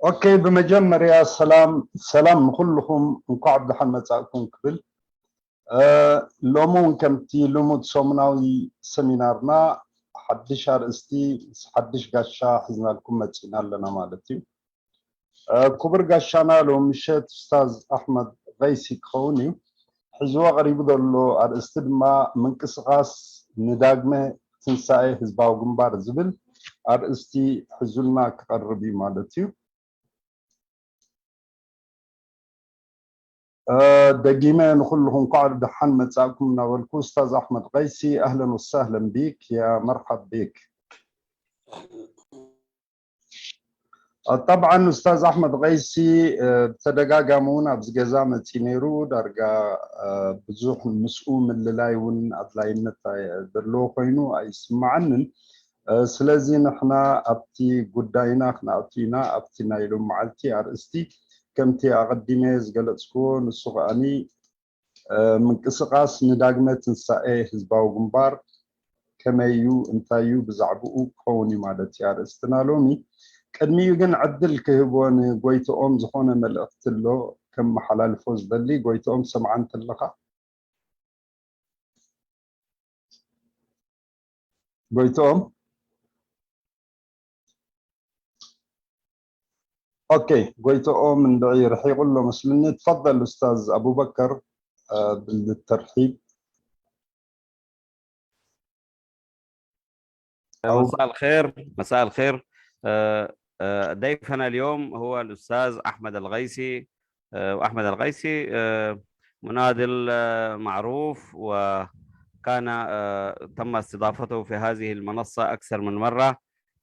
اوكي بمجمر يا سلام كلكم نقعد لحن مساءكم قبل لومون كمتي لومود سومناوي سمينارنا حدش ارستي حدش قاشا حزنا لكم متسينا لنا مالتي كبر قاشانا لو مشيت استاذ احمد غيسي كوني حزوا غريب دولو ارستد ما منقصقاس نداغمه تنساي حزباو جنبار زبل ارستي حزولنا كقربي مالتي دقيمة نخلهم قاعد دحان مساكم ناولكو أستاذ أحمد غيسي أهلا وسهلا بك يا مرحب بك. طبعا أستاذ أحمد غيسي تدقاقامونا بزقزا متينيرو دارقا بزوح مسؤول من اللايون أدلاين درلو خينو أي سمعنن سلازي نحنا أبتي قداينا احنا أبتينا أبتينا يلو معلتي أرستي كمتي أقدمي زقلتسكو نسوغاني منقصقاس نداغمه تنساء حزباو جنبار كمايو انتايو بزعبو كوني مالتي ارستنا لومي قدميو جن عدل كهبون غويتو ام زخونه ملأختلو كم حلال فوز دلي غويتو ام سمعان تلقا غويتو ام اوكي غويتو ام من دعي رح يقول له مسلمني تفضل استاذ ابو بكر بالترحيب. مساء الخير. ضيفنا اليوم هو الأستاذ أحمد الغيسي. وأحمد الغيسي مناضل معروف، وكان تم استضافته في هذه المنصة أكثر من مرة،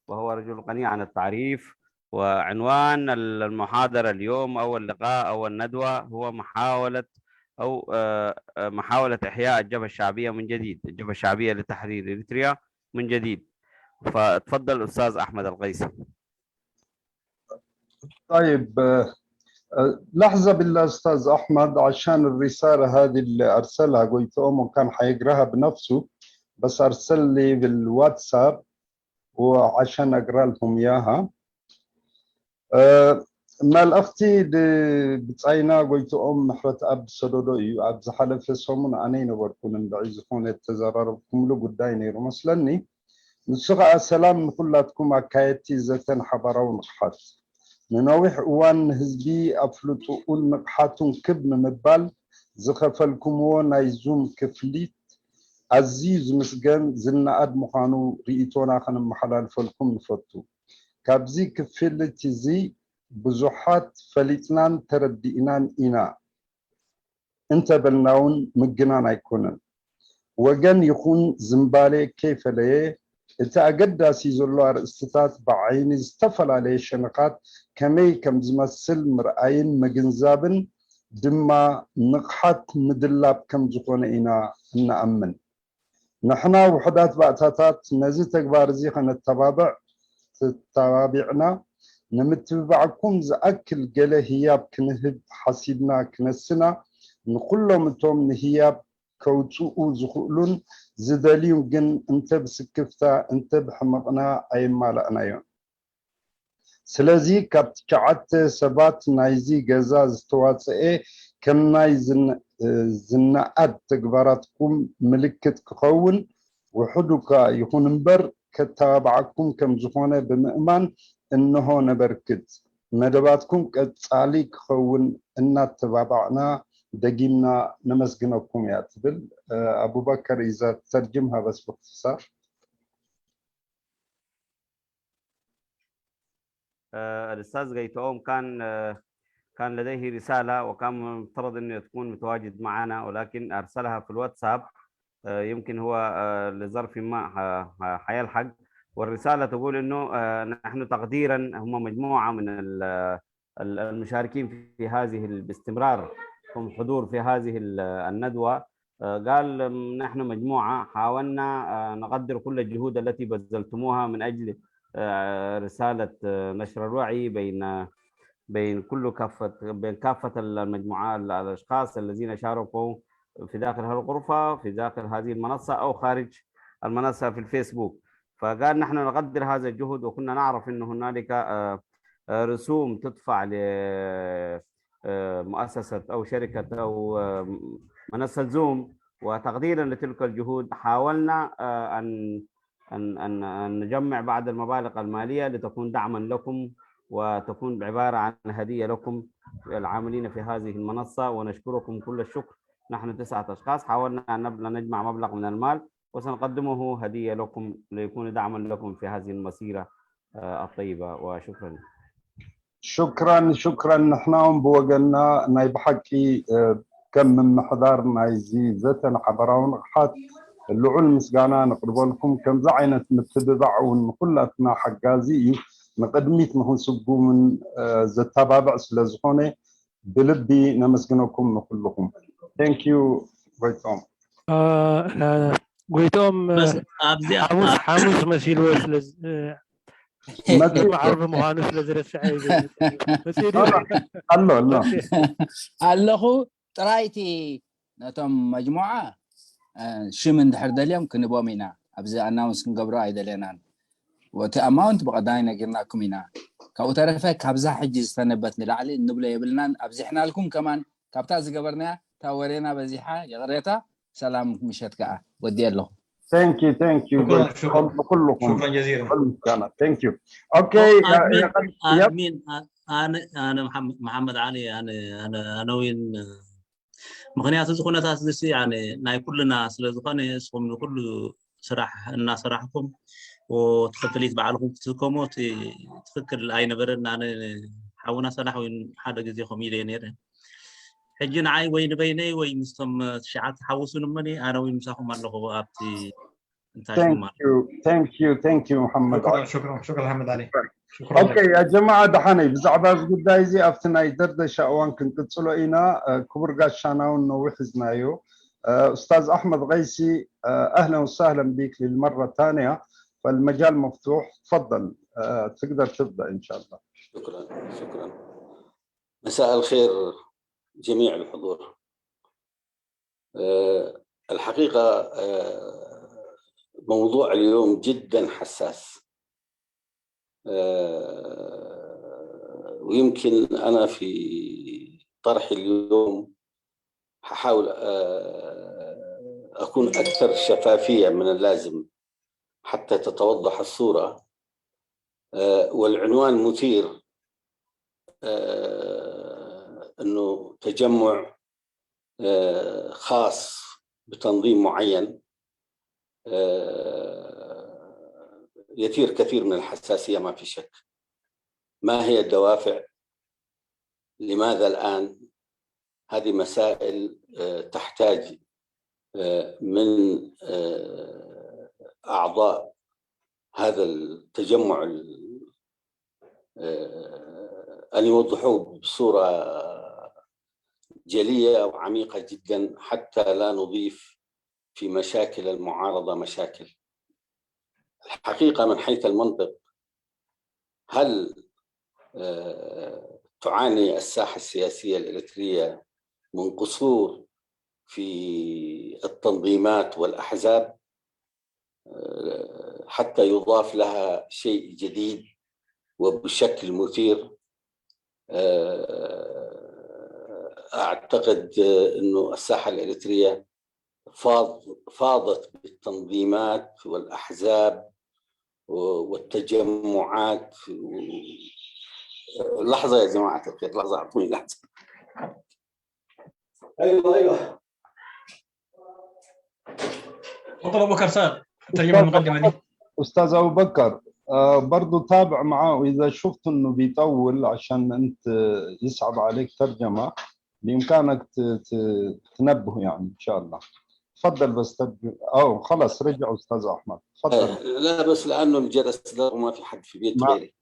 وهو رجل غني عن التعريف. وعنوان المحاضرة اليوم أو اللقاء أو الندوة هو محاولة إحياء الجبهة الشعبية من جديد، الجبهة الشعبية لتحرير إريتريا من جديد. فتفضل أستاذ أحمد الغيسي. طيب لحظة بالله أستاذ أحمد، عشان الرسالة هذه اللي أرسلها قلت أمه كان حيقراها بنفسه، بس أرسل لي بالواتساب وعشان أقرأ لهم إياها. ما الأختي بتعينا قلت محرت أب سدودو أب زحلف سومن أنين وركون بعيزكم التزرركم له قدايني رمسلني نسخة السلام كلاتكم أكايتي زتن حبرون خات ننوح وان هزبي أفلتو نقحاتون كبن مبال زخفلكم ونايزوم كفليت عزيز مسجن زلنا أد مخانو رئيتونا خن محلال فلكم نفتو كابزي كفلتي زي بزوحات فليتنان تردئنان إنا انت بلناون مجنان يكونن وجن يكون زنبالي كيف ليه التأجد سيزولو أرستات بعين استفل عليه شنقات كمي كم زمسل مرأين مجنزابن دما نقحات مدلاب كم زقون إنا نأمن نحنا وحدات بعتاتات نزي تكبار زي خن التوابعنا نمتبعكم زأكل قله هياب كنهب حسيبنا كنسنا نقول توم نهياب كوتسو زخولون زداليون جن انت بسكفتا انت بحمقنا اي مالأنا يون سلازي كابتشعات سبات نايزي جزاز تواتسئي كم نايزن زناءات تكباراتكم ملكة كخون وحدوك يكون مبر كتابعكم كم زخونة بمئمان انه نبركت مدباتكم كتسالي كخون انا تبابعنا دقينا نمسجنكم يا تبل. أبو بكر إذا ترجمها بس باختصار. الأستاذ غيتوم كان لديه رسالة، وكان مفترض أنه تكون متواجد معنا، ولكن أرسلها في الواتساب. يمكن هو لظرف ما حيلحق. والرسالة تقول أنه نحن تقديرا هم مجموعة من المشاركين في هذه باستمرار هم حضور في هذه الندوة. قال نحن مجموعة حاولنا نقدر كل الجهود التي بذلتموها من أجل رسالة نشر الوعي بين كافة المجموعات الأشخاص الذين شاركوا في داخل هذه الغرفة، في داخل هذه المنصة أو خارج المنصة في الفيسبوك. فقال نحن نقدر هذا الجهد، وكنا نعرف أن هنالك رسوم تدفع لمؤسسة أو شركة أو منصة زوم، وتقديرا لتلك الجهود حاولنا أن نجمع بعض المبالغ المالية لتكون دعما لكم، وتكون عبارة عن هدية لكم العاملين في هذه المنصة، ونشكركم كل الشكر. نحن 9 أشخاص حاولنا أن نجمع مبلغ من المال، وسنقدمه هدية لكم ليكون دعما لكم في هذه المسيرة الطيبة، وشكرا. شكرا نحن بوجنا ناي بحكي كم من محضر ناي زيزتنا حبراون حات اللعون مسجانا نقرب لكم كم زعينة متبعون كلنا حجازي مقدميت مهون سبوا من زتابع سلزخونة بلبي نمسجنكم كلكم. Thank you غويتوم. غويتوم بس حاموس مسيل وسلز ما عارف مهانوس لزرس عايز مسيل الله الله ترايتي نتم مجموعة شمن دحر دليم كنبومينا أبزي أناونس كنقبرو عيدلينان وتأماونت بقداينا قلناكم هنا كأوترفك كابزا حجي استنبت للعلي النبلة يبلنان أبزيحنا لكم كمان كابتاز قبرنا تاورينا بزيحة يغريتا سلام مشتكا ودي الله. Thank you شكرا كلكم. شكرا جزيلا. Thank you. Okay. أنا محمد علي أنا وين مغنيات زخونة تاسدسي يعني ناي كلنا سلزخونة سخون كل صراحة الناس صراحكم وتخفليت بعلكم تسكموا تفكر الأي نبرد أنا حاولنا صلاح وين حدا جزيهم مليونير حجنا عاي وين بيني وين مستم شعات حوسون مني أنا وين مساهم الله أبتي. Thank you محمد. شكرا محمد علي. اوكي يا جماعه دحاني بزعباز قداي زي افتنا يدردش اوان كنت تصلوا إينا كبر قاشانا ونوحزنايو. استاذ احمد غيسي اهلا وسهلا بك للمره الثانيه، فالمجال مفتوح، تفضل تقدر تبدا ان شاء الله. شكرا. مساء الخير جميع الحضور. الحقيقه موضوع اليوم جدا حساس، ويمكن أنا في طرحي اليوم هحاول أكون أكثر شفافية من اللازم حتى تتوضح الصورة. والعنوان مثير، أنه تجمع خاص بتنظيم معين يثير كثير من الحساسية ما في شك. ما هي الدوافع؟ لماذا الآن؟ هذه مسائل تحتاج من أعضاء هذا التجمع أن يوضحوه بصورة جلية وعميقة جدا حتى لا نضيف في مشاكل المعارضة مشاكل. الحقيقة من حيث المنطق، هل تعاني الساحة السياسية الإريترية من قصور في التنظيمات والأحزاب حتى يضاف لها شيء جديد وبشكل مثير؟ أعتقد أنه الساحة الإريترية فاضت بالتنظيمات والأحزاب والتجمعات. لحظة يا جماعة الخير، لحظة أعطوني لحظة. أيوة تفضل أبو بكر صار ترجمة المقدمة دي. أستاذ أبو بكر برضو تابع معاه، وإذا شفت إنه بيطول عشان أنت يصعب عليك ترجمة بإمكانك تنبه يعني إن شاء الله. تفضل بس أو خلاص رجع أستاذ أحمد تفضل. لا بس لأنه الجرس ده وما في حد في بيت غيري،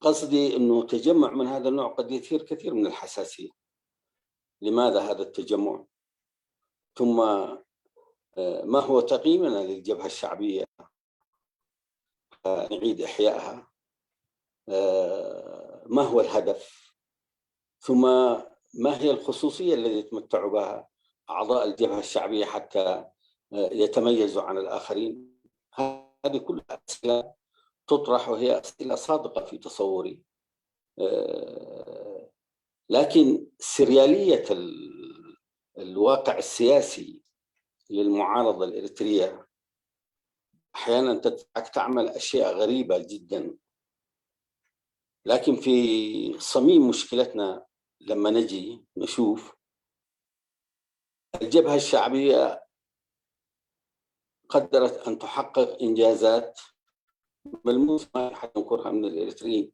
فقصدي إنه تجمع من هذا النوع قد يثير كثير من الحساسية. لماذا هذا التجمع؟ ثم ما هو تقييمنا للجبهة الشعبية؟ نعيد إحيائها. ما هو الهدف؟ ثم ما هي الخصوصية التي يتمتع بها أعضاء الجبهة الشعبية حتى يتميزوا عن الآخرين؟ هذه كلها أسئلة تطرح وهي أسئلة صادقة في تصوري، لكن سريالية الواقع السياسي للمعارضة الإريترية أحيانا تدفعك تعمل أشياء غريبة جدا. لكن في صميم مشكلتنا لما نجي نشوف الجبهة الشعبية قدرت أن تحقق إنجازات ملموسة ما أحد ينكرها من الإريتريين،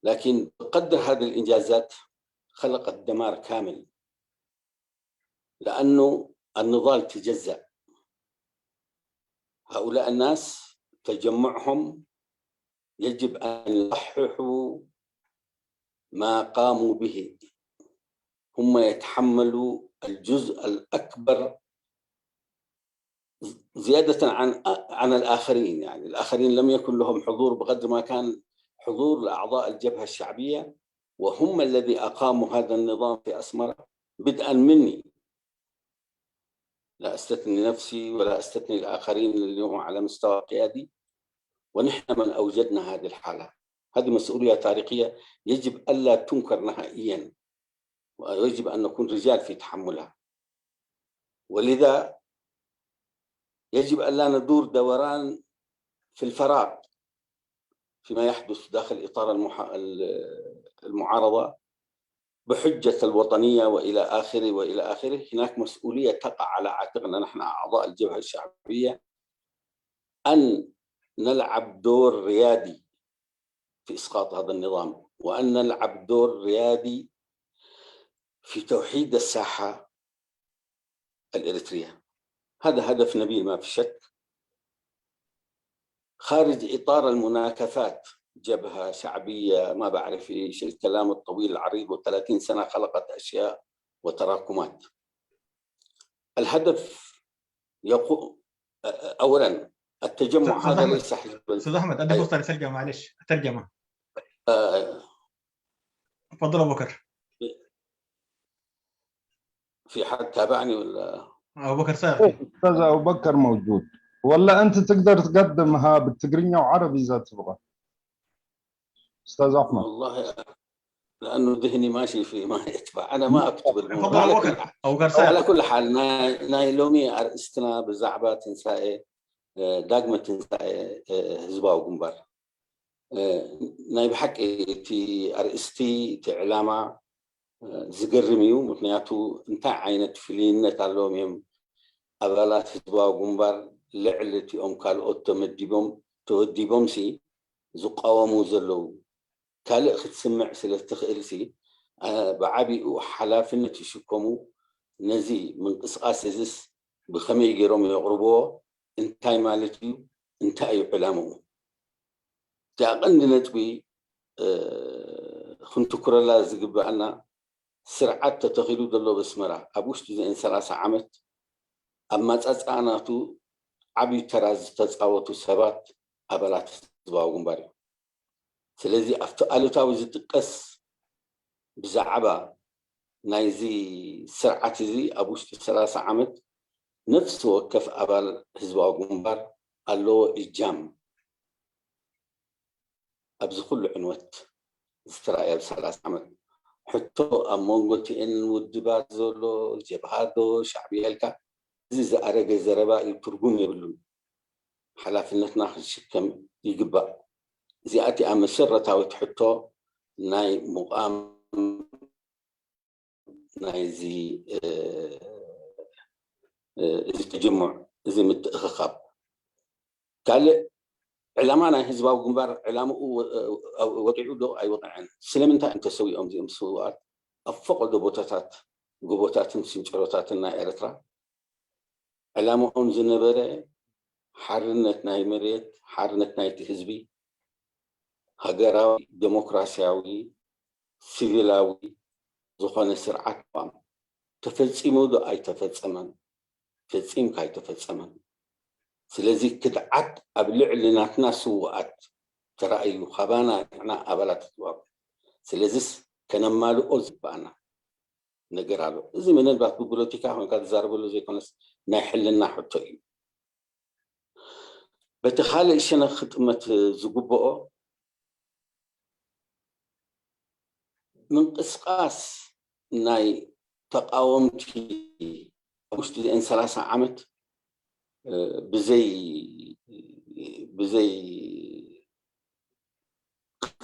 لكن بقدر هذه الإنجازات خلقت دمار كامل، لأنه النضال تجزأ. هؤلاء الناس تجمعهم يجب أن يصححوا ما قاموا به، هم يتحملوا الجزء الأكبر زيادة عن الآخرين. يعني الآخرين لم يكن لهم حضور بقدر ما كان حضور لأعضاء الجبهة الشعبية، وهم الذي أقاموا هذا النظام في أسمرة بدءا مني، لا أستثني نفسي ولا أستثني الآخرين اليوم على مستوى قيادي، ونحن من أوجدنا هذه الحالة. هذه مسؤولية تاريخية يجب ألا تنكر نهائيا، ويجب أن نكون رجال في تحملها. ولذا يجب ألا ندور دوران في الفراغ فيما يحدث داخل إطار المعارضة بحجة الوطنية وإلى آخره وإلى آخره. هناك مسؤولية تقع على عاتقنا نحن أعضاء الجبهة الشعبية أن نلعب دور ريادي في إسقاط هذا النظام، وأن نلعب دور ريادي في توحيد الساحة الإريترية. هذا هدف نبيل ما في شك، خارج إطار المناكفات. جبهة شعبية ما بعرف إيش الكلام الطويل العريض، و30 سنة خلقت أشياء وتراكمات. الهدف أولا التجمع هذا ليس حزبا. أستاذ أحمد أدي فرصة للترجمة، معلش الترجمة. تفضل أبو بكر. في حد تابعني ولا؟ أبو بكر صار. أستاذ أبو بكر موجود، ولا أنت تقدر تقدمها بالتقرينية وعربي إذا تبغى أستاذ أحمد؟ والله لأنه ذهني ماشي في ما يتبع، أنا ما أكتب تفضل أبو بكر. أبو بكر صار. على كل حال ناي لومي أرستنا بزعبة تنسائي داقمة تنسائي هزباو قنبر ناي بحكي تي أرستي تعلامة زقرميو متنياتو انتا عينت فيلين نتعلم يم أبالات هزباو قنبر لعلتي أم كالوت توديبهم سي زقاومو زلو كالق تسمع سلتخيلسي بعبي حلافنة تشكمو نزي من قصقاس زس بخمي جيروم يقربوه انتاي مالتي انتاي علامو تاقن نتبي خنتو كرلا زقب أنا سرعت تتخيلو دلو بسمرة أبوش تزين 3 عامت أما تسأناتو عبي تراز تسأوتو سبات أبلات زباو قنباري. سلازي ألوتاو زتقس بزعبة نايزي سرعة زي أبوش 3 عامت نفس وكف أبال هزباو قنبار قالو إجام أبز كل عنوت استرائي ب3 عامت حتى أمونغوتي إن ودبات زولو جبهاتو شعبية لك زي أرقى زربا الترقوم يبلون حلافنتنا ناخذ شكم يقبأ زي أتي أم سرة وتحطه ناي مقام ناي زي تجمع زي متخخب قال علمانا هزبا وقنبار علامه وضعوا له أي وضعين سلم أنت تسوي أم زي مسوات أفقد قبوتات سنجروتات النا إرترا علامه أم زنبرة حرنت ناي مريت حرنت ناي تهزبي هجراوي ديمقراسياوي سيفيلاوي زخانة سرعات بام تفلسيمو دو أي تفلسمان فلسيم كاي تفلسمان سلازي كدعت أبلع لناتنا سوءات ترى أيو خبانا إحنا أبلات تواب سلازي كنمالو أوز بانا نقرالو زي من الباك ببولوتيكا هون كاد زاربولو زي كونس نحل لنا حطوين بتخالي شنا خدمة زقبؤه من قسقاس ناي تقاومتي وش إن 3 عمت بزي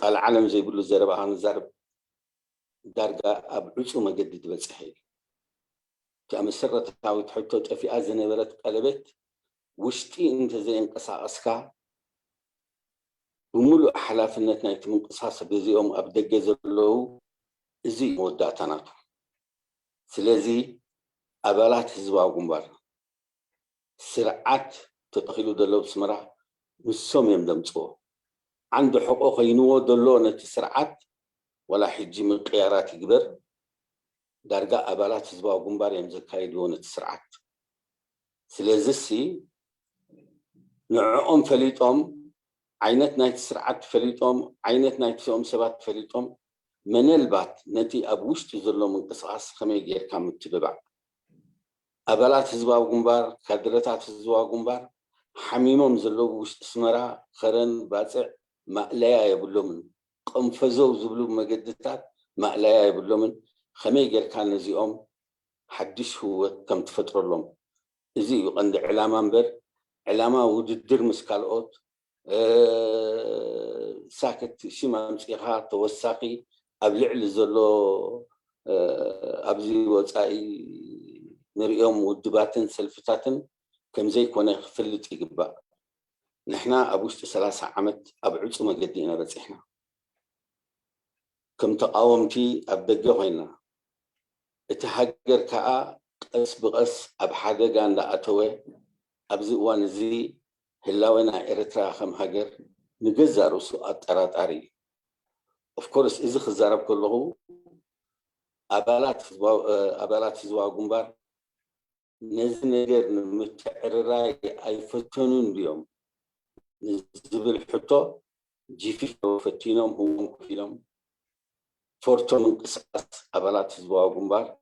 العالم زي بيقولوا زربها نزرب درجة أبعث وما جدد بسحيل كأم السرة تحاول تحطه في أزنة برد قلبت وشتي أنت زي انقصا أسكا وملو أحلاف النتنا يتمن قصاص بزيهم أبدأ جزر له زي موداتنا سلازي أبالات هزوا قنبار سرعات تدخلوا دلو بسمرة مسوم يمدمتوه عنده حقوق ينوو دلو نتسرعات ولا حجي من قيارات يقبر درجة أبالات هزوا قنبار يمزكايدو نتسرعات سلازي نعوم فليتهم عينت نايت سرعات فليتهم عينت نايت فيهم سبات فليتهم من البات نتي أبوش تزلو من قصاص خمي غير كامل تبع أبالات هزوا قنبار كادرتات هزوا قنبار حميمهم زلو وش اسمرا خرن باتع مألايا يبلو من قنفزو زبلو مقدتات مألايا يبلو من خمي غير كان نزيهم حدش هو كم تفتر لهم زي عند علامة بر علامة وددر مسكالوت ساكت شيما مسكيها توساقي أبلع زلو أبزي وصاي نريهم ودباتن سلفتاتن كم زي كونه فلت يقبا نحنا أبوش 3 عمت أبعث ما قدينا بس إحنا كم تقاومتي أبدقه هنا اتحجر كأ قس بقس أبحاجة جان لأتوه أبزي وانزي هلاونا إرترا خم هجر نجزا رسو أترات أري of course إذا خزارب كله أبالات فزوا قنبار نزنجر متعرراي أي فتنون اليوم نزبل حتى جيفي فتينهم هم كفيلهم فورتو من قصاص أبالات فزوا قنبار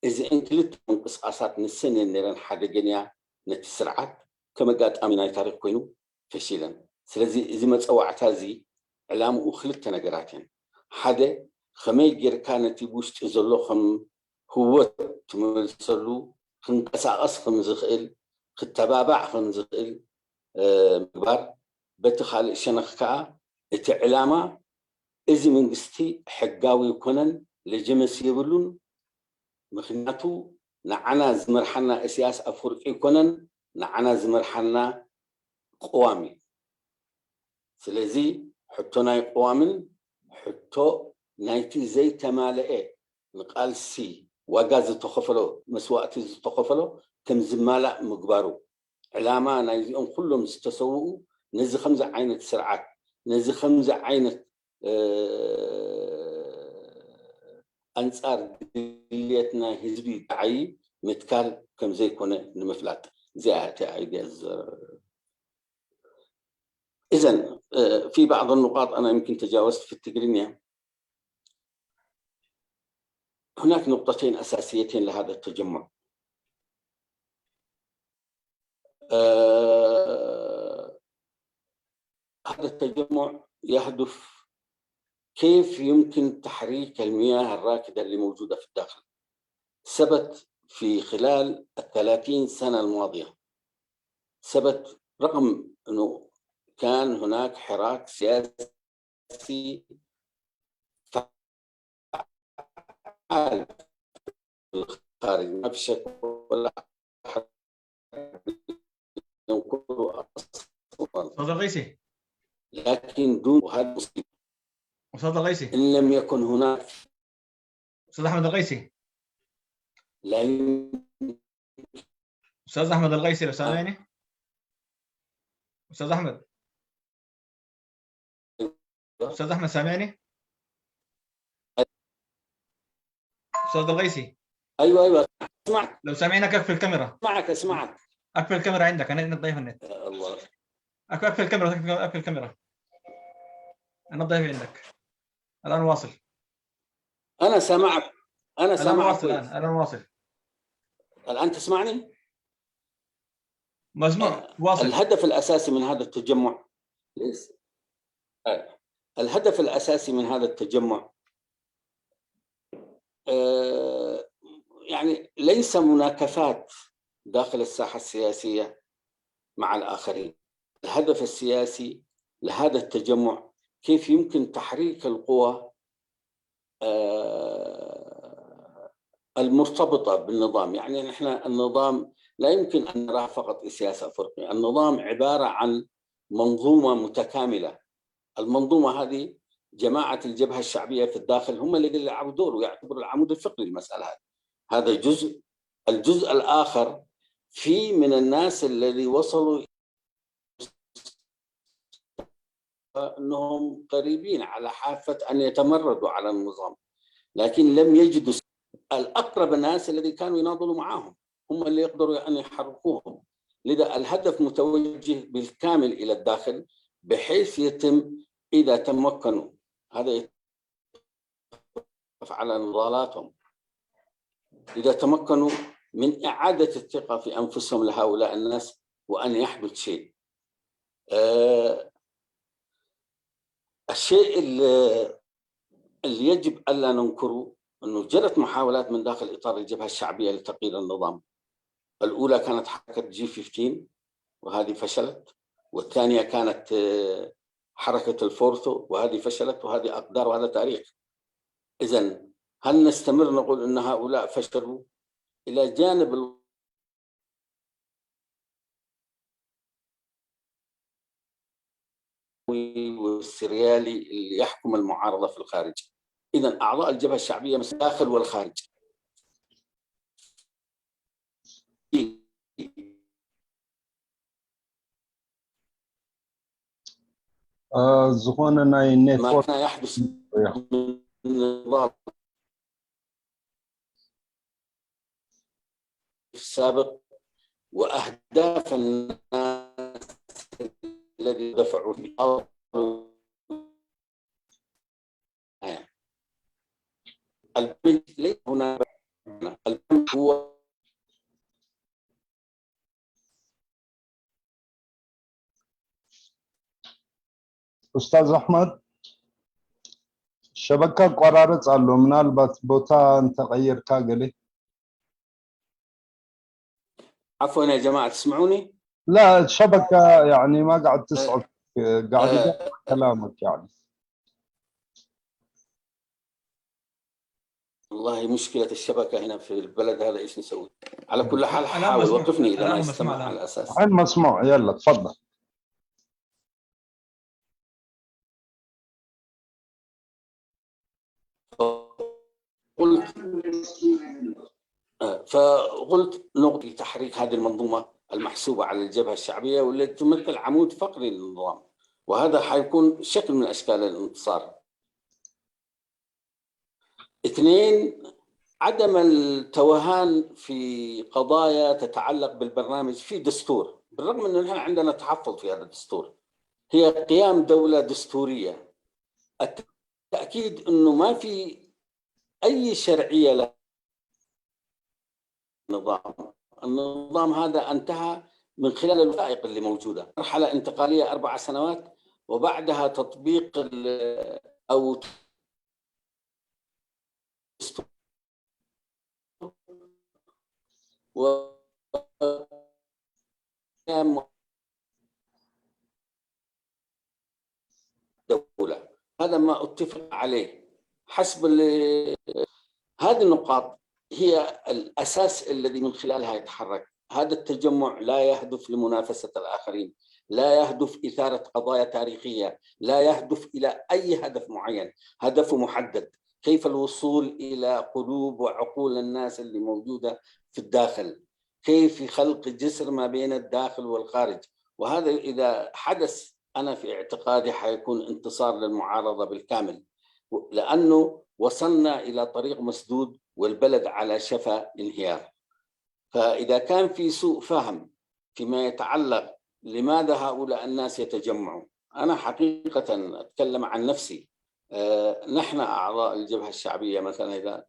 إذا انكلت من قصاصات نسنة نرن حاجة جنيا نتسرعات كما قالت أمينة تاريخ كوينو فشيلا سلازي إذا ما تصوعت هذه علام أخلت نجراتين حدا خمي جير كانت يبوش تزلو خم هو تمثلو خن قصاص خم زخيل ختبابع خم زخيل مبار بتخال شنخكا اتعلامة إذا من قستي حقاوي كونن لجمس يبلون مخناتو نعنا زمرحنا اسياس افريقي كونن نعنا زمرحنا قوامي سلازي حطو ناي قوامن حطو نايتي زي تمالئ نقال سي وغاز تخفلو مسواتي تخفلو كم زمالا مقبارو علامة نايزيهم كلهم استسوؤوا نزي 5 عينة سرعات نزي 5 عينة أنصار دليتنا هزبي دعي متكال كم زي كونه نمفلات زي عيدز إذن في بعض النقاط أنا يمكن تجاوزت في التقرينية هناك نقطتين أساسيتين لهذا التجمع هذا التجمع يهدف كيف يمكن تحريك المياه الراكدة اللي موجودة في الداخل؟ ثبت في خلال 30 سنة الماضية ثبت رغم أنه كان هناك حراك سياسي فعال في الخارج ما في شك ولا أحد ينكره أصلاً أستاذ الغيسي لكن دون هذا مصيبة أستاذ الغيسي إن لم يكن هناك أستاذ أحمد الغيسي لا أستاذ أحمد الغيسي لو سامعني أستاذ أحمد أستاذ أحمد سامعني أستاذ الغيسي أيوة اسمعك لو سامعينك أقفل الكاميرا اسمعك أقفل الكاميرا عندك أنا ضيف النت الله أقفل الكاميرا أقفل الكاميرا أنا ضيف عندك الآن واصل أنا سامعك الآن واصل الآن واصل الآن تسمعني؟ مسموع واصل. الهدف الاساسي من هذا التجمع ليس الهدف الاساسي من هذا التجمع يعني ليس مناكفات داخل الساحه السياسيه مع الاخرين. الهدف السياسي لهذا التجمع كيف يمكن تحريك القوى المرتبطه بالنظام. يعني نحن النظام لا يمكن ان نراه فقط سياسه افريقيه، النظام عباره عن منظومه متكامله. المنظومه هذه جماعه الجبهه الشعبيه في الداخل هم اللي يلعبوا دور ويعتبروا العمود الفقري للمساله هذه. هذا جزء. الجزء الاخر في من الناس الذي وصلوا انهم قريبين على حافه ان يتمردوا على النظام، لكن لم يجدوا الاقرب الناس الذي كانوا يناضلوا معهم هم اللي يقدروا ان يحركوهم. لذا الهدف متوجه بالكامل الى الداخل بحيث يتم اذا تمكنوا هذا يتوقف على نضالاتهم، اذا تمكنوا من اعاده الثقه في انفسهم لهؤلاء الناس وان يحدث شيء. الشيء اللي يجب الا ننكره انه جرت محاولات من داخل اطار الجبهه الشعبيه لتغيير النظام. الاولى كانت حركه G15 وهذه فشلت، والثانيه كانت حركه الفورثو وهذه فشلت، وهذه اقدار وهذا تاريخ. اذا هل نستمر نقول ان هؤلاء فشلوا الى جانب والسريالي اللي يحكم المعارضه في الخارج؟ اذا اعضاء الجبهه الشعبيه من الداخل والخارج. ዝኾነ ናይ ኔትወርክ ما يحدث من النظام السابق واهداف الناس الذي دفعوا فيه. البنك ليس هنا، البنك هو استاذ احمد شبكه ቆራረጽ አለው ምናልባት ቦታ انت غيرካ ገሌ عفوا يا جماعه تسمعوني؟ لا الشبكه يعني ما قاعد تصعد قاعد يقطع كلامك يعني. والله مشكله الشبكه هنا في البلد هذا، ايش نسوي؟ على كل حال حاول وقفني اذا ما يستمع على الاساس. الحين مسموع، يلا تفضل. فقلت نقطة تحريك هذه المنظومة المحسوبة على الجبهة الشعبية والتي تمثل عمود فقري للنظام، وهذا حيكون شكل من أشكال الانتصار. اثنين، عدم التوهان في قضايا تتعلق بالبرنامج في دستور، بالرغم أنه نحن عندنا تحفظ في هذا الدستور، هي قيام دولة دستورية. التأكيد أنه ما في أي شرعية له النظام هذا انتهى من خلال الوثائق اللي موجودة. مرحلة انتقالية 4 سنوات وبعدها تطبيق أو دولة. هذا ما اتفق عليه حسب هذه النقاط هي الأساس الذي من خلالها يتحرك هذا التجمع. لا يهدف لمنافسة الآخرين، لا يهدف إثارة قضايا تاريخية، لا يهدف إلى أي هدف معين، هدفه محدد: كيف الوصول إلى قلوب وعقول الناس اللي موجودة في الداخل، كيف خلق جسر ما بين الداخل والخارج. وهذا إذا حدث أنا في اعتقادي حيكون انتصار للمعارضة بالكامل، لأنه وصلنا إلى طريق مسدود والبلد على شفا انهيار. فإذا كان في سوء فهم فيما يتعلق لماذا هؤلاء الناس يتجمعوا، أنا حقيقة أتكلم عن نفسي، نحن أعضاء الجبهة الشعبية مثلا إذا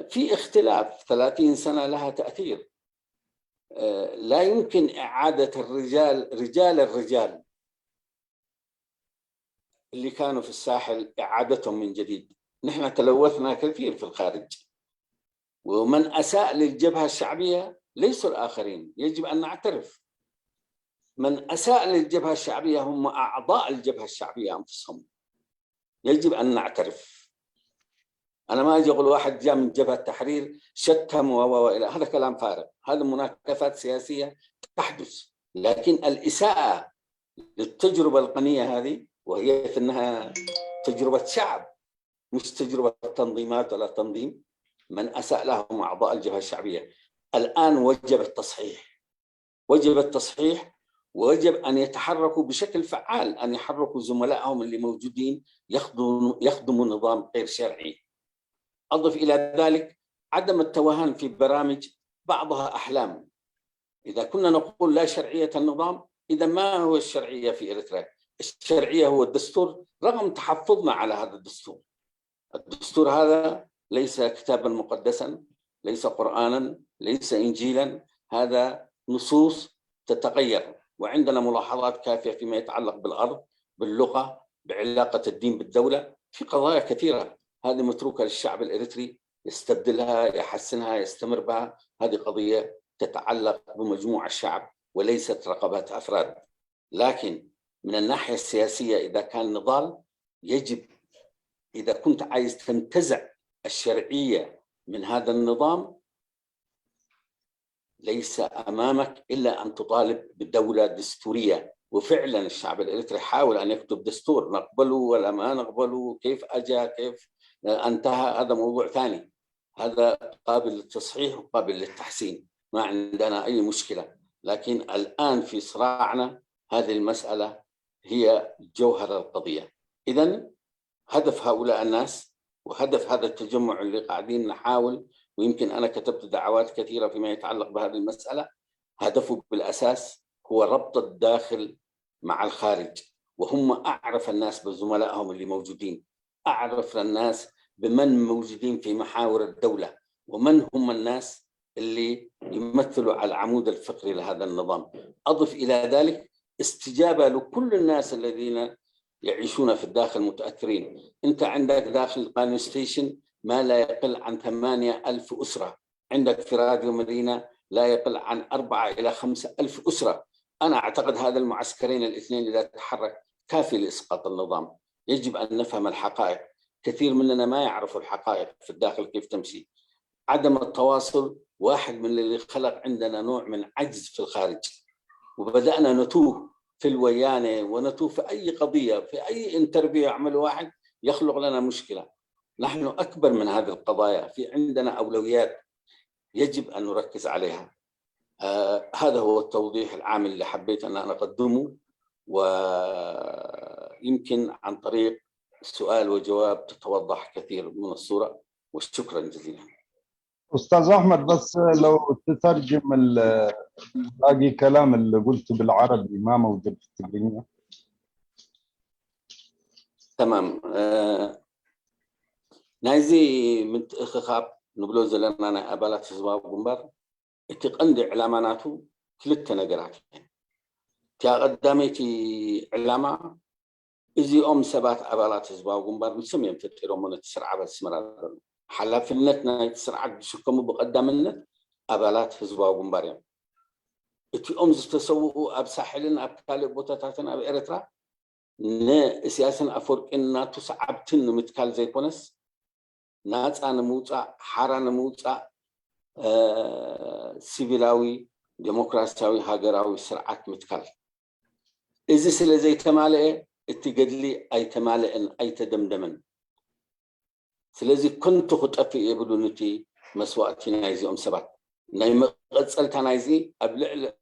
في اختلاف 30 سنة لها تأثير. لا يمكن إعادة رجال الرجال اللي كانوا في الساحل إعادتهم من جديد. نحن تلوثنا كثير في الخارج، ومن أساء للجبهة الشعبية ليسوا الآخرين، يجب أن نعترف. من أساء للجبهة الشعبية هم أعضاء الجبهة الشعبية أنفسهم، يجب أن نعترف. أنا ما أجي أقول واحد جاء من جبهة التحرير شتم وإلى هذا كلام فارغ، هذا مناكفات سياسية تحدث، لكن الإساءة للتجربة القنية هذه، وهي في أنها تجربة شعب مش تجربة تنظيمات ولا تنظيم، من أساء لهم أعضاء الجبهة الشعبية. الآن وجب التصحيح، ويجب أن يتحركوا بشكل فعال، أن يحركوا زملائهم اللي موجودين يخدموا نظام غير شرعي. أضف إلى ذلك عدم التوهان في برامج بعضها أحلام. إذا كنا نقول لا شرعية النظام، إذا ما هو الشرعية في إريتريا؟ الشرعية هو الدستور، رغم تحفظنا على هذا الدستور. الدستور هذا ليس كتابا مقدسا، ليس قرآنا، ليس إنجيلا، هذا نصوص تتغير، وعندنا ملاحظات كافية فيما يتعلق بالأرض، باللغة، بعلاقة الدين بالدولة، في قضايا كثيرة. هذه متروكة للشعب الإريتري يستبدلها، يحسنها، يستمر بها. هذه قضية تتعلق بمجموع الشعب وليست رقبات أفراد. لكن من الناحية السياسية إذا كان نضال، يجب إذا كنت عايز تنتزع الشرعية من هذا النظام، ليس أمامك إلا أن تطالب بدولة دستورية. وفعلا الشعب الإريتري حاول أن يكتب دستور، نقبله ولا ما نقبله، كيف أجا كيف انتهى هذا موضوع ثاني، هذا قابل للتصحيح وقابل للتحسين، ما عندنا أي مشكلة. لكن الآن في صراعنا هذه المسألة هي جوهر القضية. إذن هدف هؤلاء الناس وهدف هذا التجمع اللي قاعدين نحاول، ويمكن أنا كتبت دعوات كثيرة فيما يتعلق بهذه المسألة، هدفه بالأساس هو ربط الداخل مع الخارج. وهم أعرف الناس بزملائهم اللي موجودين، أعرف الناس بمن موجودين في محاور الدولة، ومن هم الناس اللي يمثلوا على العمود الفقري لهذا النظام. أضف إلى ذلك استجابة لكل الناس الذين يعيشون في الداخل متأثرين. أنت عندك داخل قانون ستيشن ما لا يقل عن 8,000 أسرة، عندك في راديو مدينة لا يقل عن 4 إلى 5,000 أسرة. أنا أعتقد هذا المعسكرين الاثنين إذا تحرك كافي لإسقاط النظام. يجب أن نفهم الحقائق، كثير مننا ما يعرفوا الحقائق في الداخل كيف تمشي. عدم التواصل واحد من اللي خلق عندنا نوع من عجز في الخارج، وبدأنا نتوه في الويانة ونتوه في أي قضية، في أي انترفيو يعمل واحد يخلق لنا مشكلة. نحن أكبر من هذه القضايا، في عندنا أولويات يجب أن نركز عليها. هذا هو التوضيح العام اللي حبيت أن أنا أقدمه، ويمكن عن طريق سؤال وجواب تتوضح كثير من الصورة، وشكرا جزيلا. أستاذ أحمد، بس لو تترجم باقي كلام اللي قلته بالعربي ما موجود في الترجمة. تمام. نايزي من خخاب نقولوا زلنا أنا أبالات سباب قنبر اتقندي علاماناته كلتا نقرات تيا قداميتي علامة إزي سبات أبالات سباب قنبر مسميهم تتيرون من التسرعة بالسمرة حلا في النتنا يتسرعة بشكم بقدام النت أبالات سباب قنبر اتي تسوقوا أبساحلين أبكالي بوتاتاتنا بإريترا سياسا أفرق إننا تسعبتن متكال زي كونس ناس أنا موتا حرانا موتا سيفيلاوي ديمقراطياوي هاجراوي سرعات متكال إذا سلا زي تمالئ اتقدلي أي تمالئن أي تدمدمن سلازي كنت خطأ في إبلونتي مسواتي نايزي سبات نايم قد نايزي أبلع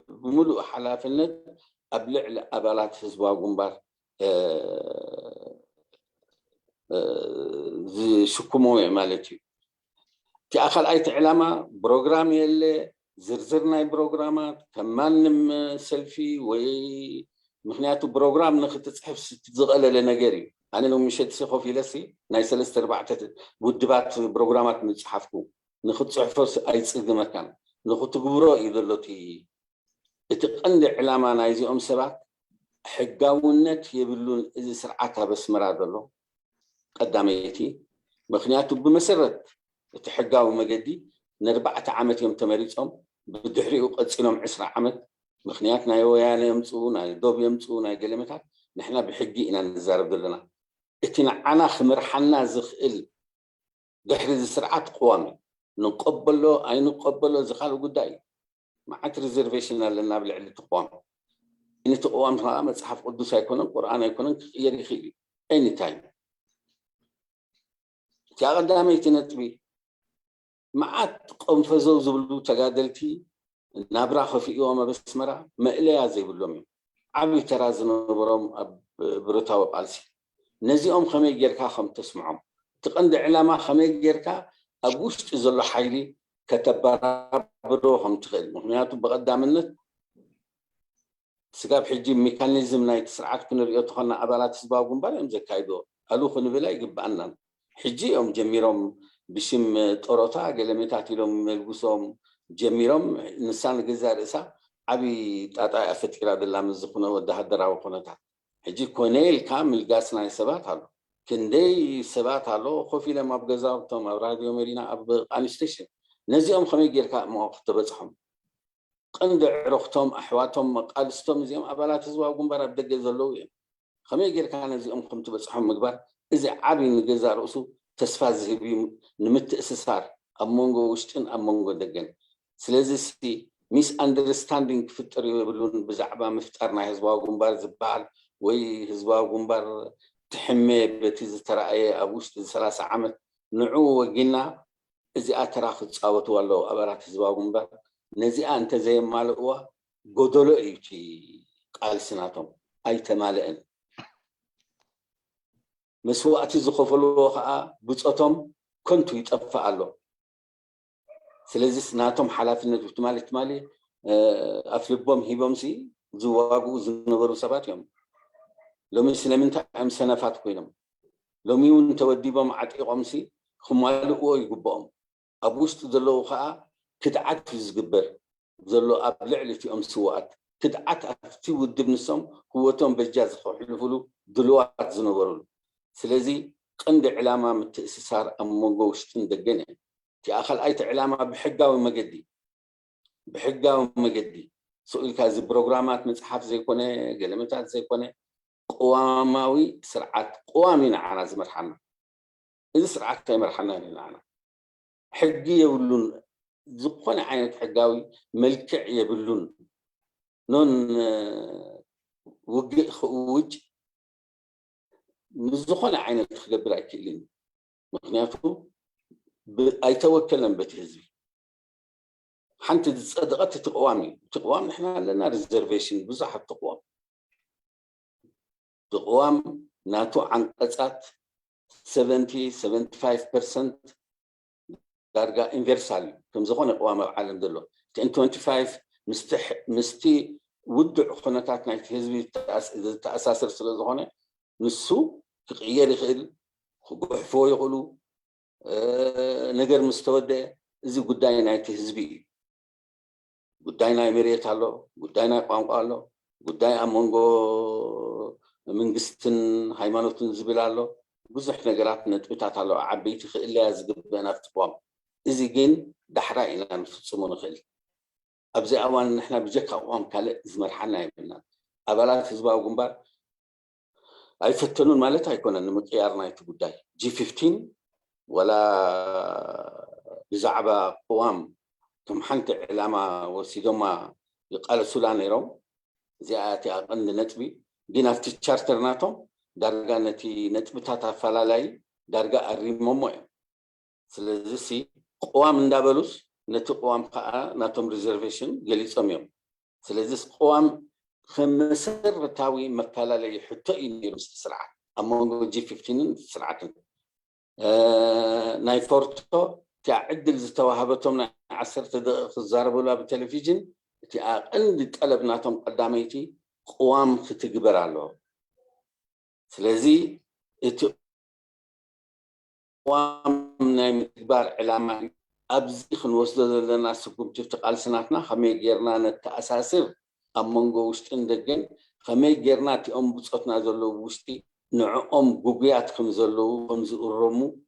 بملو حلاف النت أبلع أبالات حزبها قنبار شكموي مالتي تأخل أي تعلمها بروجرام يلي زرزرنا بروجرامات كمان سيلفي وي مخنياتو بروجرام نخت تصحف تزغل لنجري أنا لو مشيت سخو في لسي نايس لستر بعتت ودبات بروجرامات نصحفكو نخت صحفر أي تصيد مكان نختبره إذا لطي اتقند علامة نايزي سبات حقاونت يبلون إذا سرعتها بس مراد له قداميتي مخنياته بمسرت تحقاو مجدي نربعة عامات يوم تماريسهم بدحري وقدسينهم 10 عامات مخنياتنا يويانا يمصونا دوب يمصونا كلمتها نحنا بحقي إن نزارب لنا اتنا عنا خمر حنا زخل دحري السرعات قوامي نقبله أي نقبله زخال قداي معك ريزرفيشن لنا بالعلة تقوام إن تقوام ها مصحف قدوس يكون القرآن يكون يري خيري أي تايم تيا قدامي تنتبي معك قوم فزو زبلو تقادلتي نابرا خفي يوم بسمرة ما إليا زي بلومي عبي ترازن برام برتا وقالسي نزيهم خمي جيركا خم تسمعهم تقند علامة خمي جيركا أبوش تزل حيلي كتبرا بروهم تخيل مخنياتو بقدامنا سقاب حجي ميكانيزم نايت سرعات كنا ريو تخلنا أبالات سباو قنبال يوم زكايدو ألو خنو بلا يقب عنان حجي يوم جميرهم بشم طروتا قلميتاتي لهم ملقوسهم جميرهم نسان جزار إسا عبي تاتا أفتكرا دللا من زخونا ودها الدراو قناتا حجي كونيل كامل قاسنا سبات هالو كندي سبات هالو خوفي لما بقزاوتهم أو راديو مارينا أب أنشتشن نزيهم خمي جيركا مواقف بصحهم قند عرختهم أحواتهم قالستهم زيهم أبالات زواو قنبارا بدق زلوية خمي جيركا نزيهم خمت بصحهم مقبار إذا عبي نجزار رؤسو تسفاز بي نمت إسسار أمونغو وشتن أمونغو دقن سلازي ميس أندرستاندينج في الطريق بلون بزعبا مفترنا هزواو قنبار زبال وي هزواو قنبار تحمي بتيز ترأي أبوش 3 عامات نعو وقلنا إذا أتراخد صاوتوا الله أبرات هزواو قنبار نزي أنت زي مالقوا قدلو إيتي قال سناتهم أي تمالئن مسواتي زخفلو خا بصتهم كنتو يطفى الله سلازي سناتهم حلافنت بتمالي أفلبهم هيبمسي زواقو زنبرو سبات يوم لو مسلمين أم سنفات كوينهم لو ميون توديبهم عتيقهم خمالو يقبهم أبوش تدلو خا كدعت في الزقبر زلو أبلع في سوات كدعت أفتي ودب نسهم قوتهم بالجاز حلفلو دلوات زنبرو سلازي قند علامة من تأسيسار أمونغو وشتن دقنه في آخر آية علامة بحقة ومجدي سؤال كذا بروجرامات متحف زي كونه قلمتات زي كونه قواماوي سرعات قوامين على زمر حنا إذا سرعات تمر حنا لنا حقية يبلون زقون عينة حقاوي ملكع يبلون نون وج نزخون عينة خبر أكلين مخنياته أيتوكلن بتهزبي حنت صدقت تقوامي إحنا لنا ريزرفيشن بزح تقوام ناتو عن قصات 70-75% درجة إنفرسال كم زخون قوام العالم دلو 25 مستي ودع خناتاتنا يتهزبي تأساس رسل زخونه نسو تغيير يخيل خبوح يقولوا نجر مستودع إذا قداينا يتهزبي قداينا يمريت الله قداينا قام الله قداينا أمونغو من قستن هيمانوتن زبيل الله بزح نجرات نتبتات الله عبيت خيل يزقب بنا في طبام إذا جين دحرة إلى نفسهم خيل أبزي أوان نحنا بجك أوام كله زمر حنا يبنا أبلات حزبا وجنبار أي فتنون مالتها يكون أن مقيارنا يتقداي G15 ولا بزعبة قوام كم حنت علامة وسيدوما يقال سولان يروم زياتي أقل نتبي دينا في تشارتر ناتو درجة نتي نتبتها فلالاي درجة الريمومو سلزسي قوام ندابلوس نتو قوام قاء ناتوم ريزرفيشن جليسهم يوم سلزس قوام خمسر تاوي مفلالاي حتى إني مستسرعة أما جي 15 سرعة نايفورتو تعدل زتوهبتهم 10 دقائق الزاربوا له بالتلفزيون تي أقل طلبناتهم قداميتي قوام تتجبر عليه سلازي قوام نايم تجبر علامة أبزي خنوصل لنا سكوب شفت قال سناتنا خمي جيرنا نتأساسر أمونجو وشتين دقن خمي جيرنا تي أم بصوتنا زلوا وشتي نعم جوجياتكم زلوا خمس الرمو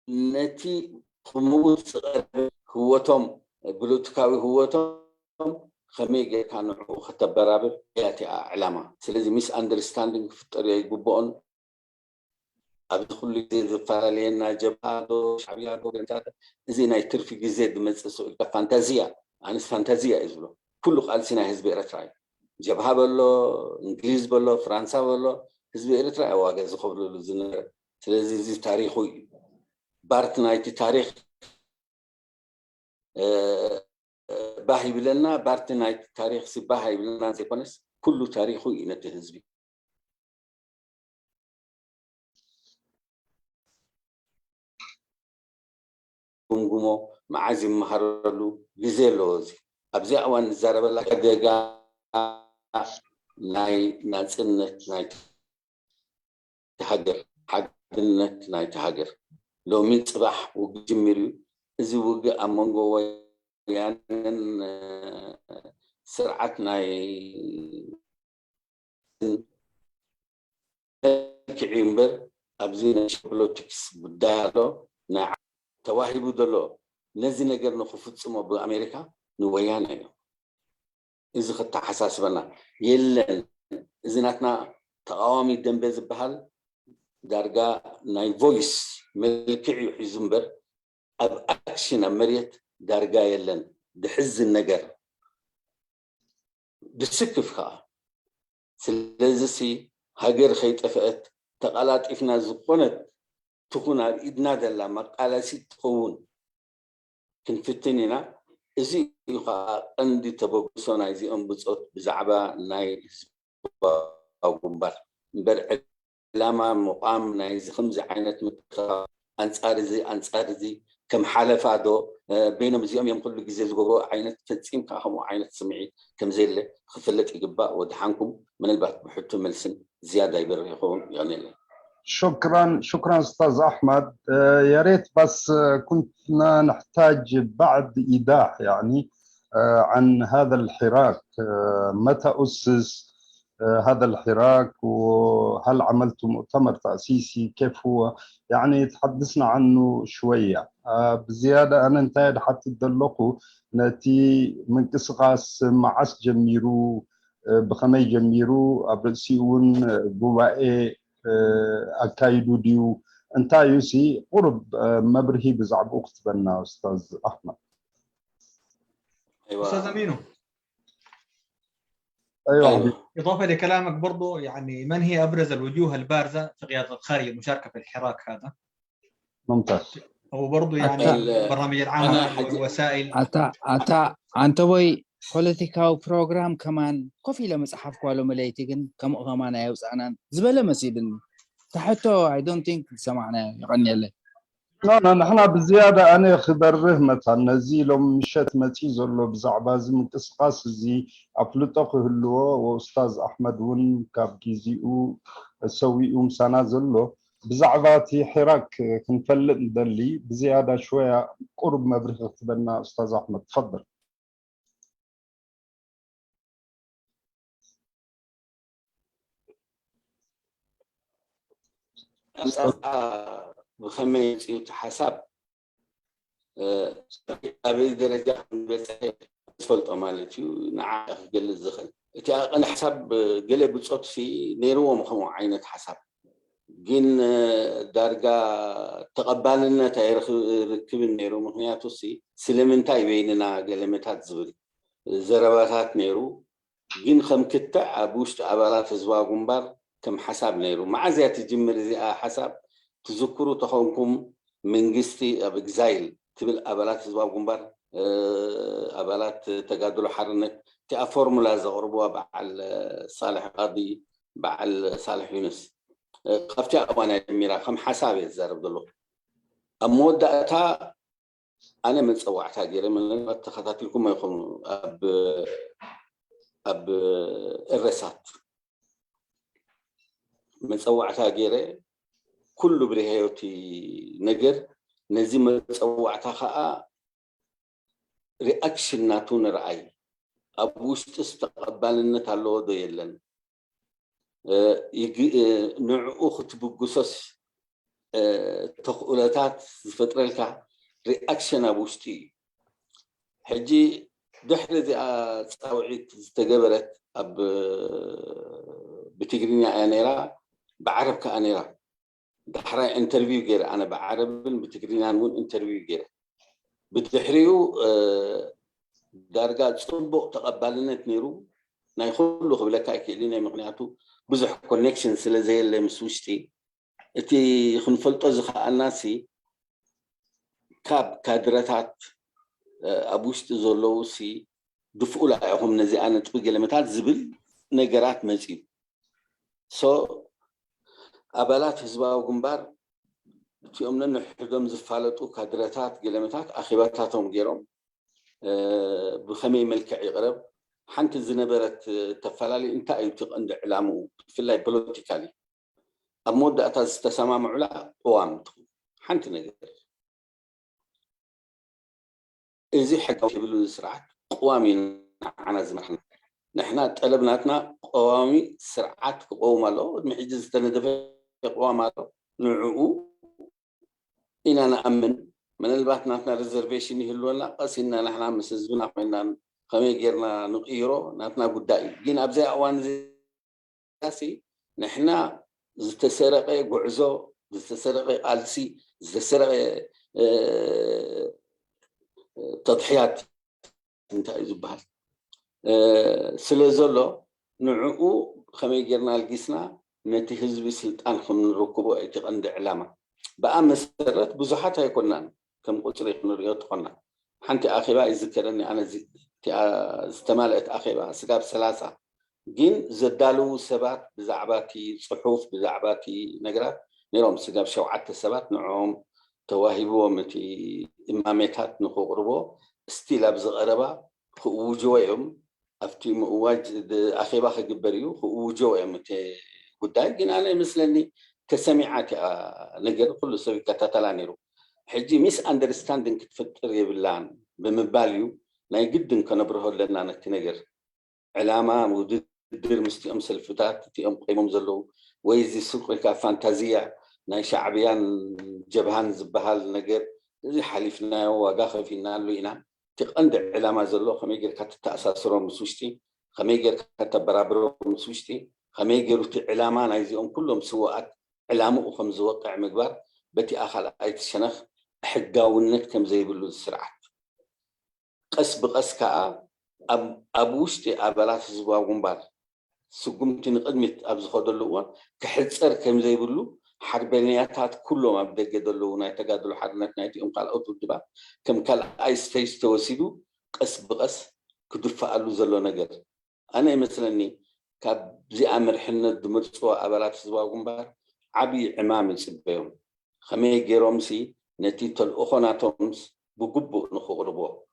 نتي خموس هو توم بلوتكاوي هو توم خمي جير كانوا خطب برابر ياتي علامة سلزي ميس أندرستاندينج في الطريق يقبون أدخل زي فعلينا جبهة شعبية دوغنتات زي نايتر في جزيد مثل فانتازيا أنس فانتازيا إزلو كله قال سنا حزب إرتراي جبهة بلو إنجليز بلو فرنسا بلو حزب إرتراي واجه زخبر للزنا سلزي زي تاريخي بارت نايت تاريخ باهي بلنا بارت نايت تاريخ سباهي بلنا زي كونس كله تاريخي إنته حزبي قمقمو معازم مهرلو جزيلوزي أبزي أوان زارب الله كدقا ناي ناسنت ناي تهجر حدنت ناي تهجر لو من صباح وجميري إذا وجا أمانجو ويان سرعة ناي كعيمبر أبزي نشبلوتكس بدالو ناع تواهب دلو نزي نجر نخفت سما بأمريكا نويانا يوم إذا خدت حساس بنا يلا إذا نتنا تقاومي دنبز بحال درجة ناي فويس ملكي حزمبر أب أكشن أمريت درجة يلا دحز النجر بالسكف خا سلزسي هاجر خيط أفقت تقالات إفنا زقونت تكون على إدنا دلا مقالة ست قون كنفتنينا إزي يقع عندي تبغسون عايزي أنبسط بزعبة ناي أو جنبر بر علامة مقام نايز خمسة عينات متخا أنصار زي كم حالة دو بينهم زيهم يوم كل جزء جوجو عينات تنسيم كهم عينات سمعي كم زي اللي خفلت إجباء ودحانكم من البحث بحطوا ملسن زيادة يبرهون يعني شكرا استاذ احمد يا ريت بس كنا نحتاج بعد ايضاح يعني عن هذا الحراك متى اسس هذا الحراك وهل عملتم مؤتمر تاسيسي كيف هو يعني تحدثنا عنه شويه بزياده انا انتهي حتى تدلقوا نتي من قصقاس معس جميرو بخمي جميرو ابرسيون بوائي أكايدو ديو أنت يوسي قرب مبرهي بزعب أخت بنا أستاذ أحمد. أيوة. أستاذ أمينو. أيوة. إضافة لكلامك برضو يعني من هي أبرز الوجوه البارزة في قيادة الخارج المشاركة في الحراك هذا؟ ممتاز. هو برضو يعني برنامج العمل والوسائل. أنت وي بوليتيكاو بروجرام كمان كوفي لما صحف قالوا مليتي كم كمان يوز أنا زبالة مسيدني تحته I don't think سمعنا يغني له. لا نحن بزيادة أنا خبره مثلا نزيلهم مشت متيزلو بزعباز من قصقاس زي أفلطق هلو وأستاذ أحمد ون كابكيزي سوي مسانا زلو بزعباتي حراك كنفلق ندلي بزيادة شوية قرب مبرخ اختبرنا أستاذ أحمد تفضل. بخميس حساب أبي درجة بس فلت مالتي نعم قل الزخل أنا حساب قلب بصوت في نيرو مخمو عينة حساب جين درجة تقبلنا تاريخ ركب النيرو مخنياتو سي سلمنتاي بيننا قلمتات زبري زرباتات نيرو جين خم كتة أبوشت أبالات زوا جنبار كم حساب نيرو مع زيادة جمر زي حساب تذكروا تخونكم من قستي أبجزايل تبل أبالات زوا جنبار أبالات تجادل حرنك تأ فورمولا زغربوا بعل صالح قاضي بعل صالح يونس خفتي أوانا جميرة خم حساب يزارب دلو أمود أتا أنا من صوعتها جيري من اتخذت لكم ما يكون أب الرسات من صوعتها جيري كل بريهيوتي نجر نزي متصوعتها خاء رياكشن ناتون رأي أبوش تستقبلنا تالو دو يلن نوع خطب قصص تقولتات فترة لك رياكشن أبوشتي حجي دحر ذي توعيت استجبرت بتجريني أنيرا بعرب كأنيرا دحر انترفيو غير أنا بعرب بتجريني أنون انترفيو غير بتحريو درجات صنبو تقبلنا تنيرو نايخلو خبلك أكيدين مقنعتو بزح كونكشن سلا زي اللي مسوشتي إتي خنفلتو زخاء الناسي كاب كادراتات أبوشت زولوسي دفعوا هم نزي أنا تبقى لمتات زبل نجارات مزيد أبلات هزبا وجنبار في أمنا نحدهم زفالتو كادراتات جلمتات أخيباتاتهم جيرهم بخمي ملك عقرب حنت الزنبرت تفلالي انت ايتق عند علامه في الله بوليتيكالي امود اتاز تسمع معلا قوام حنت نجر ازي حق يبلو سرعه قوامي عنا زمحنا نحنا طلبناتنا قوامي سرعه قوم له محجز تندف قوام له نعو ان انا امن من الباتنا ريزرفيشن يهلونا قسينا نحنا مسزبنا قلنا خمي غيرنا نقيرو ناتنا قداي جينا ابزي اوان زي نحنا زتسرق غعزو زتسرق قالسي زتسرق تضحيات انت يزبال سلازلو نعقو خمي غيرنا القسنا نتي حزب سلطان خم نركبو ايتق عند علامه بقى مسرت بزحاتها يكونن كم قلت لك نريد قلنا حنت اخيبا يذكرني انا استمالت أخيبا سقاب ثلاثة جين زدالو سبات بزعباتي صحوف بزعباتي نقرات نيروم سقاب شوعات سبات نعوم تواهبو متي إماميتات نخو قربو استيلاب زغربا وجويهم أفتي مواجد أخيبا خقبريو وجويهم متي قداي جين أنا مثلني تسميعاتي نقر كل سوي كتاتلانيرو حجي ميس أندرستاندينج تفتر يبلان بمباليو ناي جدا كنبره لنا نتنجر علامة ودير مستي أمثل فتات في أم قيمم زلو ويزي سوق كفانتازيا ناي شعبيان جبهان زبهال نجر زي حليفنا وقاخ فينا لوينا تقند علامة زلو خميجر كات تأساسرو مسوشتي خميجر كات برابرو مسوشتي خميجر في علامة نايزيهم كلهم سواءات علامة وخمز وقع مقبار بتي آخر آية الشنخ حقاونت كم زي بلو السرعة قس بقس كا أبوشتي أبلات زبا وغنبار سقمتي نقدمت أبز خدلوا كحتصر كم زي بلو حربينياتات كلهم أبدأ جدلوا نايتقادلوا حرنات نايتي قال أوتو دبا كم كال آيس فيس توسيدو قس بقس كدفع له زلوا نجر أنا مثلاً كبزي أمر حنا دمرتوا أبلات زبا وغنبار عبي عمام السبيهم خمي جيرومسي نتيجة الأخواناتهم بقبو نخوربو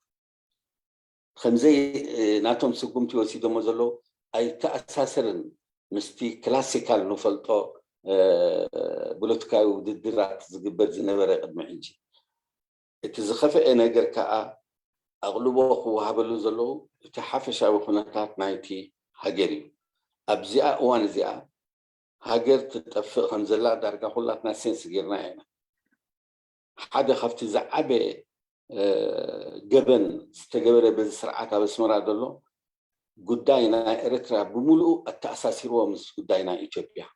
خمزي ناتهم سقمتي وسيدو مزلو أي تأساسرن مستي كلاسيكال نفلتو بولتكاي وددرات زقبر زنبرة قد معيجي اتزخف نجر كا أغلبو خو هبلو زلو تحفش أو خناتات نايتي هاجري أبزياء وان زياء هاجر تتفق خمزلا درجة خلات ناسين سجرنا هنا حدا خفت زعبه جبن استجبر بسرعة بسمرة دلو قداينا إريتريا بملؤ التأساسي رومس قداينا إثيوبيا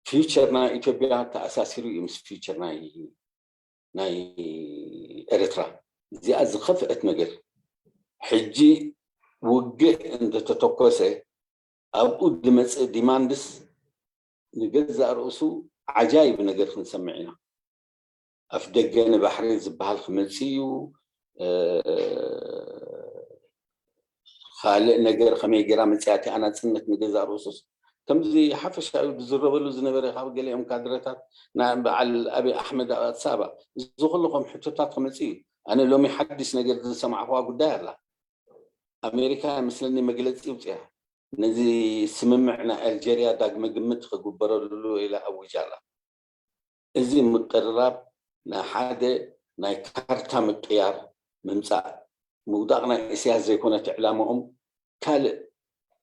فيوتشرنا إثيوبيا تأساسي رومس فيوتشرنا ناي إريتريا زي أزخف أتمجر حجي وجه عند تتوقسه أبو دمس ديماندس نجزء رؤسه عجائب نقدر نسمعنا أفدقنا بحرين زبها خمسيو خالق نجر خمي جرام ساعتي أنا سنك نجزء رؤوس كم زي حفش بزرب له زنبرة خاب قال يوم كادرتات نعم على أبي أحمد السابع زغلهم حتتات خمسيو أنا لو محدش نجر سمع هو قدار لا أمريكا مثلني مجلس يوتيها نزي سمعنا الجيريا داق مجمت خجبر له إلى أبو جالا إزي متقرب حدا ناي كارتا مقيار ممصاء مودقنا اسياس زيكونت اعلامهم كال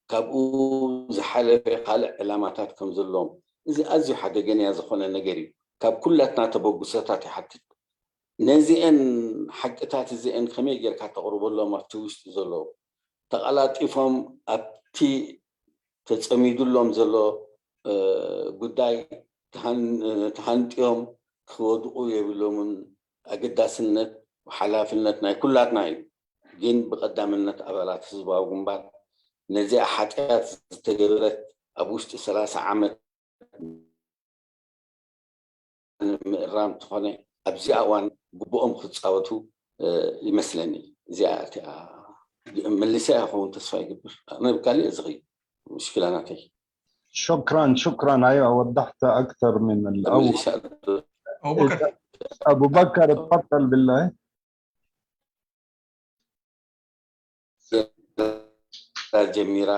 كابو زحلفه قال علاماتات كم زلهم اذا ازي حدا جنيا زخونه نغري كاب كلاتنا تبوغساتات حتى نزئن حقتات زئن خمي جركا تقرب لهم مفتوش زلو تقلاطيفهم ابتي تصميدلهم زلو ጉዳይ ተሃንጥዮም ክወድቁ የብሎምን ኣገዳስነት ሓላፍነት ናይ ኩላትና እዩ ግን ብቀዳምነት ኣባላት ህዝባዊ ግንባር ነዚ ሓጢያት ዝተገበረት ኣብ ውሽጢ 30 ዓመት ምእራም ትኾነ ኣብዚ እዋን ግቡኦም ክፃወቱ ይመስለኒ እዚኣ መልሰ ይኸውን ተስፋ ይግብር ኣነ ብካሊእ ዝኽእል مشكلة ناتي شكرا ايوه وضحت اكثر من الاول. ابو بكر تفضل بالله. جميلة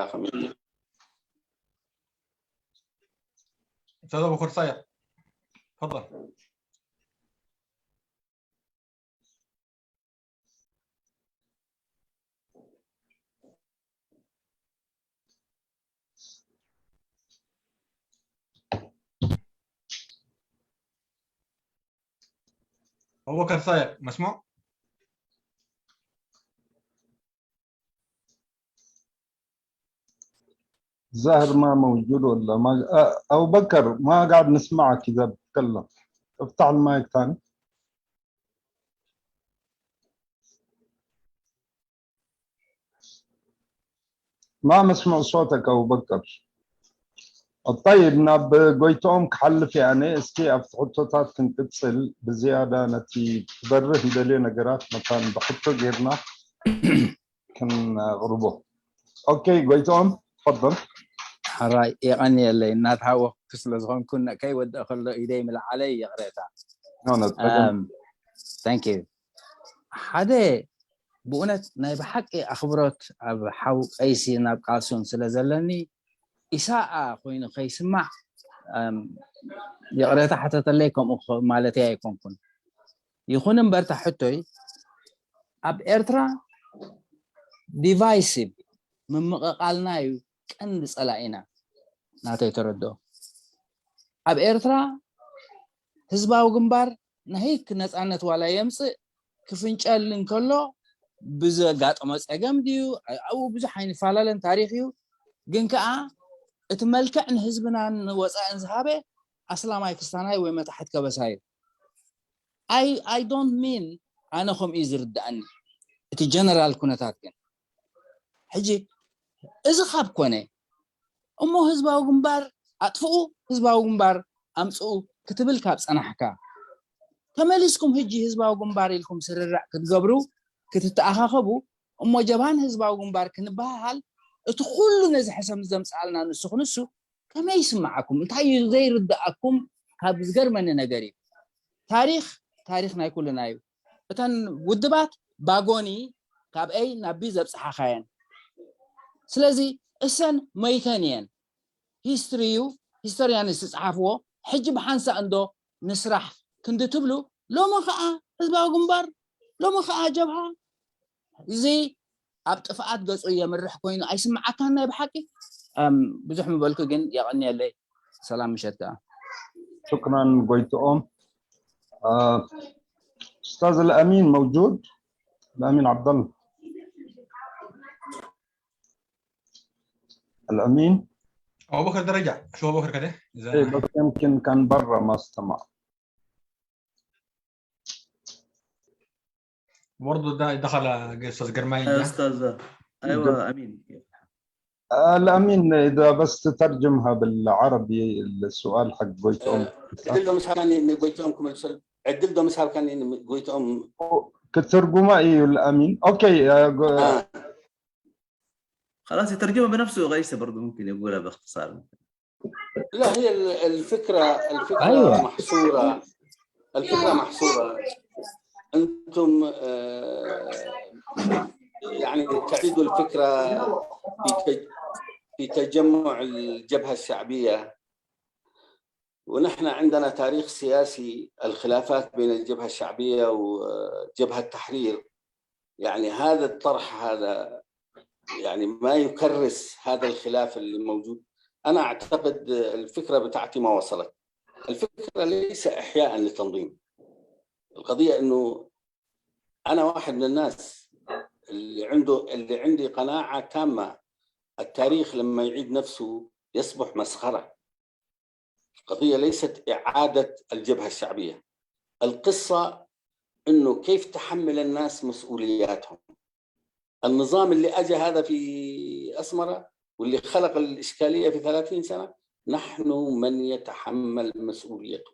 استاذ ابو بكر صاير تفضل. أبو بكر صاير مسموع؟ زاهر ما موجود ولا ما أبو بكر ما قاعد نسمعك إذا بتتكلم افتح المايك ثاني. ما مسمع صوتك أبو بكر. طيب ناب قويتهم كحلف يعني اسكي افتحوتات كنت تتصل بزيادة نتي تبرر دلينا قرات مكان بحطه غيرنا كان غربه. اوكي قويتهم تفضل. حراي يعني اللي الناس هاو كسل زغون كنا كي ود اخل ايدي من علي قريتها. ثانك يو. حدا بونت ناي بحقي اخبرت اب حو ايسي ناب قاسون سلازلني إساءة خوين خي سمع يقرأت حتى تليكم مالتي أيكم كن يخون مبرت حتوي أب إرترا ديفايسيف من مقالنايو كندس علينا ناتي تردو أب إرترا هزباو جنبار نهيك ناس عنت ولا يمسك كفنشال لنكلو بزا قات أمس أجام ديو أو بزا حين فعلان تاريخيو جنكا اتملكع ان حزبنا وصاين زهابه اسلاماي كستاناي وي متحت كبساي I don't mean انا خم يزرداني اتي جنرال كونتات كن حجي اذا خاب كونه امو حزباو جنبار اطفئو حزباو جنبار امصو كتبل كاب صنحكا تملسكم هجي حزباو جنبار لكم سررع كتغبرو كتتاخخبو امو جبان حزباو جنبار كنبحال اتو كل نزي حسب زمصالنا نسخنسو كما يسمعكم انتي زي رداكم كاب زغرمن نغري تاريخنا كلنا يو بتن ودبات باغوني كاب اي نبي زبصحاخاين سلازي اسن ميتانيان هيستوريان يصحفوا حج بحنسا اندو نسرح كند تبلو لو ما خا حزباو جنبار لو ما خا جبهه زي اب طفات غصو يمرح كوين ايسمعكنا بحقي بزح مبالكو جن يغني لي سلام مشتا. شكرا قويتهم. استاذ الامين موجود؟ الامين عبد الله. الامين ابو بكر ده رجع شو ابو بكر كده ايه بس يمكن كان برا ما استمع برضه ده دخل استاذ قرماي. استاذ ايوه امين. الامين اذا بس تترجمها بالعربي السؤال حق قويتهم. عدل مسحاني قويتهم كمل عدل دو مسحاب كان قويتهم كترجمه ايه الامين. اوكي خلاص يترجمها بنفسه غيسه برضه ممكن يقولها باختصار. لا هي الفكره أيوة. الفكره محصوره انتم يعني تعيدوا الفكره في تجمع الجبهه الشعبيه ونحن عندنا تاريخ سياسي، الخلافات بين الجبهة الشعبية وجبهة التحرير، يعني هذا الطرح هذا يعني ما يكرس هذا الخلاف اللي موجود. أنا أعتقد الفكرة بتاعتي ما وصلت. الفكرة ليس إحياء للتنظيم، القضية إنه أنا واحد من الناس اللي عندي قناعة تامة التاريخ لما يعيد نفسه يصبح مسخرة. القضية ليست إعادة الجبهة الشعبية، القصة إنه كيف تحمل الناس مسؤولياتهم. النظام اللي أجى هذا في أسمرة واللي خلق الإشكالية في 30 سنة، نحن من يتحمل مسؤوليته.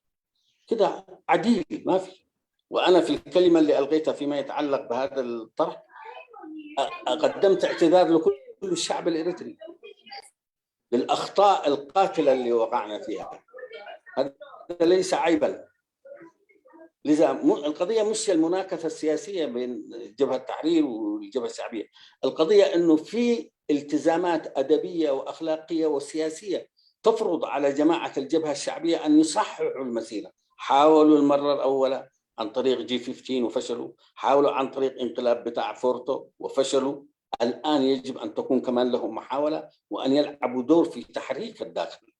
كده عديل ما في. وأنا في الكلمة اللي ألغيتها فيما يتعلق بهذا الطرح قدمت اعتذار لكل الشعب الإريتري للأخطاء القاتلة اللي وقعنا فيها. هذا ليس عيبا. لذا القضية مش المناكفة السياسية بين جبهة التحرير والجبهة الشعبية، القضية أنه في التزامات أدبية وأخلاقية وسياسية تفرض على جماعة الجبهة الشعبية أن يصححوا المسيرة. حاولوا المرة الأولى عن طريق G15 وفشلوا، حاولوا عن طريق انقلاب بتاع فورتو وفشلوا. الآن يجب أن تكون كمان لهم محاولة وأن يلعبوا دور في تحريك الداخل.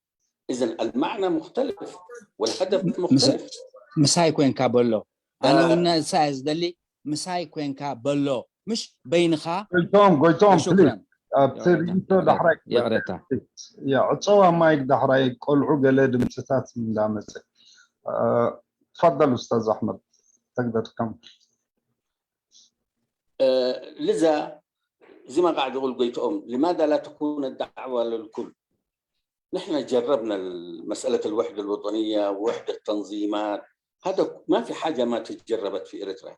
إذن المعنى مختلف والهدف مختلف. مساي كوينكا بلو أنا ونا سايز دلي مساي كوينكا بلو مش بينخا قلتهم شكرا ابتريتو دحرك يا ريتا يا عصوا مايك دحرك قلعوا قلد مستات من دامسك. تفضل أستاذ أحمد تقدر تكمل. لذا زي ما قاعد يقول قيتهم، لماذا لا تكون الدعوة للكل؟ نحن جربنا مسألة الوحدة الوطنية ووحدة التنظيمات، هذا ما في حاجة ما تجربت في إريتريا،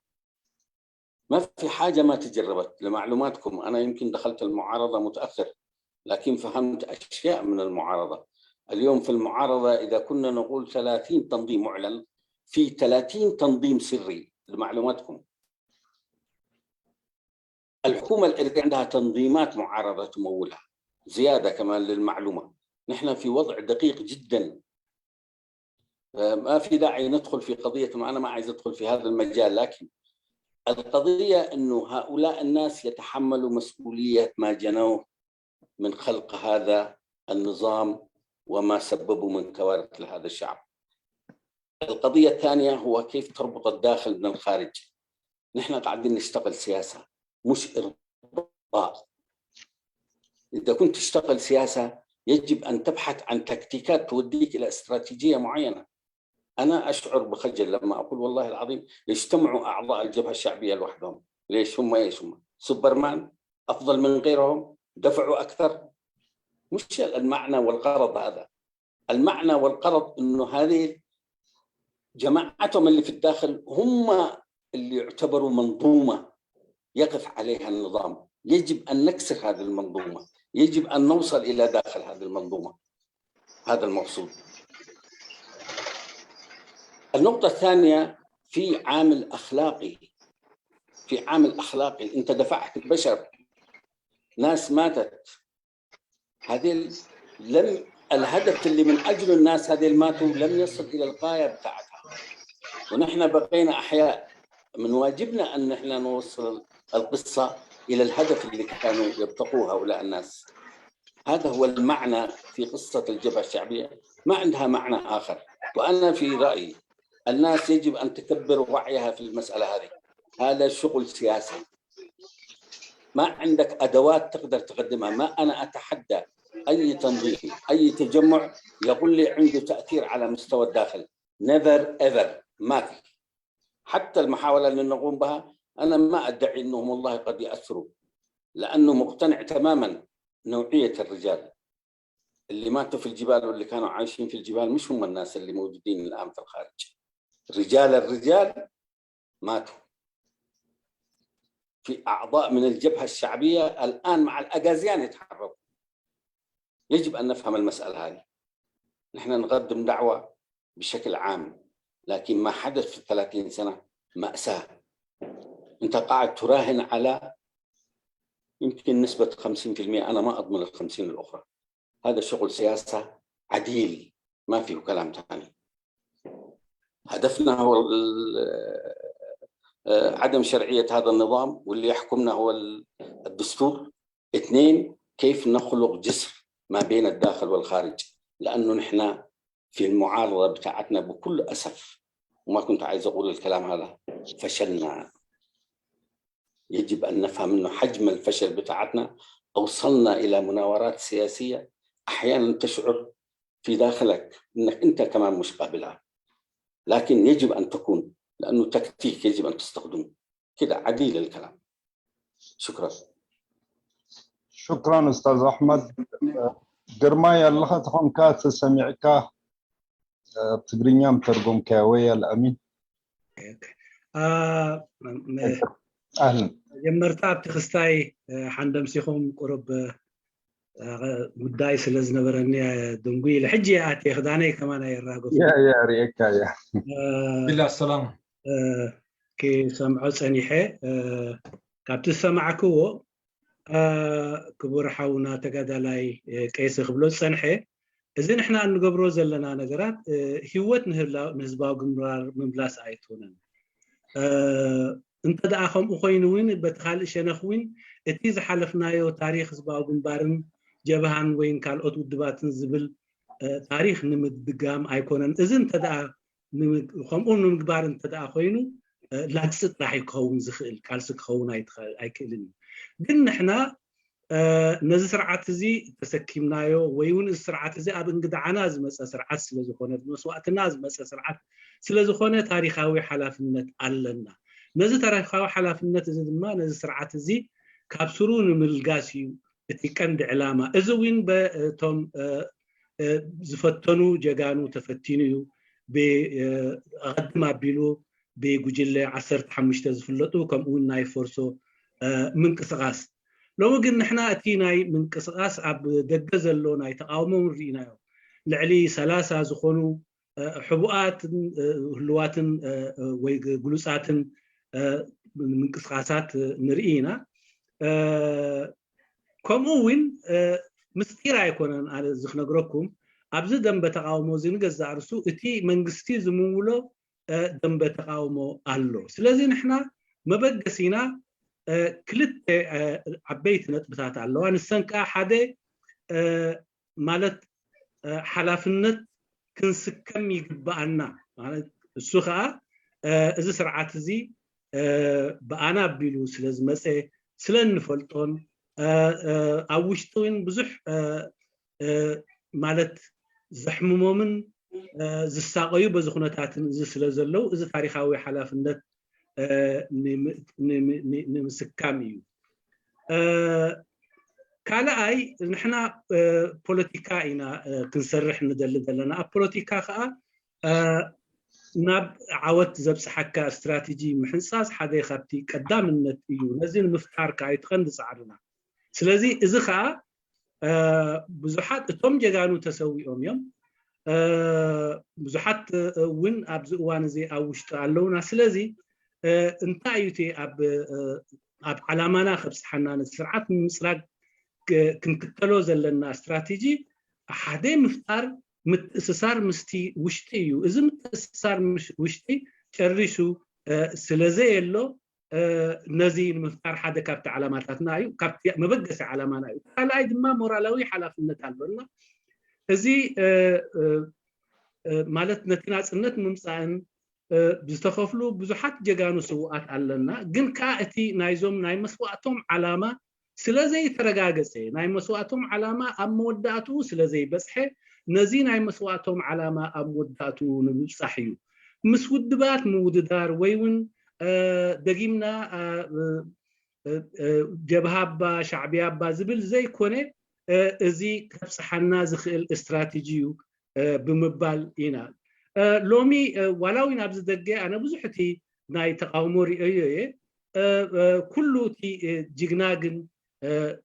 ما في حاجة ما تجربت. لمعلوماتكم أنا يمكن دخلت المعارضة متأخر لكن فهمت أشياء من المعارضة. اليوم في المعارضة إذا كنا نقول 30 تنظيم معلن، في 30 تنظيم سري. لمعلوماتكم الحكومة الإريترية عندها تنظيمات معارضة تمولها زيادة كمان للمعلومة. نحن في وضع دقيق جدا، ما في داعي ندخل في قضية، أنا ما عايز أدخل في هذا المجال، لكن القضية أنه هؤلاء الناس يتحملوا مسؤولية ما جنوه من خلق هذا النظام وما سببوا من كوارث لهذا الشعب. القضية الثانية هو كيف تربط الداخل من الخارج. نحن قاعدين نشتغل سياسة مش إرضاء. إذا كنت تشتغل سياسة يجب أن تبحث عن تكتيكات توديك إلى استراتيجية معينة. أنا أشعر بخجل لما أقول والله العظيم يجتمعوا أعضاء الجبهة الشعبية لوحدهم. ليش هم إيش هم؟ سوبرمان أفضل من غيرهم؟ دفعوا أكثر؟ مش المعنى والغرض هذا. المعنى والغرض إنه هذه جماعتهم اللي في الداخل هم اللي يعتبروا منظومة يقف عليها النظام. يجب أن نكسر هذه المنظومة، يجب أن نوصل إلى داخل هذه المنظومة. هذا المقصود. النقطة الثانية في عامل أخلاقي، في عامل أخلاقي. أنت دفعت بشر، ناس ماتت، هذه لم الهدف اللي من أجل الناس هذه ماتوا لم يصل إلى الغاية بتاعتها، ونحن بقينا أحياء. من واجبنا أن نحن نوصل القصة إلى الهدف اللي كانوا يبتغوه هؤلاء الناس. هذا هو المعنى في قصة الجبهة الشعبية، ما عندها معنى آخر. وأنا في رأيي الناس يجب أن تكبر وعيها في المسألة هذه. هذا شغل سياسي، ما عندك أدوات تقدر تقدمها. ما أنا أتحدى أي تنظيم أي تجمع يقول لي عنده تأثير على مستوى الداخل. never ever، ما في. حتى المحاولة اللي نقوم بها أنا ما أدعي أنهم والله قد يأثروا، لأنه مقتنع تماما نوعية الرجال اللي ماتوا في الجبال واللي كانوا عايشين في الجبال مش هم الناس اللي موجودين الآن في الخارج. الرجال ماتوا. في أعضاء من الجبهة الشعبية الآن مع الأجازيان يتحركوا. يجب أن نفهم المسألة هذه. نحن نقدم دعوة بشكل عام، لكن ما حدث في 30 سنة مأساة. أنت قاعد تراهن على يمكن نسبة 50%، أنا ما أضمن ال50 الأخرى. هذا شغل سياسة عديل ما فيه كلام ثاني. هدفنا هو عدم شرعية هذا النظام، واللي يحكمنا هو الدستور. 2 كيف نخلق جسر ما بين الداخل والخارج، لأنه نحن في المعارضة بتاعتنا بكل أسف، وما كنت عايز أقول الكلام هذا، فشلنا. يجب أن نفهم أنه حجم الفشل بتاعتنا أوصلنا إلى مناورات سياسية أحيانا تشعر في داخلك أنك أنت كمان مش قابلها، لكن يجب أن تكون، لأنه تكتيك يجب أن تستخدمه كده. عديل الكلام. شكرا. شكرا أستاذ أحمد. قرمايا اللغة تكون كاس سمعك بتقرينيا مترجم كاوية الأمين. أهلا. جمرت بتخستاي حندم سيخم قرب مداي سلزنا برني دنقوي لحجي آتي خداني كمان يراقو يا ريكا يا بالله السلام. كي سمعوا سنيحة كابت سمعكو كبر حاونا تقادلاي كيس خبلو سنحة. إذن إحنا نقبرو زلنا نقرات هيوت نهزباو قمرار من بلاس آيتونا. انت داخم اخوينوين بتخال شنخوين اتيز حلفنايو تاريخ زباو قمبارن جبهان وين كالوت ودباتن زبل تاريخ نمد دقام ايكونن اذن تدا خمون نمقبارن تدا خوينو لا تسط راح يكون زخل كالسك خون ايكلن ግን احنا نزي سرعات زي تسكيمنايو ويون السرعات زي اب انقدعنا زمص سرعات ስለዝኾነ መስዋዕትና ዝመጽ ስርዓት ስለዝኾነ ታሪኻዊ ሓላፍነት ኣለና። ነዚ ታሪኻዊ ሓላፍነት እዚ ድማ ነዚ ስርዓት እዚ ካብ ስሩ ንምልጋስ እዩ እቲ ቀንዲ ዕላማ። እዚ ውን በቶም ዝፈተኑ ጀጋኑ ተፈቲኑ እዩ ብቀድም ኣቢሉ ብጉጅለ 15 ዝፍለጡ ከምኡ ናይ ፎርሶ ምንቅስቃስ لو قلنا احنا اتيناي من قصاص اب دغزلو ناي تقاومو رينايو لعلي 3 زخونو حبوات هلواتن وي غلوصاتن من قصاصات نرينا كوموين مستير ايكونن على زخنغركم ابز دم بتقاومو زنغزا ارسو اتي منغستي زمولو دم بتقاومو الله. ስለዚህ احنا مبقسينا كلت عبيت نطبطات الله نسنكا حدا مالت حلافنت كنسكم يقبأنا مالت السخاء إذا سرعات زي بأنا بيلو سلز مسا سلن فلتون أوشتوين بزح مالت زحمو مومن زساقيو بزخونتاتن زي سلزلو إذا تاريخاوي حلافنت نمسكاميو كالاي نحنا بوليتيكاينا كنسرح ندلدلنا بوليتيكا خا ناب عوت زبس حكا استراتيجي محنصاص حدا يخبتي قدامنت ايو نزين مفتار كاي تخندص عرنا. سلازي اذا خا بزحات توم جغانو تسويهم يوم بزحات وين ابز وان زي اوشت علونا. سلازي انتايتي اب علامانا خبس حنان السرعات من مسراق كنكتلو زلنا استراتيجي حدا مفتار متأسسار مستي وشتيو اذا متأسسار مش وشتي شرشو سلازي اللو نزين مفتار حدا كابت علاماتاتنا ايو كابت مبقس علامانا ايو قال ايد ما مورالوي حلافنت البرنا ازي مالت نتناصنت ممصان بزتخفلو بزحات جغانو سوءات علنا ግን ካእቲ ናይዞም ናይ መስዋዕቶም ዓላማ ስለዘይ ተረጋገፀ ናይ መስዋዕቶም ዓላማ ኣብ መወዳእቱ ስለዘይ በጽሐ ነዚ ናይ መስዋዕቶም ዓላማ ኣብ መወዳእቱ ንምብጻሕ እዩ ምስ ውድባት ምውድዳር ወይውን ደጊምና ጀብሃባ ሻዕቢያባ ዝብል ዘይኮነ እዚ ከብጽሐና ዝኽእል استراتيجيو ብምባል ኢና لومي ولاوين ابز دقه انا بزحتي ناي تقاومو ريئيه كله تي جيجناغن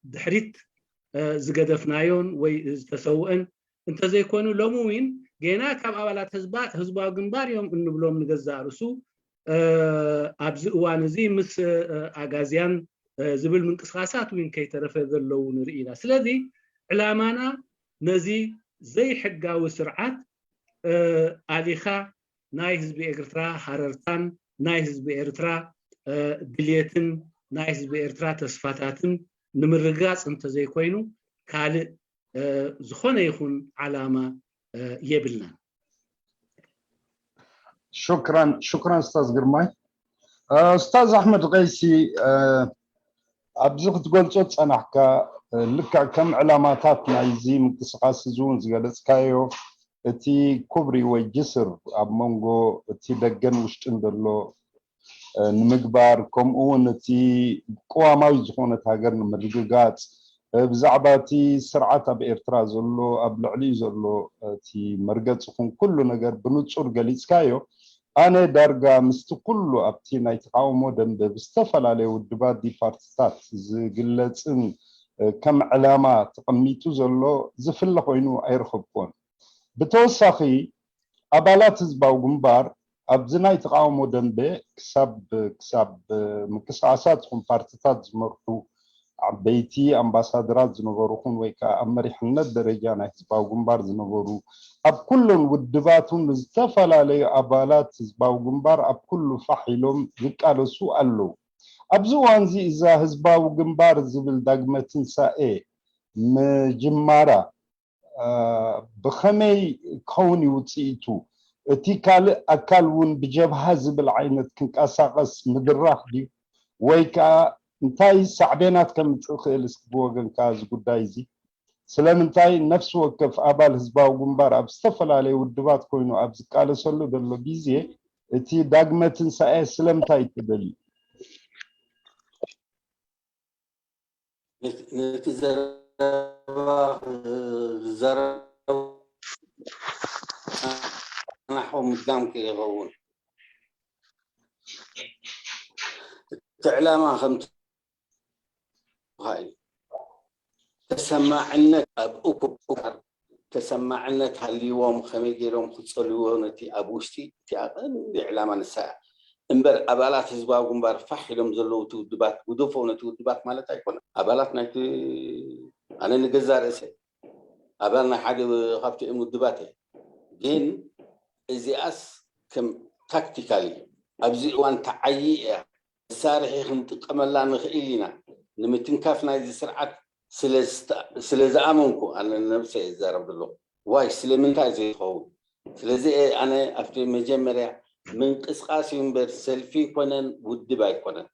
دحريت زقدفنايون وي تسوئن انت زي كونوا لوموين جينا كاب ابالات حزبا غنبار يوم انبلوم نغزا رسو ابز وان زي مس اغازيان زبل منقسقاسات وين كيترفه زلو نرينا. سلازي علامانا نزي زي حقاو سرعات ኣሊኻ ናይ ህዝቢ ኤርትራ ሓረርታን ናይ ህዝቢ ኤርትራ ድልየትን ናይ ህዝቢ ኤርትራ ተስፋታትን ንምርጋፅ እንተዘይኮይኑ ካልእ ዝኾነ ይኹን ዓላማ የብልናን። شكرا استاذ قرماي. استاذ احمد غيسي ابزي ክትገልጾ ጸናሕካ ልክዕ ከም ዕላማታት ናይዚ ምንቅስቃስ ዝውን ዝገለጽካዮ እቲ ኩብሪ ወይ ጅስር ኣብ መንጎ እቲ ደገን ውሽጥን ዘሎ ንምግባር ከምኡ እውን እቲ ቀዋማዊ ዝኾነት ሃገር ንምርግጋጽ ብዛዕባ እቲ ስርዓት ኣብ ኤርትራ ዘሎ ኣብ ልዕሊኡ ዘሎ እቲ መርገጽኹም ኩሉ ነገር ብንጹር ገሊጽካዮ ኣነ ዳርጋ ምስቲ ኩሉ ኣብቲ ናይ ተቃውሞ ደንብ ብዝተፈላለዩ ውድባት ዲፓርትታት ዝግለጽን ከም ዕላማ ተቐሚጡ ዘሎ ዝፍለ ኮይኑ ኣይረኸብኩን። ብተወሳኺ ኣባላት ህዝባዊ ግንባር ኣብዚ ናይ ተቃውሞ ደንብ ክሳብ ምንቅስቃሳት ይኹን ፓርቲታት ዝመርሑ ዓበይቲ ኣምባሳደራት ዝነበሩኹን ወይ ከዓ ኣብ መሪሕነት ደረጃ ናይ ህዝባዊ ግንባር ዝነበሩ ኣብ ኩሉን ውድባቱን ዝተፈላለዩ ኣባላት ህዝባዊ ግንባር ኣብ ኩሉ ፋሕ ኢሎም ዝቃለሱ ኣለዉ። ኣብዚ እዋን እዚ እዛ ህዝባዊ ግንባር ዝብል ዳግመ ትንሳኤ ምጅማራ ብኸመይ ክኸውን እዩ ውፅኢቱ? እቲ ካልእ ኣካል እውን ብጀብሃ ዝብል ዓይነት ክንቀሳቀስ ምድራኽ ድዩ ወይ ከዓ እንታይ ሳዕቤናት ከምፅእ ክእል እስኪ ብወገንካ እዚ ጉዳይ እዚ ስለምንታይ ነፍሲ ወከፍ ኣባል ህዝባዊ ግንባር ኣብ ዝተፈላለዩ ውድባት ኮይኑ ኣብ ዝቃለሰሉ ዘሎ ግዜ እቲ ዳግመ ትንሳኤ ስለምንታይ ትደልዩ? ነቲ ዘረባ ናሕو ምድጋም ከይኸውን እቲ ዕላማ ከምቲ ተሰማዕነት ኣብ እኩብ ተሰማዕነት ሃልይዎም ከመይ ገይሮም ክፀልይዎ ነቲ ኣብ ውሽጢ እቲ ኣቐንዲ ዕላማ ንሳያ እምበር ኣባላት ህዝባዊ ግንባር ፋሕ ኢሎም ዘለዉ እቲ ውድባት ጉድፎም ነቲ ውድባት ማለት ኣይኮነን። ኣባላት ናይቲ ኣነ ንገዛ ርእሰ ኣባል ናይ ሓደ ካብቲኦም ውድባት እየ ግን እዚኣስ ከም ታክቲካሊ ኣብዚ እዋን ተዓዪ እያ መሳርሒ ክንጥቀመላ ንኽእል ኢና ንምትንካፍ ናይዚ ስርዓት ስለ ዝኣመንኩ ኣነ ነብሰ ይዛረብ ዘሎ ዋይ ስለምንታይ ዘይትኸውን ስለዚ ኣነ ኣብቲ መጀመርያ ምንቅስቃስ እምበር ሰልፊ ኮነን ውድብ ኣይኮነን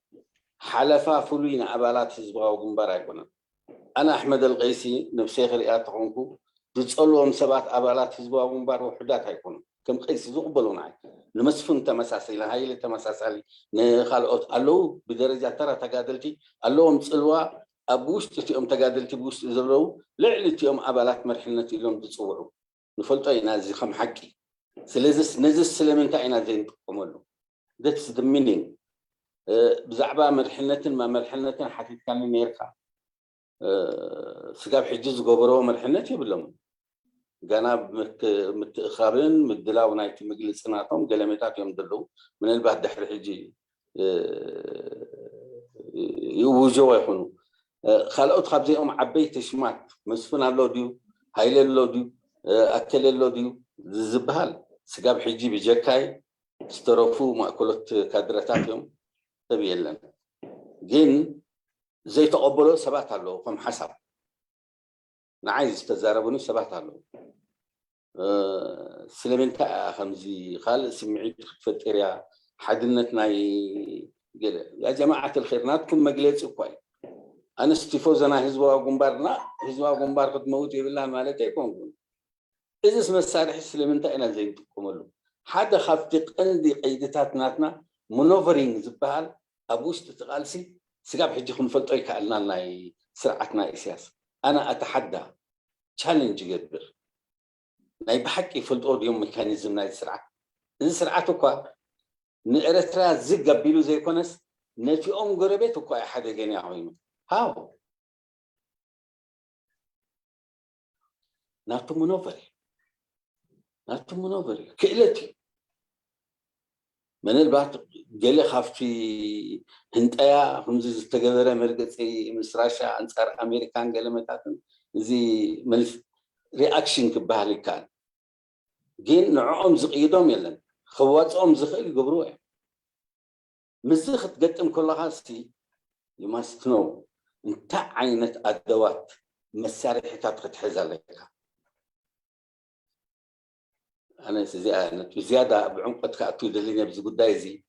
ሓለፋ ፍሉይ ንኣባላት ህዝባዊ ግንባር ኣይኮነን። ኣነ ኣሕመድ አልቀይሲ ነብሰይ ክሪኣ ተኾንኩ ዝፀልዎም ሰባት ኣባላት ህዝባዊ ግንባር ውሕዳት ኣይኮኑን ከም ቀይሲ ዝቕበሉን ኣይ ንመስፍን ተመሳሳሊ ንሃይለ ተመሳሳሊ ንኻልኦት ኣለዉ ብደረጃ ተራ ተጋደልቲ ኣለዎም ፅልዋ ኣብ ውሽጢ እቲኦም ተጋደልቲ ብውሽጢ ዘለዉ ልዕሊ እቲኦም ኣባላት መርሕነት ኢሎም ዝፅውዑ ንፈልጦ ኢና እዚ ከም ሓቂ ስለዚ ነዚ ስለምንታይ ኢና ዘይንጥቀመሉ that's the meaning ብዛዕባ መርሕነትን መርሕነትን ሓቲትካኒ ነርካ ስጋብ ሕጂ ዝገበሮ መርሕነት ይብሎም ገና ምትእኻብን ምድላው ናይቲ ምግልፅናቶም ገለሜታት እዮም ዘለዉ ምናልባት ድሕሪ ሕጂ ይውጀው ይኹኑ ካልኦት ካብዚኦም ዓበይቲ ሽማት መስፍን ኣሎ ድዩ ሃይለ ኣሎ ድዩ ኣከለ ኣሎ ድዩ ዝበሃል ስጋብ ሕጂ ብጀካይ ዝተረፉ ማእከሎት ካድረታት እዮም ሰብ የለን ግን ዘይተቐበሎ ሰባት ኣለዉ ከም ሓሳብ ንዓይ ዝተዛረቡኒ ሰባት ኣለዉ ስለምንታይ ከምዚ ካልእ ስምዒት ክትፈጥር እያ ሓድነት ናይ ገለ ያ ጀማዓት الخير ናትኩም መግለፂ እኳ እዩ ኣነ ስቲፎዘና ህዝባዊ ግንባርና ህዝባዊ ግንባር ክትመውት ይብላን ማለት ኣይኮንኩን እዚስ መሳርሒ ስለምንታይ ኢና ዘይንጥቀመሉ ሓደ ካብቲ ቀንዲ ቀይድታት ናትና ማኖቨሪንግ ዝበሃል ኣብ ውሽጢ ተቃልሲ ስጋብ ሕጂ ክንፈልጦ ይከኣልና ናይ ስርዓትና ኢሳያስ ኣነ ኣተሓዳ ቻሌንጅ ይገብር ናይ ብሓቂ ይፈልጦ ድዮም ሜካኒዝም ናይ ስርዓት እዚ ስርዓት እኳ ንኤርትራ ዝገቢሉ ዘይኮነስ ነቲኦም ጎረቤት እኳ ሓደገኛ ኮይኑ ሃው ናቱ ማኖቨሪ ክእለት ምናልባት ገለ ካብቲ ህንጠያ ከምዚ ዝተገበረ መርገፂ ምስ ራሻ ኣንፃር ኣሜሪካን ገለመታትን እዚ መልስ ሪኣክሽን ክበሃል ይከኣል جين نعوم زقيدهم يلن خواتهم زخيل يقبروه مزخت قدم كل هاسي you must know انت عينة أدوات مسارحتها تحز عليك أنا زيادة بعمقتك أتود اللي نبز قدايزي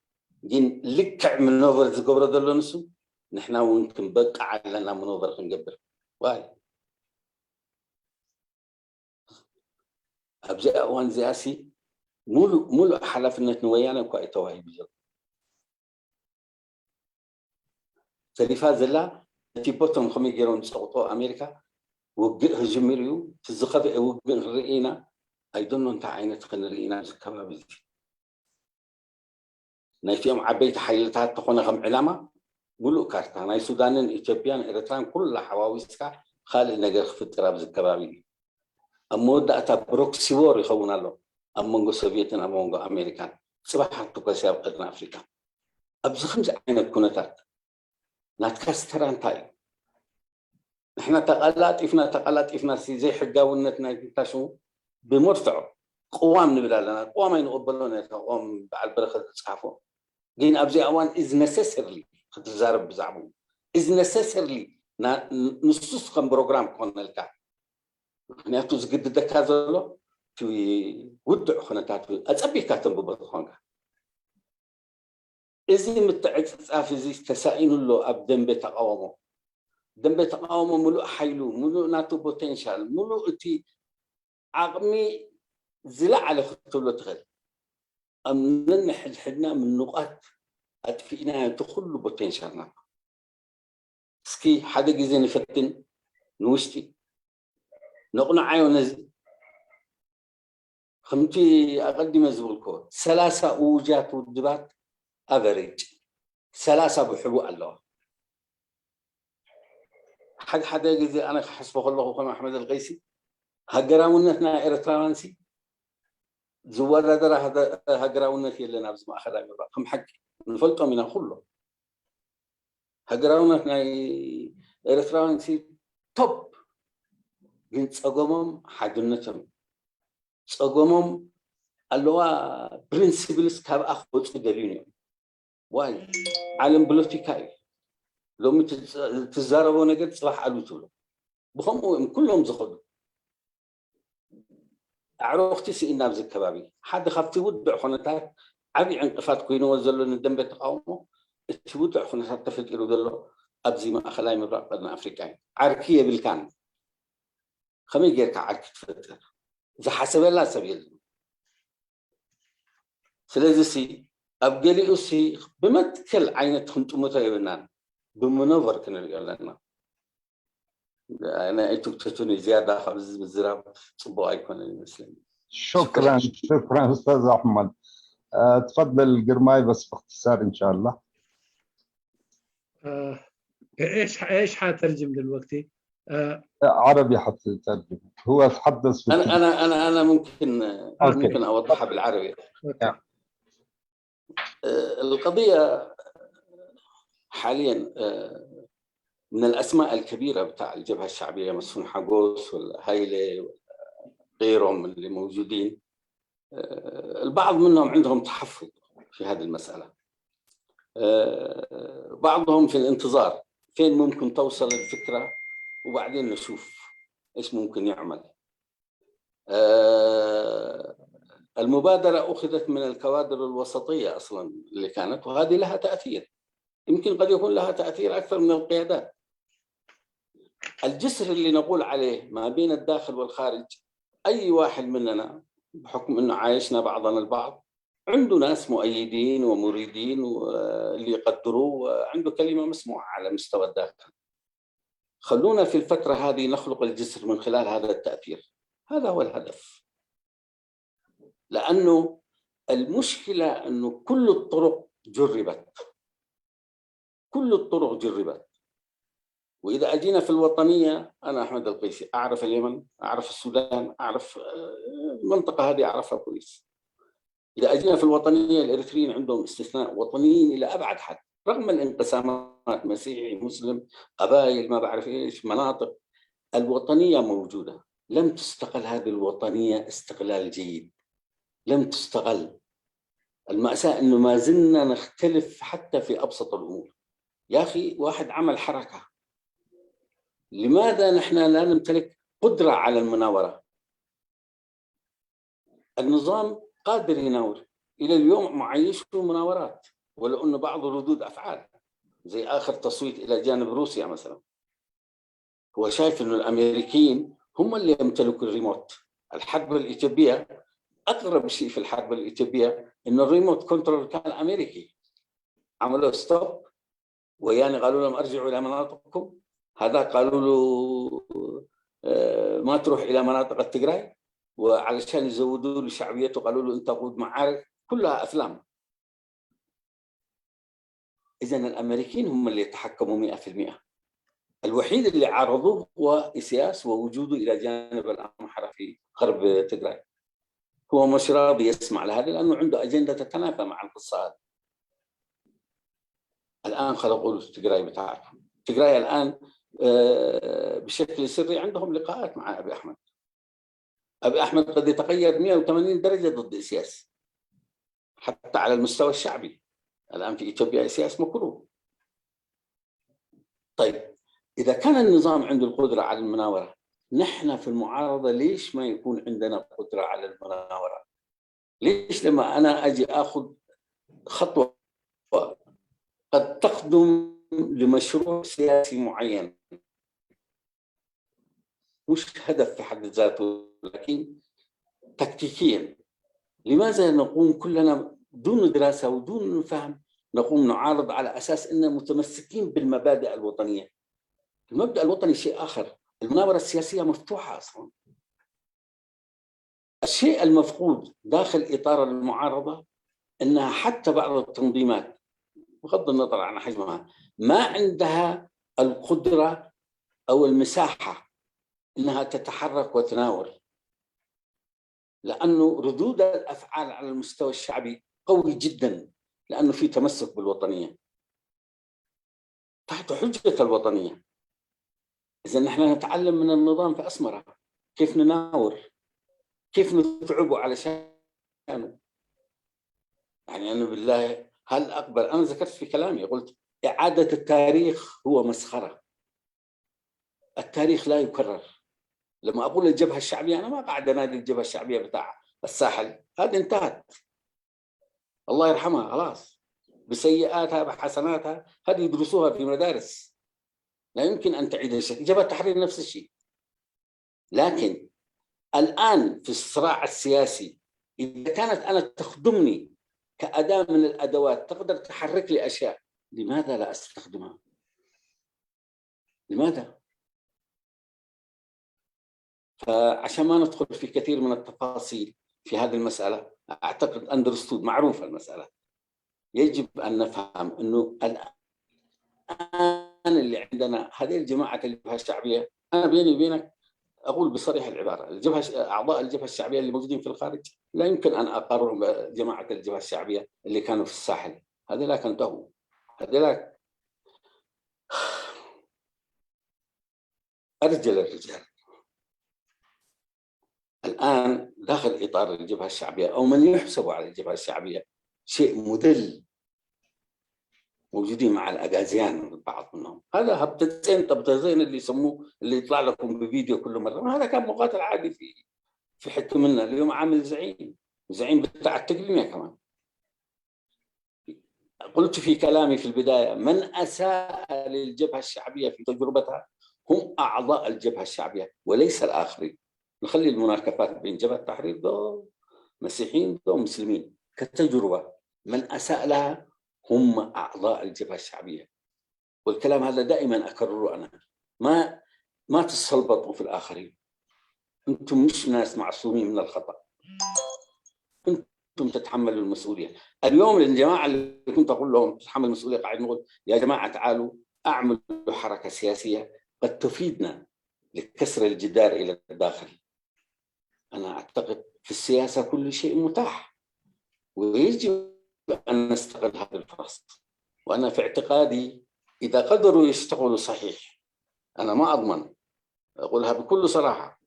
جين لك منوفر زقبر دلونسو نحنا ويمكن بقى على منوفر نقبر واي أبزأ وان زياسي مولو حلفنا نويانا كوي توهي بجد سليفا زلا تيبوتهم خمي جيرون سقطوا أمريكا وقع هجميريو تزخف وقع رئينا أيضاً أنت عينت خن رئينا زكبا بزي نايفيهم عبيت حيلتها تخونا غم علامة مولو كارتا ناي سودان إثيوبيان إريتران كل حواويسكا خالي نجر فترة زكبا بزي أمودة أتا بروكسي وور يخونا له أمونغو سوفيتين أمونغو أمريكان سبحة تقسيا بقدنا أفريقيا أبز خمس عينت كونتات ناتكاس ترانتاي نحنا تقلات إفنا زي حقاونتنا تاشو بمرتعو قوام نبلا لنا قوام ينقبلون قوام بعد برخة تصحفون جين أبزي أوان is necessarily تزارب بزعبون is necessarily نصوص كم بروجرام كون الكا نحن أتوز قد دكازلو في ودع خناتات أتبي كاتم ببطخونك إذا متعجز أفزي تسائل له أبدن بتقاومه دم بتقاومه ملو حيلو ملو ناتو بوتنشال ملو أتي عقمي زلع على خطوله تغل أمن حدنا من نقاط أتفينا تخلو بوتنشالنا سكي حدا جزين يفتن نوشتي نقنع عيون خمتي أقدم زبولكو 3 أوجات والدبات أفريج 3 بحبوء الله حدا جزي أنا حسبه الله وخم أحمد الغيسي هجراونتنا إيرترانسي زوال درا هذا هجراونتي اللي نابز ما أخذها من رقم حق نفلتهم من كله هجراونتنا إيرترانسي توب جنت صقمهم حدنتهم صقمهم اللوا برينسيبلز كاب أخذ تدلينهم واي عالم بوليتيكاي لو تزاربوا نقد صلاح علوتهم بخم كلهم زخدوا عرفتي سئنا بزك كبابي حد خفتي ودع خنتات عبي انقفات كوينو وزلو ندم بتقاومه تودع خنتات تفكر ودلو ابزي ما اخلاي من رقدنا افريقيا عركيه بالكان خمي غيرك عرك تفتر اذا حسب الله سبيل سلازي ابقلي اسي بمتكل عينت خنتمته يبنان بمنور كنا لنا أنا أتوقع زيادة خبز بالزراب صبوا أيكون المسلمين. شكرا أستاذ أحمد. تفضل قرماي بس باختصار إن شاء الله. إيش حترجم دلوقتي؟ عربي حتترجم. هو تحدث أنا ممكن أوضحها بالعربي. القضية حاليا من الأسماء الكبيرة بتاع الجبهة الشعبية مسفون حقوس والهايلة وغيرهم اللي موجودين البعض منهم عندهم تحفظ في هذه المسألة بعضهم في الانتظار فين ممكن توصل الفكرة وبعدين نشوف إيش ممكن يعمل المبادرة أخذت من الكوادر الوسطية أصلا اللي كانت وهذه لها تأثير يمكن قد يكون لها تأثير أكثر من القيادات الجسر اللي نقول عليه ما بين الداخل والخارج أي واحد مننا بحكم أنه عايشنا بعضنا البعض عنده ناس مؤيدين ومريدين واللي يقدروه عنده كلمة مسموعة على مستوى الداخل خلونا في الفترة هذه نخلق الجسر من خلال هذا التأثير هذا هو الهدف لأنه المشكلة أنه كل الطرق جربت وإذا أجينا في الوطنية أنا أحمد القيسي أعرف اليمن أعرف السودان أعرف المنطقة هذه أعرفها كويس إذا أجينا في الوطنية الإريتريين عندهم استثناء وطنيين إلى أبعد حد رغم الانقسامات مسيحي مسلم قبائل ما بعرف إيش مناطق الوطنية موجودة لم تستقل هذه الوطنية استقلال جيد لم تستغل. المأساة أنه ما زلنا نختلف حتى في أبسط الأمور. يا أخي واحد عمل حركة، لماذا نحن لا نمتلك قدرة على المناورة؟ النظام قادر يناور، إلى اليوم معيشه مناورات، ولو أنه بعض ردود أفعال زي آخر تصويت إلى جانب روسيا مثلا. هو شايف أنه الأمريكيين هم اللي يمتلكوا الريموت. الحرب الإيثيوبية أقرب شيء في الحرب الإيثيوبية أنه الريموت كنترول كان أمريكي. عملوا ستوب، ويعني قالوا لهم أرجعوا إلى مناطقكم، هذا قالوا له ما تروح إلى مناطق التجراي، وعلشان يزودوا له شعبيته قالوا له أنت قود معارك، كلها أفلام. إذن الأمريكيين هم اللي يتحكموا 100%. الوحيد اللي عارضوه هو إسياس ووجوده إلى جانب الأمحرة في غرب تجراي. هو مش راضي يسمع لهذا لأنه عنده أجندة تتنافى مع القصة هذه. الآن خلقوا له تجراي بتاعتهم. تجراي الآن بشكل سري عندهم لقاءات مع أبي أحمد. أبي أحمد قد يتغير 180 درجة ضد إسياس، حتى على المستوى الشعبي. الآن في إثيوبيا إسياس مكروه. طيب إذا كان النظام عنده القدرة على المناورة، نحن في المعارضة ليش ما يكون عندنا قدرة على المناورة؟ ليش لما أنا أجي أخذ خطوة قد تخدم لمشروع سياسي معين، مش هدف في حد ذاته لكن تكتيكيا، لماذا نقوم كلنا دون دراسة ودون فهم نقوم نعارض على أساس أننا متمسكين بالمبادئ الوطنية؟ المبدأ الوطني شيء آخر، المناورة السياسية مفتوحة أصلا. الشيء المفقود داخل إطار المعارضة أنها حتى بعض التنظيمات بغض النظر عن حجمها ما عندها القدرة أو المساحة أنها تتحرك وتناور، لأنه ردود الأفعال على المستوى الشعبي قوي جدا، لأنه في تمسك بالوطنية تحت حجة الوطنية. إذا نحن نتعلم من النظام في أسمرة كيف نناور، كيف نتعبه علشانه. يعني أنا بالله هل أقبل، أنا ذكرت في كلامي قلت إعادة التاريخ هو مسخرة. التاريخ لا يكرر. لما أقول الجبهة الشعبية أنا ما قاعد أنادي الجبهة الشعبية بتاع الساحل، هذه انتهت الله يرحمها خلاص، بسيئاتها بحسناتها، هذه يدرسوها في مدارس، لا يمكن أن تعيد الشيء. جبهة التحرير نفس الشيء. لكن الآن في الصراع السياسي إذا كانت أنا تخدمني كأداة من الأدوات تقدر تحرك لي أشياء، لماذا لا أستخدمها؟ لماذا؟ فعشان ما ندخل في كثير من التفاصيل في هذه المسألة، أعتقد أندرستود معروفة المسألة. يجب أن نفهم أنه الآن اللي عندنا هذه الجماعة الجبهة الشعبية، أنا بيني وبينك أقول بصريح العبارة، أعضاء الجبهة الشعبية اللي موجودين في الخارج لا يمكن أن أقارنهم بجماعة الجبهة الشعبية اللي كانوا في الساحل. هذولاك انتهوا، هذولاك أرجل الرجال. الآن داخل إطار الجبهة الشعبية أو من يحسب على الجبهة الشعبية شيء مذل، موجودين مع الأجازيان بعض منهم. هذا هبتتين طبتين اللي يسموه اللي يطلع لكم بفيديو كل مرة، هذا كان مقاتل عادي في حتة منا. اليوم عامل زعيم بتاع التقليمية كمان. قلت في كلامي في البداية من أساء للجبهة الشعبية في تجربتها هم أعضاء الجبهة الشعبية وليس الآخرين. نخلي المناكفات بين جبهة التحرير دول مسيحيين دول مسلمين كتجربة، من أساء لها هم أعضاء الجبهة الشعبية. والكلام هذا دائما أكرره أنا، ما تسلبطوا في الآخرين، أنتم مش ناس معصومين من الخطأ، أنتم تتحملوا المسؤولية. اليوم الجماعة اللي كنت أقول لهم تتحمل المسؤولية قاعد نقول يا جماعة تعالوا أعملوا حركة سياسية قد تفيدنا لكسر الجدار إلى الداخل. أنا أعتقد في السياسة كل شيء متاح ويجب أن نستغل هذه الفرص. وأنا في اعتقادي إذا قدروا يشتغلوا صحيح، أنا ما أضمن، أقولها بكل صراحة،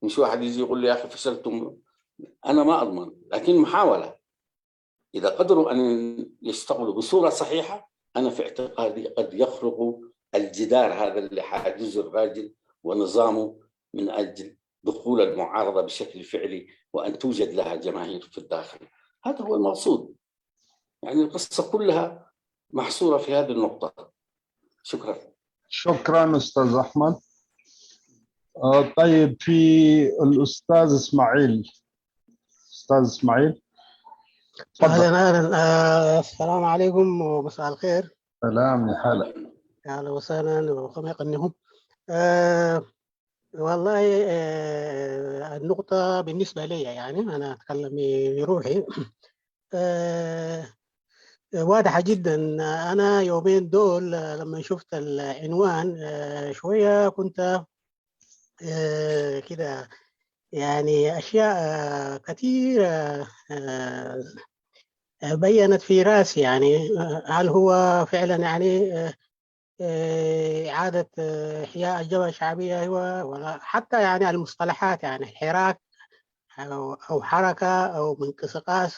مش واحد يجي يقول لي يا أخي فشلتم أنا ما أضمن، لكن محاولة إذا قدروا أن يشتغلوا بصورة صحيحة، أنا في اعتقادي قد يخرقوا الجدار هذا اللي حاجزه الراجل ونظامه من أجل دخول المعارضة بشكل فعلي وأن توجد لها جماهير في الداخل. هذا هو المقصود. يعني القصة كلها محصورة في هذه النقطة. شكرا. شكرا أستاذ أحمد. طيب في الأستاذ إسماعيل. أستاذ إسماعيل تفضل. اهلا السلام عليكم ومساء الخير. سلام يا حالة. اهلا وسهلا وكم يقنهم. والله النقطة بالنسبة لي يعني أنا أتكلم بروحي واضحة جدا. أنا يومين دول لما شفت العنوان شوية كنت كده يعني أشياء كثيرة بينت في راسي. يعني هل هو فعلا يعني إعادة إحياء الجبهة الشعبية هو، ولا حتى يعني المصطلحات يعني حراك أو حركة أو منقسقاس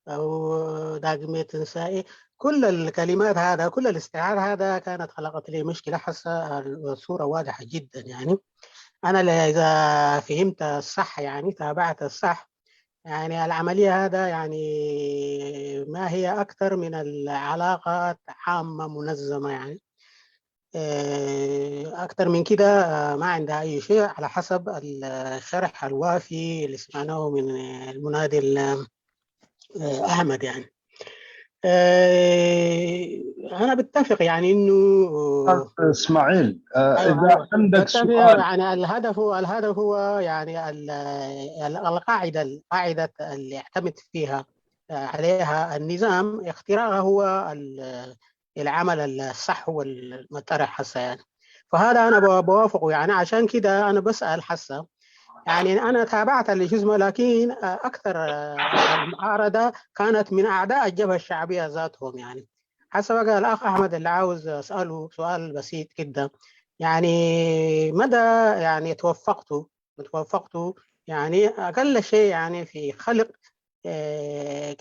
أو داقمية نسائي، كل الكلمات هذا كل الاستعارة هذا كانت خلقت لي مشكلة. حاسة الصورة واضحة جدا. يعني أنا إذا فهمت الصح يعني تابعت الصح، يعني العملية هذا يعني ما هي أكثر من العلاقات عامة منظمة. يعني أكثر من كده ما عندها أي شيء على حسب الشرح الوافي اللي سمعناه من المنادي أحمد. يعني أنا بتفق يعني إنه إسماعيل أيوه إذا عندك بتفق. سؤال. يعني الهدف هو يعني القاعدة اللي يعتمد فيها عليها النظام اختراعها هو العمل الصح والمطرح هسه. يعني فهذا أنا بوافقه. يعني عشان كده أنا بسأل حسه. يعني أنا تابعت الجزمة، لكن أكثر المعارضة كانت من أعداء الجبهة الشعبية ذاتهم. يعني حسب قال الأخ أحمد اللي عاوز أسأله سؤال بسيط جدا، يعني مدى يعني توفقتوا يعني أقل شيء يعني في خلق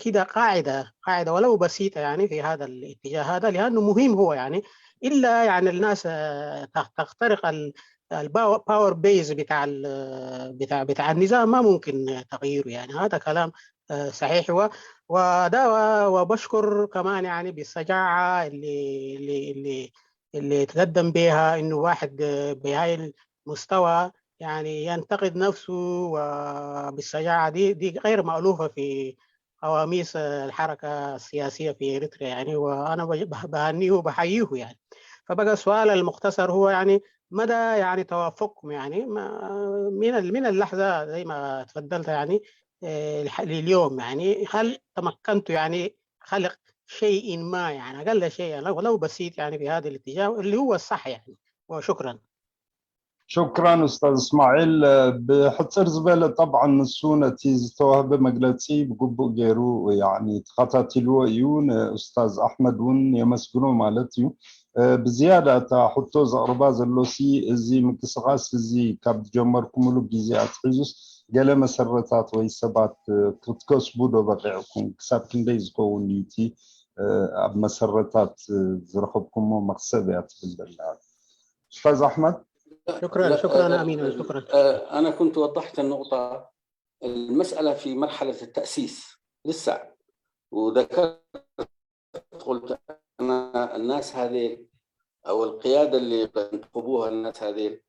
كده قاعدة ولو بسيطة يعني في هذا الاتجاه هذا، لأنه مهم هو. يعني إلا يعني الناس تخترق الباور بيز بتاع النظام ما ممكن تغييره. يعني هذا كلام صحيح. وده وبشكر كمان يعني بالشجاعة اللي تقدم بها انه واحد بهاي المستوى يعني ينتقد نفسه، وبالشجاعة دي غير مألوفة في قواميس الحركة السياسية في إريتريا. يعني وأنا بهنيه وبحييه. يعني فبقى السؤال المختصر هو يعني مدى يعني توافقكم يعني من اللحظة زي ما تفضلت يعني لليوم، يعني هل تمكنتوا يعني خلق شيء ما يعني أقل شيء يعني ولو بسيط يعني في هذا الاتجاه اللي هو الصح يعني؟ وشكرا. شكرا أستاذ إسماعيل. بحصر زبالة طبعا نسونا تيز توهب مجلسي بقبو جيرو يعني تخطاتلو يون أستاذ أحمد ون يمسكنو مالتيو بزيادة تحطو زقرباز اللوسي زي مكسغاس زي كابد جمركم له بزيادة حيزوس قال مسرطات ويسابات كتكوس بودو بقيعكم كساب كنديز قوون يتي أب مسرطات زرخبكم ومقصبات بالله. أستاذ أحمد. شكرا أمين. شكرا. أنا كنت وضحت النقطة. المسألة في مرحلة التأسيس لسه، وذكرت قلت أنا الناس هذه أو القيادة اللي ينتخبوها الناس هذه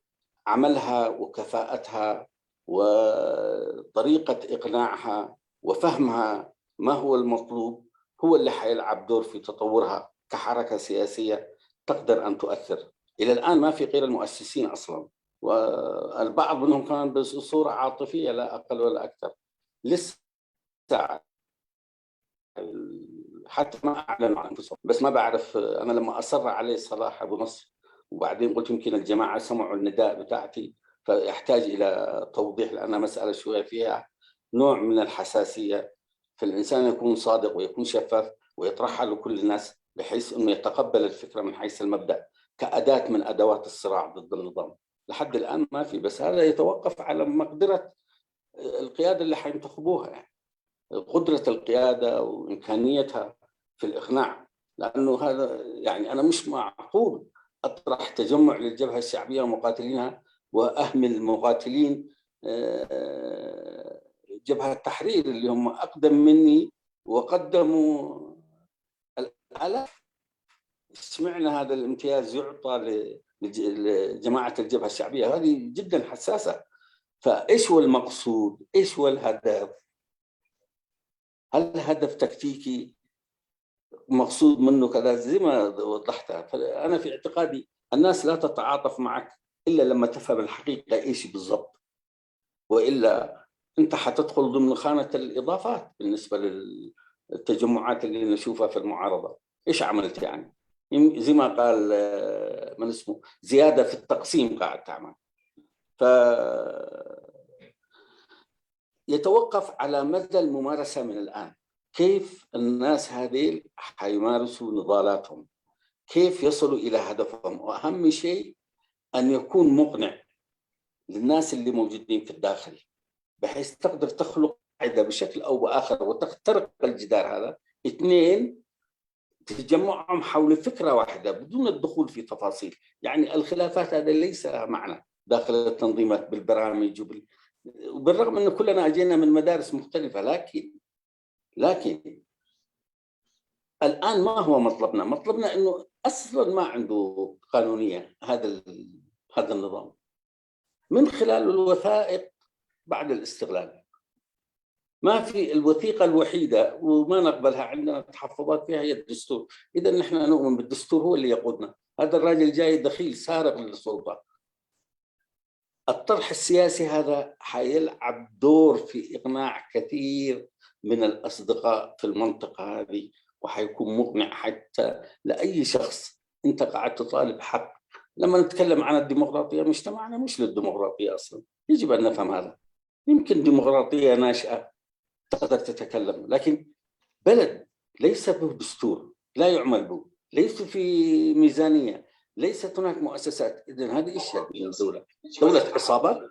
عملها وكفاءتها وطريقة إقناعها وفهمها ما هو المطلوب هو اللي حيلعب دور في تطورها كحركة سياسية تقدر أن تؤثر. إلى الآن ما في غير المؤسسين أصلاً، والبعض منهم كان بصورة عاطفية لا أقل ولا أكثر. لسه حتى ما أعلنوا عن أنفسهم. بس ما بعرف، أنا لما أصر عليه صلاح أبو نصر وبعدين قلت يمكن الجماعة سمعوا النداء بتاعتي فيحتاج إلى توضيح، لأنها مسألة شوية فيها نوع من الحساسية. فالإنسان يكون صادق ويكون شفاف ويطرحها لكل الناس بحيث أنه يتقبل الفكرة من حيث المبدأ كأداة من أدوات الصراع ضد النظام. لحد الآن ما في، بس هذا يتوقف على مقدرة القيادة اللي حينتخبوها، يعني قدرة القيادة وإمكانيتها في الإقناع. لأنه هذا يعني أنا مش معقول أطرح تجمع للجبهة الشعبية ومقاتلينها وأهمل مقاتلين جبهة التحرير اللي هم أقدم مني وقدموا الآلاف. سمعنا هذا الامتياز يعطى لجماعة الجبهة الشعبية، هذه جدا حساسة. فإيش هو المقصود؟ إيش هو الهدف؟ هل هدف تكتيكي مقصود منه كذا زي ما وضحتها؟ فأنا في اعتقادي الناس لا تتعاطف معك إلا لما تفهم الحقيقة إيش بالضبط، وإلا أنت حتدخل ضمن خانة الإضافات بالنسبة للتجمعات اللي نشوفها في المعارضة. إيش عملت يعني؟ زي ما قال من اسمه زيادة في التقسيم قاعد تعمل. يتوقف على مدى الممارسة من الآن، كيف الناس هذه حيمارسوا نضالاتهم، كيف يصلوا إلى هدفهم، وأهم شيء أن يكون مقنع للناس اللي موجودين في الداخل، بحيث تقدر تخلق قاعدة بشكل أو بآخر وتخترق الجدار هذا. اثنين، تجمعهم حول فكرة واحدة بدون الدخول في تفاصيل. يعني الخلافات هذا ليس معنى داخل التنظيمات بالبرامج وبالرغم أن كلنا أجينا من مدارس مختلفة، لكن الآن ما هو مطلبنا؟ مطلبنا أنه أصلاً ما عنده قانونية هذا النظام من خلال الوثائق بعد الاستغلال. ما في الوثيقة الوحيدة وما نقبلها، عندنا تحفظات فيها هي الدستور. إذا نحن نؤمن بالدستور هو اللي يقودنا. هذا الراجل جاي دخيل سارق للسلطة. الطرح السياسي هذا حيلعب دور في إقناع كثير من الأصدقاء في المنطقة هذه، وحيكون مقنع حتى لأي شخص أنت قاعد تطالب حق. لما نتكلم عن الديمقراطية، مجتمعنا مش للديمقراطية أصلا، يجب أن نفهم هذا. يمكن ديمقراطية ناشئة تقدر تتكلم، لكن بلد ليس به دستور لا يعمل به، ليس في ميزانية، ليست هناك مؤسسات، إذن هذه إيش من الدولة؟ دولة عصابات.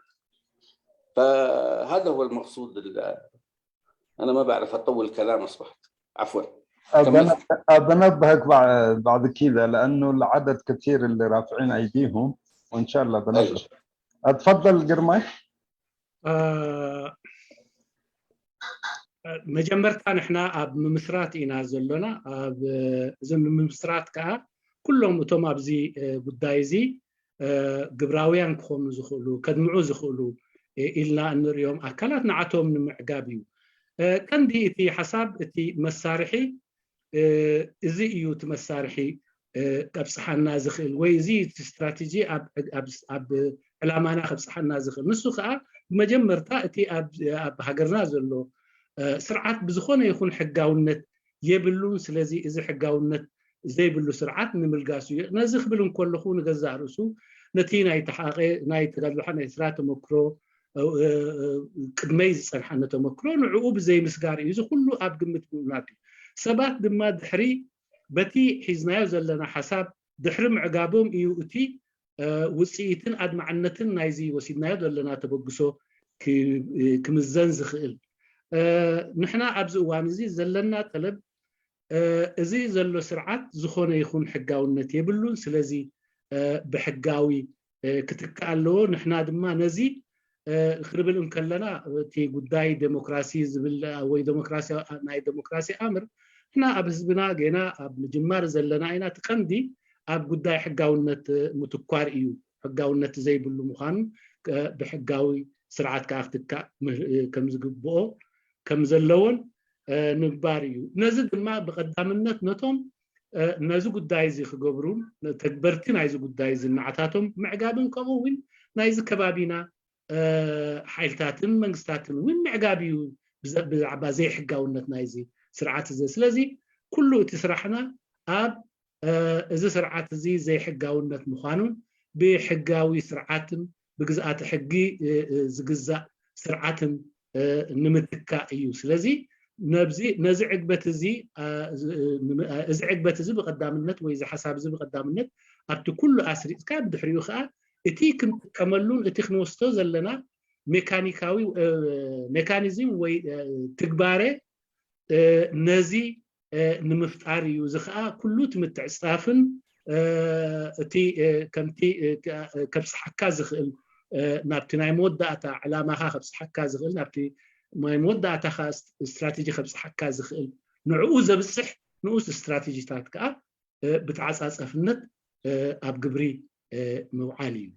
فهذا هو المقصود. أنا ما بعرف أطول كلام، أصبحت عفوا. بنبهك بعد كذا لأنه العدد كثير اللي رافعين أيديهم، وإن شاء الله بنبه. أتفضل جرماي. مجمرتا نحنا أب ممسرات إنا زلنا أب زم ممسرات كا كلهم أتوم أبزي بدايزي جبراويان كهم زخلو كدمعو زخلو إلا أن اليوم أكلات نعتهم من معجابيو كان دي في حساب تي مسارحي إزي يو تمسارحي أبصحنا زخل ويزي استراتيجي أب علامانا أبصحنا زخل نسخة مجمرتا تي أب هجرنا زلو سرعات بزخونه يكون حقاونت يبلون. سلازي إذا حقاونت زي بلو سرعات نملقاسو نازخ بلون كل خون جزع رسو نتينا يتحقق ناي تقدر حنا إسرات مكرو كدميز صنحنا تمكرو نعوب زي مسقاري إذا كله أب قمت ناتي سبات دما دحري بتي حزنا زلنا حساب دحرم عقابهم يؤتي وسيتن أد معنتن نايزي وسيدنا يدلنا تبقسو كمزن زخيل. نحنا أبز وانزي زلنا طلب إزي زلو سرعات زخونه يكون حقاونت يبلون. سلازي بحقاوي كتكالو نحنا دما نزي خربل انكلنا تي قداي ديمقراسي زبل وي ديمقراسي ناي ديمقراسي أمر. نحنا أبزبنا جينا أب مجمار زلنا إنا تقندي أب قداي حقاونت متكوار إيو حقاونت زي بلو مخان بحقاوي سرعات كافتك كم زقبو كم زلون نباريو نزد ما بقدامنت نتهم نازو قدايزي خجبرون تكبرتين عايزو قدايزي معتاتهم معقابن كموين نايز كبابينا حيلتاتن منقستاتن وين معقابيو بزي حقاونت نايزي سرعات زي. سلازي كله تسرحنا اب إذا سرعات زي حقاونت مخانون بحقاوي سرعاتن بجزءات حقي زجزاء سرعاتن نمتكا إيو. سلازي نبزي نزعق بتزي ازعق بتزي بقدام النت وإذا حساب زي بقدام النت أبت كل أسري كاب دحريو خا اتي كملون اتي خنوستو زلنا ሜካኒዝም ወይ ትግባሬ ነዚ ንምፍጣር እዩ ዝኸኣ ኩሉ ትምትዕስጣፍን እቲ ከምቲ ከብፅሓካ ዝኽእል ናብቲ ናይ መወዳእታ ዕላማኻ ከብፅሓካ ዝኽእል ናብቲ ናይ መወዳእታኻ ስትራቴጂ ከብፅሓካ ዝኽእል ንዕኡ ዘብፅሕ ንኡስ ስትራቴጂታት ከዓ ብተዓፃፀፍነት ኣብ ግብሪ ምውዓል እዩ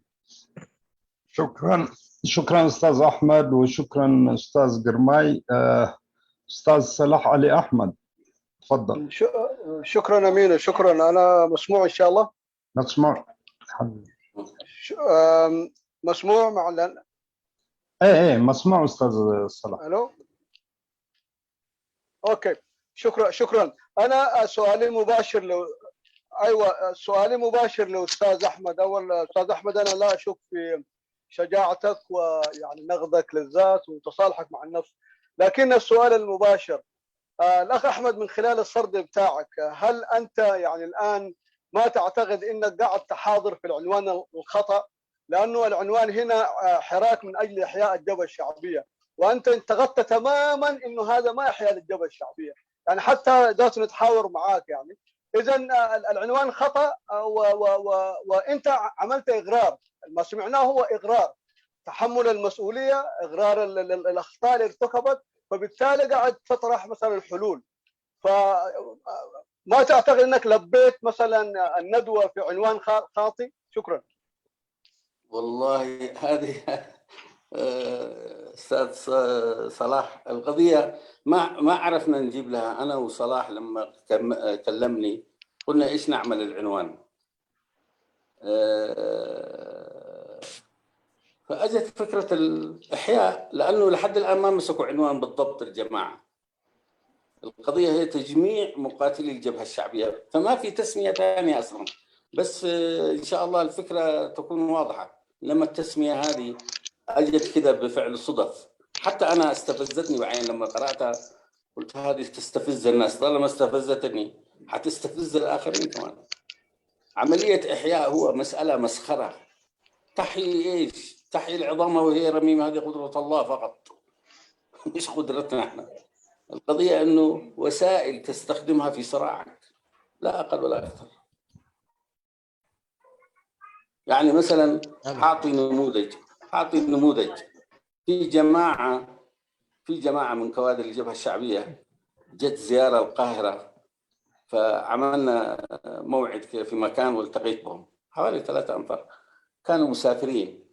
شكرا استاذ احمد وشكرا استاذ قرماي. استاذ صلاح علي احمد تفضل. شكرا امين شكرا. انا مسموع ان شاء الله؟ مسموع. مسموع معلن؟ ايه مسموع استاذ صلاح. الو اوكي شكرا. انا سؤالي مباشر ايوه سؤالي مباشر لاستاذ احمد. اول استاذ احمد انا لا اشك في شجاعتك ويعني نقدك للذات وتصالحك مع النفس، لكن السؤال المباشر الاخ احمد من خلال السرد بتاعك، هل انت يعني الان ما تعتقد انك قاعد تحاضر في العنوان الخطا؟ لانه العنوان هنا حراك من اجل احياء الجبهه الشعبيه، وانت انتقدت تماما انه هذا ما احياء للجبهه الشعبيه، يعني حتى ذات نتحاور معاك يعني. اذا العنوان خطا وانت عملت اغرار، ما سمعناه هو اغرار تحمل المسؤوليه، اغرار الاخطاء اللي ارتكبت، فبالتالي قاعد تطرح مثلا الحلول. فما تعتقد انك لبيت مثلا الندوه في عنوان خاطئ؟ شكرا. والله هذه استاذ صلاح القضيه ما عرفنا نجيب لها. انا وصلاح لما كلمني قلنا ايش نعمل العنوان، فاجت فكره الاحياء، لانه لحد الان ما مسكوا عنوان بالضبط الجماعه. القضيه هي تجميع مقاتلي الجبهه الشعبيه، فما في تسميه ثانيه اصلا، بس ان شاء الله الفكره تكون واضحه. لما التسميه هذه اجت كذا بفعل صدف، حتى انا استفزتني بعين لما قراتها، قلت هذه تستفز الناس، طالما استفزتني حتستفز الاخرين كمان. عمليه احياء هو مساله مسخره. تحيي ايش؟ تحيي العظام وهي رميم، هذه قدره الله فقط مش قدرتنا احنا. القضيه انه وسائل تستخدمها في صراعك، لا اقل ولا اكثر. يعني مثلا اعطي نموذج في جماعه من كوادر الجبهه الشعبيه جت زياره القاهره، فعملنا موعد في مكان والتقيت بهم حوالي 3 أنفار، كانوا مسافرين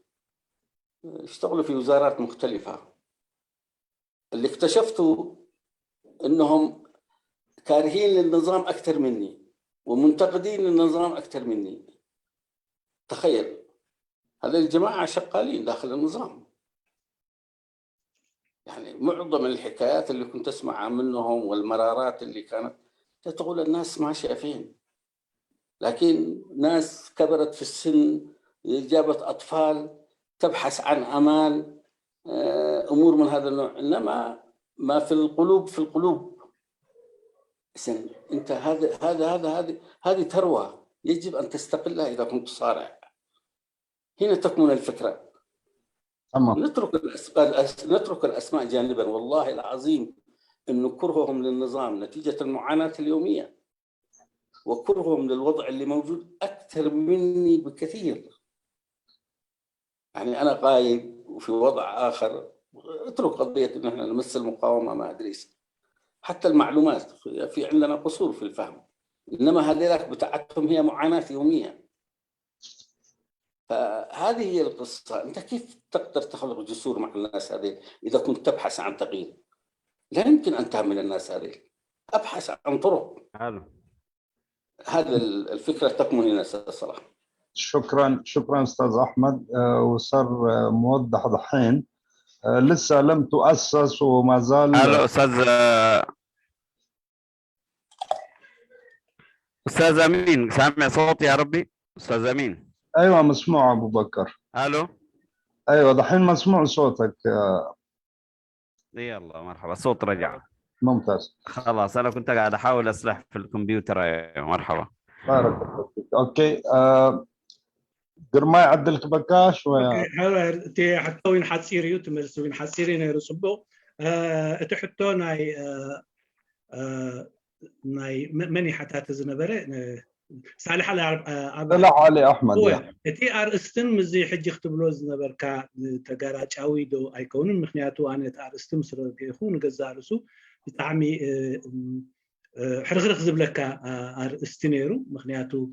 اشتغلوا في وزارات مختلفه. اللي اكتشفته انهم كارهين للنظام اكثر مني ومنتقدين للنظام اكثر مني. تخيل، هذه الجماعه شغالين داخل النظام. يعني معظم الحكايات اللي كنت اسمعها منهم والمرارات اللي كانت تقول الناس ماشيه فين، لكن ناس كبرت في السن، جابت اطفال تبحث عن امال، امور من هذا النوع. انما ما في القلوب. إذن انت هذه ثروه يجب ان تستقلها اذا كنت صارع. هنا تكمن الفكره. نترك الاسماء جانبا. والله العظيم انه كرههم للنظام نتيجه المعاناه اليوميه وكرههم للوضع اللي موجود اكثر مني بكثير. يعني انا قايد وفي وضع اخر، اترك قضيه ان احنا نمثل المقاومه ما ادري ايش، حتى المعلومات في عندنا قصور في الفهم، انما هذيلاك بتاعتهم هي معاناه يوميه. فهذه هي القصه. انت كيف تقدر تخلق جسور مع الناس هذه اذا كنت تبحث عن تغيير؟ لا يمكن ان تهمل الناس هذه، ابحث عن طرق. هذا الفكره تكمن هنا استاذ صلاح. شكرا استاذ احمد. وصار موضح دحين، لسه لم تؤسس وما زال. الو استاذ امين، سامع صوتي يا ربي؟ استاذ امين. ايوه مسموع ابو بكر. الو ايوه دحين مسموع صوتك. يلا مرحبا، الصوت رجع. ممتاز. خلاص انا كنت قاعد احاول اصلح في الكمبيوتر. مرحبا. بارك الله فيك. اوكي. قرماي عدلك بكاش و تي حتى وين حتصيريو تملس وين حتصيري نيرو صبو تحطو ناي مني حتى تزنبره صالح علي احمد تي ارستن مزي حج يختبلو زنبركا تغاراچاوي دو ايكونن مخنياتو انا ارستم سر يكون غزارسو بتعمي حرخرخ زبلكا ارستنيرو مخنياتو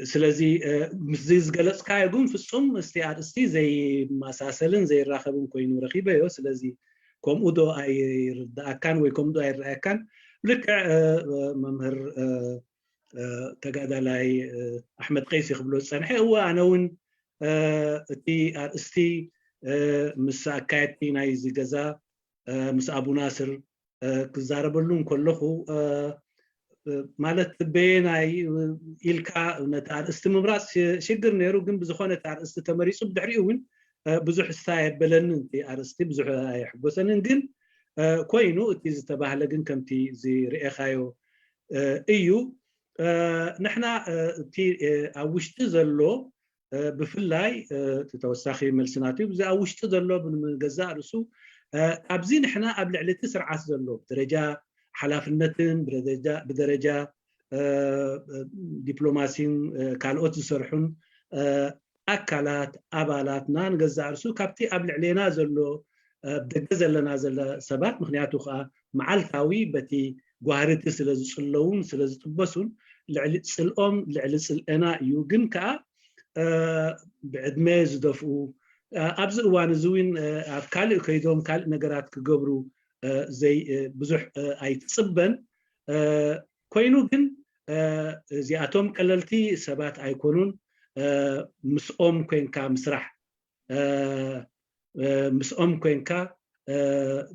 سلازي مزي زغلصكا يكون في الصم استي زي مساسلن زي راخبن كوينو رخيبه يو سلازي كوم اودو اي رداكان ويكم دو اي راكان لك ممهر تقادلاي احمد قيسي خبلو صنحي هو انا ون تي ارستي مساكاتي ناي زغزا مس ابو ناصر كزاربلون كلخو مالت بيناي إلكا نتاع استمرار شجر نيرو جنب زخانة تاع استمراريس بدحريون بزح السايب بلن تي أرستي بزح يحبسن جن كوينو تيز تباهل جن كم تي زي رئيخايو إيو نحنا تي أوشت زلوا بفلاي تتوسخي ملسناتي وزي أوشت زلوا بالجزاء رسو أبزين إحنا قبل على 9 زلوا بدرجة حلافنتن بدرجة دبلوماسين كالوت زسرحون أكلات أبالات نان جزارسو كابتي قبل علينا زلو بدجزل لنا زل سبات مخنياتو خا معلتاوي بتي جوهرتي سلزلون سلزتبسون لعلسلهم لعلسلنا يوجن كا بعد ما يزدفوا أبز وان زوين أبكال كيدوم كال نجارات كجبرو زي بزح أيتصبن كوينو جن زي أتوم كللتي سبات أيكونون مسؤوم كوين كا مسرح مسؤوم كوين كا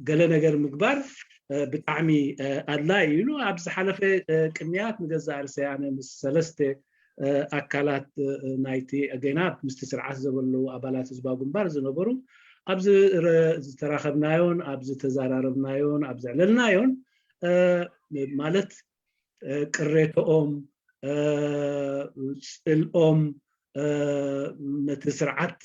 قال نجار مقبر بتعمي أدلاي يلو أبز حلفة كميات مجزء يعني مسلسته أكلات نايتي أجناب مستسرع عزب اللو أبالات زباقون بارز نبرو أبز تراخبنايون أبز تزارربنايون أبز عللنايون مالت قريتهم الأم متسرعت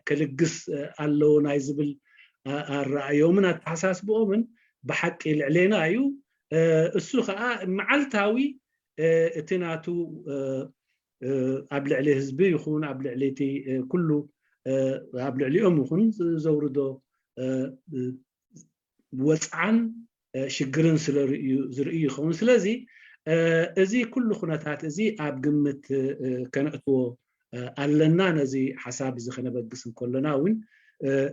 كلقس اللو نايزبل الرأيومنا التحساس بؤمن بحق العلينا أيو السوخة معلتاوي اتناتو قبل عليه هزبي يخون قبل عليتي كله قبل عليهم يخون زوردو وسعن شجرن زرقي يخون سلازي ازي كل خناتات ازي اب قمت كنقتو علنا نزي حساب زي خنا بقسم كلنا وين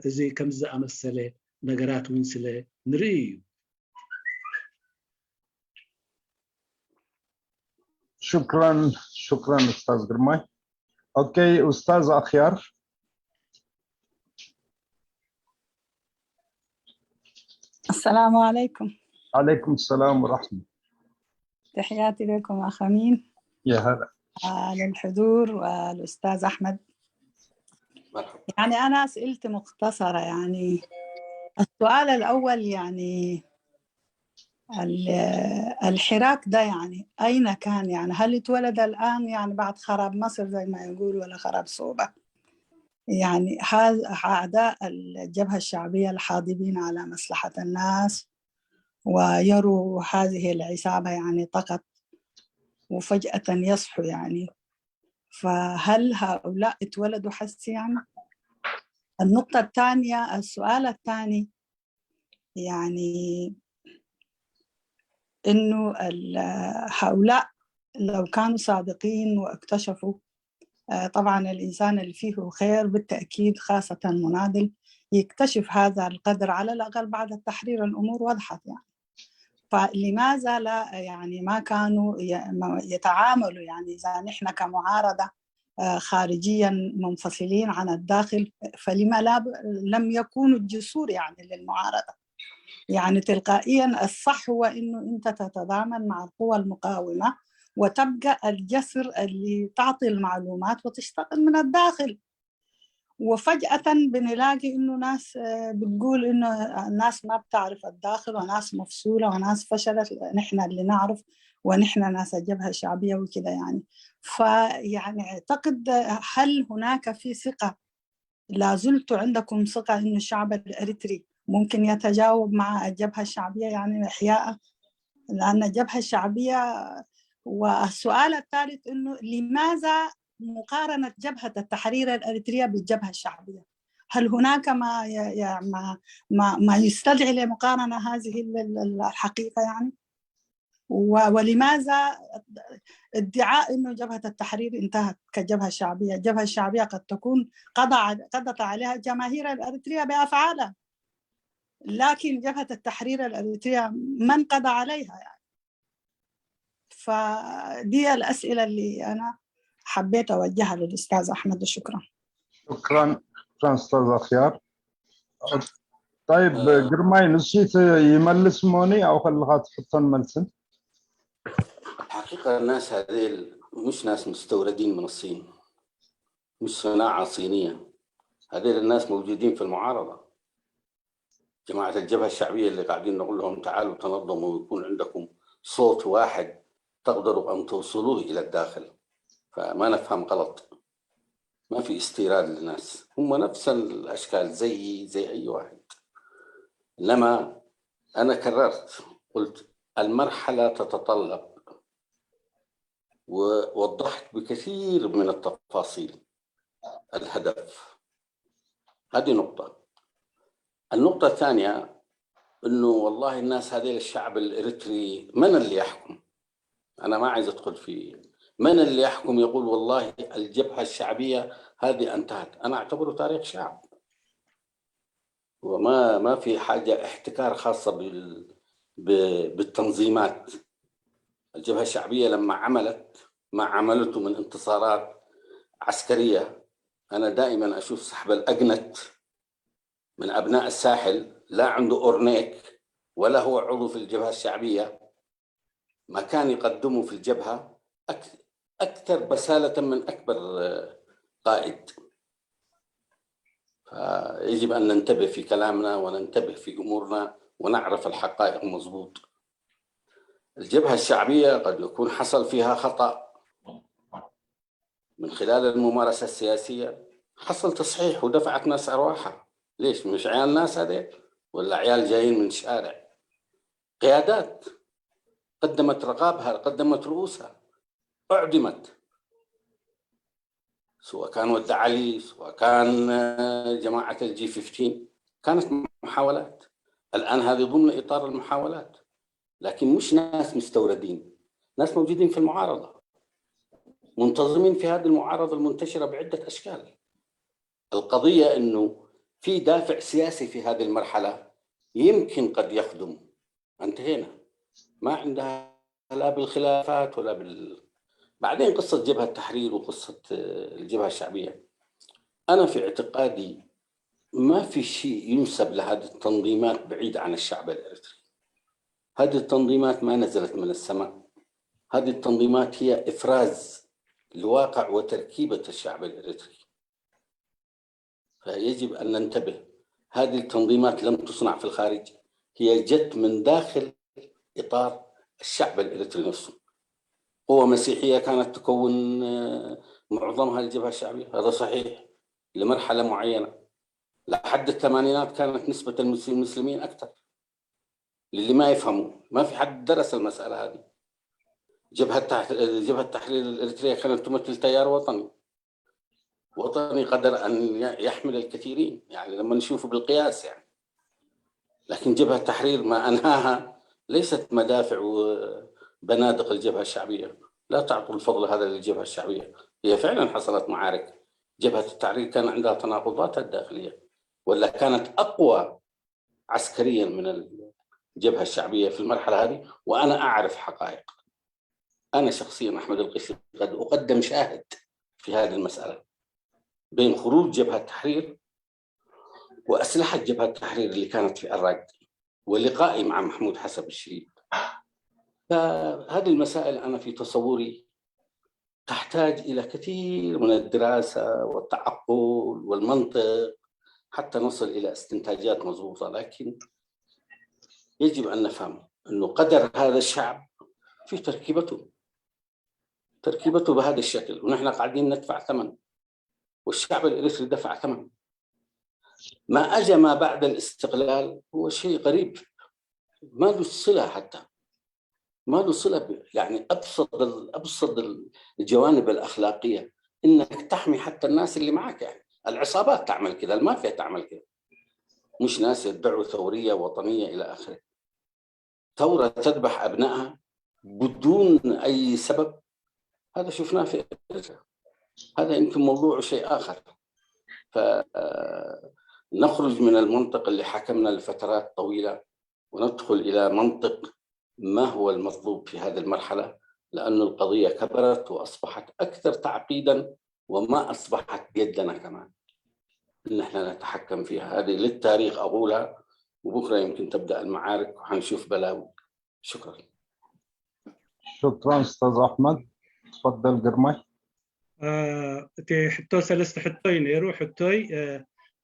ازي كم زي امثله نغرات وين سله نري شكرا استاذ قرماي. اوكي استاذ اخيار. السلام عليكم. عليكم السلام ورحمه. تحياتي لكم اخ امين. يا هلا. للحضور والاستاذ احمد. يعني انا اسئلتي مختصره. يعني السؤال الاول يعني الحراك ده يعني أين كان؟ يعني هل اتولد الآن يعني بعد خراب مصر زي ما يقول ولا خراب صوبة؟ يعني هذا أعداء الجبهة الشعبية الحاضبين على مصلحة الناس ويروا هذه العصابة يعني طقت وفجأة يصحوا يعني، فهل هؤلاء اتولدوا حسي يعني؟ النقطة الثانية، السؤال الثاني يعني إنه هؤلاء لو كانوا صادقين واكتشفوا، طبعا الإنسان اللي فيه خير بالتأكيد خاصة مناضل يكتشف هذا القدر على الأقل بعد التحرير. الأمور وضحت يعني، فلماذا لا يعني ما كانوا يتعاملوا يعني إذا نحن كمعارضة خارجيا منفصلين عن الداخل، فلما لم يكونوا الجسور يعني للمعارضة؟ يعني تلقائيا الصح هو إنه أنت تتضامن مع القوى المقاومة وتبقى الجسر اللي تعطي المعلومات وتشتغل من الداخل. وفجأة بنلاقي إنه ناس بتقول إنه الناس ما بتعرف الداخل وناس مفصولة وناس فشلت، نحن اللي نعرف ونحن ناس الجبهة الشعبية وكذا يعني. فيعني أعتقد هل هناك في ثقة، لا زلت عندكم ثقة إنه الشعب الإريتري ممكن يتجاوب مع الجبهة الشعبية يعني إحياء، لأن الجبهة الشعبية. والسؤال الثالث إنه لماذا مقارنة جبهة التحرير الإريترية بالجبهة الشعبية؟ هل هناك ما يستدعي لمقارنة هذه الحقيقة يعني؟ ولماذا ادعاء إنه جبهة التحرير انتهت كجبهة الشعبية؟ الجبهة الشعبية قد تكون قضت عليها جماهير الإريترية بأفعالها، لكن جبهة التحرير الإريترية من قضى عليها يعني؟ فدي الأسئلة اللي أنا حبيت أوجهها للأستاذ أحمد. شكرا. شكرا أستاذ أخيار. طيب جرماي نسيت يملس موني أو خلها تحطن ملسن؟ الحقيقة الناس هذيل مش ناس مستوردين من الصين، مش صناعة صينية. هذيل الناس موجودين في المعارضة، جماعة الجبهة الشعبية اللي قاعدين نقول لهم تعالوا تنظموا ويكون عندكم صوت واحد تقدروا أن توصلوه إلى الداخل. فما نفهم غلط، ما في استيراد للناس، هم نفس الأشكال زي أي واحد. إنما أنا كررت قلت المرحلة تتطلب، ووضحت بكثير من التفاصيل الهدف. هذه نقطة. النقطة الثانية إنه والله الناس هذه الشعب الإريتري من اللي يحكم؟ أنا ما عايز أدخل في من اللي يحكم. يقول والله الجبهة الشعبية هذه انتهت، أنا أعتبره تاريخ شعب، وما في حاجة احتكار خاصة بالتنظيمات. الجبهة الشعبية لما عملت ما عملته من انتصارات عسكرية، أنا دائما أشوف سحب الأجنت من أبناء الساحل، لا عنده أورنيك ولا هو عضو في الجبهة الشعبية، ما كان يقدمه في الجبهة أكثر بسالة من أكبر قائد. فيجب أن ننتبه في كلامنا وننتبه في أمورنا ونعرف الحقائق مضبوط. الجبهة الشعبية قد يكون حصل فيها خطأ من خلال الممارسة السياسية، حصل تصحيح ودفعت ناس أرواحها. ليش؟ مش عيال ناس هذه ولا عيال جايين من الشارع؟ قيادات قدمت رقابها، قدمت رؤوسها، أعدمت، سواء كان ود علي سواء كان جماعة الجي 15. كانت محاولات، الآن هذه ضمن إطار المحاولات، لكن مش ناس مستوردين، ناس موجودين في المعارضة، منتظمين في هذه المعارضة المنتشرة بعدة أشكال. القضية أنه في دافع سياسي في هذه المرحلة يمكن قد يخدم. انتهينا، ما عندها لا بالخلافات ولا بعدين قصة جبهة التحرير وقصة الجبهة الشعبية. أنا في اعتقادي ما في شيء ينسب لهذه التنظيمات بعيد عن الشعب الإريتري. هذه التنظيمات ما نزلت من السماء، هذه التنظيمات هي إفراز لواقع وتركيبة الشعب الإريتري. فيجب أن ننتبه، هذه التنظيمات لم تصنع في الخارج، هي جت من داخل إطار الشعب الإريتري نفسه. قوة مسيحية كانت تكون معظمها الجبهة الشعبية، هذا صحيح، لمرحلة معينة. لحد الثمانينات كانت نسبة المسلمين أكثر. للي ما يفهموا، ما في حد درس المسألة هذه. جبهة التحرير الإريترية كانت تمثل تيار وطني قدر أن يحمل الكثيرين، يعني لما نشوفه بالقياس يعني. لكن جبهة التحرير ما أنهاها ليست مدافع وبنادق الجبهة الشعبية. لا تعطوا الفضل هذا للجبهة الشعبية، هي فعلا حصلت معارك. جبهة التحرير كان عندها تناقضاتها الداخلية، ولا كانت أقوى عسكريا من الجبهة الشعبية في المرحلة هذه. وأنا أعرف حقائق، أنا شخصيا أحمد القشري قد أقدم شاهد في هذه المسألة بين خروج جبهة التحرير وأسلحة جبهة التحرير اللي كانت في الراق ولقائي مع محمود حسب الشريف. فهذه المسائل أنا في تصوري تحتاج إلى كثير من الدراسة والتعقل والمنطق حتى نصل إلى استنتاجات مضبوطة. لكن يجب أن نفهم أنه قدر هذا الشعب في تركيبته بهذا الشكل، ونحن قاعدين ندفع ثمن، والشعب الإريتري دفع ثمن. ما أجى ما بعد الاستقلال هو شيء غريب، ما له صلة، حتى ما له صلة يعني أبسط الجوانب الأخلاقية، إنك تحمي حتى الناس اللي معك. يعني العصابات تعمل كذا، المافيا تعمل كذا، مش ناس يدعوا ثورية وطنية إلى آخره. ثورة تذبح أبنائها بدون أي سبب، هذا شفناه في إريتريا. هذا يمكن موضوع شيء آخر. فنخرج من المنطق اللي حكمنا لفترات طويلة وندخل إلى منطق ما هو المطلوب في هذه المرحلة، لأن القضية كبرت وأصبحت أكثر تعقيدا، وما أصبحت بيدنا كمان إن احنا نتحكم فيها. هذه للتاريخ أقولها، وبكرة يمكن تبدأ المعارك وحنشوف بلاوي. شكرا. شكرا أستاذ أحمد. تفضل قرمي. تي حتى ثلاثة حتى نيرو حتى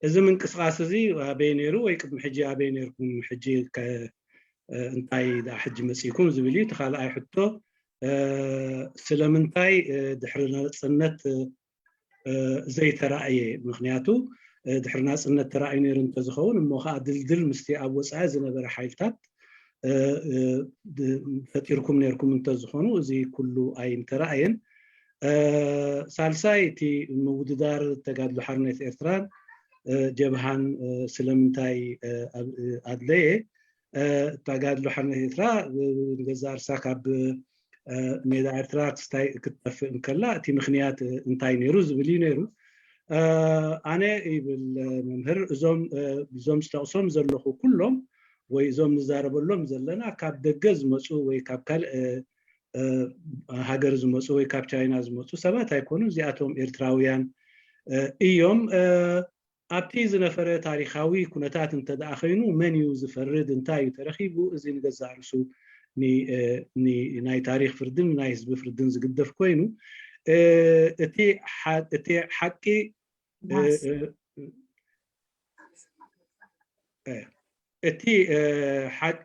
إذا من قصاص زي بينيرو ويكتب حجي بينيركم حجي ك انتاي دا حج مسيكم زبلي تخال اي حتى سلامنتاي دحرنا صنت زي ترأي مخنياتو دحرنا صنت ترأي نير انت زخون مو خا دلدل مستي اب وصا زنبر حيلتات فتيركم نيركم انت زخونو زي كله اي ترأين سالساي تي موددار تقادلو حرنيت إرتران جبهان سلامنتاي ادلي تقادلو حرنيت إرترا غزار ساكاب ميدا إرترا تستاي كتف انكلا تي مخنيات انتاي نيرو زبلي نيرو أنا بالممهر زوم استقصم زلخو كلهم ويزوم نزارب لهم زلنا كاب دجز مصو وي كاب كال هاجر زمصو وي كاب تشاينا زمصو سبات يكونوا زياتهم إرتراويان إيوم أبتي زنفر تاريخاوي كنتات انت داخينو منيو زفرد انتايو ترخيبو إزين غزارسو ني ناي تاريخ فردن ناي حزب فردن زقدف كوينو اتي حقي اتي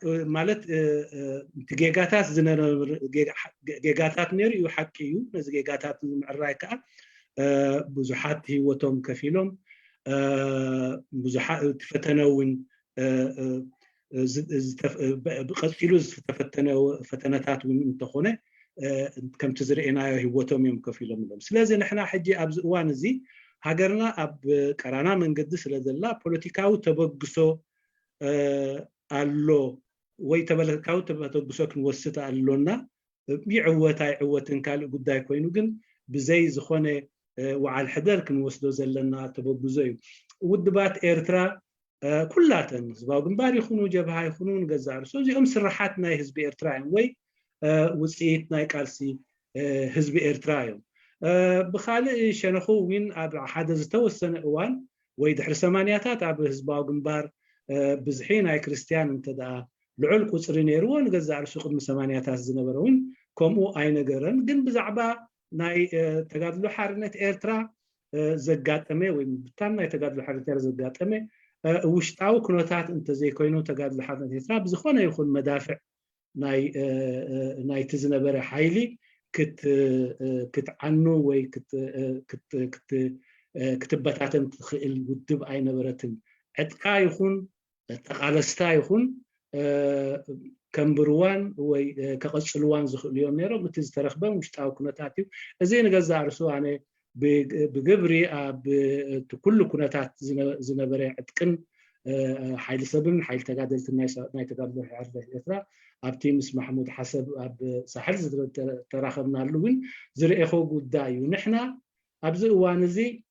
مالت جيجاتات زنر جيجاتات نير يو حقيو نز جيجاتات معرايكا بزحات هيوتهم كفيلهم بزحات تفتنون قتلوا فتنات من تخونه كم تزرعنا هيوتهم يوم كفيلهم لهم سلازي نحنا حجي ابز وان زي هاجرنا اب قرانا من قدس لذلا بوليتيكاو تبغسو አሎ ወይ ተበለካው ተበተጉሶ ክንወስታ አሎና ቢዕወታይ ዕወትን ካል ጉዳይ ኮይኑ ግን ብዘይ ዝኾነ ወዓል ሕደር ክንወስዶ ዘለና ተበጉዞ እዩ ውድባት ኤርትራ ኩላተን ህዝባው ግንባር ይኹኑ ጀብሃ ይኹኑ ገዛር ሶ እዚኦም ስራሓት ናይ ህዝቢ ኤርትራ ወይ ውፅኢት ናይ ቃልሲ ህዝቢ ኤርትራ እዮም ብኻልእ ሸነኹ ዊን ኣብ ሓደ ዝተወሰነ እዋን ወይ ድሕሪ ሰማንያታት ኣብ ህዝባው ግንባር بزحي ناي كريستيان انتدا لعل قصر نيرو نغزا عرسو قدم سمانياتات زنبرون كومو اي نغرن جن بزعبا ناي تقادلو حارنت إرترا زقاتمي وين بتام ناي تقادلو حارنت إرترا زقاتمي وشتاو كنوتات انت زي كوينو تقادلو حارنت إرترا بزخونا يخون مدافع ناي تزنبر حايلي كت عنو وي كتبتاتن تخيل ودب اي نبرتن عتقا يخون تقالستا يخون كمبروان وي كقصلوان زخل اليوم نيرو متز ترخبان مشتاو كنتاتيو زين غزا عرسو يعني بجبري كل كنتات زنبري عتقن حيل سبن حيل تقادلت ناي تقادلو حرب إرترا ابتي مس محمود حسب اب ساحل تراخبنا لوين زري اخو قدايو نحنا ابز وانزي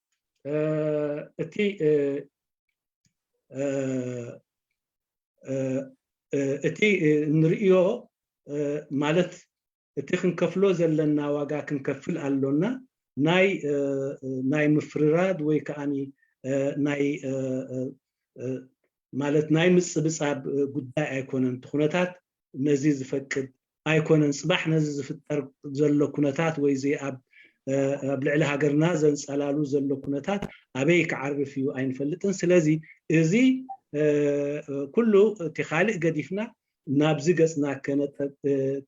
اتي اتي نريو مالت اتي كنكفلو زلنا واغا كنكفل الونا ناي مفرراد وي كاني ناي مالت ناي مصبصاب غداي ايكونن تخونتات نزي زفقد ايكونن صباح نزي زفتر زلو كونتات وي زي اب بلعل هاجرنا زنصلالو زلو كونتات ابي كعرفيو اينفلطن سلازي ازي كله تخالق قديفنا نابزي قصنا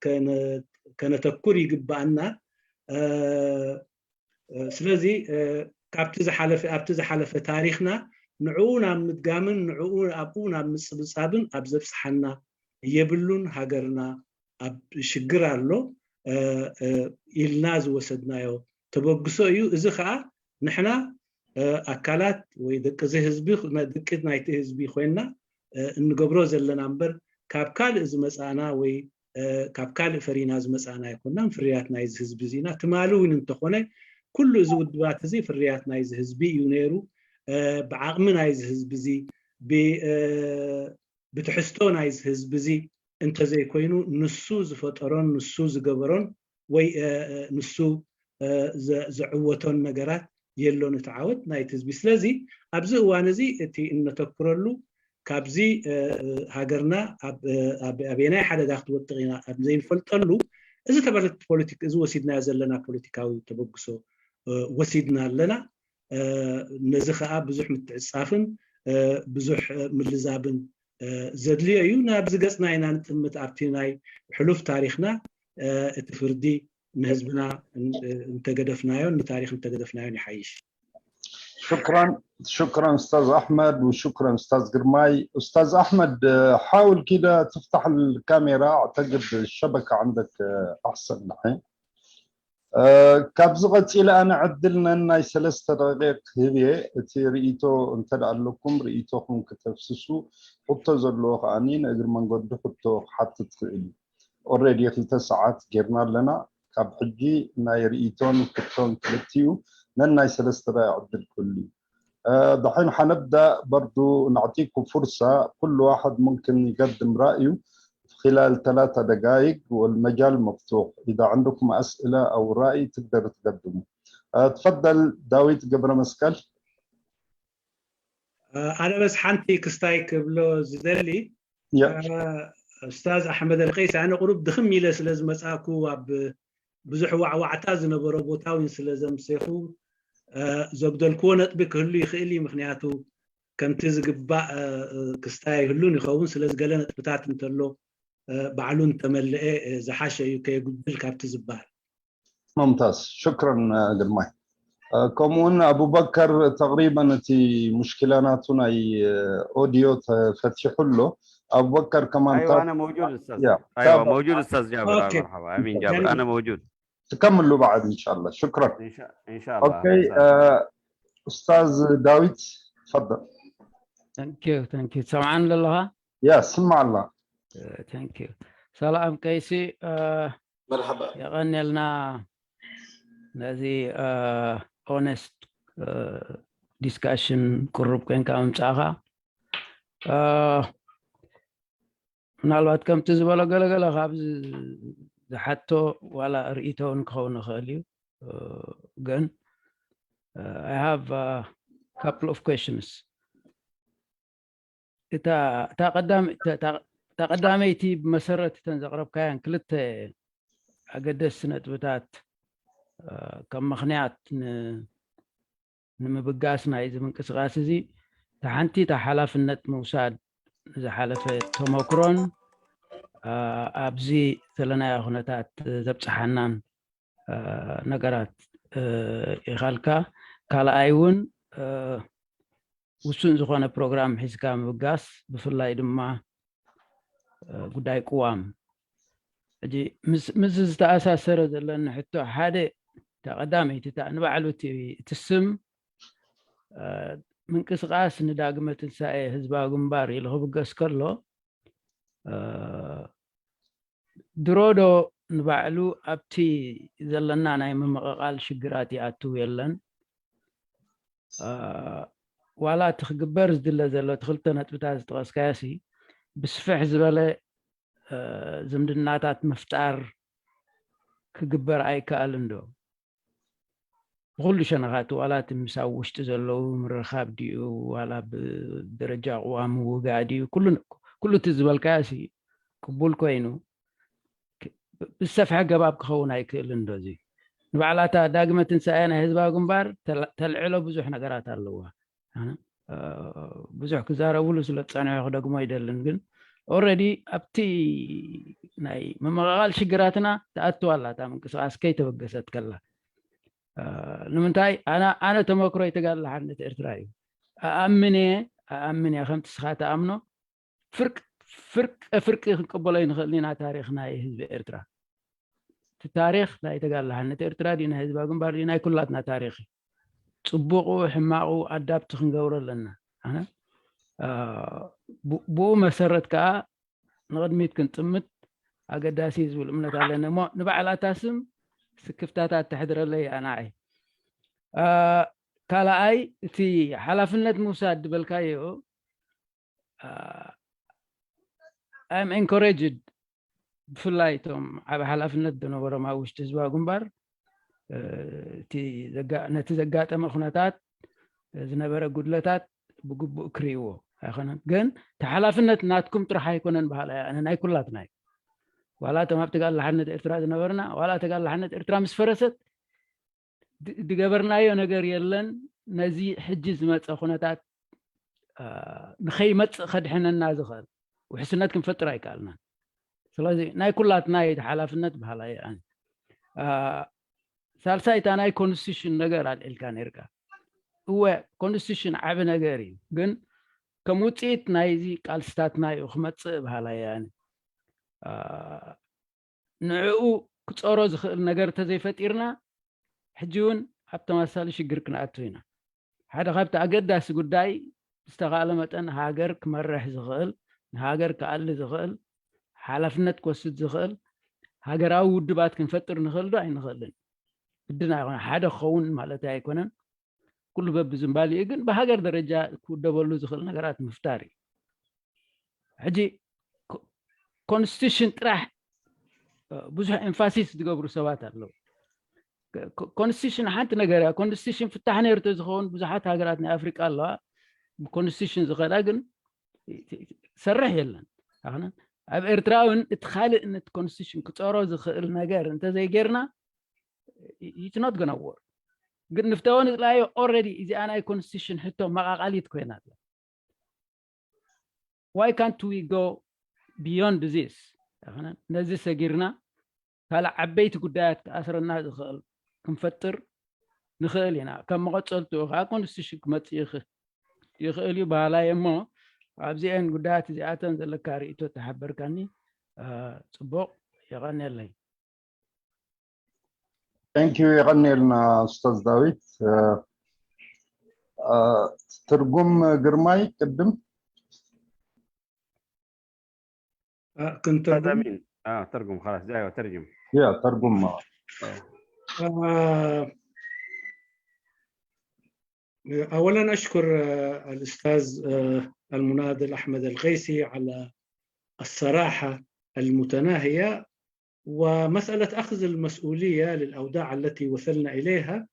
كانت كنتكر يقبأنا سلازي كابت زحلف تاريخنا نعونا متقامن نعونا أبونا مصبصابن أبزبس حنا يبلون هاجرنا أب شجر له إلناز وسدنايو تبقسو يو إذا خا نحنا أكلات ويدك زي هزبي دكت نايت هزبي خوينا نقبرو زلنا نمبر كابكال إذا مسأنا وي كابكال فرينا إذا مسأنا يكوننا فرياتنا إذا هزبي زينا تمالوين انتخونه كل زود بات زي فرياتنا إذا هزبي يونيرو بعقمنا إذا هزبي زي بتحستون إذا هزبي زي انت زي كوينو نسو زفترون نسو زقبرون وي نسو زعوتون نقرات يلو نتعود نايت هزبي سلازي أبزي وانزي اتي إن تكررلو كابزي هاجرنا أبينا حدا داخل وطغينا أبزي نفلطلو إذا تبرت بوليتيك إذا وسيدنا زلنا بوليتيكاوي تبقسو وسيدنا لنا نزخ بزح متعصافن بزح ملزابن زدلي أيونا بزقسنا إنا نتمت أبتيناي حلوف تاريخنا تفردي نهزبنا انت قدفنايو تاريخ انت قدفنايو نحيش شكرا استاذ احمد وشكرا استاذ قرماي. استاذ احمد حاول كده تفتح الكاميرا اعتقد الشبكه عندك احسن الحين. كابزغت الى انا عدلنا اني 3 دقائق هي تي ريتو انت لكم ريتوكم كتفسسوا حتى زلوخ انين اجر من قد حطو حتى اوريدي 3 ساعات جرنا لنا كاب حجي ناي ريتون كتون كلتيو لنا 3 دقائق عدل كلي. دحين حنبدا برضو نعطيكم فرصه كل واحد ممكن يقدم رايه خلال 3 دقائق والمجال مفتوح. إذا عندكم أسئلة أو رأي تقدروا تقدموا. تفضل داويد قبر مسكال. أنا بس حنتي كستايك بلو زدلي. أستاذ أحمد القيس أنا قرب دخمي لسلز مساكو بزح وعتاز نبرو بوتاوين سلزم سيخو زبدل كونت بكل يخلي مخنياتو كم تزقبا كستاي هلون يخون سلز قالنا بتاعت انتلو بعلون تملئ زحاشة يكي يقبل كابت زبال. ممتاز شكرا قرماي. كمون أبو بكر تقريبا تي مشكلاتنا أوديو تفتحوا له. أبو بكر كمان أيوة أنا موجود أستاذ. أيوة موجود أستاذ جابر. مرحبا أمين جابر أنا موجود. تكملوا بعد إن شاء الله. شكرا. إن شاء الله. أوكي أستاذ داويد تفضل. Thank you. سمعان لله؟ يا سمع الله. Thank you. سلام كيسي. مرحبا. يغني لنا هذه honest discussion كرب كان كام ساعة. نالوات كم تزبالة قلا خابز حتى ولا رئيته نكون خالي. Again, I have a couple of questions. تقدميتي بمسرة تنزقرب كان كلت أقدس نتبتات كم مخنيات نمبقاسنا إذا من كسغاس زي تحنتي تحلف النت موساد إذا حلف توموكرون أبزي ثلنا هناتات زبط حنان نقرات يخالكا كالا أيون وسون زخونا بروغرام حزكا مبقاس بفلاي دماء قداي قوام اجي مزز تاساسر زلنا حتى حدا تقدامي نبعلو تسم من قسقاس نداقمه تنساي حزبا غنبار يلهو بقاس كله درودو نبعلو ابتي زلنا ناي مقال شجراتي اتو يلن ولا تخبر زدل زلو تخلتنا تبتاز تقاسكاسي بسفح زبالة زمدناتات مفتار كجبر أي كالندو كل شنغات ولا تمساوش تزلو مرخاب ديو ولا بدرجة قوام وقادي كله تزبال كاسي قبول كوينو بالسفح قباب خون أي كالندو زي نبعلاتا داقمة تنساينا هزبا قنبار تلعلو بزوحنا قرات اللوها بزوح كزارة ولو سلطانة ياخد أقوم يدلن اوريدي ابتي ناي ممغال شجراتنا تأتوا الله تام كساس كي تبقست كلا نمنتاي انا تمكرو يتقال لحنة ارتراي أأمني خمت سخات أمنو فرق قبلين خلينا تاريخنا حزب إرترا التاريخ لا يتقال لحنة إرترا دينا حزب أقنبار دينا كلاتنا تاريخي تصبقوا حماقوا أداب تخنقور لنا أنا بو مسرت كا نغد ميت كنت تمت أقداسيز والأمنة علينا مو نبع على تاسم سكفتات تحضر لي أنا عي كالا أي في حلفنة مساعد بالكايو I'm encouraged بفلايتهم على حلفنة دنورة ما وش تزوا قنبر نتزقات مخناتات زنبرة قدلتات بقب كريوه أخنا جن تحلفنة ناتكم ترى حيكونن بحاله أنا ناي كلاتنا ولا تما بتقال لحنة إرتراد نورنا ولا تقال لحنة إرتراد مسفرست دقبرنا يو نجار يلن نزي حجز مت أخناتات نخيمت خد حنا النازخال وحسنات كم فترة يكالنا سلازي ناي كلاتنا يتحلفنة بحاله يعني سالسايت أنا كونستيشن نجار على الكان إركا هو كونستيشن عب نجاري جن كموتيت نايزي قالستات ناي وخمت بحاله يعني نعو كتصورو زخل نجار تزي فتيرنا حجون حتى ما سالي شجر كناتوينا هذا غابت أقداس قداي استغال متن هاجر كمرح زغل هاجر كأل زغل حلفنت كوسد زغل هاجر أو دبات كنفتر نغل ده نغلن بدنا هذا خون مالته يكونن كل باب زنبالي يجن بهاجر درجة كودبلو زغل نجارات مفتاري حجي كونستيشن راح بزح إنفاسيس تقبرو سوات له كونستيشن حتى نجارة كونستيشن فتحنا يرتزخون بزحات هاجراتنا أفريقيا الله كونستيشن زغلاجن سرح يلن أخنا أب إرتراون اتخالق إن كونستيشن كتصورو زخل نجار أنت زي جرنا it's not gonna work قد نفتون لا already إذا أنا كونستيشن حتى ما قاليت كوينات why can't we go beyond this أخنا نزل سجرنا هلا عبيت قدات أثر الناس خال كمفتر نخيل هنا كم قصلتو خاكون استشك مت يخيل يبالا يما عبزين قدات زي أتنزل كاري تو تحبر كاني صبوق يغني لي Thank you يغني لنا أستاذ داوود ترجم قرماي قدم كنت ترجم ترجم خلاص جاي وترجم يا ترجم أولا أشكر الأستاذ المناضل أحمد الغيثي على الصراحة المتناهية ومسألة أخذ المسؤولية للأوضاع التي وصلنا إليها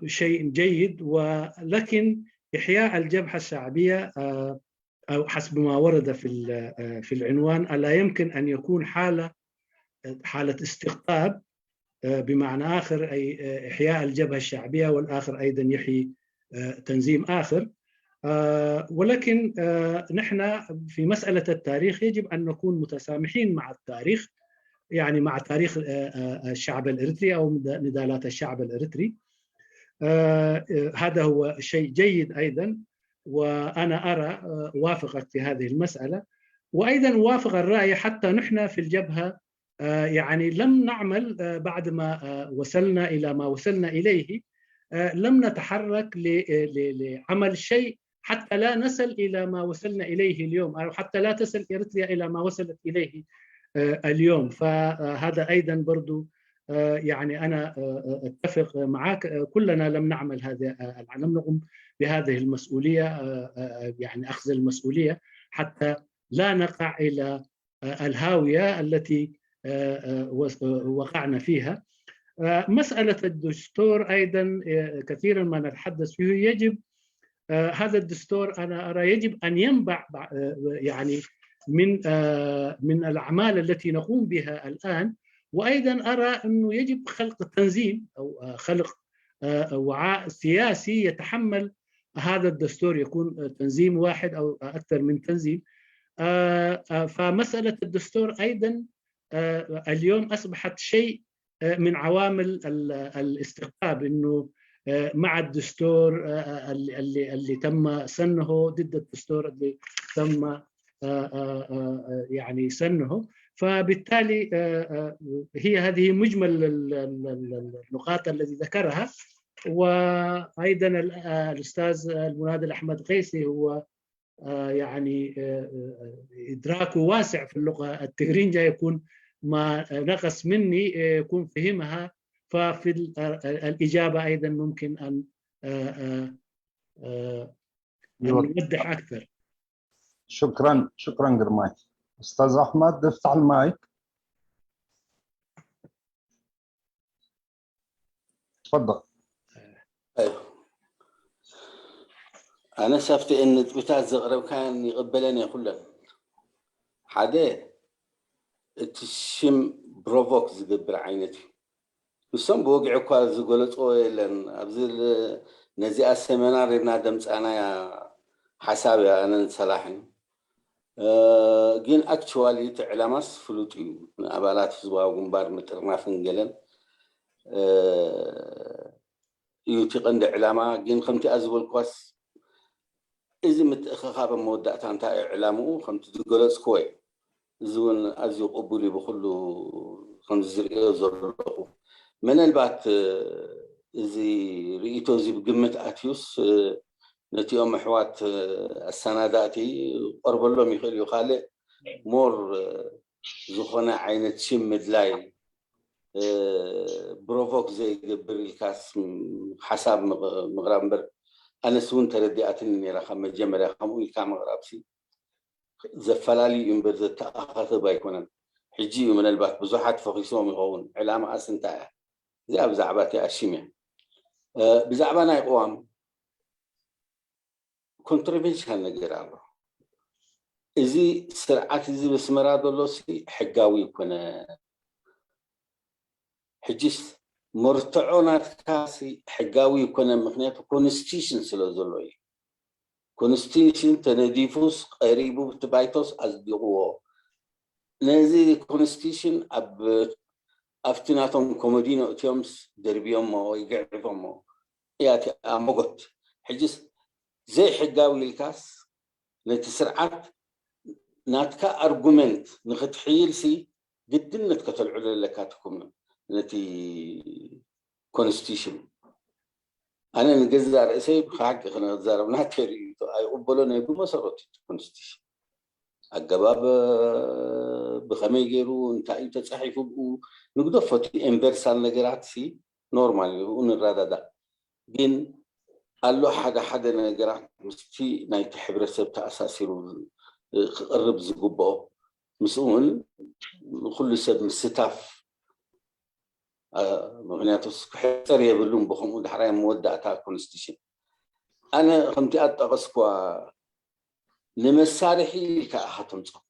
شيء جيد ولكن إحياء الجبهة الشعبية أو حسب ما ورد في العنوان ألا يمكن أن يكون حالة استقطاب بمعنى آخر أي إحياء الجبهة الشعبية والآخر أيضا يحيي تنظيم آخر ولكن نحن في مسألة التاريخ يجب أن نكون متسامحين مع التاريخ يعني مع تاريخ الشعب الإريتري أو نضالات الشعب الإريتري هذا هو شيء جيد أيضا وأنا أرى وافقك في هذه المسألة وأيضا وافق الرأي حتى نحن في الجبهة يعني لم نعمل بعد ما وصلنا إلى ما وصلنا إليه لم نتحرك لعمل شيء حتى لا نصل إلى ما وصلنا إليه اليوم أو حتى لا تصل إريتريا إلى ما وصلت إليه اليوم فهذا أيضا برضو يعني أنا أتفق معك كلنا لم نعمل لم نقم بهذه المسؤولية يعني أخذ المسؤولية حتى لا نقع إلى الهاوية التي وقعنا فيها مسألة الدستور أيضا كثيرا ما نتحدث فيه يجب هذا الدستور أنا أرى يجب أن ينبع يعني من الأعمال التي نقوم بها الآن وأيضا أرى أنه يجب خلق تنظيم أو خلق وعاء سياسي يتحمل هذا الدستور يكون تنظيم واحد أو أكثر من تنظيم فمسألة الدستور أيضا اليوم أصبحت شيء من عوامل الاستقطاب، إنه مع الدستور اللي تم سنه ضد الدستور اللي تم يعني سنه. فبالتالي هي هذه مجمل النقاط التي ذكرها. وأيضا الأستاذ المناضل أحمد قيسي هو يعني إدراكه واسع في اللغة التجرينجة، يكون ما نقص مني يكون فهمها، ففي الإجابة أيضا ممكن أن نوضح أكثر. شكرا جرماي. أستاذ أحمد افتح المايك. تفضل. أيوه. أنا شفت إن بتاع الزغرب كان يقبلني كلن حدا تشم بروفوك زقبر عينتي بسم بوقع كوال زقولت لأن أبزل نزي السمينار نادمت أنا يا حسابي أنا نصلاحني جين أكتوالي تعلمس فلوتي أبالات فزوا وجنبار مترنا فنجلن يوتقن دعلامة جين خمتي أزول كوس إذا متأخر مودة أنت إعلامه خمتي تقولت كوي زون أزيق قبولي بخلو خمس زرقاء زرقاء من البعث زي رئيتو زي بقمة أتيوس نتي أم حوات السناداتي قرب لهم يخلي يخالي مور زخنا عينة شم مدلاي بروفوك زي قبر الكاس حساب مغرامبر أنا سون تردي أتني رقم جمرة رقم الكام مغرابسي زفلالي ينبر زتأخذ بايكونن حجي من البات بزحات فخيسوم يغون علامة أسنتا زي أبزعباتي أشيمي بزعبانا يقوام كونترفنشن نقرأ إذا سرعات إذا بسمرات اللوسي حقاوي يكون حجيس مرتعونات كاسي حقاوي يكون مخنيات كونستيشن سلوزولوي كونستيشن تنديفوس قريبو تبايتوس أصدقوه نزي كونستيشن أفتناتهم كومودينو تيومس دربيهم أو يقعدهم ياتي أمقت حجيس زي حقاوي الكاس نتسرعات ناتكا أرجومنت نختحيل سي جدا نتكتل على لكاتكم نتي كونستيشن أنا نجزء رئيسي بخاك خلنا نزارب ناتري أقبلون يبوا مسرات كونستيشن الجواب بخمي جيرو أنت تصحيفوا بقو نقدر فتي إمبرسال نجرات سي نورمال ونرادة ده جين قال له حدا نجرات مستي نايت حبر سبت أساسي الرب زقبه مسؤول كل سب مستاف مغنياتوس حتى يبلون بخم دحرام مودة أتا كونستيشن أنا خمتي أتقصكوا نمسارحي كأحتم صح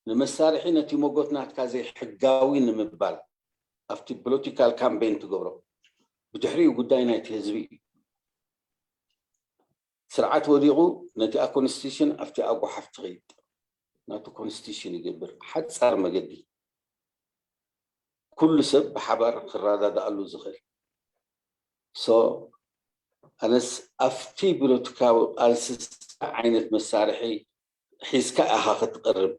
نمسارحي نتي موجودنا كذا حجاوي نمبال أفتي بوليتيكال كامبين تجبره بتحريه قدامنا يتهزبي سرعات وديعو نتي كونستيشن أفتي أبو حفت غيد ناتو كونستيشن يجبر حد صار مجدي كل سب حبر خرادة ده قالوا زغير أنا أفتي بوليتيكال ألسس عينة مسارحي حيسكا أها تقرب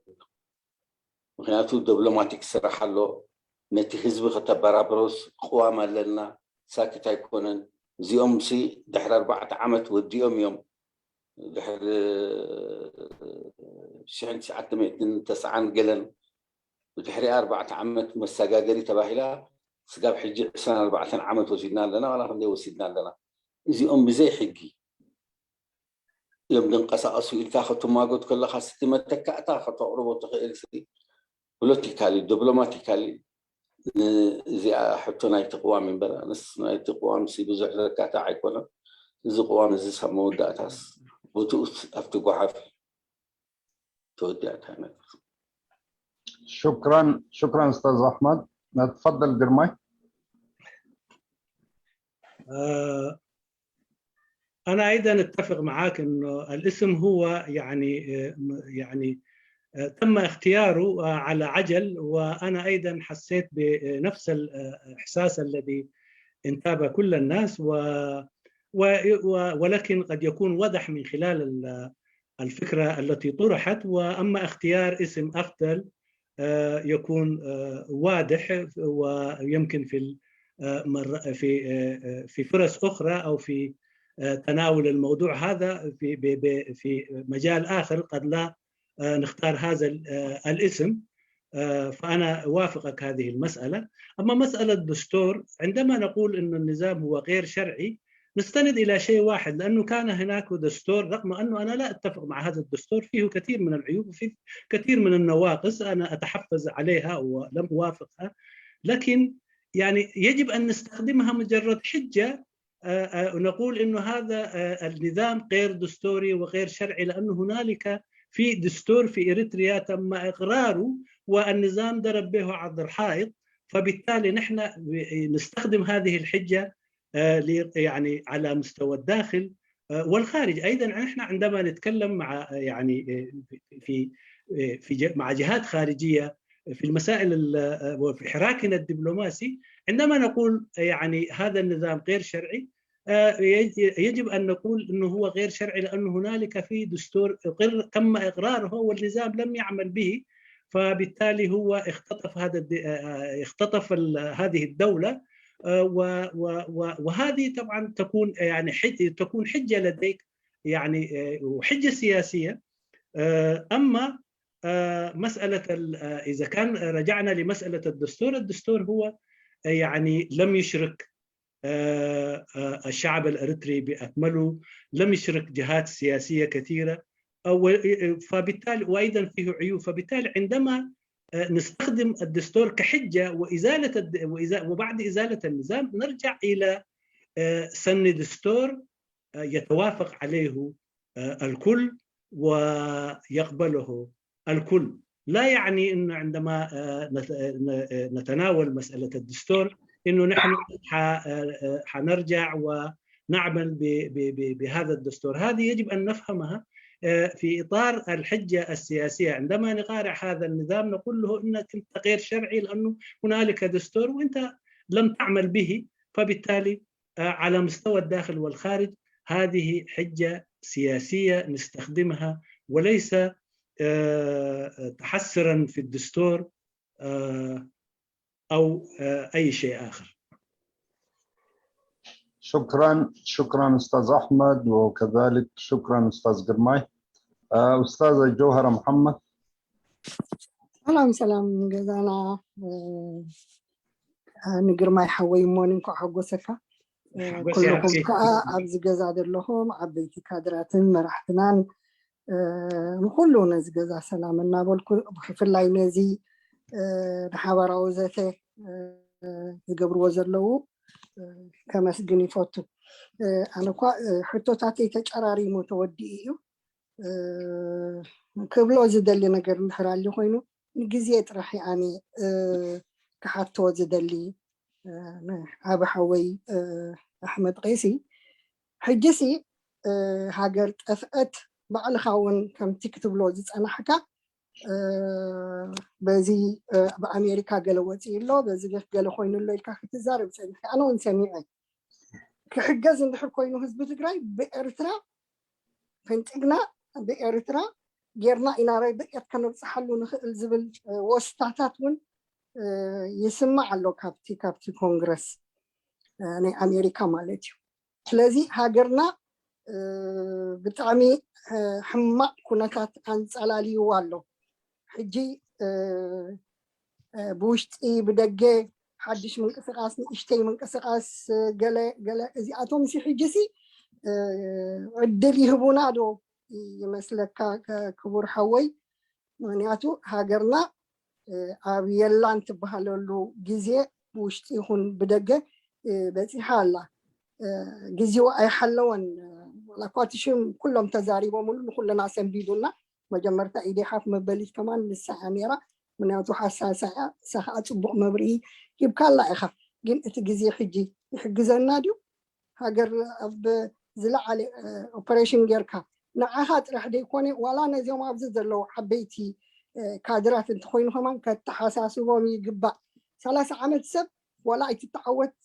مخناتو دبلوماتيك سرح له نتي حزب خطا برابروس قوام لنا ساكت يكونن زيوم سي دحر 4 عامات وديهم يوم دحر شحن ساعات 9 قلن ودحر 4 عامات مساقاقري تباهلا سقاب حجي سنة 4 عامات وسيدنا لنا ولا خلي وسيدنا لنا زيوم بزي حقي يوم ننقص أسويل تاخذ ما قلت كل خاصة ما تكأ تاخذ أوروبا تغير سي بوليتيكالي دبلوماتيكالي زي حطنا يتقوى من برا ناس ما يتقوى مسي بزح ركعت عيكونا زي قوام زي سمو داتاس بوتوس أفتقوا حافي توديات هنا. شكرا أستاذ أحمد. نتفضل جرماي. أنا أيضا أتفق معك أنه الاسم هو يعني تم اختياره على عجل، وأنا أيضا حسيت بنفس الإحساس الذي انتاب كل الناس، ولكن قد يكون وضح من خلال الفكرة التي طرحت. وأما اختيار اسم أفضل يكون واضح، ويمكن في فرص أخرى أو في تناول الموضوع هذا في مجال آخر قد لا نختار هذا الاسم. فأنا أوافقك هذه المسألة. أما مسألة الدستور، عندما نقول أن النظام هو غير شرعي نستند إلى شيء واحد، لأنه كان هناك دستور، رغم أنه أنا لا أتفق مع هذا الدستور، فيه كثير من العيوب وفيه كثير من النواقص أنا أتحفظ عليها ولم أوافقها، لكن يعني يجب أن نستخدمها مجرد حجة ونقول أنه هذا النظام غير دستوري وغير شرعي، لأنه هنالك في دستور في إريتريا تم إقراره والنظام ضرب به عرض الحائط. فبالتالي نحن نستخدم هذه الحجة يعني على مستوى الداخل والخارج. أيضا نحن عندما نتكلم مع يعني مع جهات خارجية في المسائل وفي حراكنا الدبلوماسي، عندما نقول يعني هذا النظام غير شرعي يجب أن نقول أنه هو غير شرعي لأنه هنالك في دستور تم إقراره والنظام لم يعمل به، فبالتالي هو اختطف هذه الدولة. وهذه طبعا تكون يعني تكون حجة لديك يعني وحجة سياسية. أما مسألة إذا كان رجعنا لمسألة الدستور هو يعني لم يشرك الشعب الأريتري بأكمله، لم يشرك جهات سياسية كثيرة، فبالتالي وأيضا فيه عيوب. فبالتالي عندما نستخدم الدستور كحجة وبعد إزالة النظام نرجع إلى سن دستور يتوافق عليه الكل ويقبله الكل. لا يعني أنه عندما نتناول مسألة الدستور أنه نحن حنرجع ونعمل بهذا الدستور. هذه يجب أن نفهمها في إطار الحجة السياسية. عندما نقارع هذا النظام نقول له إنك أنت غير شرعي لأنه هنالك دستور وأنت لم تعمل به، فبالتالي على مستوى الداخل والخارج هذه حجة سياسية نستخدمها وليس تحسرا في الدستور أو أي شيء آخر. شكرا أستاذ أحمد، وكذلك شكرا أستاذ قرماي. أستاذة جوهرة محمد. سلام جزانا نقرماي حوي مونينكو حقوسكا كلكم كا عبز جزا درلهم عبيتي كادراتن مرحتنان نقولوا ناس جزا سلام النابل في الله نزي نحاور عوزته يقبر وزرلو كما سجني فوتو أنا حتى تعطي تجاري متودي كبلو زدلي نقر نحرالي خوينو نجزيت راح يعني كحتى زدلي أبا حوي أحمد قيسي حجسي هاجر أفقت بعد خاون كم تكتب لوزت أنا حكا بزي بأمريكا قالوتي الله بزي قالوا خوين الله الكاخت الزارب سنة أنا ونسمعي كحجاز إن حكوينه حزب تجري بإرترا فنتقنا بإرترا جرنا إنا رأي بقيت كانوا بسحلون الزبل وستاتون يسمع له كابتي كونغرس يعني أمريكا مالتيو لذي هاجرنا بتعمي حما كنكات أنسالالي والله حجي بوشتي بدقة حدش من قسقاس اشتي من قسقاس قال إذا أتوم سي حجسي عدلي هبونادو يمسلك كبر حوي معناته هاجرنا أبيلا انتبه له جزء بوشتي هون بدقة بس حالا جزء أي حلوان لقاتشهم كلهم تزاري وملون كلنا سنبيدونا مجمرت إيدي حاف مبلش كمان لسه أميرة من أتو حساسة ساعات بق مبري يبقى الله يخاف جن تجزي حجي يحجز الناديو هاجر أب ዝለዓለ ኦፕሬሽን ጌርካ ንዓኻ ጥራሕ ደይኮነ ዋላ ነዚኦም ኣብዚ ዘለዉ ዓበይቲ ካድራት እንተኮይኑ ከማን ከተሓሳስቦም ይግባእ 30 ዓመት ሰብ ወላ ኣይትተዓወት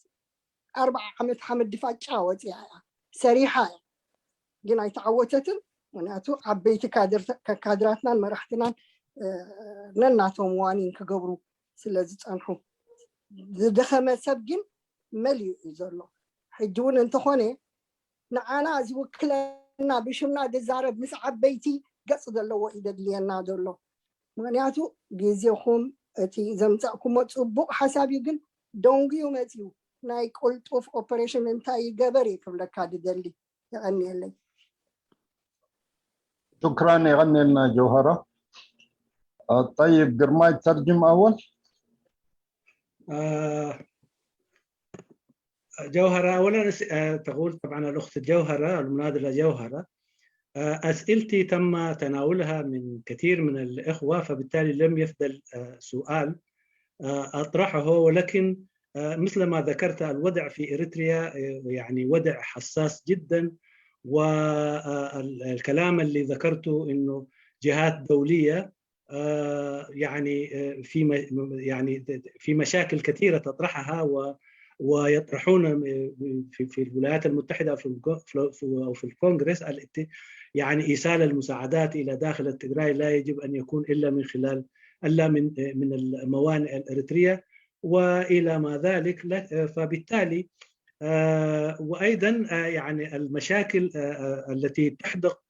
4 ዓመት ሓመድ ድፋጫ ወፂያ ሰሪሓ ግን ኣይተዓወተትን ምክንያቱ ዓበይቲ ካድራትናን መራሕትናን ነናቶም ዋኒን ክገብሩ ስለ ዝፀንሑ ዝደኸመ ሰብ ግን መሊኡ እዩ ዘሎ ሕጂ እውን እንተኾነ ንዓና ዝውክለና ብሽምና ዝዛረብ ምስ ዓበይቲ ገፅ ዘለዎ ይደድልየና ዘሎ ምክንያቱ ግዜኹም እቲ ዘምፃእኩሞ ፅቡቅ ሓሳብ እዩ ግን ደንጉዩ መፅዩ ናይ ቁልጡፍ ኦፐሬሽን እንታይ ይገበር ይክብለካ ድደሊ ይቀኒየለይ شكرا يغني لنا جوهرة. طيب قرماي ترجم أول. جوهرة أولا تقول طبعا الأخت جوهرة المناضلة جوهرة أسئلتي تم تناولها من كثير من الإخوة فبالتالي لم يفضل سؤال أطرحه ولكن مثل ما ذكرت الوضع في إريتريا يعني وضع حساس جدا والكلام اللي ذكرته إنه جهات دولية يعني في مشاكل كثيرة تطرحها ويطرحون في الولايات المتحدة أو في الكونغرس يعني إيصال المساعدات إلى داخل التجراي لا يجب أن يكون إلا من الموانئ الإريترية وإلى ما ذلك فبالتالي وأيضا يعني المشاكل التي تحدق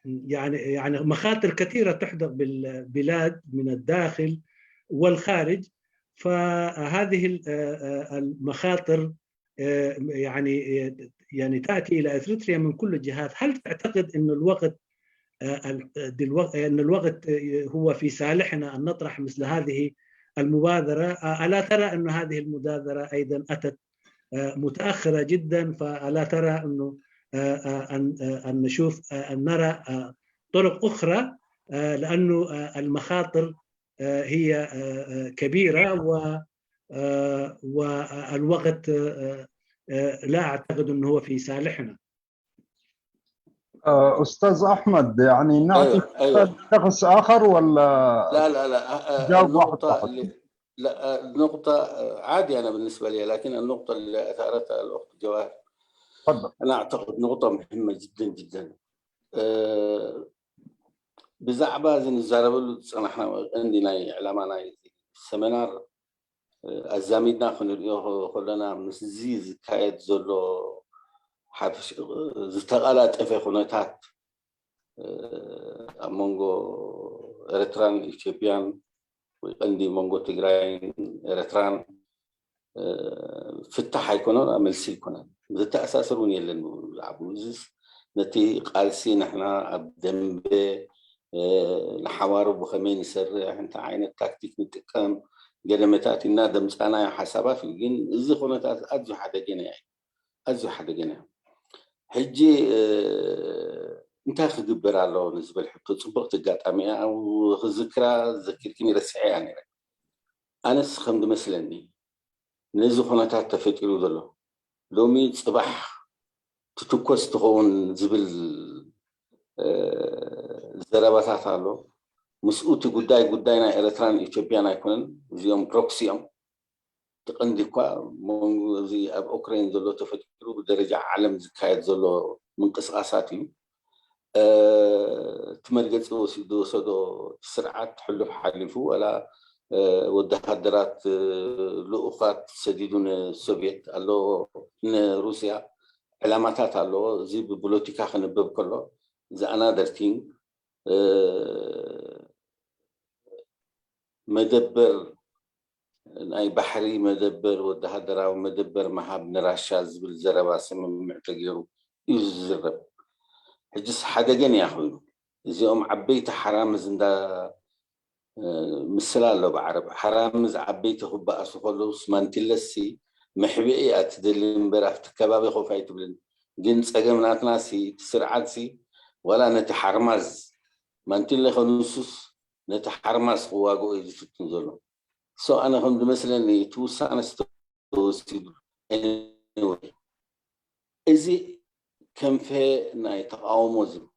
يعني مخاطر كثيرة تحدق بالبلاد من الداخل والخارج فهذه المخاطر يعني تأتي إلى إريتريا من كل الجهات هل تعتقد أن الوقت هو في صالحنا أن نطرح مثل هذه المبادرة ألا ترى أن هذه المبادرة أيضا أتت متأخرة جدا فألا ترى أنه أن نشوف أن نرى طرق أخرى لأنه المخاطر هي كبيرة والوقت لا أعتقد أنه هو في صالحنا. أستاذ أحمد يعني نعطي شخص آخر ولا لا جاوب النقطة عادي أنا بالنسبة لي لكن النقطة اللي أثارتها الأخت جواهر تفضل. أنا أعتقد نقطة مهمة جدا جدا بزعبة زين الزرابل نحن عندنا إعلامنا سمينار الزاميدنا خلنا مسزيز كايد زلو حفش زتقالات في خناتات مونغو إريتران إثيوبيان وعندي مونغو تيغراين إريتران فتح يكونون أملسي يكونون زت أساسرون يلن عبوزس نتي قالسي نحنا الدنبي الحوارب وخمين يسرع انت عين التكتيك نتكام قدمتات النادم أنا حسابات في الجن إذا خناتات أزو حدا جنا يعني أزو حدا جنا حجي انت خدبر على نسبة الحق تصبغ تقاطعمي أو ذكرى ذكرتني رسعي يعني أنا سخمد مثلني نزو خناتات تفتكروا ذلو لومي صباح تتكوس تكون زبل زرابات على مسؤول قداينا إريتران إثيوبيان يكونن زيهم بروكسيهم تقندي كوا من زي أوكرين ذلو تفتكروا بدرجة عالم زكاية ذلو من قصاصاتي تمرقت وسيدو سرعات حلو حلفو ولا والدهادرات لؤخات سديدون السوفيت اللو روسيا علاماتات اللو زي ببوليتيكا خنبب كله زي another thing مدبر أي بحري مدبر والدهادرة ومدبر مهاب نراشاز بالزربة سمم معتقيرو يزرب حجس حدا جن يا أخوي زيهم عبيت حرام زندا مثلا لو بعرب حرام عبيت خب أسفلوس منتلسي محبئي أتدلين برافت كبابي خوفايت بلن جنس أجمعات ناسي تسرعاتي ولا نتحرمز منتل خنوسس نتحرمز قواقو إذا تنزلوا أنا هم مثلا توسع أنا ستوسيد anyway إزي كم في ناي تقاوموا زب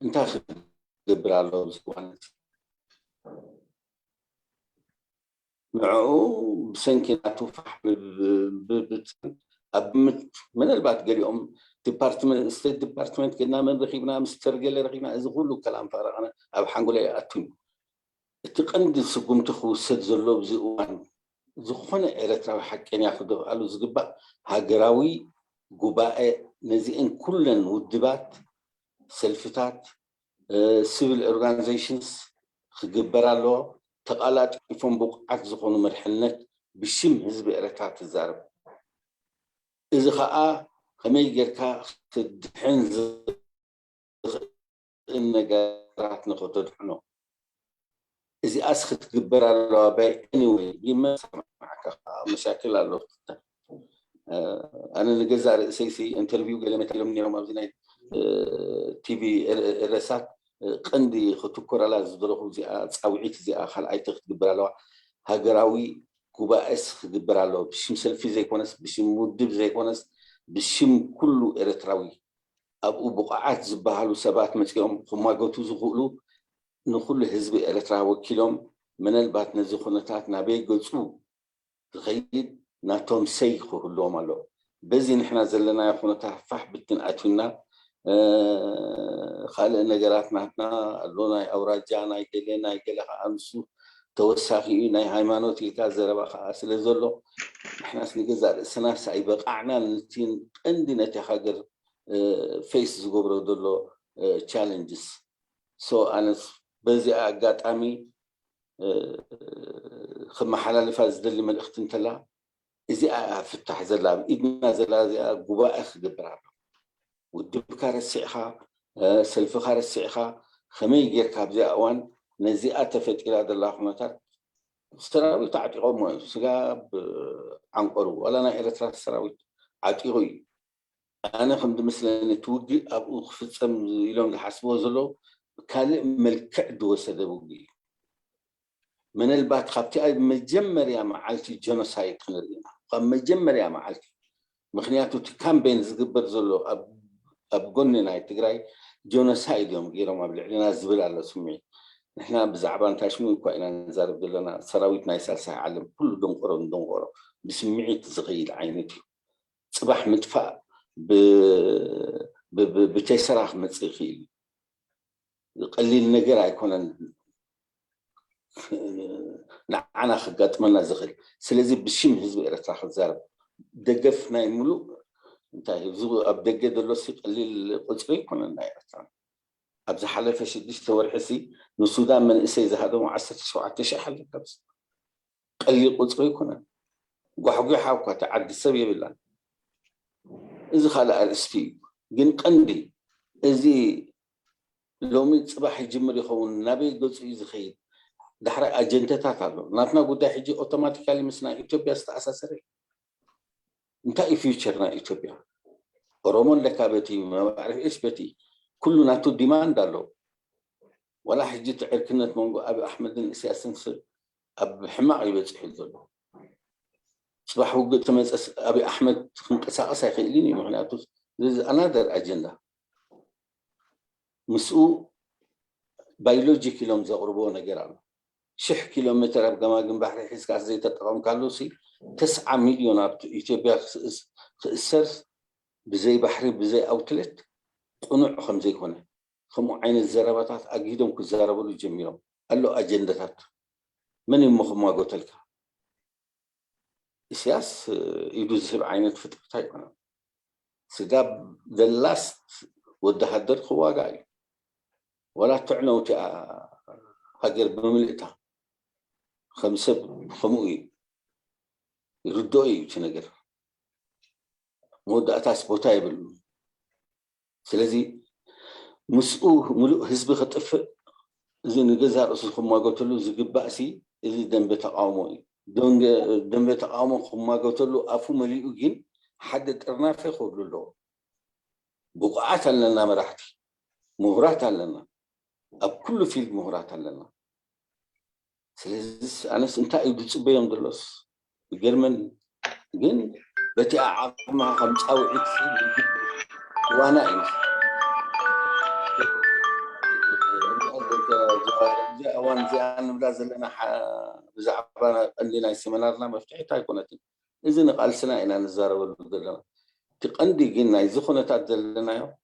أنت خبر على زبان معو بسنكنا توفح أبمت من البعض قال يوم ديبارتمنت ستيت ديبارتمنت كنا من رخيبنا مسترجل رخيبنا إذا كله كلام فارغ أنا أبحنقول يا أتون تقند سقوم تخو سد زلوا بزقوان زخونة إرتراوي حكين ياخدوا قالوا زقبا هاجراوي جباء نزين كلن ودبات سلفتات civil organizations خجبرالو تقالات يفهم بقعة زخون مرحلة بشم حزب إرتات الزارب إذا خاء خمي جركا تدحين النجارات نخطر حنو إذا أسخت جبرالو باي anyway يما معك مشاكل على أنا الجزائر سيسي انترفيو قال لي تكلمني يوم أبزناي تي في الرسات قندي خطوكر على زدروه زي أوعيت زي آخر أي تخدبر على هجراوي كوبا إس خدبر على بشم سلفي زي كونس بشم مدب زي كونس بشم كله إرتراوي أبو بقعات زبالو سبات مسكهم خما قوتو زغلو نقول حزب إرتراوي كيلوم من البات نزخونتات نبي قوتو تغيد ناتهم سيخو كلهم على بزي نحنا زلنا يخونا تفح بتنقاتنا خالق نجاراتنا هتنا اللونا أوراجانا يكلينا يكلها أمسو توساخينا هايمانوتي كازر بقى أصل زلوا إحنا سنجزار السنة سايبق أعنا نتين عندنا تحجر فيس زغبرو دلو challenges so أنا بزي أقعد أمي خم حلال فاز دلي من اختنتلا إذا فتح زلام إدنا زلازي جواء خدبرا والدبكار السعخة سلفخار السعخة خمي جيركاب زي أوان نزيئة فت إلى الله خمتات سراوي تعطي قوم سجاب عنقرو ولا أنا إلى ترى سراوي عطيقي أنا خمد مثلا نتوجي أبو خفتم يلون حسبه زلو كان ملك دوسة دبوجي من البات خبتي مجمر يا معلتي جنوسايد خنرينا قام مجمر يا معلتي مخنياتو كامبين زغبر زلو اب قلنا تግራይ جنوسايد يوم غيروا ما بلعنا زبل على سمعي نحنا بزعبان تاشمو كوينا نزارب لنا سراويت نايسال عالم كل دنقرو بسمعي تزغيل عينتي صباح مدفع بتيسراخ مصيخي قليل نجر يكون نعنا خقاتمنا زغل سلازي بشم حزب إرترا خزارب دقفنا يملو انتهي زغو أبدقى دلوسي قليل قلصري كنا نايرتان أبز حلفة شديش تورحسي نسودان من إسي زهادو معسر شوعة تشحل كبس قليل قلصري كنا قحقي حاوكا تعدي السبية بالله إذا خالق الاسفي جن قندي إذي لومي صباح يجمر يخون نبي قلصري زخيد دحر أجندتات هذا ناتنا قد حجي أوتوماتيكالي مسنا إثيوبيا استأساسري انتهي فيوتشرنا إثيوبيا رومون لكابتي ما بعرف إيش بتي كله ناتو ديمان دالو ولا حجي تعركنا تمونغو أبي أحمد السياسي أب حماق يبتح الدولة صباح وقت تمز أبي أحمد خنقسا أسايخيليني معناته أنا در أجندة مسؤول بيولوجيكي لهم زغربونا جرام شح كيلومتر بجماعة بحر حس كاس زي تتقام كالوسي 9 مليون إثيوبيا السر بزي بحري بزي أوتلت قنوع خمزي هنا خمو عين الزرابات أجيدهم كزرابو الجميع قال له أجندات من المخ ما قلت لك السياس يدوز بعين فتح تايقنا سجاب the last والدهدر خواجاي ولا تعنو هاجر بملئتها خموي يردوي تنقر مودة أتاس بوتايبل سلازي مسؤول ملو حزب خطف زين جزار أصل خما قلت له زجب بأسي إذا دم بتقاومي دم بتقاوم خما قلت له أفو مليء جين حد ترنا في خبر له بقعات لنا مرحتي مهرات لنا أب كل في المهرات لنا سلازي أنا سنتاي بتصبيهم دلوس الجرمن جن بتي أعظمها 25 وأنا إنس أوان زي أنا بلازم لنا بزعبنا عندنا السيمينارنا مفتوحة تايكونتي إذا نقال سنة إن نزار ولا تقندي قلنا إذا خنا تعدلنا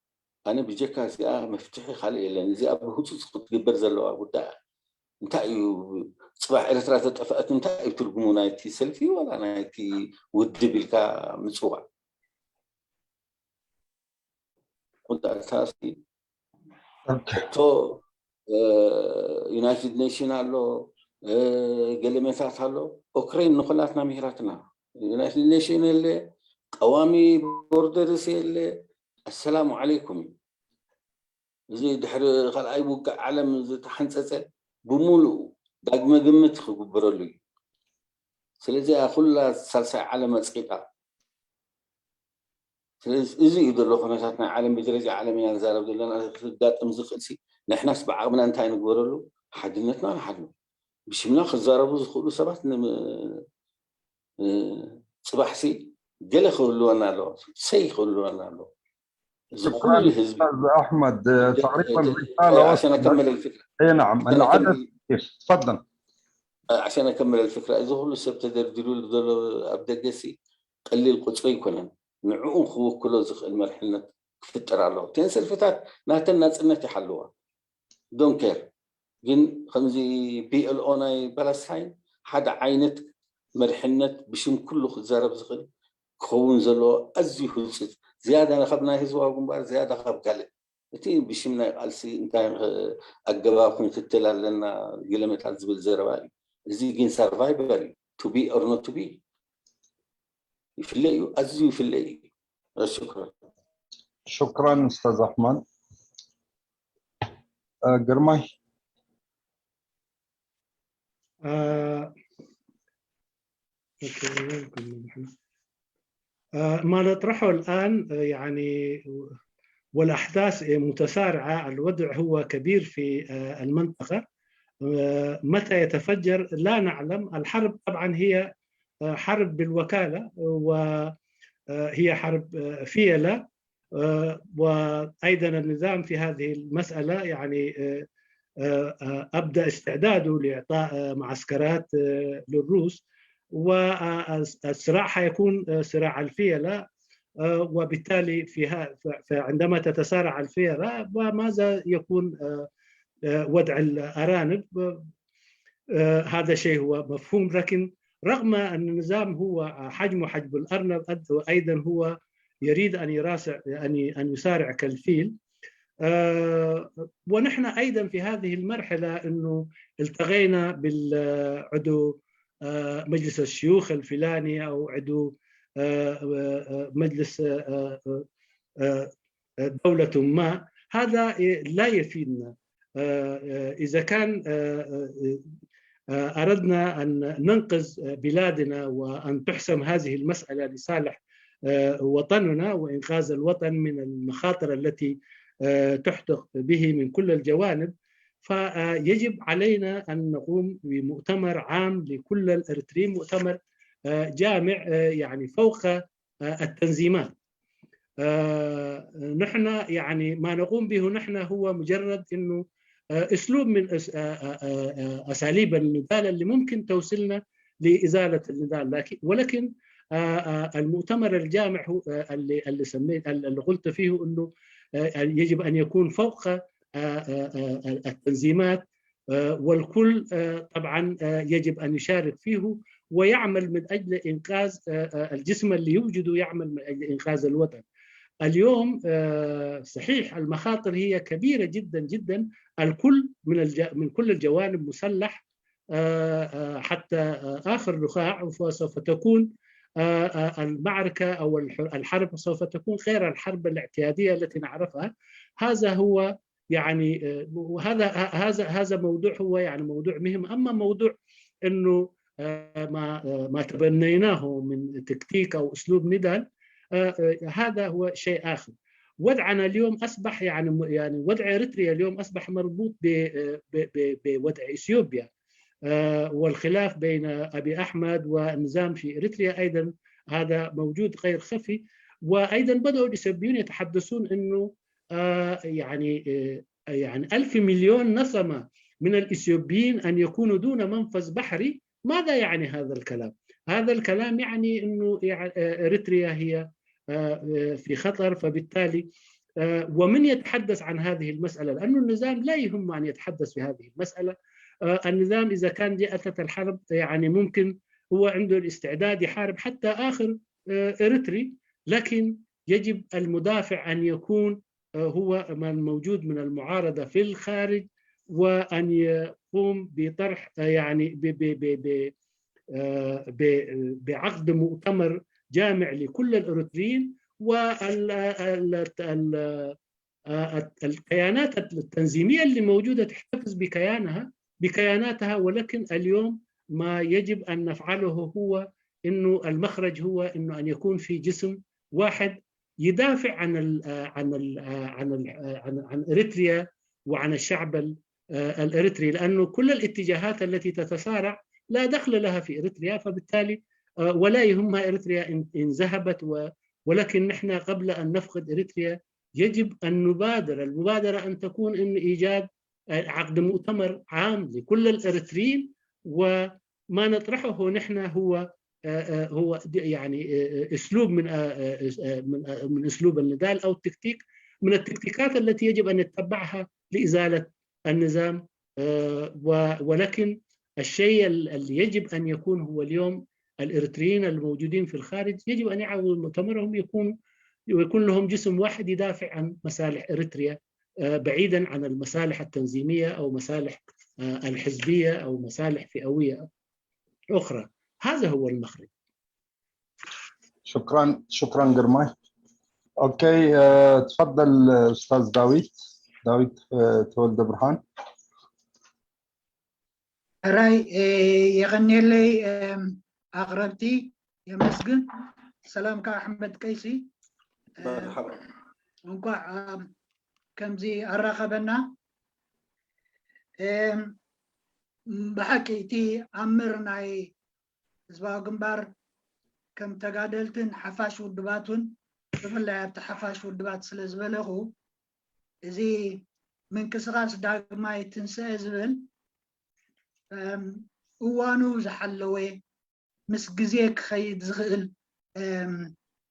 أنا بيجيك سيا مفتوحة خالي لأن زي أبو هوتس تقبل زلوا أبو دا أنت صباح إلى تفقت أنت ترجموا نايتي سيلفي ولا نايتي ودي بالكا مصوع وده أساسي تو يونايتد نيشن هالو قلمتات هالو أوكرين نخلاتنا مهراتنا يونايتد نيشن اللي قوامي بوردرس اللي السلام عليكم زي دحر خلعي وقع علم زي تحنسسه بمولو داقما قمت خبروا لي سلازي أخلا سلسة علم سقيطة سلازي إذا يدرو خناتنا علم بدرجة عالمية زارب دلنا قات أمزخلسي نحن سبع من أنتي نقول له حدنتنا نحن مش مناخ زاربو زخلو سبعة صباح سي قال خلوا أنا له سي خلوا أنا له شكرا أستاذ أحمد تقريبا رسالة عشان أكمل الفكرة اي نعم العدد تفضل عشان أكمل الفكرة إذا هو لسه ابتدروا أبدأ قسي قليل قصوي كنا نعوم خو كله زخ المرحلة فتر على تنسى الفتات نهت الناس إنها تحلوها دون كير جن خمزي بي ال اوناي بلساين حد عينت مرحلة بشم كله خزارة بزخل خون زلو أزي هوسس زيادة أنا خبنا هزوا وقنبار زيادة خب قال تي بشمنا قالسي انت الجواب كنت تلا لنا قلمت عزب الزربالي زي جين سرفايفر to be or not to be يفليو أزي يفليو شكرا شكرا أستاذ أحمد قرماي ما نطرحه الآن يعني والأحداث متسارعة الوضع هو كبير في المنطقة متى يتفجر لا نعلم الحرب طبعا هي حرب بالوكالة وهي حرب فيلة وأيضا النظام في هذه المسألة يعني أبدأ استعداده لإعطاء معسكرات للروس والصراع حيكون صراع الفيلة وبالتالي فعندما تتسارع الفيلة وماذا يكون وضع الأرانب هذا شيء هو مفهوم لكن رغم أن النظام هو حجمه حجم الأرنب أيضا هو يريد أن يسارع كالفيل ونحن أيضا في هذه المرحلة أنه التقينا بالعضو مجلس الشيوخ الفلاني أو عضو مجلس دولة ما هذا لا يفيدنا إذا كان أردنا أن ننقذ بلادنا وأن تحسم هذه المسألة لصالح وطننا وإنقاذ الوطن من المخاطر التي تحدق به من كل الجوانب فيجب علينا أن نقوم بمؤتمر عام لكل الإريتريين مؤتمر جامع يعني فوق التنظيمات نحن يعني ما نقوم به نحن هو مجرد أنه أسلوب من أساليب النضال اللي ممكن توصلنا لإزالة النضال ولكن المؤتمر الجامع هو اللي سميت اللي قلت فيه أنه يجب أن يكون فوق التنظيمات والكل طبعا يجب أن يشارك فيه ويعمل من أجل إنقاذ الجسم اللي يوجده يعمل من أجل إنقاذ الوطن. اليوم صحيح المخاطر هي كبيرة جدا جدا الكل من كل الجوانب مسلح حتى آخر نخاع وسوف تكون المعركة أو الحرب سوف تكون غير الحرب الاعتيادية التي نعرفها. هذا هو يعني هذا موضوع هو يعني موضوع مهم. أما موضوع إنه ما تبنيناه من تكتيك أو أسلوب نضال هذا هو شيء آخر. وضعنا اليوم أصبح يعني وضع إريتريا اليوم أصبح مربوط بوضع إثيوبيا والخلاف بين أبي أحمد والنظام في إريتريا أيضا هذا موجود غير خفي. وأيضا بدأوا الإثيوبيون يتحدثون أنه يعني 1000 مليون نسمة من الإثيوبيين أن يكونوا دون منفذ بحري. ماذا يعني هذا الكلام؟ هذا الكلام يعني أنه إريتريا هي في خطر. فبالتالي ومن يتحدث عن هذه المسألة؟ لأن النظام لا يهم أن يتحدث في هذه المسألة. النظام إذا كان جاءت الحرب يعني ممكن هو عنده الاستعداد يحارب حتى آخر إريتري، لكن يجب المدافع أن يكون هو من موجود من المعارضة في الخارج، وأن يقوم بطرح يعني بعقد مؤتمر جامع لكل الإريتريين. والكيانات التنظيمية اللي موجودة تحتفظ بكياناتها. ولكن اليوم ما يجب أن نفعله هو إنه المخرج هو إنه أن يكون في جسم واحد يدافع عن إريتريا وعن الشعب الإريتري، لأنه كل الاتجاهات التي تتسارع لا دخل لها في إريتريا. فبالتالي ولا يهمها إريتريا إن ذهبت. ولكن نحن قبل أن نفقد إريتريا يجب أن نبادر. المبادرة أن تكون إن إيجاد عقد مؤتمر عام لكل الإريتريين. وما نطرحه نحن هو يعني اسلوب من اسلوب النضال او التكتيك من التكتيكات التي يجب ان نتبعها لازاله النظام. ولكن الشيء اللي يجب ان يكون هو اليوم الاريتريين الموجودين في الخارج يجب ان يعودوا مؤتمرهم ويكون لهم جسم واحد يدافع عن مصالح اريتريا، بعيدا عن المصالح التنظيميه او مصالح الحزبيه او مصالح فئويه اخرى. هذا هو المخرج. شكرا جرماي. اوكي، تفضل استاذ داوود تولد برهان. راي يغني لي اغربتي يمسجن. سلامك احمد كيسي. مرحبا. انكع كمزي الرقبنا بحكيتي امرناي زبا جنبار كم تقادلتن حفاش ودباتن بفلا حفاش ودبات سلازبلغو زي من كسغاس داغماي تنسى زبل وانو زحلوي مس غزيك خيد زغل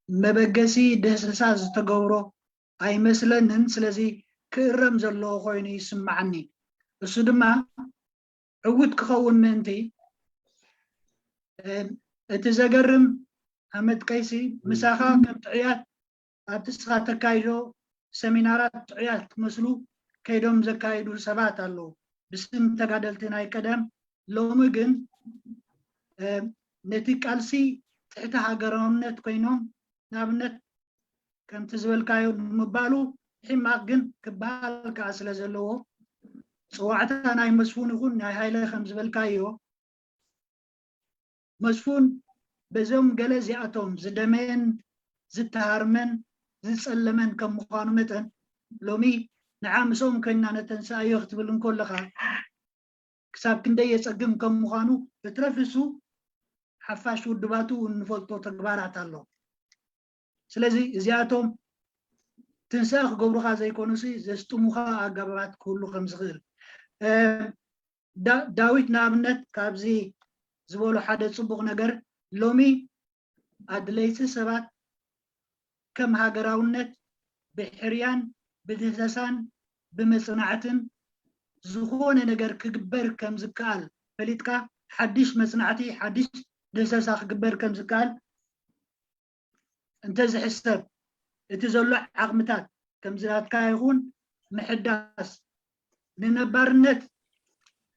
مبغسي دهسسا زتغورو اي مسلنن. سلازي كرم زلو خويني يسمعني بس دما عود كخون منتي اتزغرم حمد كيسي مساخا كم تعيات ابتسخا تكايدو سيمينارات تعيات مسلو كيدوم زكايدو سبات اللو بسم تقادلتنا يقدم لو مجن نتي قالسي تحت هاجرونت كوينوم نابنت كم تزبل كايو مبالو حماق جن كبال كاسل زلو صواعتا ناي مسفون يكون ناي هايلا خمس بالكايو مسفون بزوم جلزي أتوم زدمين زتهارمن زسلمن كم مقانمتن لومي نعم سوم كنا نتنسى يختبلن كلها كساب كندي يسقم كم مقانو بترفسو حفاش ودباتو ونفلتو تكبارات الله. سلازي زياتهم تنساخ قبرها زي كونسي زستموها أقبات كله خمس غير. داويت نابنت كابزي زبولو حدا صبغ نجر لومي أدليس سبات كم هاجراونت بحريان بدهسان بمصنعتن زخون نجر كجبر كم زكال فليتكا حدش مصنعتي حدش دهسا كجبر كم زكال انت زحسب اتزلع عقمتات كم زلات كايغون محداس لنبرنت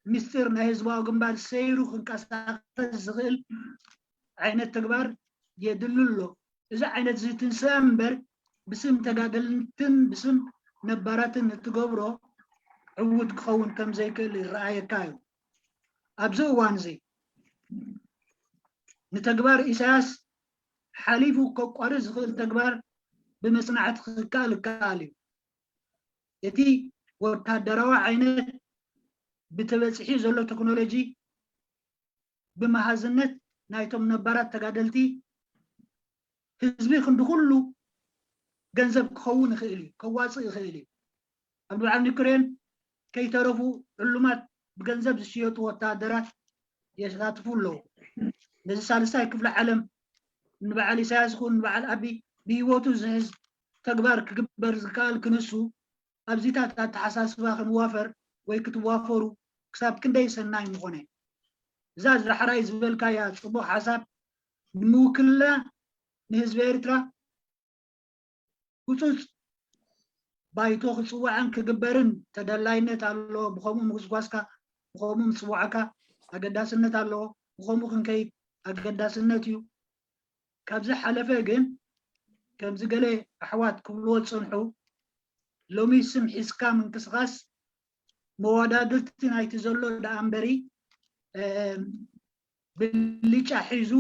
مستر نهزوا جنبال سيرو خنكاسا زغل عينت تكبر يدللو إذا عينت زيتن سامبر بسم تقادلتن بسم نباراتن تقبرو عود كخون كم زي كل الرأي كايو أبزو وانزي نتقبر إساس حليفو كوكوارز غل تقبر بمصنعة خكال كاليو يتي وتهدروا عينت بتبسحي زلو تكنولوجي بمهازنت نايتم نبارات تقادلتي ህዝቢ ክንዲ ኩሉ ገንዘብ ክኸውን ይኽእል እዩ ከዋፅእ ይኽእል እዩ ኣብ ልዕሊ ዩክሬን ከይተረፉ ዕሉማት ብገንዘብ ዝሽየጡ ወታደራት የሳትፉ ኣለዉ ነዚ ሳልሳይ ክፍለ ዓለም ንበዓል ኢሳያስ ይኹን ንበዓል አብይ ብሂወቱ ዝሕዝ ተግባር ክግበር ዝከኣል ክንሱ ኣብዚታት ኣተሓሳስባ ክንዋፈር ወይ ክትዋፈሩ ክሳብ ክንደይ ሰናይ ምኾነ እዛ ዝዳሕራይ ዝበልካያ ፅቡቅ ሓሳብ ንምውክልና ንህዝቢ ኤርትራ ህፁፅ ባይቶ ክፅዋዕን ክግበርን ተደላይነት ኣለዎ ብከምኡ ምጉስጓስካ ብከምኡ ምፅዋዕካ ኣገዳስነት ኣለዎ ብከምኡ ክንከይድ ኣገዳስነት እዩ ካብዚ ሓለፈ ግን ከምዚ ገለ ኣሕዋት ክብልዎ ዝፀንሑ ሎሚ ስም ሒዝካ ምንቅስቃስ መወዳድርቲ ናይቲ ዘሎ ዳኣ እምበሪ ብልጫ ሒዙ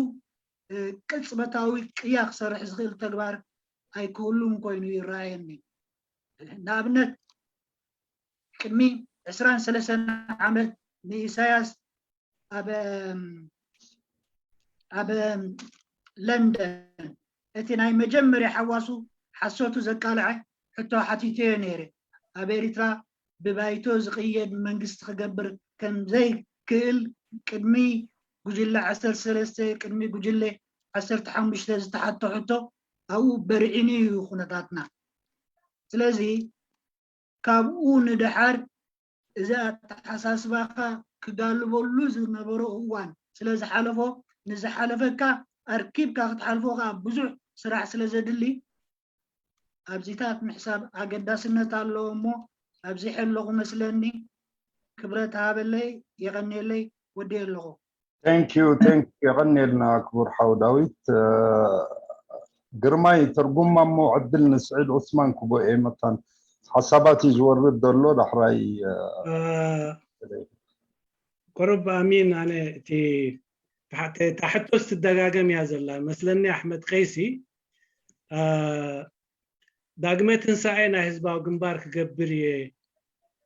ቅፅበታዊ ቅያ ክሰርሕ ዝኽእል ተግባር ኣይክህሉን ኮይኑ ይረኣየኒ ንኣብነት ቅድሚ 23 ዓመት ንኢሳያስ ኣብ ለንደን እቲ ናይ መጀመርያ ሓዋሱ ሓሶቱ ዘቃልዐ ሕቶ ሓቲትዮ ነይረ ኣብ ኤርትራ ብባይቶ ዝቕየድ መንግስቲ ክገብር ከም ዘይክእል ቅድሚ ጉጅለ 13 ቅድሚ ጉጅለ 15 ዝተሓቶ ሕቶ ኣብኡ በርዒኒ እዩ ኩነታትና ስለዚ ካብኡ ንድሓር እዚ ኣተሓሳስባካ ክጋልበሉ ዝነበሮ እዋን ስለዝሓለፎ ንዝሓለፈካ ኣርኪብካ ክትሓልፎ ከዓ ብዙሕ ስራሕ ስለዘድሊ ኣብዚታት ምሕሳብ ኣገዳስነት ኣለዎ እሞ ኣብዚ ሕለኹ መስለኒ ክብረት ሃበለይ የቐኒየለይ ወዲየ ኣለኹ ቴንክ ዩ የቐኒየልና ክቡር ሓው ዳዊት ግርማይ ተርጉማ እሞ ዕድል ንስዒድ ዑስማን ክቦኤ መታን ሓሳባት እዩ ዝወርድ ዘሎ ዳሕራይ قرب امين انا تحت تدጋገም እያ ዘላ መስለኒ ኣሕመድ ቀይሲ ዳግመ ትንሳኤ ናይ ህዝባዊ ግንባር ክገብር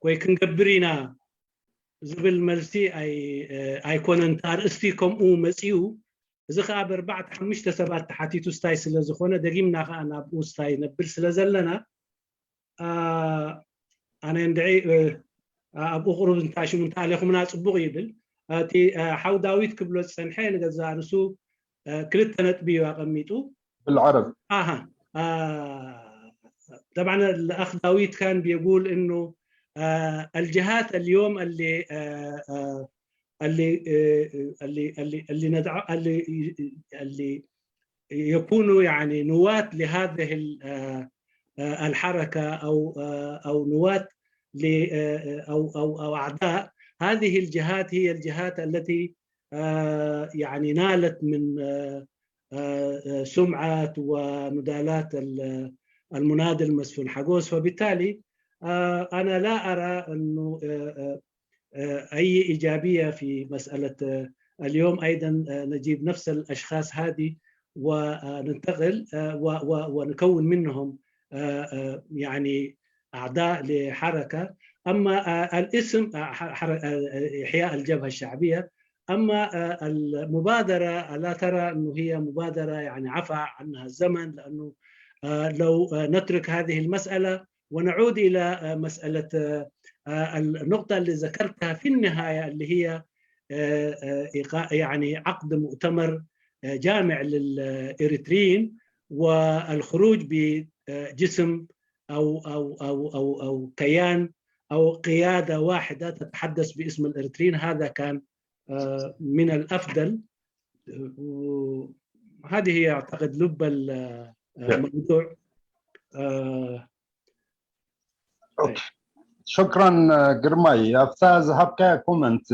ወይ ክንገብር ኢና ዝብል መልሲ ኣይኮነን ኣርእስቲ ከምኡ መፂኡ እዚ ከዓ ብኣርባዕተ ሓሙሽተ ሰባት ተሓቲቱ ስታይ ስለ ዝኾነ ደጊምና ከዓ ናብኡ ስታይ ነብል ስለ ዘለና ኣነ እንድዒ ኣብ ቁሩብ እንታሽሙ እንታለኹምና ፅቡቕ ይብል እቲ ሓው ዳዊት ክብሎ ዝፀንሐ ንገዛ ርሱ ክልተ ነጥቢ ኣቐሚጡ بالعرب طبعا الاخ داوود كان بيقول انه الجهات اليوم اللي ندعو اللي يكونوا يعني نواة لهذه الحركه او نواة او اعداء هذه الجهات هي الجهات التي يعني نالت من سمعة ومدالات المناضل مسفون حقوس فبالتالي أنا لا أرى أنه أي إيجابية في مسألة اليوم أيضا نجيب نفس الأشخاص هذه وننتقل ونكون منهم يعني أعضاء لحركة أما الاسم إحياء الجبهة الشعبية أما المبادرة لا ترى أنه هي مبادرة يعني عفى عنها الزمن لأنه لو نترك هذه المسألة ونعود إلى مسألة النقطة اللي ذكرتها في النهاية اللي هي يعني عقد مؤتمر جامع للإريتريين والخروج بجسم أو كيان أو قيادة واحدة تتحدث باسم الإريتريين هذا كان من الأفضل هذه هي أعتقد لب الموضوع شكرا قرماي أفتاز هبكا كومنت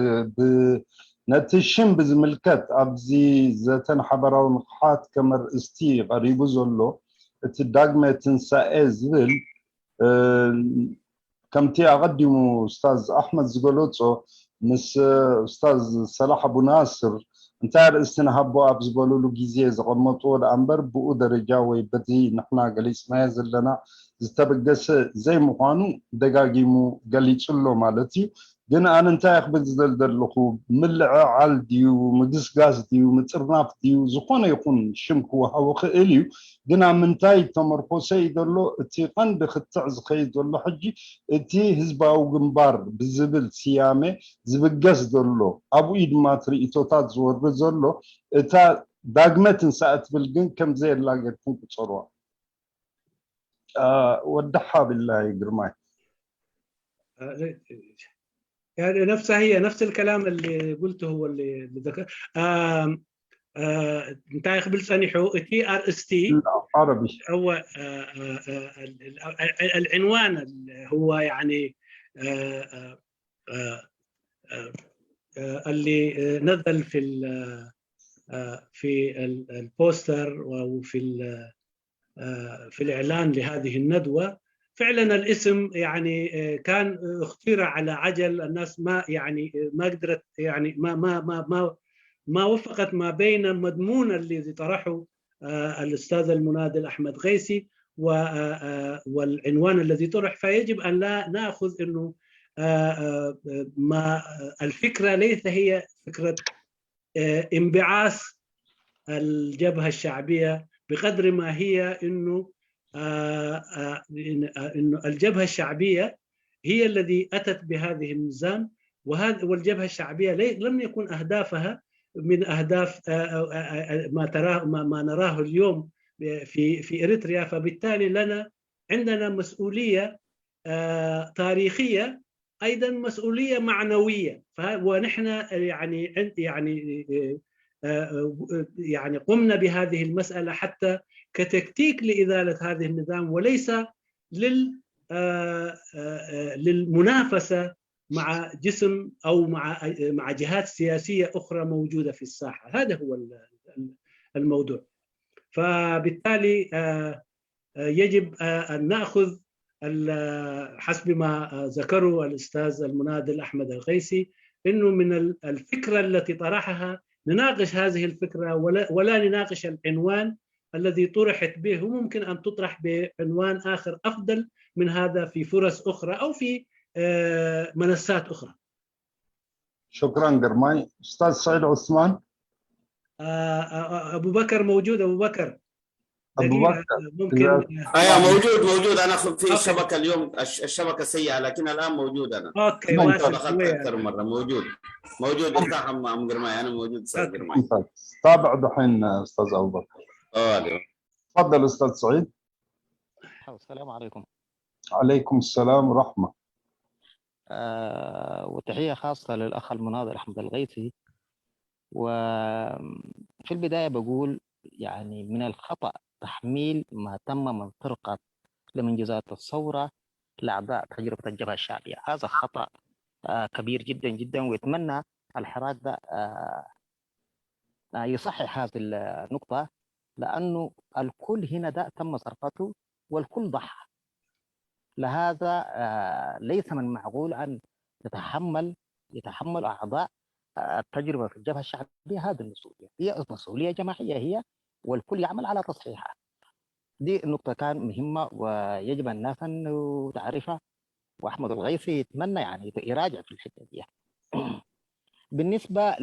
بنتشم بزملكت أبزي زتن حبراو نقحات كمر استي قريبو زولو تداقمة تنسائي زبل كمتي أقدمو أستاذ أحمد زغلوتسو مس أستاذ صلاح أبو ناصر انتار استنهبو أبز بولولو جيزي زغمطو الأنبر بقو درجاوي بدي نحنا قليس ما يزل لنا زتبقس زي مخانو دقاقيمو قليتشلو مالتي ግን ኣነ እንታይ ክብል ዝደሊ ዘለኹ ምልዕዓል ድዩ ምግስጋስ ድዩ ምፅርናፍ ድዩ ዝኾነ ይኹን ሽም ክወሃቦ ክእል እዩ ግን ኣብ ምንታይ ተመርኮሰ እዩ ዘሎ እቲ ቀንዲ ክትዕ ዝኸይድ ዘሎ ሕጂ እቲ ህዝባዊ ግንባር ብዝብል ስያሜ ዝብገስ ዘሎ ኣብኡ ድማ ትርኢቶታት ዝወርድ ዘሎ እታ ዳግመ ትንሳኤ ትብል ግን ከምዘየላ ጌርኩም ቁፀርዋ ودعها بالله جرماي يعني نفسها هي نفس الكلام اللي قلته هو اللي ذكر انت قبل سنحو تي ار اس تي عربي هو العنوان هو يعني اللي نزل في البوستر وفي في الإعلان لهذه الندوة فعلا الاسم يعني كان اخترع على عجل الناس ما يعني ما قدرت يعني ما وفقت ما بين مضمون الذي طرحه الأستاذ المناضل أحمد غيثي والعنوان الذي طرح فيجب أن لا نأخذ أنه ما الفكرة ليس هي فكرة انبعاث الجبهة الشعبية بقدر ما هي انه انه الجبهه الشعبيه هي الذي اتت بهذه النظام والجبهه الشعبيه لم يكن اهدافها من اهداف ما نراه اليوم في اريتريا فبالتالي عندنا مسؤوليه تاريخيه ايضا مسؤوليه معنويه ونحن يعني قمنا بهذه المسألة حتى كتكتيك لإزالة هذه النظام وليس للمنافسة مع جسم أو مع جهات سياسية أخرى موجودة في الساحة هذا هو الموضوع فبالتالي يجب أن نأخذ حسب ما ذكره الأستاذ المناضل أحمد الغيثي إنه من الفكرة التي طرحها نناقش هذه الفكرة ولا نناقش العنوان الذي طرحت به وممكن أن تطرح بعنوان آخر أفضل من هذا في فرص أخرى أو في منصات أخرى شكرا جرماي أستاذ سعيد عثمان أبو بكر موجود أبو بكر أبو بكر ممكن موجود أنا في الشبكة اليوم الشبكة سيئة لكن الآن موجود أنا أوكي أكثر مرة موجود افتح عم جرماي أنا موجود أستاذ جرماي تابع دحين أستاذ أبو بكر تفضل أستاذ سعيد السلام عليكم عليكم السلام ورحمة وتحية خاصة للأخ المناضل أحمد الغيثي وفي البداية بقول يعني من الخطأ تحميل ما تم من فرقة لمنجزات الثورة لأعضاء تجربة الجبهة الشعبية هذا خطأ كبير جدا جدا ويتمنى الحراك ده يصحح هذه النقطة لأنه الكل هنا ده تم صرفته والكل ضحى لهذا ليس من معقول أن يتحمل أعضاء التجربة في الجبهة الشعبية هذه المسؤولية هي مسؤولية جماعية هي والكل يعمل على تصحيحها دي النقطة كان مهمة ويجب الناس أن تعرفها وأحمد الغيثي يتمنى يعني يراجع في الحتة دي بالنسبة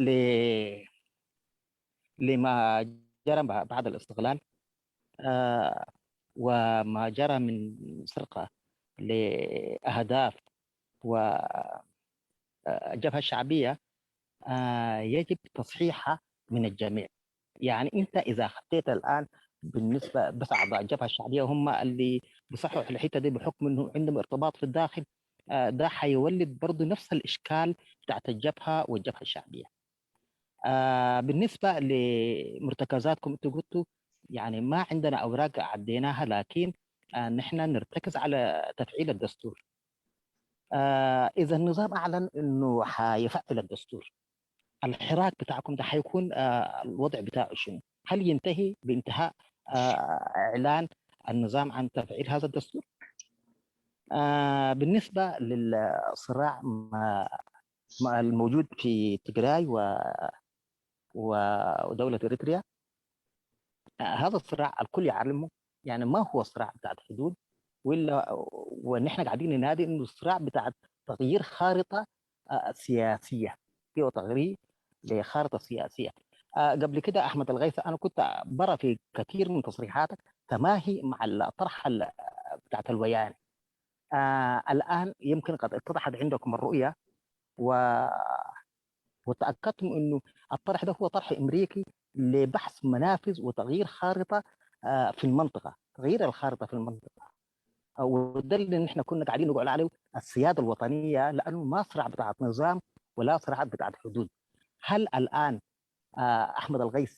لما جرى بعد الاستقلال وما جرى من سرقة لأهداف والجبهة الشعبية يجب تصحيحها من الجميع يعني أنت إذا خطيت الآن بالنسبة بس أعضاء الجبهة الشعبية هم اللي بيصحوا في الحتة دي بحكم أنه عندهم ارتباط في الداخل ده حيولد برضو نفس الإشكال بتاعت الجبهة والجبهة الشعبية بالنسبة لمرتكزاتكم أنتوا قلتوا يعني ما عندنا أوراق عديناها لكن نحن نرتكز على تفعيل الدستور إذا النظام أعلن أنه حيفعل الدستور الحراك بتاعكم ده حيكون الوضع بتاعه شنو؟ هل ينتهي بانتهاء إعلان النظام عن تفعيل هذا الدستور؟ بالنسبة للصراع الموجود في تيغراي ودولة إريتريا هذا الصراع الكل يعلمه يعني ما هو صراع بتاع حدود ونحن قاعدين ننادي إنه الصراع بتاع تغيير خارطة سياسية، فيه تغيير لخارطة سياسية. قبل كده أحمد الغيث أنا كنت برى في كثير من تصريحاتك تماهي مع الطرح بتاعت الوياني. الآن يمكن قد اتضحت عندكم الرؤية وتأكدتم أنه الطرح ده هو طرح أمريكي لبحث منافذ وتغيير خارطة في المنطقة، تغيير الخارطة في المنطقة. وده اللي نحن كنا قاعدين نقول عليه السيادة الوطنية، لأنه ما صراع بتاعت نظام ولا صراعات بتاعت حدود. هل الآن أحمد الغيث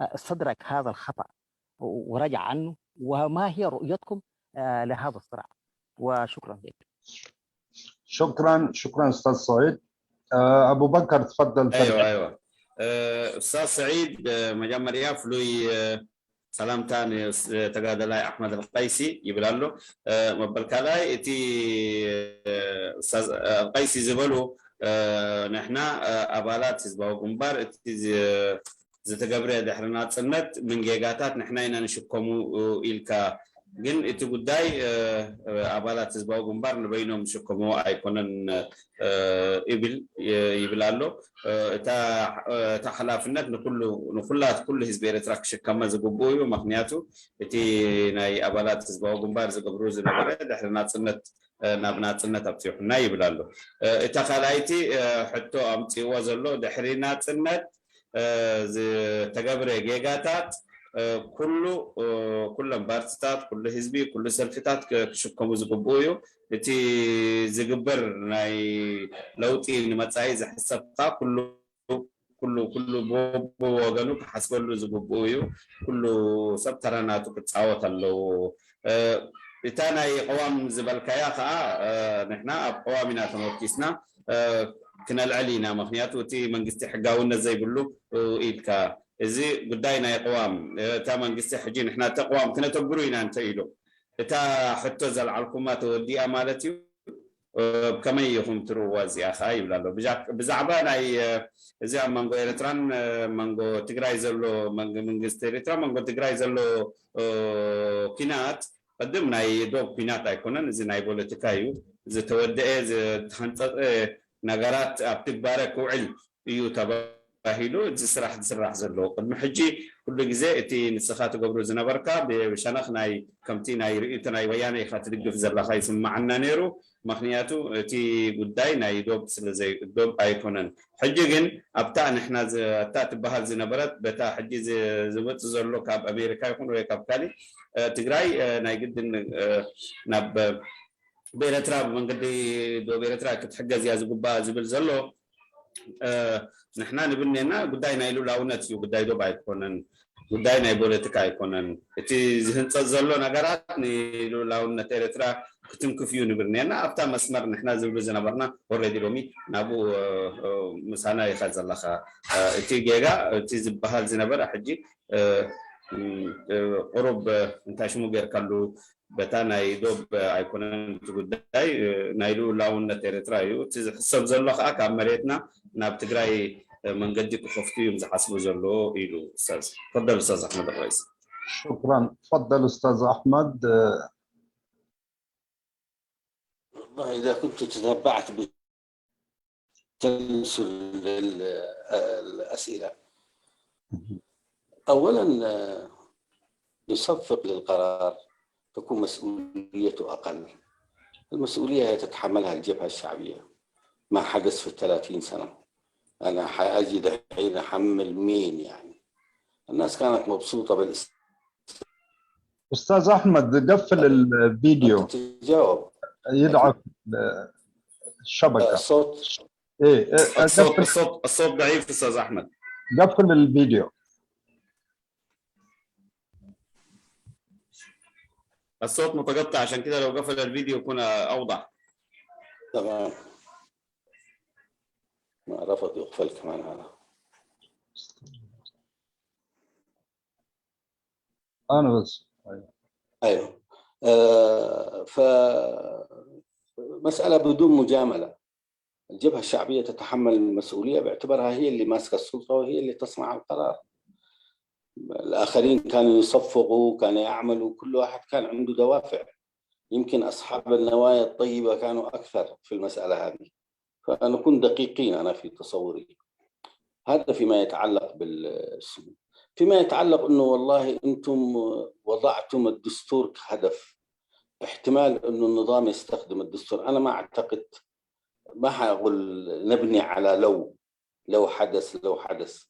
استدرك هذا الخطأ ورجع عنه، وما هي رؤيتكم لهذا الصراع؟ وشكرا لك. شكرا استاذ سعيد. ابو بكر تفضل. ايوه استاذ سعيد مجمر يافلوي سلام تاني تقادلاي احمد القيسي يبلالو مبلكالاي اتي استاذ القيسي زبلو نحن ابالات حزباو جنبار اتي زتقبري دحرنا تصنت من جيجاتات نحن هنا نشكمو إلكا جن اتقداي أبالات حزباو جنبار نبينهم شكمو أيقونن يبلالو تا حلافنات نخلات كل حزب إريتراك شكما زقبويو مخنياتو اتي ناي أبالات حزباو جنبار زقبروز نبري دحرنا تصنت نابنات سنة أبتيح نايب لالو اتخلايتي حتى أمتي وزلو دحرينات سنة تقبر جيجاتات كل بارتات كل حزبي كل سلفتات كشكم زقبويو اتي زقبر ناي لوتي نمتعيز حسبتا كله بوبو وغنوك حسب له زقبويو كله سبتراناتو كتصاوت له بتانا قوام زبالكايا نحن قوامنا تمركزنا كنا العلينا مخنيات وتي منقستي حقاونا زي بلو إيدكا إزي قداينا قوام تا منقستي حجين إحنا تقوام كنا تقبروينا انتيلو تا حتى زل عالكمات ودي أمالتي كما يهم تروازي أخاي بلالو بزعبان أي زي مانغو إريتران مانغو تقراي زلو منقستي إريتران مانغو تقراي زلو كينات قدمنا يدوب بينات أيقونن زي ناي بوليتيكايو زي تودع زي تحنطط نجارات أبتبارك وعلم يو تباهيلو زي سرح زلو قد محجي كل جزء تي نسخات قبل زنبركا بشنخ ناي كمتي ناي رئيت ناي ويانا يخاطر يقف زلا خايف معنا نيرو مخنياتو تي قداي ناي دوب زي دوب أيقونن حجيجن أبتاع نحنا أبتاع تبهال زنبرت بتاع حجي زبط زلو كاب أمريكا يكون ويا كاب كالي تجراي ناي جدا نب بيرترا من قدي دو بيرترا كتحجز يا زقبا زبل زلو نحنا نبنينا قداينا يلو لاونات يو قداي دو بايكونن قداينا يبوليتيكا يكونن تي زهن زلو نغارات يلو لاونات بيرترا كتم كفيو نبنينا ابتا مسمر نحنا زبل زنبرنا اوريدي رومي نابو مسانا يخز الله تي جيغا تي زبحال زنبر حجي قرب انتاشمو غير كالو بتانا يدوب ايكونن تقداي نايلو لاون تيريترايو تحسب زلو خاك مريتنا ناب تجراي من قدك خفتيهم حسبوا زلو ايلو استاذ تفضل استاذ احمد الرئيس. شكرا تفضل استاذ احمد. والله اذا كنت تتبعت بتسلسل الاسئله اولا يصفق للقرار تكون مسؤوليته أقل. المسؤولية هي تتحملها الجبهة الشعبية. ما حدث في 30 سنة أنا حأجد حين أحمل مين يعني. الناس كانت مبسوطة أستاذ أحمد قفل الفيديو. تجاوب. يدعك الشبكة. الصوت. إيه الصوت ضعيف أستاذ أحمد. قفل الفيديو. الصوت متقطع عشان كده لو قفل الفيديو يكون اوضح. تمام. ما رفض يقفل كمان هذا. انا بس. ايوه. فمسألة بدون مجاملة. الجبهة الشعبية تتحمل المسؤولية باعتبارها هي اللي ماسكة السلطة وهي اللي تصنع القرار. الآخرين كانوا يصفقوا كانوا يعملوا كل واحد كان عنده دوافع. يمكن أصحاب النوايا الطيبة كانوا أكثر في المسألة هذه فنكون دقيقين أنا في تصوري. هذا فيما يتعلق فيما يتعلق أنه والله أنتم وضعتم الدستور كهدف، احتمال أنه النظام يستخدم الدستور. أنا ما أعتقد، ما حأقول نبني على لو حدث.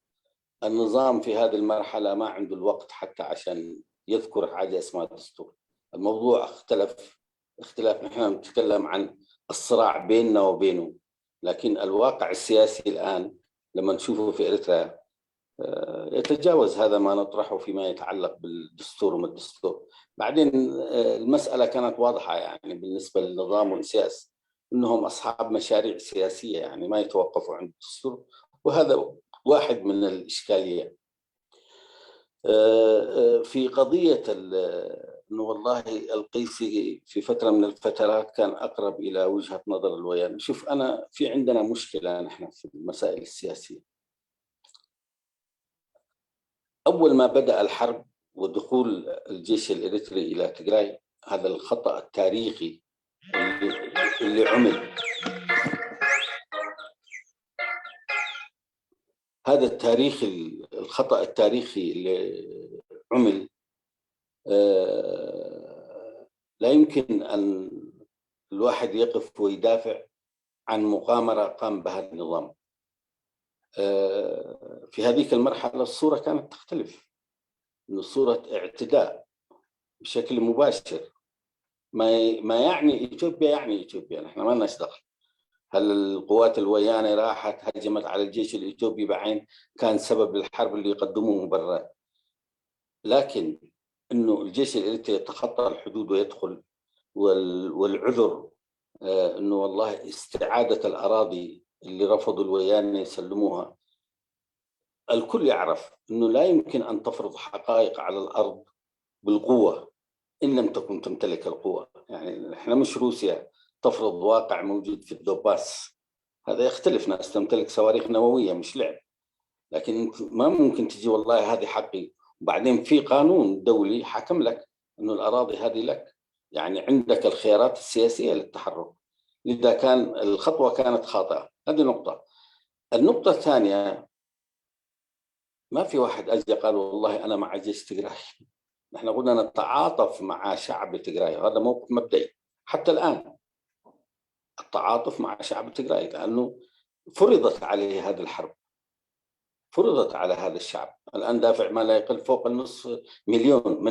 النظام في هذه المرحلة ما عنده الوقت حتى عشان يذكر حاجة اسمها دستور. الموضوع اختلاف، نحن نتكلم عن الصراع بيننا وبينه، لكن الواقع السياسي الآن لما نشوفه في إريتريا يتجاوز هذا ما نطرحه فيما يتعلق بالدستور وما الدستور. بعدين المسألة كانت واضحة يعني بالنسبة للنظام والسياسة، أنهم أصحاب مشاريع سياسية يعني ما يتوقفوا عند الدستور، وهذا واحد من الإشكاليات. في قضية أنه والله القيسي في فترة من الفترات كان أقرب إلى وجهة نظر الويان. شوف، أنا في عندنا مشكلة نحن في المسائل السياسية. أول ما بدأ الحرب ودخول الجيش الإريتري إلى تيغراي، هذا الخطأ التاريخي اللي عمل، هذا الخطأ التاريخي اللي عمل لا يمكن أن الواحد يقف ويدافع عن مغامرة قام بها النظام. في هذيك المرحلة الصورة كانت تختلف، إنه صورة اعتداء بشكل مباشر. ما يعني إثيوبيا يعني إثيوبيا، نحن ما لناش دخل. هل القوات الويانة راحت هجمت على الجيش الإثيوبي بعين كان سبب الحرب اللي يقدموه مبررات، لكن إنه الجيش الإريتري يتخطى الحدود ويدخل، والعذر إنه والله استعادة الأراضي اللي رفضوا الويانة يسلموها. الكل يعرف إنه لا يمكن أن تفرض حقائق على الأرض بالقوة إن لم تكن تمتلك القوة. يعني إحنا مش روسيا تفرض واقع موجود في الدوباس، هذا يختلف. ناس تمتلك صواريخ نووية مش لعب، لكن ما ممكن تجي والله هذه حقي وبعدين في قانون دولي حكم لك إنه الأراضي هذه لك. يعني عندك الخيارات السياسية للتحرك، لذا كان الخطوة كانت خاطئة. هذه نقطة. النقطة الثانية، ما في واحد أجي قال والله أنا مع جيش تيغراي. نحن قلنا نتعاطف مع شعب تيغراي، هذا موقف مبدئي حتى الآن، التعاطف مع شعب تيغراي، لأنه فرضت عليه هذه الحرب، فرضت على هذا الشعب. الآن دافع ما لا يقل فوق النصف مليون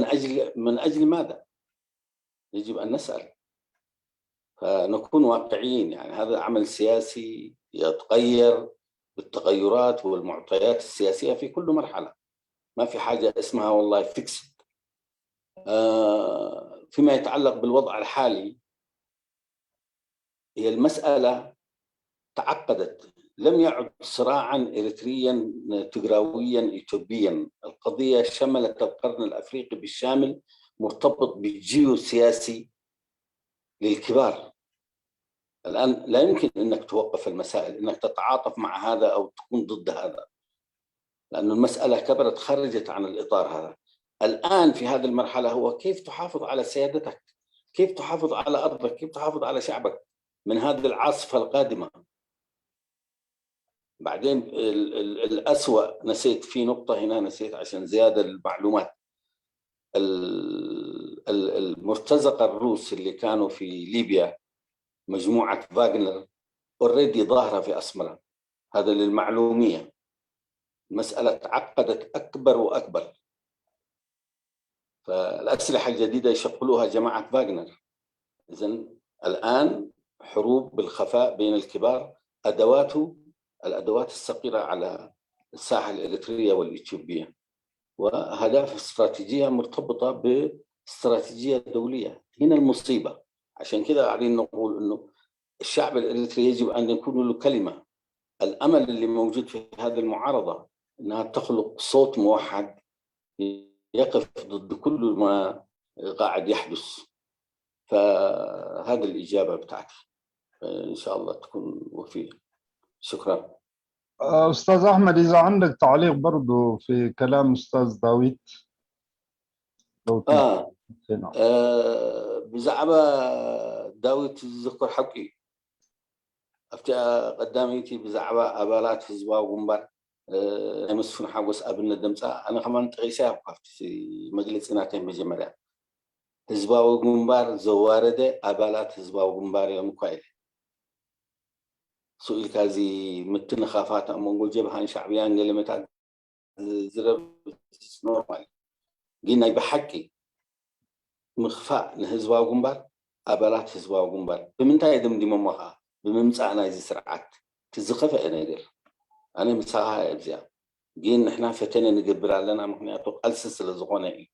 من أجل ماذا؟ يجب أن نسأل، فنكون واقعيين. يعني هذا عمل سياسي يتغير بالتغيرات والمعطيات السياسية في كل مرحلة، ما في حاجة اسمها والله فيكس. فيما يتعلق بالوضع الحالي، هي المسألة تعقدت، لم يعد صراعا إريتريا تيغراويا إثيوبيا. القضية شملت القرن الأفريقي بالشامل، مرتبط بالجيوسياسي للكبار. الآن لا يمكن أنك توقف المسائل، أنك تتعاطف مع هذا أو تكون ضد هذا، لأن المسألة كبرت، خرجت عن الإطار هذا. الآن في هذه المرحلة هو كيف تحافظ على سيادتك، كيف تحافظ على أرضك، كيف تحافظ على شعبك من هذه العاصفة القادمة. بعدين الأسوأ، نسيت في نقطة هنا، نسيت عشان زيادة المعلومات. المرتزقة الروس اللي كانوا في ليبيا، مجموعة فاغنر، اوريدي ظاهرة في أسمرة. هذا للمعلومية. المسألة تعقدت أكبر وأكبر، فالأسلحة الجديدة يشغلوها جماعة فاغنر. إذن الآن حروب بالخفاء بين الكبار، الأدوات الثقيلة على الساحة الإريترية والإثيوبية، وأهداف استراتيجية مرتبطة باستراتيجية دولية. هنا المصيبة. عشان كده قاعدين نقول إنه الشعب الإريتري يجب أن يكون له كلمة. الأمل اللي موجود في هذه المعارضة أنها تخلق صوت موحد يقف ضد كل ما قاعد يحدث. فهذه الإجابة بتاعتي، إن شاء الله تكون وفية. شكرا. أستاذ أحمد، إذا عندك تعليق برضو في كلام أستاذ داوود لو بزعبة داوود الذكر حقي أفتى قداميتي بزعبة أبالات حزبا وجنبر مسفون حوس أبن الدمسة أنا كمان تغيسها وقفت في مجلس سنتين بجمرة حزبا وجنبر زوارده أبالات حزبا وجنبر يوم كويل سؤال كذي متن خافات أمونجو جبهان شعبيان اللي متى زرب نورمال جينا بحكي مخفى لحزبا وجنبر أبالات حزبا وجنبر بمنتهى دم دي ممها بممسعنا زي سرعات تزخف أنا يدير أنا مساها أبزيا جين إحنا فتنا نقبل لنا مخنياتو ألسس لزقوني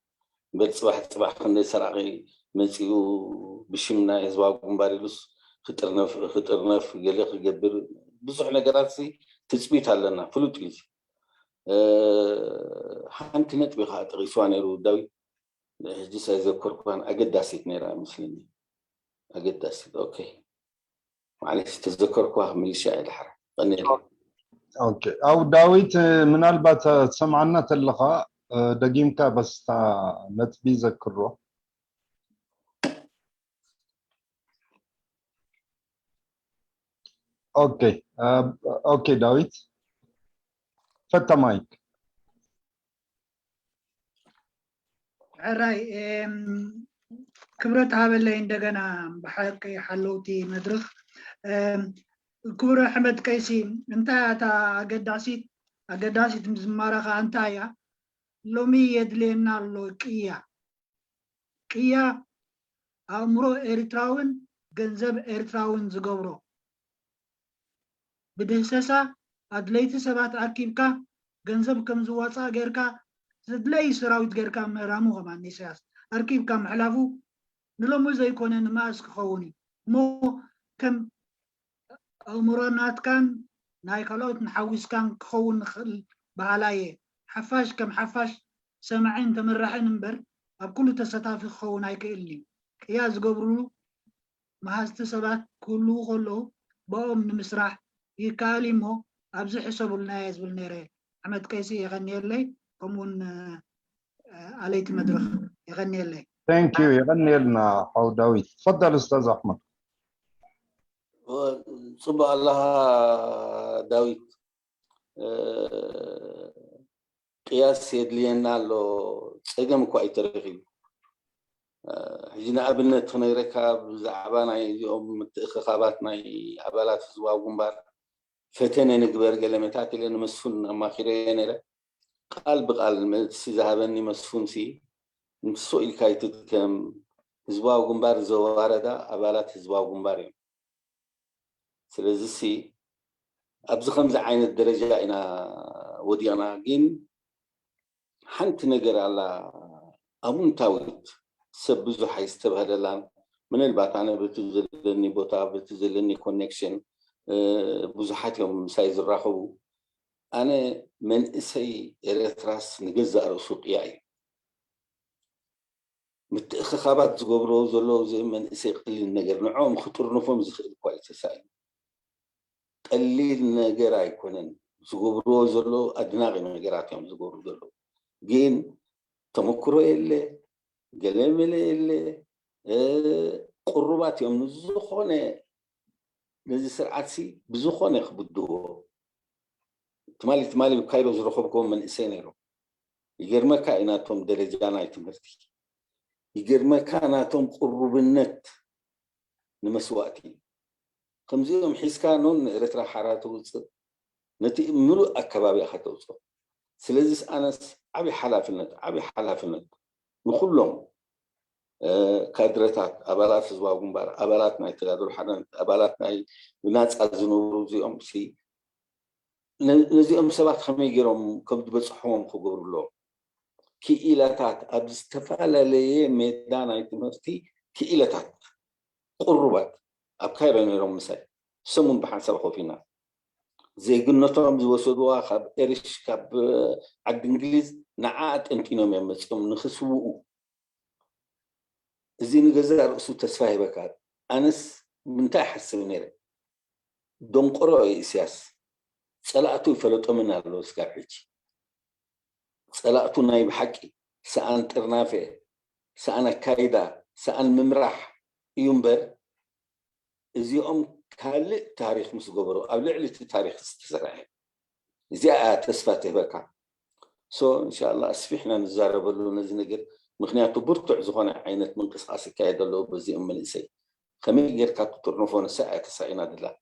بس صباح خندي سرعي مسيو بشمنا حزبا وجنبر لس خطرنا في قلق قبل بصح نقراتي تثبيت لنا فلوت ليش حنت نتبي خاطر غيسواني روداوي جيس أذكر كان أقداسيت نيرا مسلمي أقداسيت أوكي معلش تذكر كواه من الشاعر الحرب اوكي او داويت من البات سمعنا تلقى دقيمتا بس تا نتبي ذكره اوكي اوكي داويت فتا مايك عراي كبرت هابلي عندنا بحقي حلوتي مدرخ كبر أحمد كيسي انت أقداسيت مزمارة انت يا لومي يدلينا لو كيا أمرو إرتراون جنزب إرتراون زقورو بدهسسا أدليت سبات أكيمكا جنزب كم زواصا غيركا زدلي سراويت غيركا مرامو غمان نساس أركيبكا محلافو نلومو زي كونن ماسك خوني مو كم أمورات كان نايكالوت نحوس كان خون نخل بعلاية حفاش كم حفاش سمعين تمرحين نبر بكل تستافي خون هيكلي ياز قبرو ما هستسبات كله خلو بقوم نمسرح يكالمو أبزح حسب الناس بالنيرة أحمد كيسي يغني لي قمون عليت مدرخ يغني لي ثانك يو يغني لنا حو داويت تفضل استاذ احمد صب الله داويت قياس يدلينا له صدم كو ايترخي هجنا ابنت خنيركا بزعبانا يوم انتخاباتنا ابالات حزبا وجنبار فتنا نقبر قلمتات لأنه مسفون أما خيرين له قال بقال ذهبني مسفون سي مسؤول كايتت كم حزبا وجنبار زواردا أبالات حزبا وجنبار سلزسي أبز خمسة عين الدرجة أنا وديانا جين حنت نجر على أمون تاويت سبزو حيستبه للان من البعث أنا بتزلني بوتا بتزلني كونكشن بزحات يوم سايز الراحو أنا من إسي إريتراس نجزء رسوق يعني متخابات زقبرو زلو زي من إسي قليل نجر نعوم خطر نفهم زخيل كويس ساي قليل نجر يكونن زقبرو زلو أدناغي نجرات يوم زقبرو زلو جين تمكرو إلي قلم إلي قربات يوم نزخونه نزي سرعتي بزخون يخبدوه تمالي بكايرو زرخوبكم من إسانيرو يجرما كائناتهم درجانا يتمرتي يجرما كائناتهم قرب النت نمسواتي خمزيهم حيس كانون إرترا حاراتو نتي ملو أكبابي أخطو سلازيس أنس عبي حلا في النت نخلهم كادرتات أبالات حزبا وجنبار أبالات ناي تغادر حرن أبالات ناي وناس أزنو زيهم سي نزيهم سبات خمي جرام كم تبصحهم خبر الله كي إلاتات أبستفعل ليه ميدان ايتمرتي كي إلاتات قربات أبكاي بينهم مساي سمون بحسب خوفينا زي قلناتهم زوسدوا خب إيرش كاب عد إنجليز نعات أنتينهم يمسكم نخسوه زين جزار رأسو تسفاهي بكار أنس منتاح السنيرة دون قرأي سياس صلاته فلتو من اللوز كارحيج صلاته نايب حكي سأن ترنافي سأن كايدا سأن ممرح ينبر إذ يوم كان تاريخ مسقبرو أو لعلة تاريخ استزرعه زي تسفاته بكا إن شاء الله أسفحنا نزارب له نزنقر مخنياتو برتع زغنا عينة من قصاص كايد اللو بزي الإنسي خميل غير كاكتور نفون ساعة 90 دلا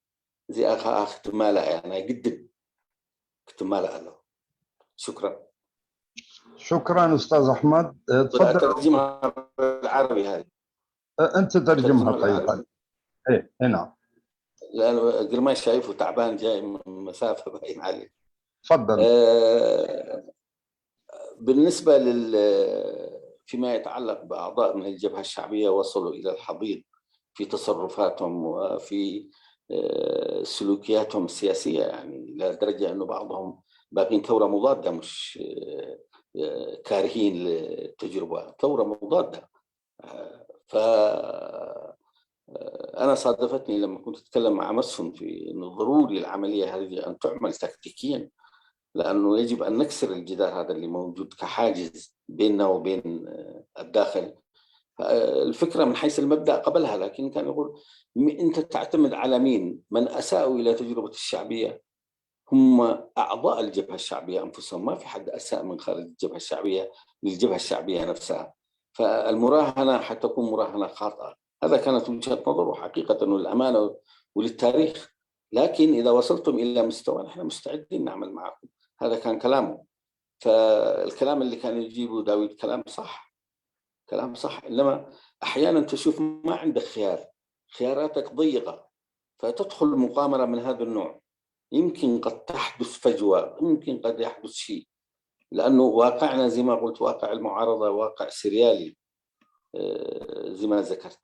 زي أخ تمالا يعني جدا كتمالا له شكرا أستاذ أحمد. تفضل. ترجمها بالعربي هذه. أنت ترجمها طيب. إيه نعم. لأن قرماي شايفه تعبان جاي من مسافة باين عليه. تفضل. بالنسبة فيما يتعلق بأعضاء من الجبهة الشعبية وصلوا إلى الحضيض في تصرفاتهم وفي سلوكياتهم السياسية، يعني إلى درجة أنه بعضهم باقين ثورة مضادة، مش كارهين للتجربة، ثورة مضادة. أنا صادفتني لما كنت أتكلم مع مسهم في أنه ضروري العملية هذه أن تعمل تكتيكيا، لأنه يجب أن نكسر الجدار هذا اللي موجود كحاجز بيننا وبين الداخل. الفكرة من حيث المبدأ قبلها، لكن كان يقول أنت تعتمد على مين؟ من أساءوا إلى تجربة الشعبية هم أعضاء الجبهة الشعبية أنفسهم، ما في حد أساء من خارج الجبهة الشعبية للجبهة الشعبية نفسها. فالمراهنة حتكون مراهنة خاطئة. هذا كانت وجهة نظر وحقيقة للأمانة وللتاريخ. لكن إذا وصلتم إلى مستوى نحن مستعدين نعمل معكم. هذا كان كلامه. فالكلام اللي كان يجيبه داوود كلام صح، كلام صح. إنما أحيانا تشوف ما عندك خياراتك ضيقة، فتدخل مقامرة من هذا النوع. يمكن قد تحدث فجوة، يمكن قد يحدث شيء، لأنه واقعنا زي ما قلت واقع المعارضة واقع سريالي زي ما ذكرت.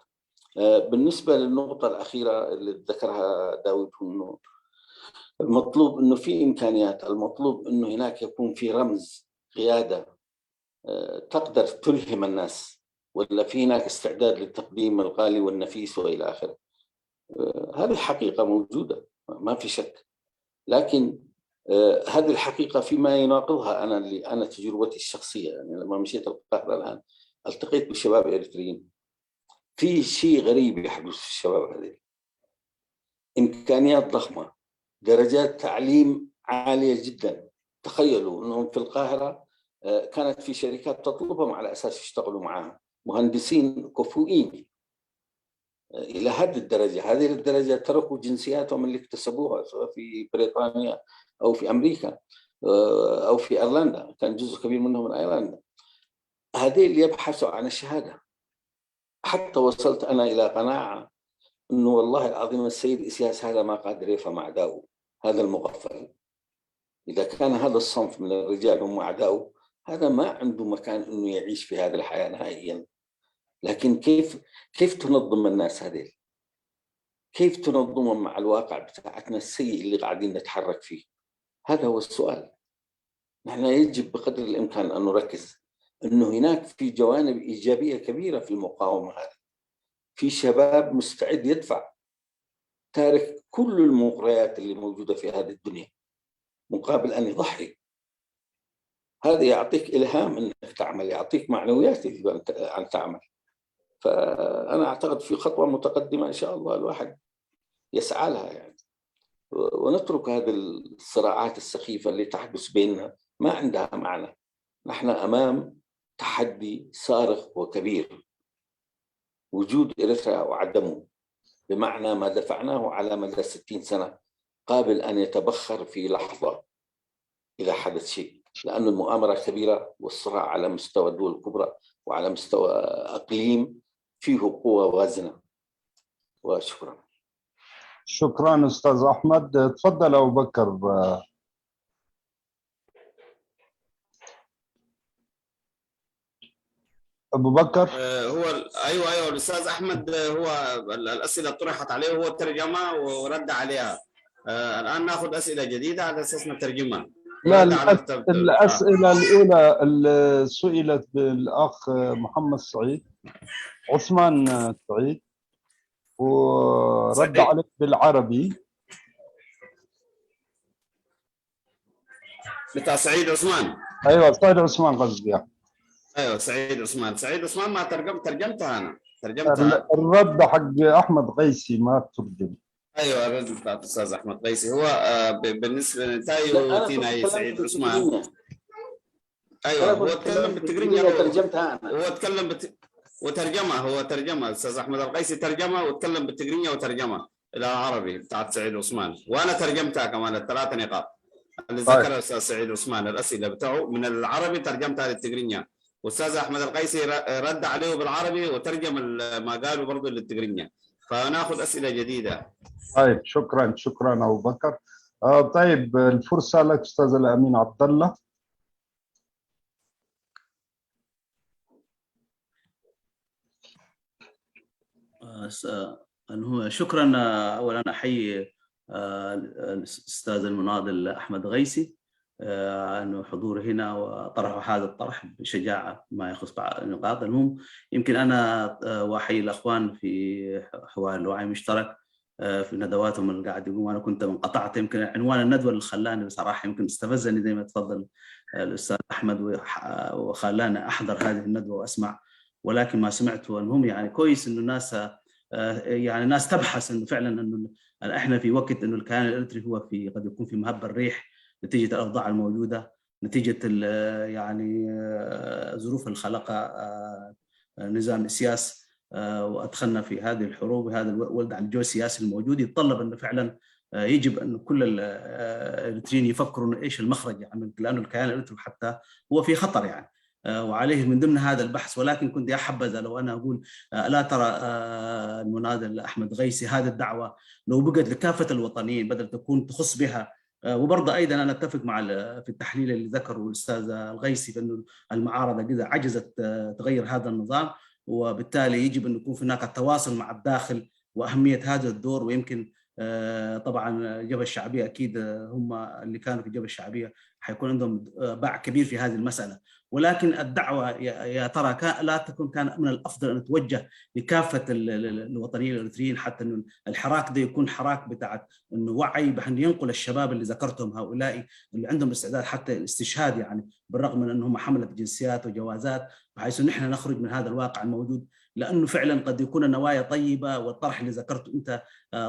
بالنسبة للنقطة الأخيرة اللي ذكرها داود، إنه المطلوب إنه في إمكانيات، المطلوب إنه هناك يكون في رمز قيادة تقدر تلهم الناس، ولا في هناك استعداد للتقديم الغالي والنفيس وإلى آخره. هذه الحقيقة موجودة ما في شك، لكن هذه الحقيقة فيما يناقضها أنا تجربتي الشخصية. يعني لما مشيت القاهرة الآن التقيت بالشباب الإريتريين، في شيء غريب يحدث في الشباب هذه، إمكانيات ضخمة، درجات تعليم عالية جدا. تخيلوا أنهم في القاهرة كانت في شركات تطلبهم على أساس يشتغلوا معها مهندسين كفؤين إلى هذه الدرجة. هذه الدرجة تركوا جنسياتهم اللي اكتسبوها سواء في بريطانيا أو في أمريكا أو في أيرلندا، كان جزء كبير منهم من أيرلندا. هذه اللي يبحثوا عن الشهادة. حتى وصلت أنا إلى قناعة أنه والله العظيم السيد إسياس هذا ما قادر يفهم أعداؤه، هذا المغفل. إذا كان هذا الصنف من الرجال هم أعداؤه، هذا ما عنده مكان أنه يعيش في هذه الحياة نهائيا. لكن كيف تنظم الناس هذه؟ كيف تنظمهم مع الواقع بتاعتنا السيء اللي قاعدين نتحرك فيه؟ هذا هو السؤال. نحن يجب بقدر الإمكان أن نركز أنه هناك في جوانب إيجابية كبيرة في المقاومة هذه. في شباب مستعد يدفع، تارك كل المغريات اللي موجودة في هذه الدنيا مقابل أن يضحي. هذا يعطيك إلهام أنك تعمل، يعطيك معنويات أن تعمل. فأنا أعتقد في خطوة متقدمة إن شاء الله الواحد يسعى لها يعني، ونترك هذه الصراعات السخيفة اللي تحدث بيننا، ما عندها معنى. نحن أمام تحدي صارخ وكبير، وجود إريتريا وعدمه، بمعنى ما دفعناه على مدى 60 سنة قابل أن يتبخر في لحظة إذا حدث شيء، لأن المؤامرة كبيرة والصراع على مستوى الدول الكبرى وعلى مستوى أقليم فيه قوة وازنة. وشكرا. شكرا أستاذ أحمد. تفضل أبو بكر. أبو بكر. هو أيوة الأستاذ أحمد، هو الأسئلة طرحت عليه وهو ترجمها ورد عليها. الآن نأخذ أسئلة جديدة على أساس نترجمها. لا، الأسئلة الأولى اللي سئلت بالأخ محمد سعيد عثمان سعيد، ورد عليك بالعربي. بتاع سعيد عثمان. أيوة سعيد عثمان قصدي. ايوه سعيد عثمان ما ترجمتها انا ترجمتها. الرد حق احمد قيسي ما ترجم. ايوه الرد بتاع الاستاذ احمد قيسي هو بالنسبه تايو تينا سعيد عثمان. ايوه هو اتكلم بالتقرينيا ترجمتها انا. هو اتكلم وترجمه، هو ترجمه الاستاذ احمد القيسي ترجمه واتكلم بالتقرينيا وترجمه الى عربي بتاعت سعيد عثمان، وانا ترجمتها كمان ال3 نقاط اللي ذكرها الاستاذ سعيد عثمان الاسئله بتاعه من العربي ترجمتها للتقرينيا، واستاذ احمد القيسي رد عليه بالعربي وترجم ما قاله برضه للتقرينيا، فناخذ اسئله جديده. طيب شكرا ابو بكر. طيب الفرصه لك استاذ الامين عبد الله. شكرا. اولا احيي الاستاذ المناضل احمد غيسي انه حضوره هنا وطرح هذا الطرح بشجاعه ما يخص بعض النقاط. المهم يمكن انا واحيي الاخوان في حوار الوعي المشترك في ندواتهم اللي قاعد يقوموا. انا كنت انقطعت، يمكن عنوان الندوه اللي خلاني بصراحه يمكن استفزني زي ما تفضل الاستاذ احمد وخلاني احضر هذه الندوه واسمع، ولكن ما سمعته. المهم يعني كويس انه الناس يعني ناس تبحث انه فعلا انه احنا في وقت انه الكيان الاريتري هو في قد يكون في مهب الريح نتيجه الاوضاع الموجوده، نتيجه يعني ظروف الخلقه نظام السياسي، وادخلنا في هذه الحروب وهذا الوضع الجيوسياسي الموجود يتطلب انه فعلا يجب ان كل الاريتريين يفكروا ايش المخرج يعني، لانه الكيان الاريتري حتى هو في خطر يعني، وعليه من ضمن هذا البحث. ولكن كنت احبذ لو انا اقول لا ترى المناضل احمد غيسي هذه الدعوه لو بقت لكافه الوطنيين بدل تكون تخص بها. وبرضه ايضا انا اتفق مع في التحليل اللي ذكره الاستاذ الغيسي بانه المعارضه كذا عجزت تغير هذا النظام، وبالتالي يجب ان يكون هناك التواصل مع الداخل واهميه هذا الدور. ويمكن طبعا الجبهه الشعبيه اكيد هم اللي كانوا في الجبهه الشعبيه حيكون عندهم باع كبير في هذه المساله، ولكن الدعوه يا ترى لا تكون كان من الافضل ان تتوجه لكافه الوطنيين الاريتريين، حتى انه الحراك ده يكون حراك بتاع انه وعي بان ينقل الشباب اللي ذكرتهم هؤلاء اللي عندهم استعداد حتى الاستشهاد يعني، بالرغم من انهم حمله جنسيات وجوازات، بحيث نحن نخرج من هذا الواقع الموجود. لانه فعلا قد يكون النوايا طيبه والطرح اللي ذكرته انت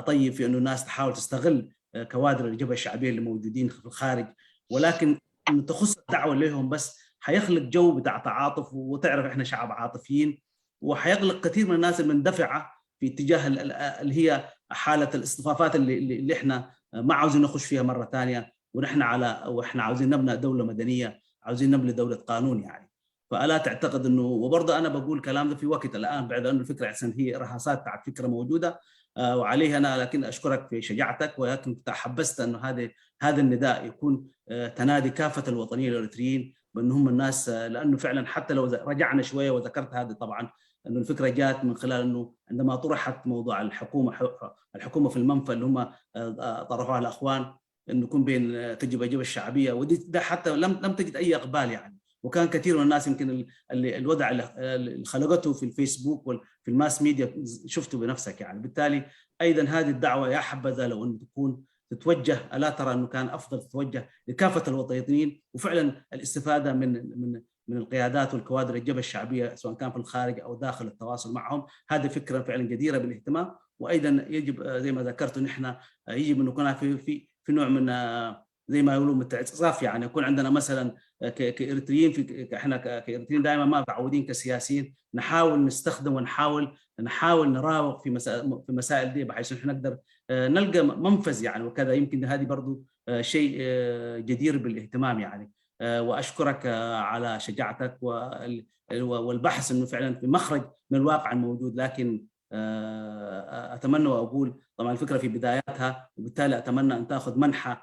طيب في انه الناس تحاول تستغل كوادر الجبهه الشعبيه اللي موجودين في الخارج، ولكن انه تخص الدعوه لهم بس حيخلق جو بتاع تعاطف، وتعرف احنا شعب عاطفيين، وحيخلق كثير من الناس المندفعه في اتجاه اللي هي حاله الاصطفافات اللي احنا ما عاوزين نخش فيها مره ثانيه، واحنا عاوزين نبني دوله مدنيه، عاوزين نبني دوله قانون يعني. فالا تعتقد انه، وبرضه انا بقول كلام ده في وقت الان بعد انه الفكره احسن هي رهاسات تاعت فكره موجوده وعليه انا، لكن اشكرك في شجاعتك، ولكن حبست انه هذا النداء يكون تنادي كافه الوطنيين الاريتريين بان هم الناس، لانه فعلا حتى لو رجعنا شويه وذكرت هذه طبعا انه الفكره جات من خلال انه عندما طرحت موضوع الحكومه في المنفى اللي هم طرحوها الاخوان انه يكون بين تجربه الجبهه الشعبيه، ودي ده حتى لم تجد اي اقبال يعني، وكان كثير من الناس يمكن الوضع اللي خلقته في الفيسبوك وفي الماس ميديا شفته بنفسك يعني. بالتالي ايضا هذه الدعوه يا حبذا لو ان تكون تتوجه، الا ترى انه كان افضل تتوجه لكافه الوطنيين، وفعلا الاستفاده من القيادات والكوادر الجبهه الشعبيه سواء كان في الخارج او داخل التواصل معهم. هذه فكره فعلا جديره بالاهتمام، وايضا يجب زي ما ذكرت ان احنا يجب ان نكون في نوع من زي ما يقولوا متعاطف يعني، يكون عندنا مثلا كإريتريين احنا كإريتريين دائما ما متعودين كسياسيين نحاول نستخدم ونحاول نراوغ في مسائل دي بحيث احنا نقدر نلقى منفذ يعني وكذا. يمكن هذه برضو شيء جدير بالاهتمام يعني. واشكرك على شجاعتك والبحث انه فعلا في مخرج من الواقع الموجود، لكن اتمنى واقول طبعا الفكره في بداياتها، وبالتالي اتمنى ان تاخذ منحى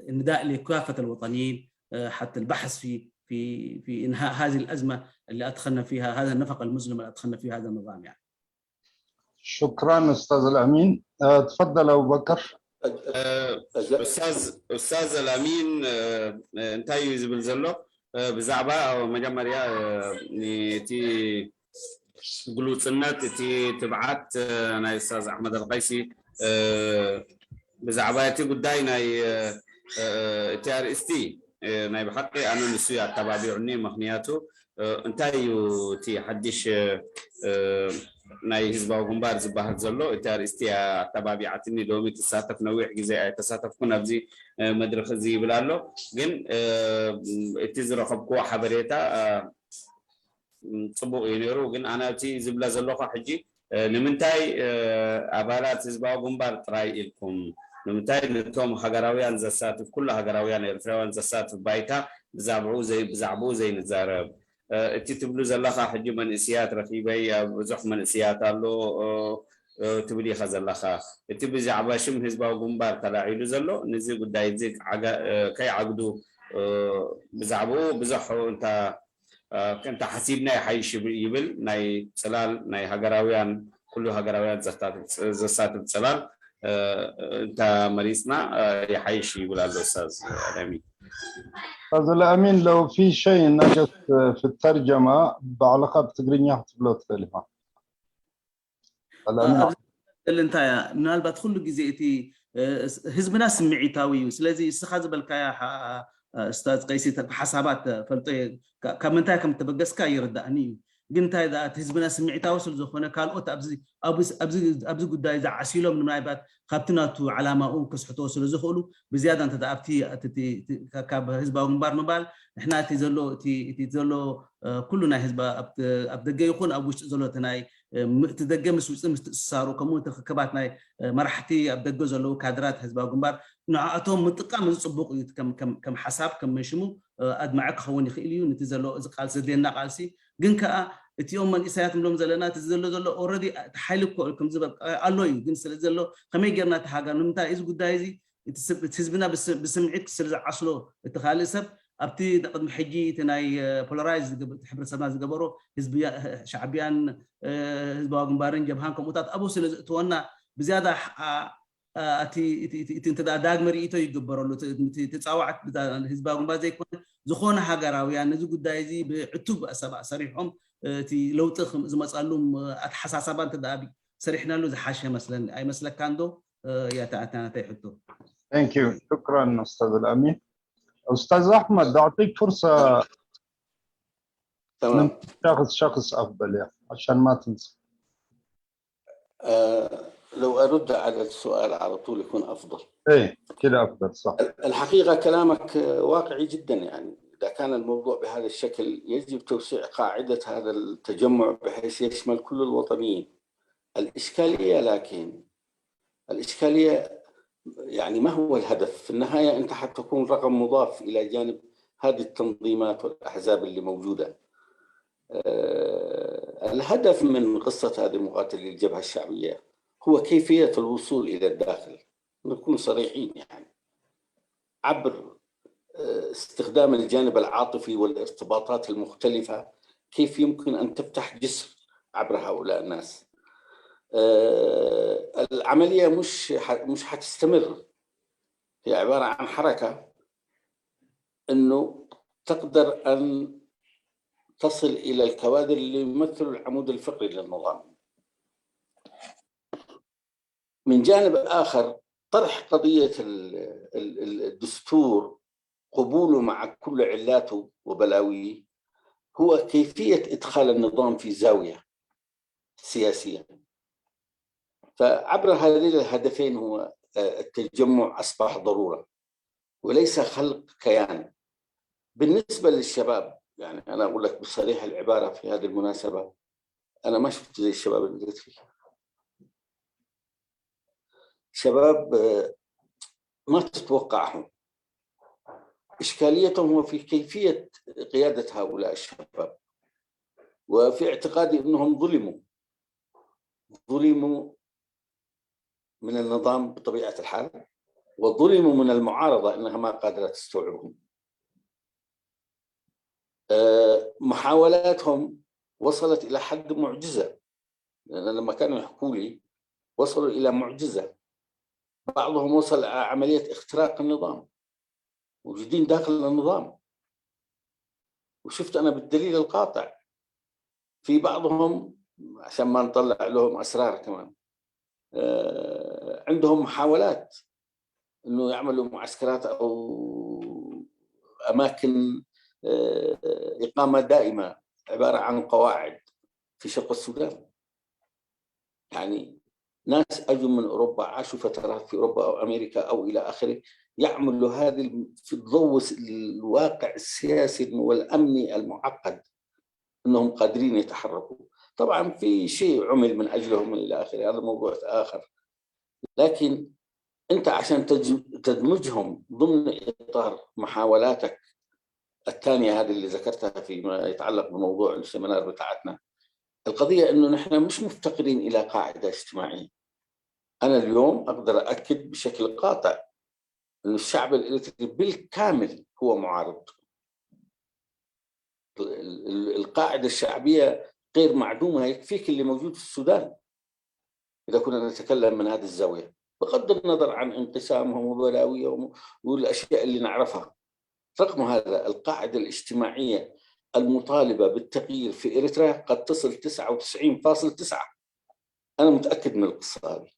النداء لكافه الوطنيين حتى البحث في انهاء هذه الازمه اللي ادخلنا فيها، هذا النفق المظلم اللي ادخلنا فيه هذا النظام يعني. شكرا استاذ الامين. تفضل ابو بكر. استاذ الامين انتاي زبلزلو بزعبا مجمريا تي قلوصنات تي تبعت انا استاذ احمد القيسي بزعبا تي قداي ناي تي ار اس تي ناي بحقي انا نسوي التبابيعني مخنياته انتاي تي حدش ናይ ህዝባዊ ግንባር ዝበሃል ዘሎ እቲ ኣርእስቲ ኣተባቢዓትኒ ሎሚ ትሳተፍ ነዊሕ ግዜ ኣይተሳተፍኩን ኣብዚ መድረክ እዚ ይብል ኣሎ ግን እቲ ዝረኸብክዎ ሓበሬታ ፅቡቅ እዩ ነይሩ ግን ኣነ እቲ ዝብላ ዘለኹ ሕጂ ንምንታይ ኣባላት ህዝባዊ ግንባር ጥራይ ኢልኩም ንምንታይ ነቶም ሃገራውያን ዘሳትፍ ኩሉ ሃገራውያን ኤርትራውያን ዘሳትፍ ባይታ ብዛዕባኡ ዘይንዛረብ እቲ ትብሉ ዘለኻ ሕጂ መንእስያት ረኺበይ ብዙሕ መንእስያት ኣሎ ትብል ኢኻ ዘለኻ እቲ ብዛዕባ ሽም ህዝባዊ ግንባር ተላዒሉ ዘሎ ነዚ ጉዳይ እዚ ከይዓግዱ ብዛዕባኡ ብዙሕ እንታ ሓሲብና ይሓይሽ ይብል ናይ ፅላል ናይ ሃገራውያን ኩሉ ሃገራውያን ዘሳትፍ ፅላል انت مريضنا يحيش يقول على الاستاذ الامين. استاذ الامين لو في شيء نقص في الترجمه بعلاقه بتقرينيا تبلوت كلمه. الامين انت ምናልባት ኩሉ ግዜ እቲ ህዝብና ስምዒታዊ እዩ ስለዚ እስኻ ዝበልካያ استاذ قيسي ሓሳባት ፈልጦ ካብ ምንታይ ከም ተበገስካ ይርዳእኒ እዩ ግን እንታይ ዳት ህዝብና ስምዒታዊ ስለ ዝኾነ ካልኦት ኣብዚ ጉዳይ ዝዓሲሎም ንምናይባት ካብቲ ናቱ ዓላማኡ ክስሕቶ ስለ ዝኽእሉ ብዝያዳ እንተ ኣብቲ ካብ ህዝባዊ ግንባር ምባል ንሕና እቲ ዘሎ ኩሉ ናይ ህዝባ ኣብ ደገ ይኹን ኣብ ውሽጢ ዘሎ ናይ እቲ ደገ ምስ ውፅእ ምስ ትእስሳሩ ከምኡ ተኸከባት ናይ መራሕቲ ኣብ ደገ ዘለዉ ካድራት ህዝባዊ ግንባር ንዓኣቶም ምጥቃም ዝፅቡቕ እዩ ከም ሓሳብ ከም መሽሙ ኣድማዕ ክኸውን ይኽእል እዩ ነቲ ዘሎ እዚ ቃልሲ ዘድልና ቃልሲ ግን ከዓ እቲኦም መንእሰያት ምሎም ዘለና እቲ ዘሎ ኦልሬዲ ተሓይሉ ከም ዝበል ኣሎ እዩ ግን ስለ ዘሎ ከመይ ጌርና ተሃጋር ንምንታይ እዚ ጉዳይ እዚ እቲ ህዝብና ብስምዒት ስለ ዝዓስሎ እቲ ካልእ ሰብ ኣብቲ ቅድሚ ሕጂ እቲ ናይ ፖላራይዝ ሕብረተሰብና ዝገበሮ ህዝቢ ሻዕብያን ህዝባዊ ግንባርን ጀብሃን ከምኡታት ኣብኡ ስለ ዝእትወና ብዝያዳ እቲ እንተ ዳግመ ርእይቶ ይግበረሉ ተፃዋዕት ህዝባዊ ግንባር ዘይኮነ ዝኾነ ሃገራውያን ነዚ ጉዳይ እዚ ብዕቱብ ሰባት ሰሪሖም እቲ ለውጢ ዝመፃሉ ኣተሓሳሰባ እንተ ሰሪሕናሉ ዝሓሸ መስለኒ ኣይመስለካን ዶ ያተኣታናታ ይሕቶ ثانك يو شكرا استاذ الامين. استاذ احمد اعطيك فرصه تمام شخص افضل يعني عشان ما تنسى. لو ارد على السؤال على طول يكون افضل. ايه كده افضل صح. الحقيقه كلامك واقعي جدا يعني اذا كان الموضوع بهذا الشكل يجب توسيع قاعده هذا التجمع بحيث يشمل كل الوطنيين. الاشكاليه يعني ما هو الهدف؟ في النهايه انت حتكون رقم مضاف الى جانب هذه التنظيمات والاحزاب اللي موجوده. الهدف من قصه هذه مقاتلي الجبهه الشعبيه هو كيفيه الوصول الى الداخل، نكون صريحين يعني عبر استخدام الجانب العاطفي والارتباطات المختلفه، كيف يمكن ان تفتح جسر عبر هؤلاء الناس. العمليه مش حتستمر، هي عباره عن حركه انه تقدر ان تصل الى الكوادر اللي يمثلوا العمود الفقري للنظام. من جانب اخر طرح قضيه الدستور قبوله مع كل علاته وبلاويه هو كيفيه ادخال النظام في زاويه سياسيه. فعبر هذين الهدفين هو التجمع اصبح ضروره وليس خلق كيان. بالنسبه للشباب يعني انا اقول لك بصريح العباره في هذه المناسبه انا ما شفت زي الشباب اللي قلت فيه. شباب ما تتوقعهم. اشكاليتهم هو في كيفيه قياده هؤلاء الشباب، وفي اعتقادي انهم ظلموا من النظام بطبيعه الحال، وظلموا من المعارضه انها ما قادره تستوعبهم. محاولاتهم وصلت الى حد معجزه، لان لما كانوا يحكوا لي وصلوا الى معجزه. بعضهم وصل إلى عمليه اختراق النظام، موجودين داخل النظام، وشفت انا بالدليل القاطع. في بعضهم عشان ما نطلع لهم اسرار كمان عندهم محاولات انه يعملوا معسكرات او اماكن اقامه دائمه عباره عن قواعد في شرق السودان. يعني ناس اجوا من اوروبا، عاشوا فترات في اوروبا او امريكا او الى اخره، يعملوا هذه في ضوء الواقع السياسي والامني المعقد انهم قادرين يتحركوا. طبعا في شيء عمل من اجلهم الى اخره، هذا موضوع اخر، لكن انت عشان تدمجهم ضمن اطار محاولاتك الثانيه هذه اللي ذكرتها فيما يتعلق بموضوع السيمينار بتاعتنا، القضيه انه نحن مش مفتقرين الى قاعده اجتماعيه. انا اليوم اقدر اكد بشكل قاطع انه الشعب الاريتري بالكامل هو معارض. القاعده الشعبيه غير معدومه، يكفيك اللي موجود في السودان اذا كنا نتكلم من هذه الزاويه، بغض النظر عن انقسامهم وبلاويهم والاشياء اللي نعرفها. رغم هذا القاعده الاجتماعيه المطالبه بالتغيير في اريتريا قد تصل 99.9%. انا متاكد من القصه هذه.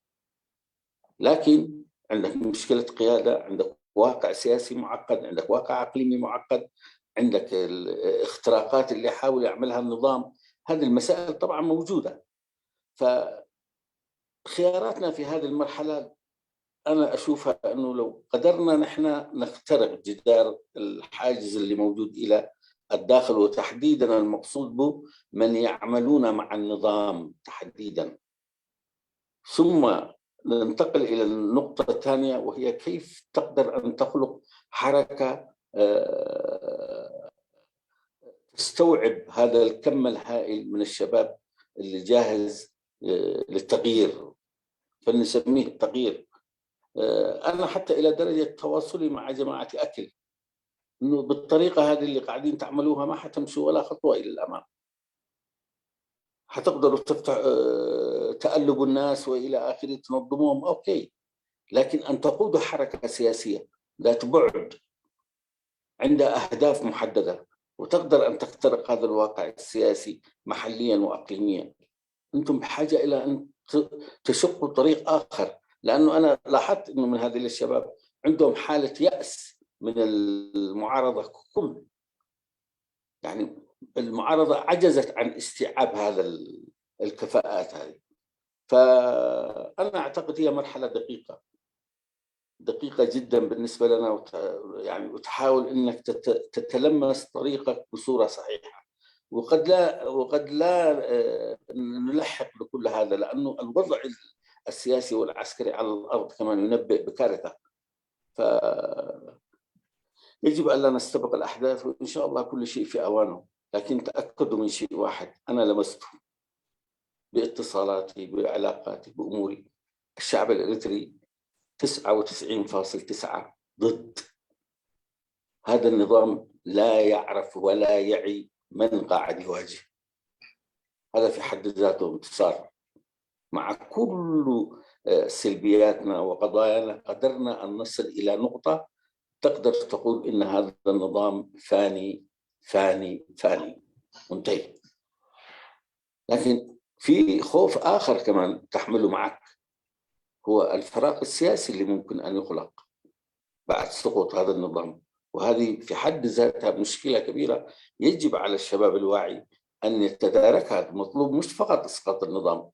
لكن عندك مشكله قياده، عندك واقع سياسي معقد، عندك واقع اقليمي معقد، عندك الاختراقات اللي يحاول يعملها النظام. هذه المسائل طبعا موجوده. فخياراتنا في هذه المرحله انا اشوفها انه لو قدرنا نحن نخترق جدار الحاجز اللي موجود الى الداخل، وتحديدا المقصود به من يعملون مع النظام تحديدا، ثم ننتقل الى النقطه الثانيه وهي كيف تقدر ان تخلق حركه تستوعب هذا الكم الهائل من الشباب اللي جاهز للتغيير، فلنسميه التغيير. أنا حتى إلى درجة تواصلي مع جماعة أكل إنه بالطريقة هذه اللي قاعدين تعملوها ما حتمشوا ولا خطوة إلى الأمام. حتقدروا تقلبوا الناس وإلى آخره، تنظموهم أوكي، لكن أن تقودوا حركة سياسية ذات بعد عندها أهداف محددة وتقدر أن تخترق هذا الواقع السياسي محليا وأقليميا، أنتم بحاجة إلى أن تشقوا طريق آخر. لأنه أنا لاحظت أنه من هذه الشباب عندهم حالة يأس من المعارضة ككل، يعني المعارضة عجزت عن استيعاب هذا الكفاءات هذه. فأنا أعتقد هي مرحلة دقيقة جدا بالنسبة لنا، يعني وتحاول أنك تتلمس طريقك بصورة صحيحة، وقد لا نلحق بكل هذا، لأنه الوضع السياسي والعسكري على الأرض كمان ينبئ بكارثة. فيجب أن لا نستبق الأحداث، وإن شاء الله كل شيء في أوانه. لكن تأكدوا من شيء واحد أنا لمسته باتصالاتي بعلاقاتي بأموري، الشعب الإريتري 99.9 ضد هذا النظام، لا يعرف ولا يعي من قاعد يواجه. هذا في حد ذاته انتصار. مع كل سلبياتنا وقضايانا قدرنا أن نصل إلى نقطة تقدر تقول إن هذا النظام فاني فاني فاني منتهي. لكن في خوف آخر كمان تحمله معك، هو الفراغ السياسي اللي ممكن أن يخلق بعد سقوط هذا النظام، وهذه في حد ذاتها مشكلة كبيرة يجب على الشباب الواعي أن يتداركها. مطلوب مش فقط إسقاط النظام،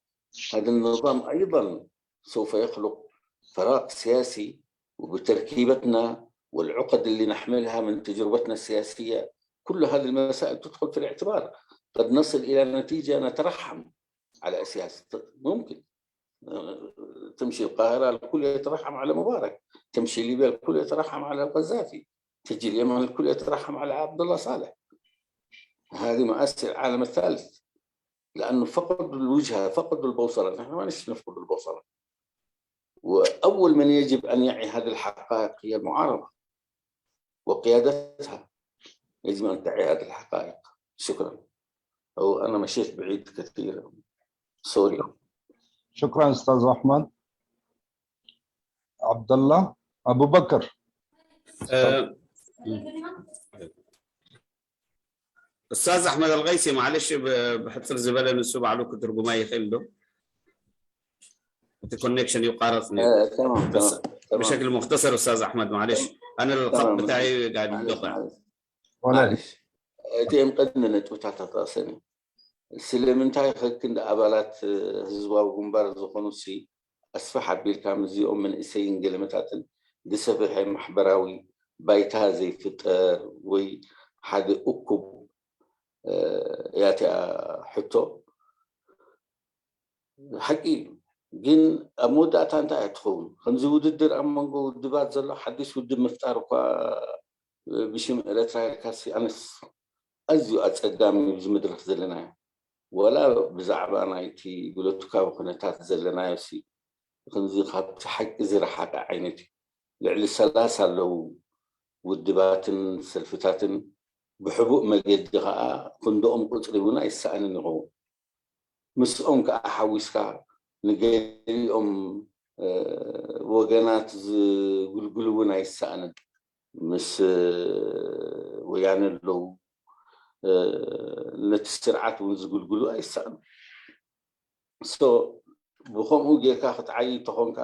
هذا النظام أيضا سوف يخلق فراغ سياسي، وبتركيبتنا والعقد اللي نحملها من تجربتنا السياسية كل هذه المسائل تدخل في الاعتبار. قد نصل إلى نتيجة نترحم على أساس ممكن تمشي القاهرة الكل يترحم على مبارك، تمشي ليبيا الكل يترحم على القذافي، تجي اليمن الكل يترحم على عبد الله صالح. هذه مآسي العالم الثالث، لأنه فقدوا الوجهة، فقدوا البوصلة. نحن ما نفقد البوصلة، وأول من يجب أن يعي هذه الحقائق هي المعارضة وقيادتها، يجب أن تعي هذه الحقائق. شكرا. أو أنا مشيت بعيد كثير، سوري. شكرا أستاذ أحمد. عبد الله أبو بكر. استاذ احمد الغيسي، معلش بحط الزباله نسوب عليك ترجماي خلده الكونكشن يقارصني. تمام بس تمام بشكل مختصر استاذ احمد، معلش انا الخط بتاعي قاعد ينقطع. معلش تيم قدنت بتاعت راسني. ስለምንታይ ክክንደ ኣባላት ህዝባዊ ግንባር ዝኾኑ ሲ ኣስፋሕ ኣቢልካ ምዚኦም መንእሰይን ገለመታትን ዝሰፍሐ ማሕበራዊ ባይታ ዘይፍጠር ወይ ሓደ እኩብ ያትያ ሕቶ ሓቂ ግን ኣብ መወዳእታ እንታይ ኣይትኸውን ከምዚ ውድድር ኣብ መንጎ ውድባት ዘሎ ሓድሽ ውድብ ምፍጣር እኳ ብሽም ኤርትራ ኢልካሲ ኣነስ ኣዝዩ ኣፀጋሚ ብዚ መድረክ ዘለናዮ ወላ ብዛዕባ ናይቲ ፖለቲካዊ ኩነታት ዘለናዮ ሲ ከምዚ ካብቲ ሓቂ ዝረሓቀ ዓይነት እዩ ልዕሊ 30 ኣለው ውድባትን ሰልፍታትን ብሕቡእ መገዲ ከዓ ክንደኦም ቁፅሪ እውን ኣይሰኣንን ይኸውን ምስኦም ከዓ ሓዊስካ ንገሊኦም ወገናት ዝግልግሉ እውን ኣይሰኣንን ምስ ወያነ ኣለው ነቲ ስርዓት እውን ዝግልግሉ ኣይሰኣኑ ብከምኡ ጌርካ ክትዓይ ተኾንካ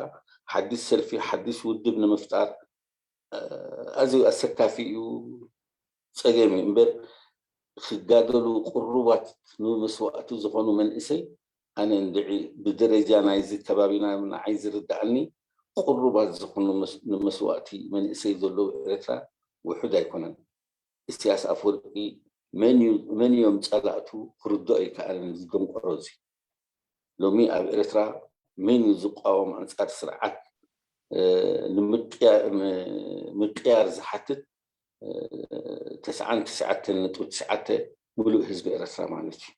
ሓድሽ ሰልፊ ሓድሽ ውድብ ንምፍጣር ኣዝዩ ኣሰካፊ እዩ ፀገም እዩ እምበር ክጋደሉ ቁሩባት ንመስዋእቲ ዝኾኑ መንእሰይ ኣነ እንድዒ ብደረጃ ናይዚ ከባቢና ንዓይ ዝርዳእኒ ቁሩባት ዝኾኑ ንመስዋእቲ መንእሰይ ዘለዉ ኤርትራ ውሑድ ኣይኮነን ኢሳያስ ኣፈወርቂ መን እዮም ፀላእቱ ክርድኦ ኣይከኣልን ዝደንቆሮ እዚ ሎሚ ኣብ ኤርትራ መን እዩ ዝቃወም ኣንፃር ስርዓት ንምቅያር ዝሓትት 99.9 ሙሉእ ህዝቢ ኤርትራ ማለት እዩ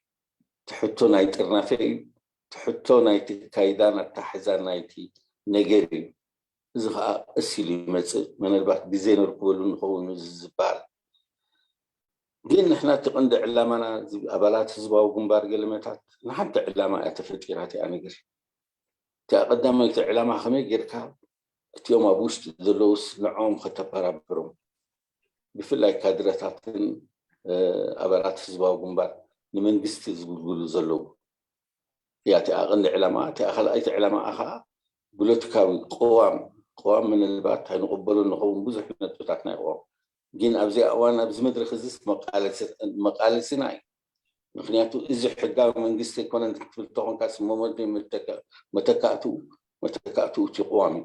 ትሕቶ ናይ ጥርናፈ እዩ ትሕቶ ናይቲ ካይዳን ኣታሓዛን ናይቲ ነገር እዩ እዚ ከዓ እሲሉ ይመፅእ ምናልባት ግዜ ንርክበሉ ንኸውን ዝበሃል ግን ንሕና እቲ ቀንዲ ዕላማና ኣባላት ህዝባዊ ግንባር ገለመታት ንሓንቲ ዕላማ እያ ተፈጢራት እያ ነገር እቲ ቀዳማይቲ ዕላማ ከመይ ጌርካ እቲኦም ኣብ ውሽጢ ዘለውስ ንዖም ከተበራብሮም ብፍላይ ካድረታትን ኣባላት ህዝባዊ ግንባር ንመንግስቲ ዝግልግሉ ዘለዉ እያ እቲኣ ቀንዲ ዕላማ እቲኣ ካልኣይቲ ዕላማ ከዓ ፖለቲካዊ قوام من البات هنقبلوا انه ብዙሕ ነጥብታት ናይ ቆም ግን ኣብዚ እዋን ኣብዚ መድረክ እዚ መቃለ ሲናይ ምክንያቱ እዚ ሕጋዊ መንግስቲ ኮነን ክትብል ተኾንካ ስሞመድ መተካእቱ እቲ قوام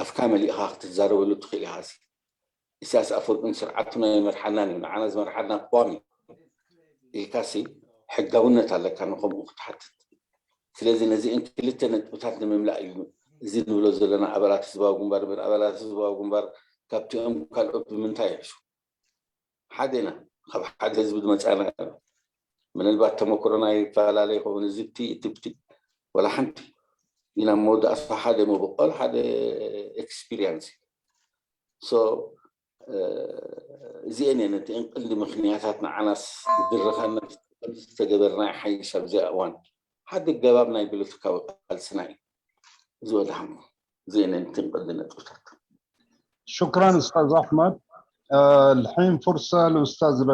ኣፍካ መሊእኻ ክትዛረበሉ ትኽእል ኢኻ ኢሳያስ ኣፈወርቅን ስርዓቱና ይመርሓናን እዩ ንዓና ዝመርሓና قوام ኢልካሲ ሕጋውነት ኣለካ ንከምኡ ክትሓትት ስለዚ ነዚአን ክልተ ነጥብታት ንምምላእ እዩ እዚ ንብሎ ዘለና ኣባላት ህዝባዊ ግንባር ኣባላት ህዝባዊ ግንባር ካብቲኦም ካልኦት ብምንታይ ይሕሹ ሓደና ካብ ሓደ ህዝቢ ዝመፃና ምናልባት ተመክሮና ይፈላለ ይኸውን እዚ ትብቲ ወላ ሓንቲ ኢና መወዳእታ ሓደ መበቆል ሓደ ኤክስፒሪየንስ እዚአን እየን እቲአን ቀንዲ ምክንያታት ንዓናስ ዝድረኸና ዝተገበርና ሓይሽ ኣብዚ እዋን ሓደ ገባብ ናይ ፖለቲካዊ ቃልስና እዩ زودهم زين انت قدنا توتات شكرا استاذ احمد الحين فرصه للاستاذ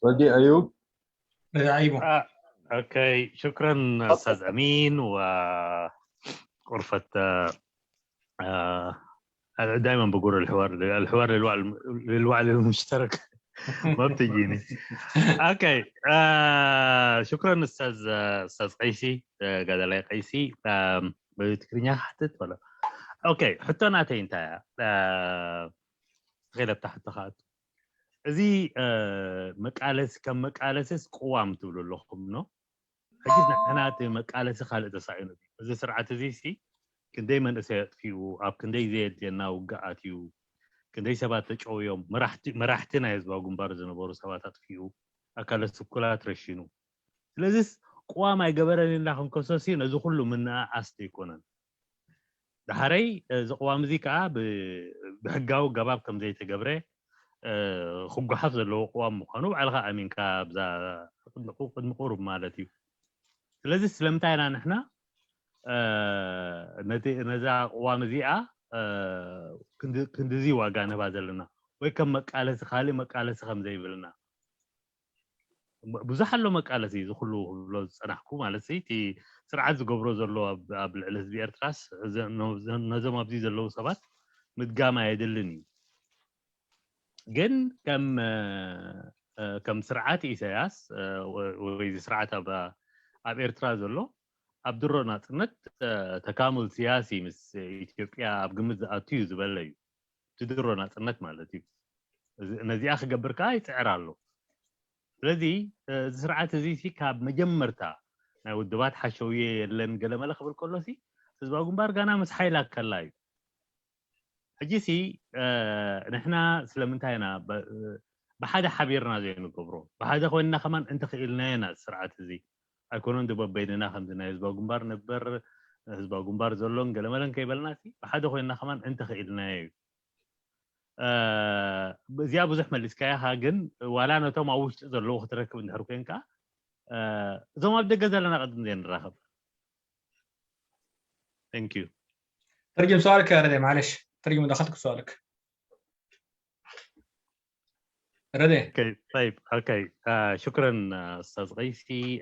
ردي ايوب اوكي شكرا استاذ امين وغرفه دائما بقول الحوار للوعي المشترك ما بتجيني اوكي شكرا استاذ قيسي قال لي قيسي بتكرنيا حتت ولا اوكي حتى انا انت غير تحت خاط زي مقالس كم مقالسس قوام تقول لكم نو حجزنا انا مقالس خالد تساينو زي سرعه زي سي كن دائما اسيت فيو اب كن داي زيد ينا وقعاتيو كندي سبات تشويوم مرحتنا يزباو ግንባር ዝነበሩ ሰባታት ፊዩ ኣካለት ስኩላት ረሽኑ ስለዚህ قوام ኣይገበረልና ክንከሰሲ ነዚ ሁሉ ምና ኣስተ ይኮነን ዳሃረይ ዝقوام እዚ ከዓ ብሕጋዊ ገባብ ከም ዘይተገብረ ክጓሓፍ ዘለዎ قوام ምዃኑ ባዕልኻ ኣሚንካ ብዛ ቅድሚ ቁሩብ ማለት እዩ ስለዚህ ስለምንታይና ንሕና ነዛ قوام እዚኣ كندزي واقعنا بازلنا ويكم مقالة خالي مقالة خم زي بلنا بزحلو مقالة زي زخلو لو صنحكم على سيتي سرعة زقبرو زلو بالعلز بيرتراس نظام أبزي زلو سبات متقامة يدلني جن كم ከም ስርዓት ኢሳያስ ወይ ስርዓት ኣብ ኤርትራ ዘሎ ኣብ ድሮ ናጽነት ተካሙል ሲያሲ ምስ ኢትዮጵያ ኣብ ግምት ዝኣትዩ ዝበለ እዩ ድሮ ናጽነት ማለት እዩ ነዚኣ ክገብርካ ይፅዕር ኣሎ ስለዚ እዚ ስርዓት እዚ ካብ መጀመርታ ናይ ውድባት ሓሸውዬ የለን ገለመለ ክብል ከሎሲ ህዝባዊ ግንባር ጋና ምስ ሓይላ ከላ እዩ ሕጂሲ ንሕና ስለምንታይና ብሓደ ሓቢርና ዘይንገብሮ ብሓደ ኮይንና ከማን እንተኽኢልና ኢና ስርዓት እዚ ኣይኮነን ድበበይንና ከምዚ ናይ ህዝባዊ ግንባር ነበር ህዝባዊ ግንባር ዘሎን ገለመለን ከይበልናሲ ብሓደ ኮይንና ከማን እንተኽኢልና እዩ እዚኣ ብዙሕ መሊስካያ ግን ዋላ ነቶም ኣብ ውሽጢ ዘለዉ ክትረክብ እንድሕር ኮንካ እዞም ኣብ ደገ ዘለና ቅድም ዘይንራኸብ ثانك يو ترجم سؤالك يا ردي معلش ترجم دخلتك في سؤالك ردي طيب اوكي شكرا استاذ غيثي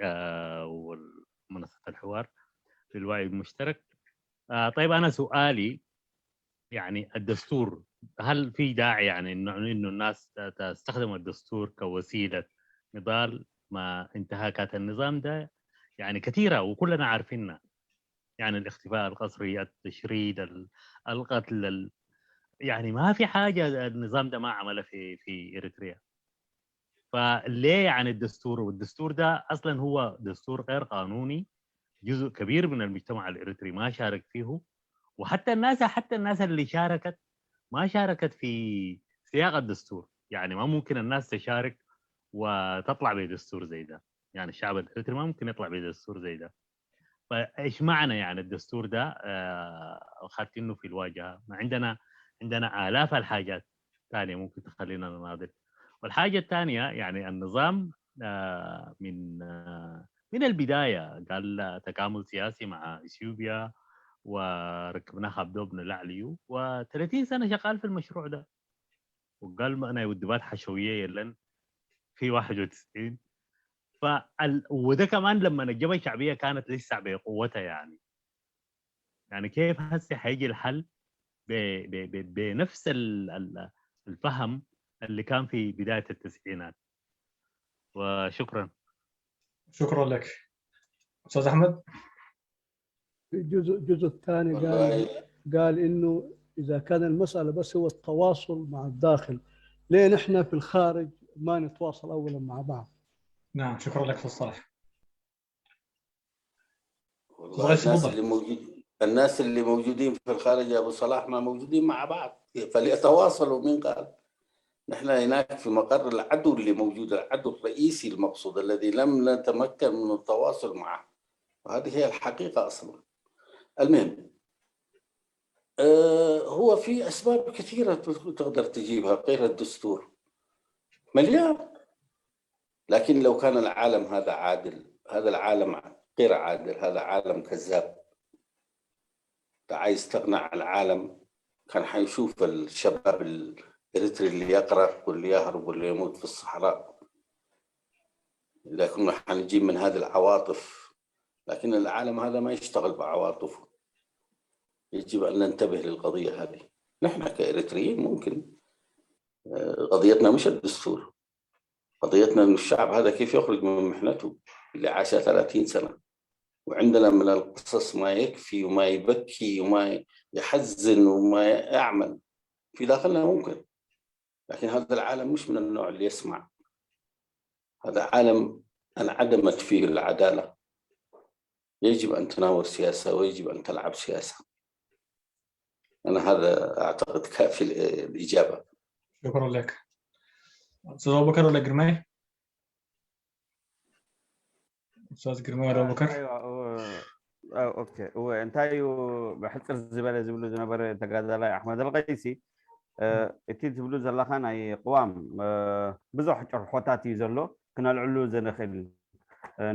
ومنصه الحوار للوعي المشترك طيب انا سؤالي يعني الدستور هل في داعي يعني انه الناس تستخدم الدستور كوسيله نضال مع انتهاكات النظام ده يعني كثيره وكلنا عارفينها يعني الاختفاء القسري التشريد القتل يعني ما في حاجه النظام ده ما عمله في اريتريا فليه يعني الدستور والدستور ده اصلا هو دستور غير قانوني جزء كبير من المجتمع الاريتري ما شارك فيه وحتى الناس اللي شاركت ما شاركت في سياق الدستور يعني ما ممكن الناس تشارك وتطلع بدستور زي ده يعني الشعب الاريتري ما ممكن يطلع بدستور زي ده فايش معنى يعني الدستور ده خاتينه في الواجهه ما عندنا آلاف الحاجات ثانيه ممكن تخلينا نناضل والحاجه الثانيه يعني النظام من البدايه قال تكامل سياسي مع اثيوبيا وركبنا خبدوب نلعليو و30 سنه شغال في المشروع ده وقال انا ودبات حشويه يلن في 91 وده كمان لما الجبهه الشعبيه كانت لسه بقوتها يعني كيف هسه حيجي الحل بنفس الفهم اللي كان في بدايه التسعينات وشكرا شكرا لك استاذ احمد الجزء الثاني قال انه اذا كان المساله بس هو التواصل مع الداخل ليه نحن في الخارج ما نتواصل اولا مع بعض نعم شكرا لك استاذ صالح الناس اللي موجودين في الخارج يا ابو صلاح ما موجودين مع بعض فليتواصلوا مين قال نحن هناك في مقر العدو اللي موجود العدو الرئيسي المقصود الذي لم نتمكن من التواصل معه وهذه هي الحقيقة أصلا المهم هو في أسباب كثيرة تقدر تجيبها غير الدستور مليان لكن لو كان العالم هذا عادل هذا العالم غير عادل هذا عالم كذاب عايز تقنع العالم كان حيشوف الشباب الإريتري اللي يقرأ واللي يهرب واللي يموت في الصحراء إذا كنا حنجيب من هذه العواطف لكن العالم هذا ما يشتغل بعواطفه يجب أن ننتبه للقضية هذه نحن كإريتريين ممكن قضيتنا مش الدستور قضيتنا أن الشعب هذا كيف يخرج من محنته اللي عاش 30 سنة وعندنا من القصص ما يكفي وما يبكي وما يحزن وما يعمل في داخلنا ممكن لكن هذا العالم مش من النوع اللي يسمع هذا عالم انعدمت فيه العدالة يجب أن تناول سياسة ويجب أن تلعب سياسة أنا هذا أعتقد كافي الإجابة شكرا لك أستاذ أبو بكر ولا جرماي؟ أستاذ جرماي ولا أبو بكر؟ أوكي وانتايو بحث الزبالة زبلو زنبر تقادل أحمد الغيسي እቲ ትብሉ ዘለኻ ናይ ቅዋም ብዙሕ ጭርሖታት እዩ ዘሎ ክነልዕሉ ዘንኽእል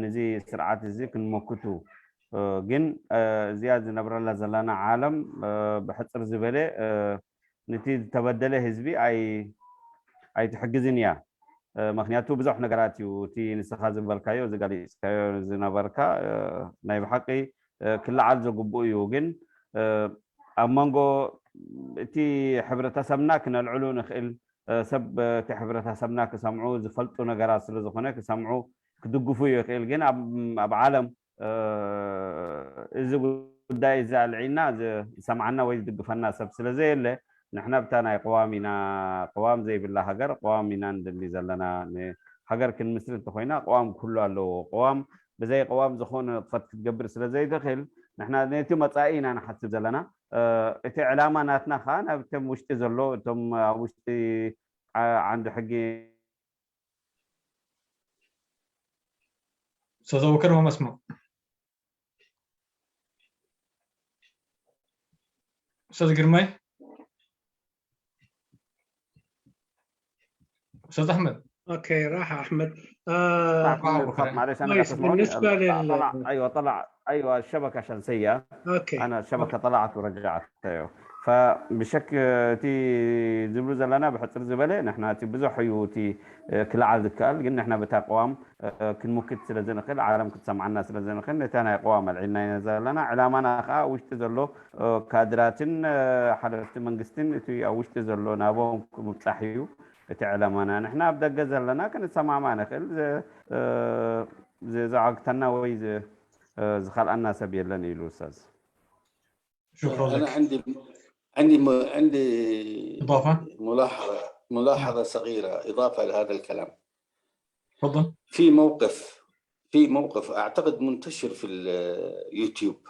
ነዚ ስርዓት እዚ ክንመክቱ ግን እዚኣ ዝነብረላ ዘለና ዓለም ብሕፅር ዝበለ ነቲ ዝተበደለ ህዝቢ ኣይትሕግዝን እያ ምክንያቱ ብዙሕ ነገራት እዩ እቲ ንስኻ ዝንበልካዮ ዝገሊፅካዮ ዝነበርካ ናይ ብሓቂ ክለዓል ዘግብኡ እዩ ግን ኣብ መንጎ እቲ ሕብረተሰብና ክነልዕሉ ንኽእል ሰብ ሕብረተሰብና ክሰምዑ ዝፈልጡ ነገራት ስለ ዝኾነ ክሰምዑ ክድግፉ ይኽእል ግን ኣብ ዓለም እዚ ጉዳይ እዚ ኣልዒና ዝሰምዓና ወይ ዝድግፈና ሰብ ስለዘየለ ንሕና ብታ ናይ ቅዋም ኢና ቅዋም ዘይብላ ሃገር ቅዋም ኢና ንድሊ ዘለና ሃገር ክንምስል እንተኮይና ቅዋም ኩሉ ኣለዎ ቅዋም ብዘይ ቅዋም ዝኾነ ጥፈት ክትገብር ስለዘይትኽእል ንሕና ነቲ መጻኢ ኢና ንሓስብ ዘለና እቲ ዕላማ ናትና ከዓ ናብቶም ውሽጢ ዘሎ እቶም ኣብ ውሽጢ ዓንዲ ሕጊ استاذ ابو بكر ما مسموع. استاذ قرمي. استاذ احمد. اوكي راح احمد. معلش انا بالنسبه ايوه طلع ايوه الشبكه شمسيه. اوكي انا الشبكه طلعت ورجعت. ايوه فبشكل تي زبلو زلنا بحصر زبله نحن تي بزح يوتي كلعل ذكال قلنا احنا بتا قوام كن ممكن سلازنخل عالم كتسمعنا سلازنخل نتانا قوام العلنا ينزلنا علامنا خا وش تزلو كادراتن حضرت منغستن تي وش تزلو نابهم مبتحيو تعلمنا نحن بدق زلنا كن سمع معنا خل زعقتنا وي زخل الناس بيلن يلو استاذ. شكرا أنا لك. عندي إضافة ملاحظة صغيرة إضافة لهذا الكلام. تفضل. في موقف أعتقد منتشر في اليوتيوب،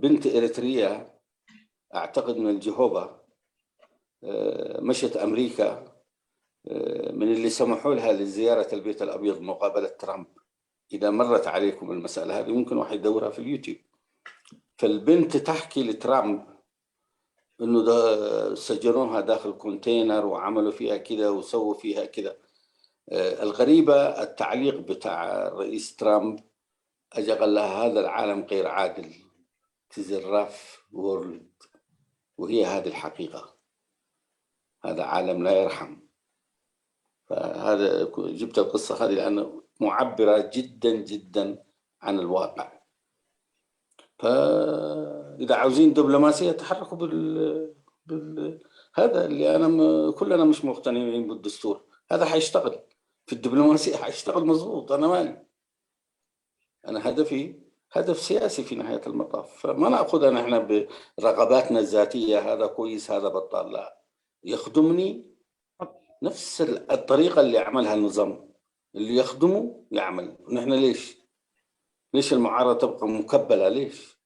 بنت إريتريا أعتقد من الجهوبة مشت أمريكا من اللي سمحوا لها لزيارة البيت الأبيض مقابلة ترامب. إذا مرت عليكم المسألة هذه ممكن واحد يدورها في اليوتيوب. فالبنت تحكي لترامب انه سجنوها داخل كونتينر وعملوا فيها كذا وسووا فيها كذا. الغريبة التعليق بتاع الرئيس ترامب اجى قال لها هذا العالم غير عادل، تزراف وورلد، وهي هذه الحقيقة، هذا عالم لا يرحم. فهذا جبت القصة هذه لأنه معبرة جدا جدا عن الواقع. فإذا عاوزين دبلوماسية تحركوا هذا اللي أنا كلنا مش مقتنعين بالدستور، هذا حيشتغل في الدبلوماسية، حيشتغل مظبوط. أنا مالي، أنا هدفي هدف سياسي في نهاية المطاف، فما نأخذها نحن برغباتنا الذاتية هذا كويس هذا بطال، لا، يخدمني نفس الطريقة اللي عملها النظام، اللي يخدمه يعمل. نحن ليش المعارضة تبقى مكبلة؟ ليش؟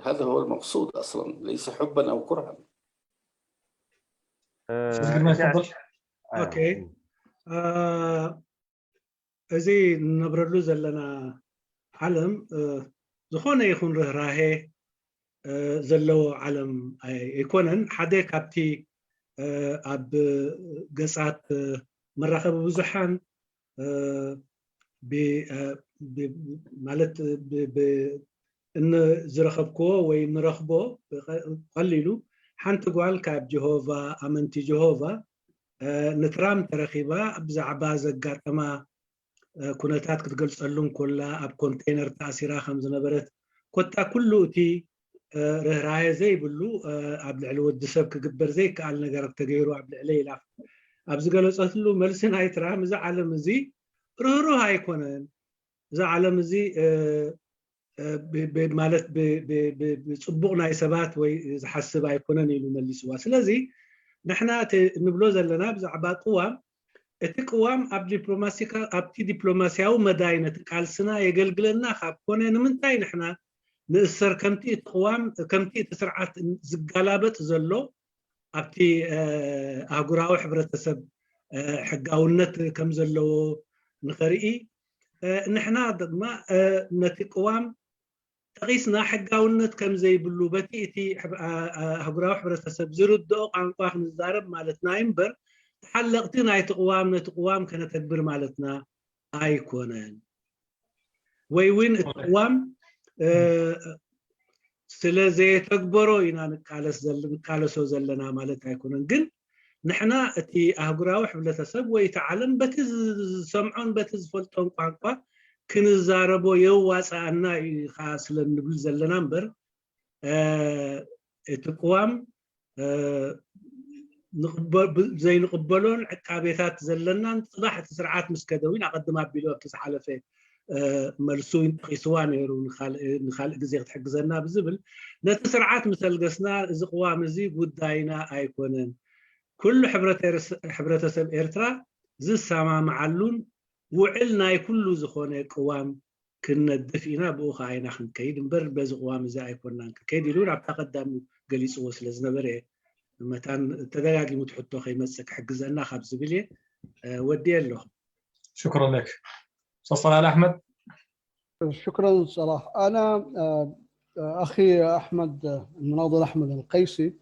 هذا هو المقصود أصلا، ليس حبا أو كرها. اوكي እዚህ ነብረሉ ዘለና ዓለም ዝኾነ ይኹን ርህራሄ ዘለዎ ዓለም ኣይኮነን። ሓደ ካብቲ ኣብ ገጻት መራኸቢ ብዙሓን ማለት ان زرخبكو وي نرخبو قليلو حنت قال كاب جهوفا امنتي جهوفا نترام ترخيبا بزعبا زقاطما كونتات كتقلصلون كلها اب كونتينر تاثيرا خمس نبرت كوتا كله تي رهراي زي بلو اب العلو الدسب كجبر زي قال نجر تغيرو اب العليلا اب زغلصتلو ملسن ايترام ز عالم زي رهرو هايكونن ز عالم زي ማለት بصبوق ناي سبات ወይ ዝሐስብ ኣይኮነን ኢሉ መልስዋ። ስለዚ ንሕና ንብሎ ዘለና ብዛዕባ ቅዋም እቲ ቅዋም ኣብቲ ዲፕሎማሲያዊ መዳይነት ቃልስና የገልግለና ካብ ኮነ ንምንታይ ንሕና ንእሰር ከምቲ እቲ ቅዋም ከምቲ እቲ ስርዓት ዝጋላበጥ ዘሎ ኣብቲ ኣህጉራዊ ሕብረተሰብ ሕጋውነት ከም ዘለዎ ንኸርኢ ንሕና ድማ ነቲ ቅዋም تقيسنا حقاونت كم زي بلو بتيتي هقراو حبرتسب زردو قانقوا نزارب مالتنا ينبر تحلقتنا يتقوامنا تقوام كان تدبر مالتنا ايكونن وين التقوام سلازي تكبروا ينا نقالسو زلنا مالت ايكونن جن نحنا اتي هقراو حبرتسب ويتعلم بتز سمعون بتز فلطون قانقوا كنزاربو يواصانا خاص لنبل زلنا نمبر اتقوام زي نقبلون عقابيتات زلنا صباح سرعات مسكدوين اقدم ابيلو كسحلفه مرسوين قيسوان يرو نخال غزي تحجزنا بزبل نتسرعات مثل قسنا از قوام زي قداينا ايكونن كل حبرتسب إرترا زي السما معلون وعلنا كل زخونة قوام كنا دفينا بوخا عينا خن كيد مبر بز قوام زي كنا كيد يلون عم تقدم جليس وسلزنا بري متان تداعي متحطو خي مسك حجزنا خبز بلي ودي له. شكرا لك. صلاح أحمد. شكرا صلاح. أنا أخي أحمد المناضل أحمد القيسي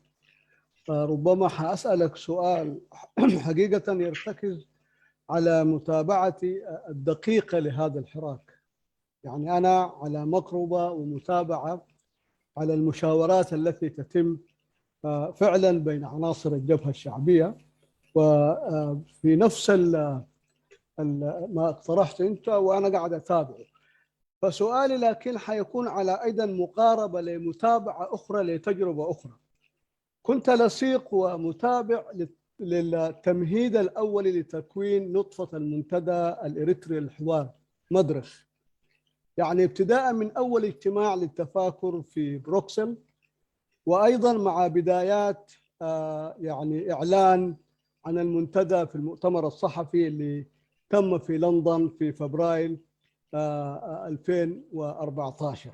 ربما حأسألك سؤال حقيقة يرتكز على متابعتي الدقيقة لهذا الحراك. يعني أنا على مقربة ومتابعة على المشاورات التي تتم فعلا بين عناصر الجبهة الشعبية، وفي نفس ما اقترحت أنت وأنا قاعد أتابعه. فسؤالي لكن حيكون على أيضا مقاربة لمتابعة أخرى لتجربة أخرى. كنت لصيق ومتابع للتمهيد الأولي لتكوين نطفة المنتدى الإريتري للحوار مدرخ، يعني ابتداء من أول اجتماع للتفاكر في بروكسل، وأيضا مع بدايات يعني إعلان عن المنتدى في المؤتمر الصحفي اللي تم في لندن في فبراير 2014.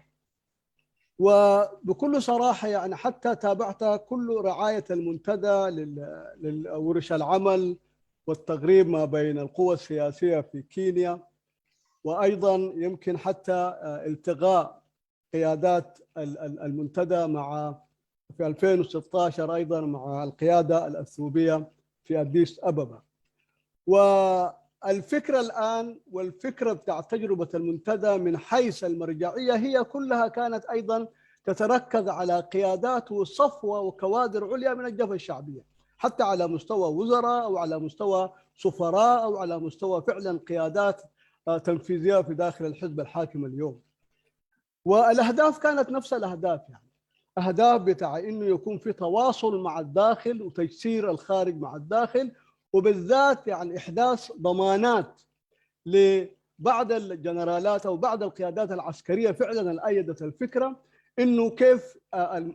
وبكل صراحة يعني حتى تابعت كل رعاية المنتدى لورش العمل والتقريب ما بين القوى السياسية في كينيا، وأيضا يمكن حتى التقاء قيادات المنتدى مع في 2016 أيضا مع القيادة الأثيوبية في أديس أبابا. والفكرة الآن والفكرة بتاع تجربة المنتدى من حيث المرجعية هي كلها كانت أيضا تتركز على قيادات وصفوة وكوادر عليا من الجبهة الشعبية، حتى على مستوى وزراء أو على مستوى سفراء أو على مستوى فعلا قيادات تنفيذية في داخل الحزب الحاكم اليوم. والأهداف كانت نفس الأهداف، يعني أهداف بتاع إنه يكون في تواصل مع الداخل وتيسير الخارج مع الداخل، وبالذات يعني إحداث ضمانات لبعض الجنرالات أو بعض القيادات العسكرية فعلا الأيدت الفكرة إنه كيف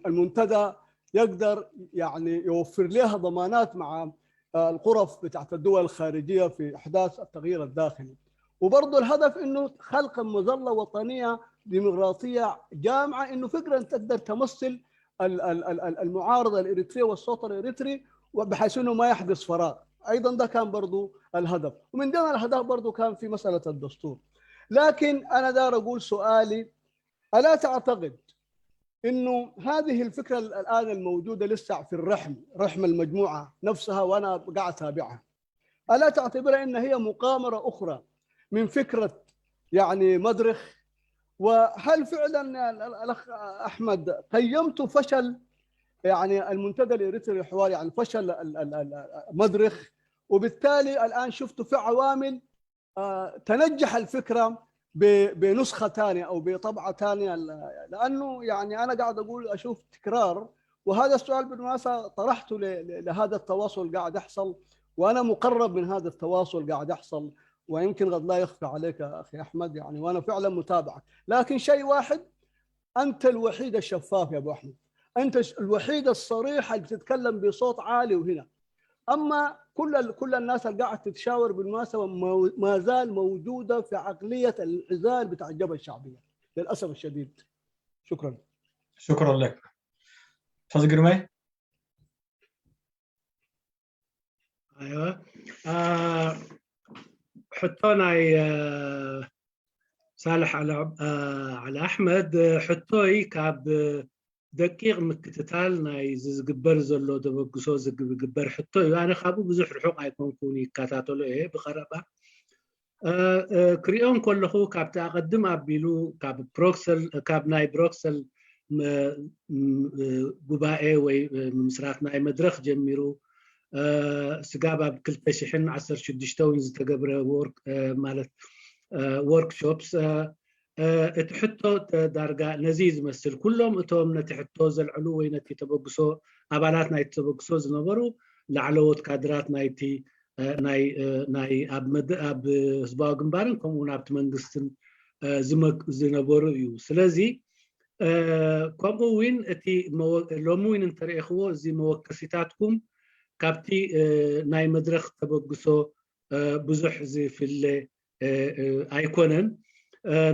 المنتدى يقدر يعني يوفر لها ضمانات مع الغرف بتاعت الدول الخارجية في إحداث التغيير الداخلي. وبرضه الهدف إنه خلق مظلة وطنية ديمقراطية جامعة، إنه فكرة تقدر تمثل المعارضة الإريترية والصوت الإريتري وبحيث إنه ما يحدث فراغ. أيضا ده كان برضو الهدف، ومن ضمن الأهداف برضو كان في مسألة الدستور. لكن أنا دار أقول سؤالي، ألا تعتقد إنه هذه الفكرة الآن الموجودة لسه في رحم المجموعة نفسها وأنا قاعد أتابعها، ألا تعتبرها إن هي مقامرة أخرى من فكرة يعني مدرخ؟ وهل فعلا الأخ أحمد قيمت فشل يعني المنتدى الإريتري للحوار، يعني فشل مدرخ، وبالتالي الآن شفتوا في عوامل تنجح الفكرة بنسخة ثانية أو بطبعة ثانية؟ لأنه يعني أنا قاعد أقول أشوف تكرار، وهذا السؤال بالمناسبة طرحته لهذا التواصل قاعد يحصل، وأنا مقرب من هذا التواصل قاعد يحصل، ويمكن قد لا يخفى عليك أخي أحمد يعني، وأنا فعلا متابعة. لكن شيء واحد، أنت الوحيد الشفاف يا أبو أحمد، أنت الوحيد الصريح اللي بتتكلم بصوت عالي وهنا. أما كل الناس اللي قاعد تتشاور بالمناسبة ما زال موجودة في عقلية الانعزال بتاع الجبهة الشعبية للأسف الشديد. شكرا. شكرا لك. أستاذ قرمي. أيوة. حطونا صالح على أحمد حطوي كاب دقيق مكتتال ناي زغبر زلو دبغسو زغبر حطوي أنا خابو بزح رحوق أيكون كوني كاتاتولو إيه بقربة كريون كله كاب تقدم أبيلو كاب بروكسل كاب ناي بروكسل قبائي ومسرات ناي مدرخ جميرو سقابة بكل تشحن 10 شدشتوين زتقبر وورك مالت وورك شوبس تحطوا درجة نزيز مثل كلهم اتهم نتحطوا زلعلو وينتي تبقسوا أبالاتنا يتبقسوا زنبرو ላዕለዎት ካድራት ናይቲ ናይ ኣብ ህዝባዊ ግንባርን ከምኡውን ኣብቲ መንግስትን ዝነበሩ እዩ ስለዚ ከምኡ እውን እቲ ሎሚ እውን እንተሪኢኽዎ እዚ መወከሲታትኩም ካብቲ ናይ መድረክ ተበግሶ ብዙሕ ዝፍለ ኣይኮነን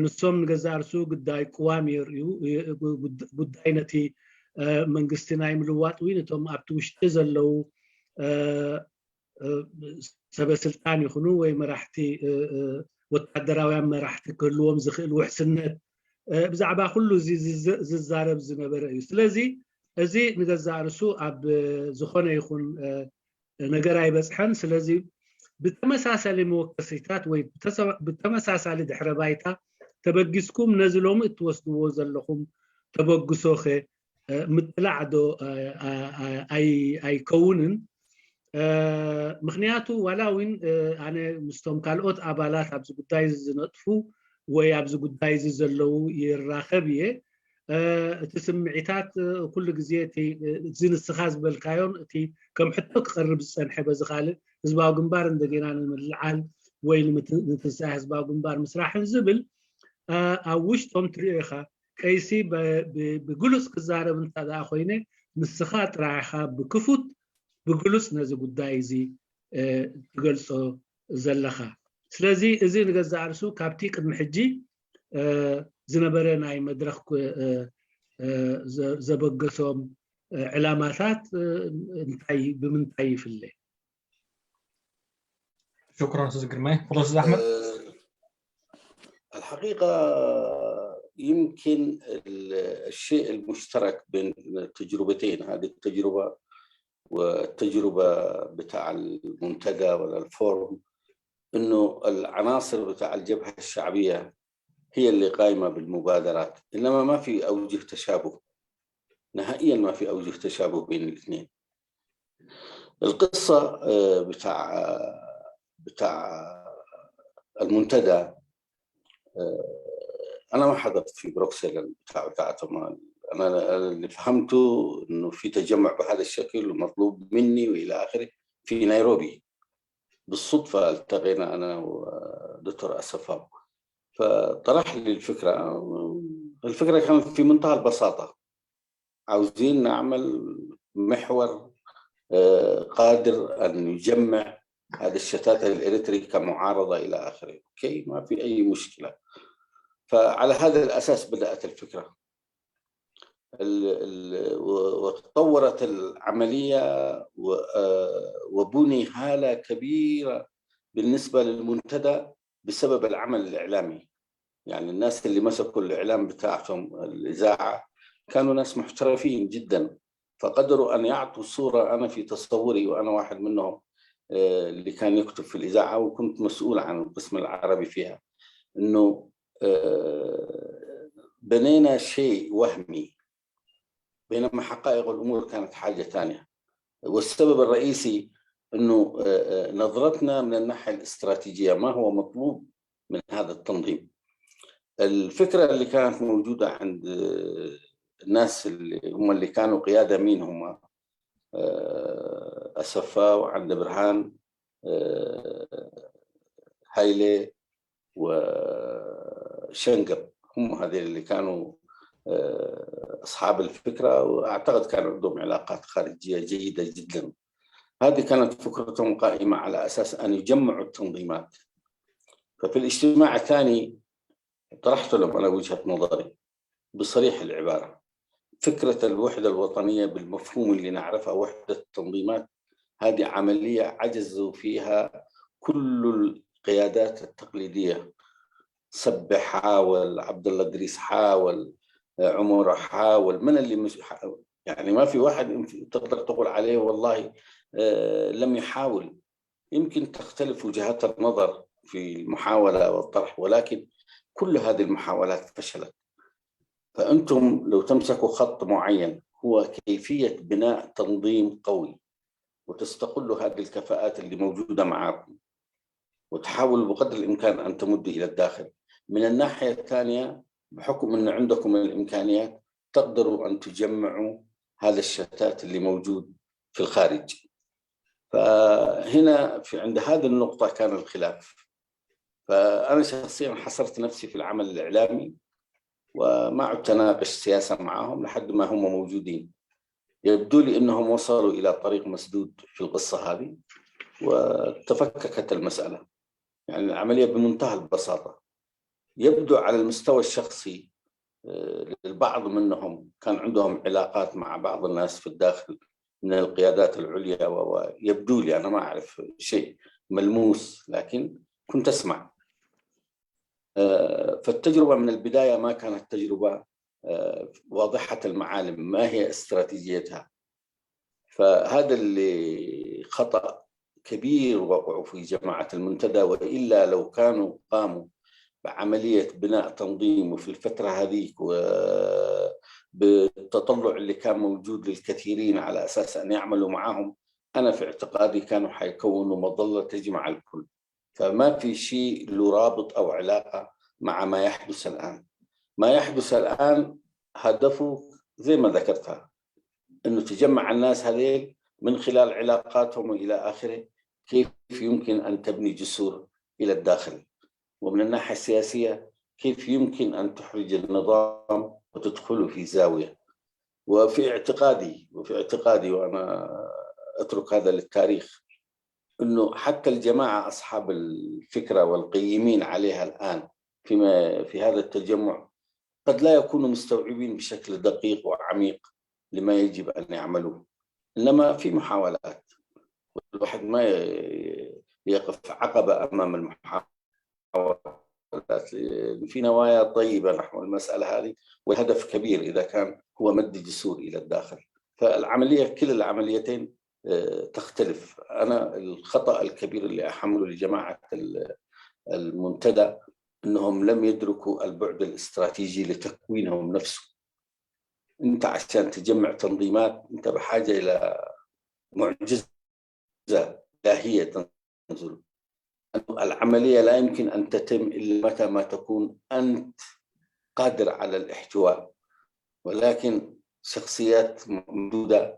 ንሶም ንገዛ ርሱ ጉዳይ ቅዋም የርእዩ ጉዳይ ነቲ መንግስቲ ናይ ምልዋጥ ወይ ነቶም ኣብቲ ውሽጢ ዘለው ሰበስልጣን ይኹኑ ወይ መራሕቲ ወታደራውያን መራሕቲ ክህልዎም ዝኽእል ውሕስነት ብዛዕባ ኩሉ እዚ ዝዛረብ ዝነበረ እዩ ስለዚ እዚ ንገዛ ርሱ ኣብ ዝኾነ ይኹን ነገር ኣይበፅሐን ስለዚ ብተመሳሳሊ መወከሲታት ወይ ብተመሳሳሊ ድሕረ ባይታ ተበጊስኩም ነዚ ሎሚ እትወስድዎ ዘለኹም ተበግሶ ኸ ምጥላዕ ዶ ኣይከውንን ምክንያቱ ዋላ እውን ኣነ ምስቶም ካልኦት ኣባላት ኣብዚ ጉዳይ ዝነጥፉ ወይ ኣብዚ ጉዳይ ዘለው ይራኸብ እየ እቲ ስምዒታት ኩሉ ግዜ እቲ ንስኻ ዝበልካዮን እቲ ከም ሕቶ ክቐርብ ዝፀንሐ በዚ ካልእ ህዝባዊ ግንባር እንደገና ንምልዓል ወይ ንትንሳኤ ህዝባዊ ግንባር ምስራሕን ዝብል ኣብ ውሽጦም ትሪኦ ኢኻ ቀይሲ ብግሉፅ ክዛረብ እንተደኣ ኮይነ ንስኻ ጥራይኻ ብክፉት ብግሉፅ ነዚ ጉዳይ እዚ ትገልፆ ዘለኻ ስለዚ እዚ ንገዛ ርሱ ካብቲ ቅድሚ ሕጂ ዝነበረ ናይ መድረክ ዘበገሶም ዕላማታት እንታይ ብምንታይ ይፍለ شكرا استاذ جرماي تفضل استاذ احمد الحقيقه يمكن الشيء المشترك بين التجربتين هذه التجربه والتجربه بتاع المنتدى ولا الفورم انه العناصر بتاع الجبهه الشعبيه هي اللي قائمه بالمبادرات انما ما في اوجه تشابه نهائيا ما في اوجه تشابه بين الاثنين القصه بتاع المنتدى انا ما حضرت في بروكسل بتاعتهم انا اللي فهمته انه في تجمع بهذا الشكل ومطلوب مني والى اخره في نيروبي بالصدفه التقينا انا ودكتور اسفاو فطرح لي الفكره كانت في منتهى البساطه عاوزين نعمل محور قادر ان يجمع هذا الشتات الإريتري كمعارضة إلى آخره أوكي ما في أي مشكلة فعلى هذا الأساس بدأت الفكرة وتطورت العملية وبني هالة كبيرة بالنسبة للمنتدى بسبب العمل الإعلامي يعني الناس اللي مسكوا الإعلام بتاعهم الإذاعة كانوا ناس محترفين جدا فقدروا أن يعطوا صورة أنا في تصوري وأنا واحد منهم اللي كان يكتب في الإذاعة وكنت مسؤول عن القسم العربي فيها إنه بنينا شيء وهمي بينما حقائق الأمور كانت حاجة ثانية والسبب الرئيسي إنه نظرتنا من الناحية الاستراتيجية ما هو مطلوب من هذا التنظيم الفكرة اللي كانت موجودة عند الناس اللي كانوا قيادة مين هم أسفا وعند برهان هايلي وشنقر هم هذول اللي كانوا أصحاب الفكرة وأعتقد كان عندهم علاقات خارجية جيدة جدا هذه كانت فكرتهم قائمة على أساس أن يجمعوا التنظيمات ففي الاجتماع الثاني طرحت لهم أنا وجهة نظري بصريح العبارة فكرة الوحدة الوطنية بالمفهوم اللي نعرفها وحدة التنظيمات هذه عملية عجزوا فيها كل القيادات التقليدية صبح حاول عبد الله إدريس حاول عمر حاول من اللي مش يعني ما في واحد تقدر تقول عليه والله لم يحاول يمكن تختلف وجهات النظر في المحاولة والطرح ولكن كل هذه المحاولات فشلت فأنتم لو تمسكوا خط معين هو كيفية بناء تنظيم قوي وتستقلوا هذه الكفاءات اللي موجودة معكم وتحاولوا بقدر الإمكان أن تمدوا إلى الداخل من الناحية الثانية بحكم أن عندكم الإمكانيات تقدروا أن تجمعوا هذا الشتات اللي موجود في الخارج فهنا عند هذه النقطة كان الخلاف. فأنا شخصيا حصرت نفسي في العمل الإعلامي وما عدت أناقش سياسة معهم لحد ما هم موجودين. يبدو لي أنهم وصلوا إلى طريق مسدود في القصة هذه وتفككت المسألة. يعني العملية بمنتهى البساطة. يبدو على المستوى الشخصي البعض منهم كان عندهم علاقات مع بعض الناس في الداخل من القيادات العليا، ويبدو لي أنا ما أعرف شيء ملموس لكن كنت أسمع. فالتجربة من البداية ما كانت تجربة واضحة المعالم، ما هي استراتيجيتها. فهذا اللي خطأ كبير وقعوا في جماعة المنتدى، وإلا لو كانوا قاموا بعملية بناء تنظيم وفي الفترة هذيك وبالتطلع اللي كان موجود للكثيرين على أساس أن يعملوا معهم، أنا في اعتقادي كانوا حيكونوا مظلة تجمع الكل. فما في شيء له رابط أو علاقة مع ما يحدث الآن. ما يحدث الآن هدفه زي ما ذكرتها، أنه تجمع الناس هذيل من خلال علاقاتهم وإلى آخره، كيف يمكن أن تبني جسور إلى الداخل، ومن الناحية السياسية كيف يمكن أن تحرج النظام وتدخله في زاوية. وفي اعتقادي وأنا أترك هذا للتاريخ، أنه حتى الجماعة أصحاب الفكرة والقيمين عليها الآن في هذا التجمع قد لا يكونوا مستوعبين بشكل دقيق وعميق لما يجب أن يعملوه، إنما في محاولات، والواحد ما يقف عقبة أمام المحاولات، في نوايا طيبة نحو المسألة هذه، والهدف كبير إذا كان هو مد جسور إلى الداخل. فالعملية كل العمليتين تختلف. أنا الخطأ الكبير اللي أحمله لجماعة المنتدى أنهم لم يدركوا البعد الاستراتيجي لتكوينهم نفسه. أنت عشان تجمع تنظيمات أنت بحاجة إلى معجزة إلهية تنزل. العملية لا يمكن أن تتم إلا متى ما تكون أنت قادر على الاحتواء، ولكن شخصيات محدودة،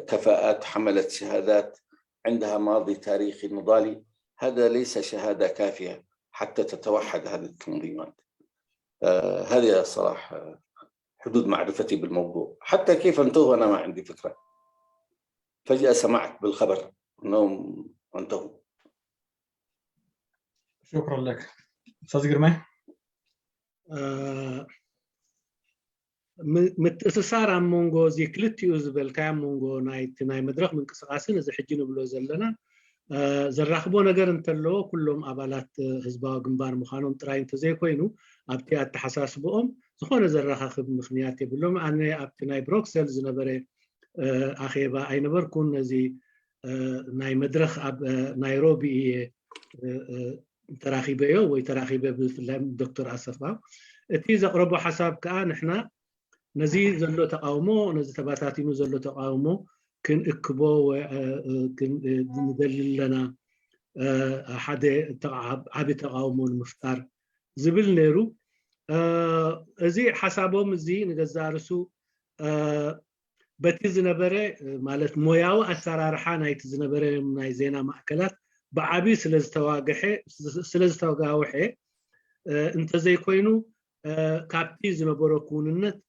كفاءات حملت شهادات، عندها ماضي تاريخي نضالي، هذا ليس شهادة كافية حتى تتوحد هذه التنظيمات. هذه صراحة حدود معرفتي بالموضوع. حتى كيف انتهوا أنا ما عندي فكرة. فجأة سمعت بالخبر أنهم انتهوا. شكرا لك. أستاذ جرمي. متأسسار عن مونغو زي كلتيو زبل كام مونغو ناي مدرخ من قصاصين إذا حجينو بلو زلنا زرخبو نجار انتلو كلهم أبالات حزبا جنبار مخانون تراين تزي كوينو أبتي التحساسبهم زخون زرخ مخنياتي بلوم أنا أبتي ناي بروكسلز نبري أخيبا أي نبر كون زي ناي مدرخ أب نيروبي تراخي بيو ويتراخي بفلام دكتور أسفا تيزا قربو حساب كأن إحنا نزي زلو تقاومو نزي تباتاتينو زلو تقاومو كن اكبو كن ندلل لنا حدا عبي تقاومو المفتار زبل نيرو زي حسابهم زي نجزارسو بتيز نبره مالت موياو أسرار ناي تيز نبره ناي زينا مأكلات بعبي سلزتواجحه انت زي كوينو كابتيز نبره كوننت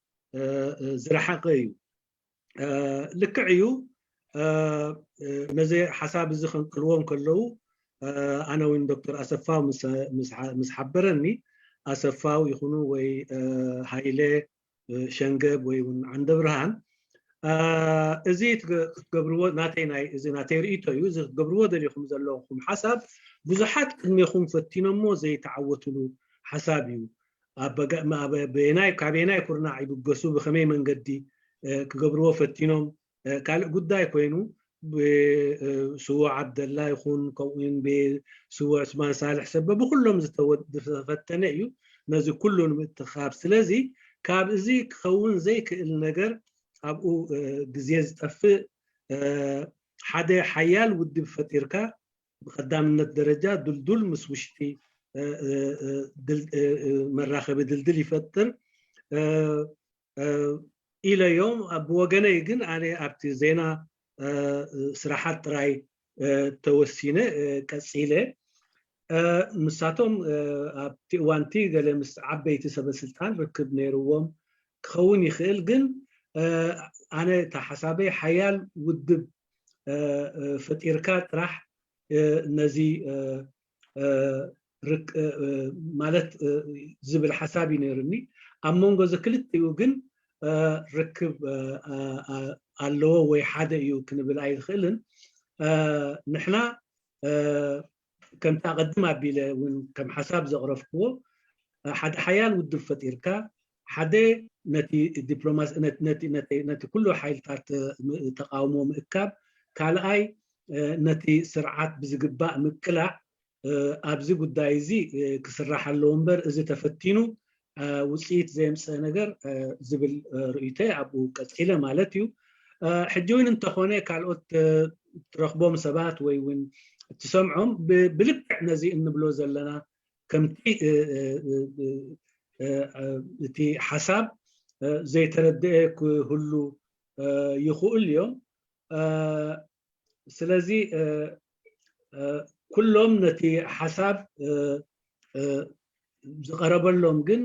زرحقيو لكعيو نزي حساب الزخن كلهم كلو أنا وين دكتور أسفاو مسحبرني أسفاو يخونوا وي هايلة شنقب وي عند برهان إزاي تقبلوا ناتيناي إزاي ناتير إيتو يوز تقبلوا دريهم زلوهم حساب بزحات إن يخون فتينمو زي تعوتلو حسابيو أبقى ما بيناي كابيناي كورنا عيب بقصو بخمي من قدي كقبلوا فتينهم قال قداي كوينو بسوى عبد الله يخون كوين بسوى عثمان صالح سبب كلهم فتنايو نازي كلهم انتخاب سلازي كاب زي خون زي النجر أبو جزيز تف حدا حيال ودي بفتيركا بقدام الدرجات دل مسوشتي مراخب دل يفتر إلى يوم أبو جنيجن أنا أبتي زينا ስራሓት ጥራይ ተወሲነ ቀፂለ ንሳቶም ኣብቲ እዋንቲ ገለ ምስ ዓበይቲ ሰበስልጣን ርክብ ነይርዎም ክኸውን ይኽእል ግን ኣነ እታ ሓሳበይ ሓያል ውድብ ፈጢርካ ጥራሕ ነዚ ማለት ዝብል ሓሳብ እዩ ነይሩኒ ኣብ መንጎ ዘክልቲኡ ግን ርክብ ኣለዎ ወይ ሓደ እዩ ክንብል ኣይኽእልን ንሕና ከምታ ቀድም ኣቢለ እውን ከም ሓሳብ ዘቕረብክዎ ሓደ ሓያል ውድብ ፈጢርካ ሓደ ነቲ ዲፕሎማሲ ነቲ ኩሉ ሓይልታት ተቃውሞ ምእካብ ካልኣይ ነቲ ስርዓት ብዝግባእ ምቅላዕ ኣብዚ ጉዳይ እዚ ክስራሕ ኣለዎ እምበር እዚ ተፈቲኑ ውፅኢት ዘምፀአ ነገር ዝብል ርእይተ ኣብኡ ቀፂለ ማለት እዩ ሕጂ እውን እንተኾነ ካልኦት ትረኽቦም ሰባት ወይ እውን ትሰምዖም ብልክዕ ነዚ እንብሎ ዘለና ከምቲ እቲ ሓሳብ ዘይተረድአ ክህሉ ይኽእል እዮም ስለዚ ኩሎም ነቲ ሓሳብ ዝቐረበሎም ግን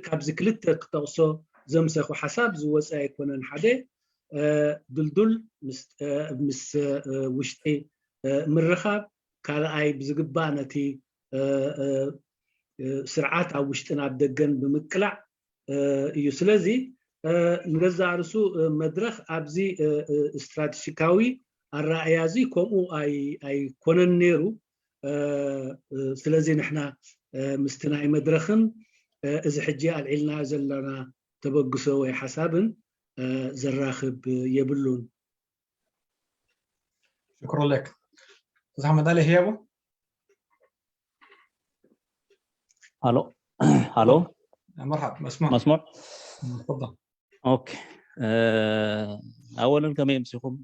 ካብዚ ክልተ ክጠቕሶ ዘምሰኹ ሓሳብ ዝወፀ ኣይኮነን ሓደ ድልዱል ምስ ውሽጢ ምርኻብ ካልኣይ ብዝግባእ ነቲ ስርዓት ኣብ ውሽጥን ኣብ ደገን ብምቅላዕ እዩ ስለዚ ንገዛ ርእሱ መድረኽ ኣብዚ ስትራቴጂካዊ ኣረኣያ እዚ ከምኡ ኣይኮነን ነይሩ ስለዚ ንሕና ምስቲ ናይ መድረኽን እዚ ሕጂ ኣልዒልና ዘለና ተበግሶ ወይ ሓሳብን ዘራኽብ የብሉን شكرا لك استاذ احمد علي هيابو الو الو مرحبا مسموع مسموع تفضل اوكي اولا كما يمسكم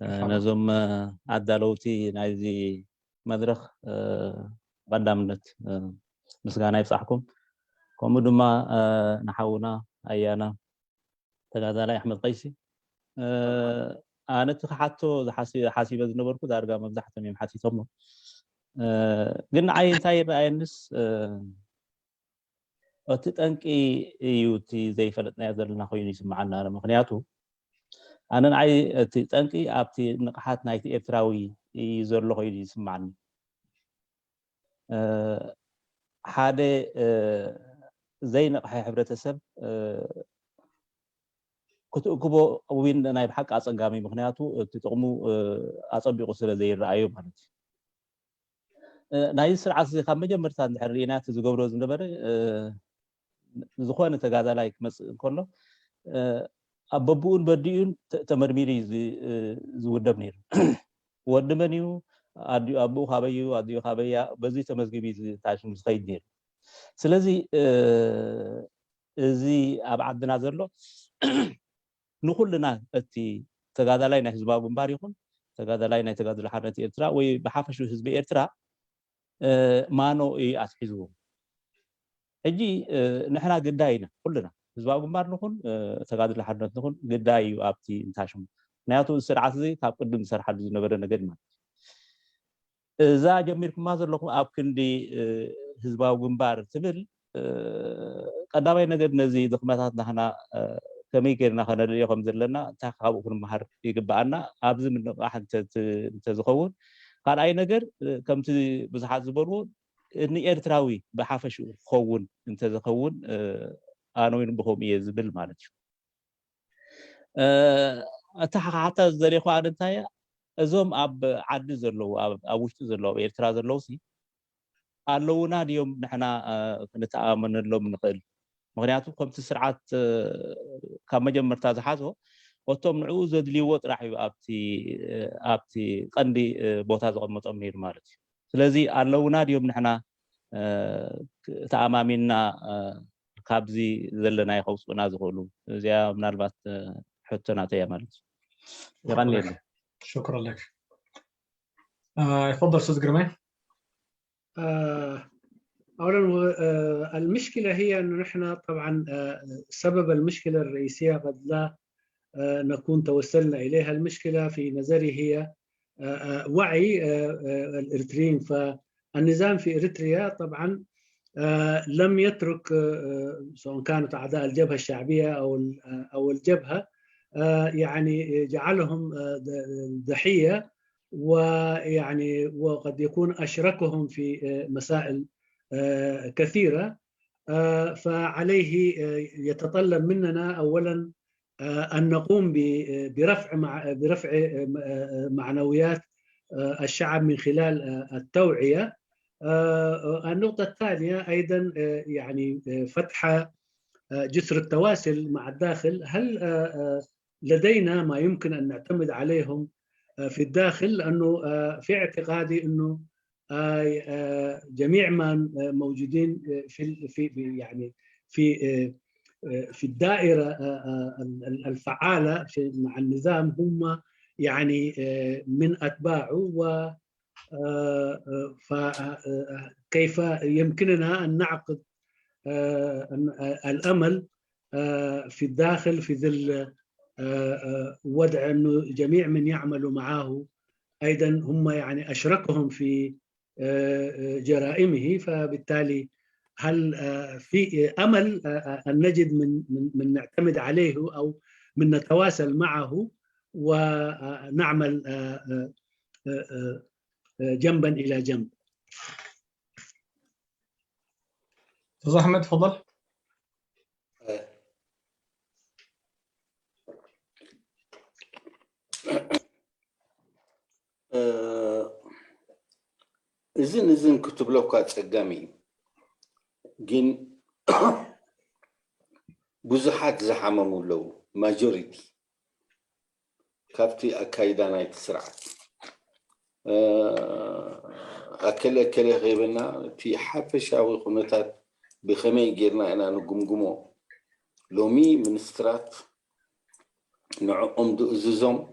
نزوم عدالوتي نايزي مدرخ قدامنت مسغانا يفصحكم كم دما نحاونا ايانا تغازالي احمد قيسي أنا تحتو حاسبة زنبركو دارجا مبزحتهم يوم حاسيتهم قلنا عين تايب عينس وتتأنكي يوتي زي فلتنا يزلنا خويني سمعنا أنا مخنياتو أنا عاي تتأنكي أبتي نقحات نايتي إفتراوي يزور له خويني سمعني حادة زي نقحي حبرة السب كتبوا وين نايب حق أصنعامي مخنياتو تتقوموا أصبقوا سر زي الرأي مالتي نايس العصر خام جمرتان حرينات زجبروز نبر زخوان تجاذا لايك مس كله أبوون بديون تمرميري زودبنير ودمنيو أبو خابيو أديو خابيا بزي تمزجبي تعيش مسخيدنير سلزي زي أبعد نظر له نقولنا أتي تجاذا لاي نحزب أبو مباريخون تجاذا لاي نتجاذا لحرة إرترا وبحافظ حزب إرترا ما نو أتحزبهم أجي نحنا قداينا كلنا حزب أبو مبار نكون تجاذا لحرة نكون قداي وأبتي انتاشم نياتو السرعة زي تقدم سرحة نبرنا قد ما إذا جميركم مازر لكم أبكن دي حزب أبو مبار تبل قدامي نقد نزي دخماتات نحنا كمي كنا خنا اليوم زلنا تخابو كن مهر يقبعنا أبز من واحد تزخون قال أي نجر كم تي بزحات زبرو إني إرتراوي بحافشو خون أنت زخون أنا وين بخوم يزبل مالتشو حتى الزريخ وعد انتايا زوم أب عد زرلو أب وش زرلو إرترا زرلو سي قالونا اليوم نحنا نتآمن لهم نقل مغنياتو كمت سرعات كم جمرتا زحازو وتم نعوز دليوت راح أبتي قندي بوتاز قمت أمير مالتي سلازي قالونا اليوم نحنا تأمامنا كابزي زلنا يخوصنا زغلو زي من البات حتنا تيا مالتي شكرا لك يفضل أستاذ قرمين أولاً المشكلة هي أنه نحن طبعاً سبب المشكلة الرئيسية قد لا نكون توسلنا إليها. المشكلة في نظري هي وعي الإريتريين. فالنظام في إريتريا طبعا لم يترك سواء كانت أعضاء الجبهة الشعبية أو الجبهة يعني جعلهم ضحية، ويعني وقد يكون أشركهم في مسائل كثيرة. فعليه يتطلب مننا أولا أن نقوم برفع معنويات الشعب من خلال التوعية. النقطة الثانية أيضا يعني فتح جسر التواصل مع الداخل. هل لدينا ما يمكن أن نعتمد عليهم في الداخل؟ لأنه في اعتقادي أنه جميع من موجودين في يعني في الدائرة الفعالة مع النظام هم يعني من أتباعه، و فكيف يمكننا أن نعقد الأمل في الداخل في ظل وضع أنه جميع من يعملوا معه أيضا هم يعني أشركهم في جرائمه. فبالتالي هل في أمل أن نجد من نعتمد عليه أو من نتواصل معه ونعمل جنبا إلى جنب؟ أستاذ أحمد تفضل. إذن كتب له كات قامي جن بزحات زحمة له ماجوريتي كافتي أكايدانا يتسرعت أكل غيبنا في حفشاوي قناتات بخمي جيرنا أنا نقوم لومي منسترات نعم دؤززم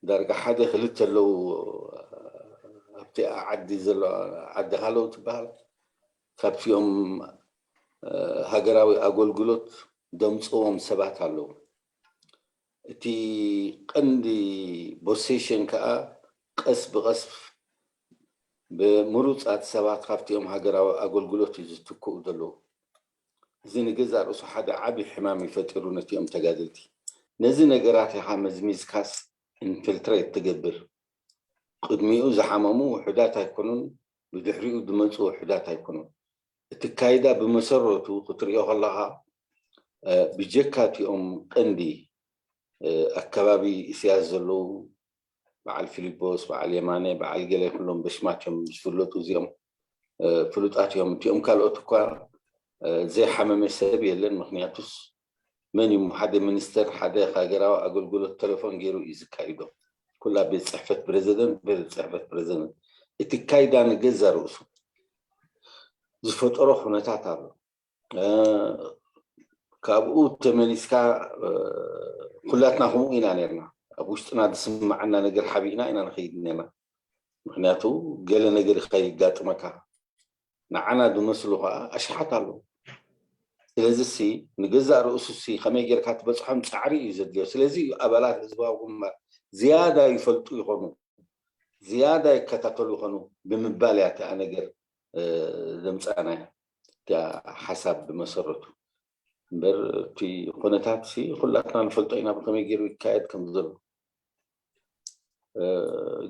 درجة حدا خلت له أبتي أعدي زل عد هالو تبال كاب فيهم هجراوي أقول قلت دمصوم سبعة هالو تي عندي بوسيشن كأ قص بقصف بمروت آت سبعة خافتيهم هجراوي أقول قلت يزتكو دلو زين جزار أصو حدا عبي حمامي فترون تيهم تجادلتي نزين جراتي حامز ميزكاس انفلتريت تقبل قدميو زحممو وحداتها يكونون بدحريو دمنصو وحداتها يكونون التكايدا بمسرتو قطريو الله بجكات يوم قندي أكبابي سيازلو مع الفيليبوس مع اليماني مع الجلي كلهم بشماتهم فلوتو زيهم فلوتاتهم تيوم كالوتكوا زي حمام السبي لين مخنياتوس من يوم حدا منستر حدا خاجرا أقول التليفون غيرو يزكايدو كلها بصحفة بريزيدنت التكايدا نجزر وسو زفوت أروح ونتعطر كابو تمنيسكا كلاتنا هم إنا نرنا أبوش تناد سمع عنا نجر حبينا إنا نخيدنا مخنياتو قال نجر خيد جات مكا نعنا دمسلوها أشحت له سلازي سي نجزر رؤوسي خمي جر كاتب صحن تعري يزديو سلازي أبلات أسبوعهم زيادة يفلتوا يخونوا زيادة يكتتلوا يخونوا بمباليات أنا جر دمس أنا حسب بمسرته بر في قناتات سي خلتنا نفلتوا هنا بخمي جر وكايد كم ظلم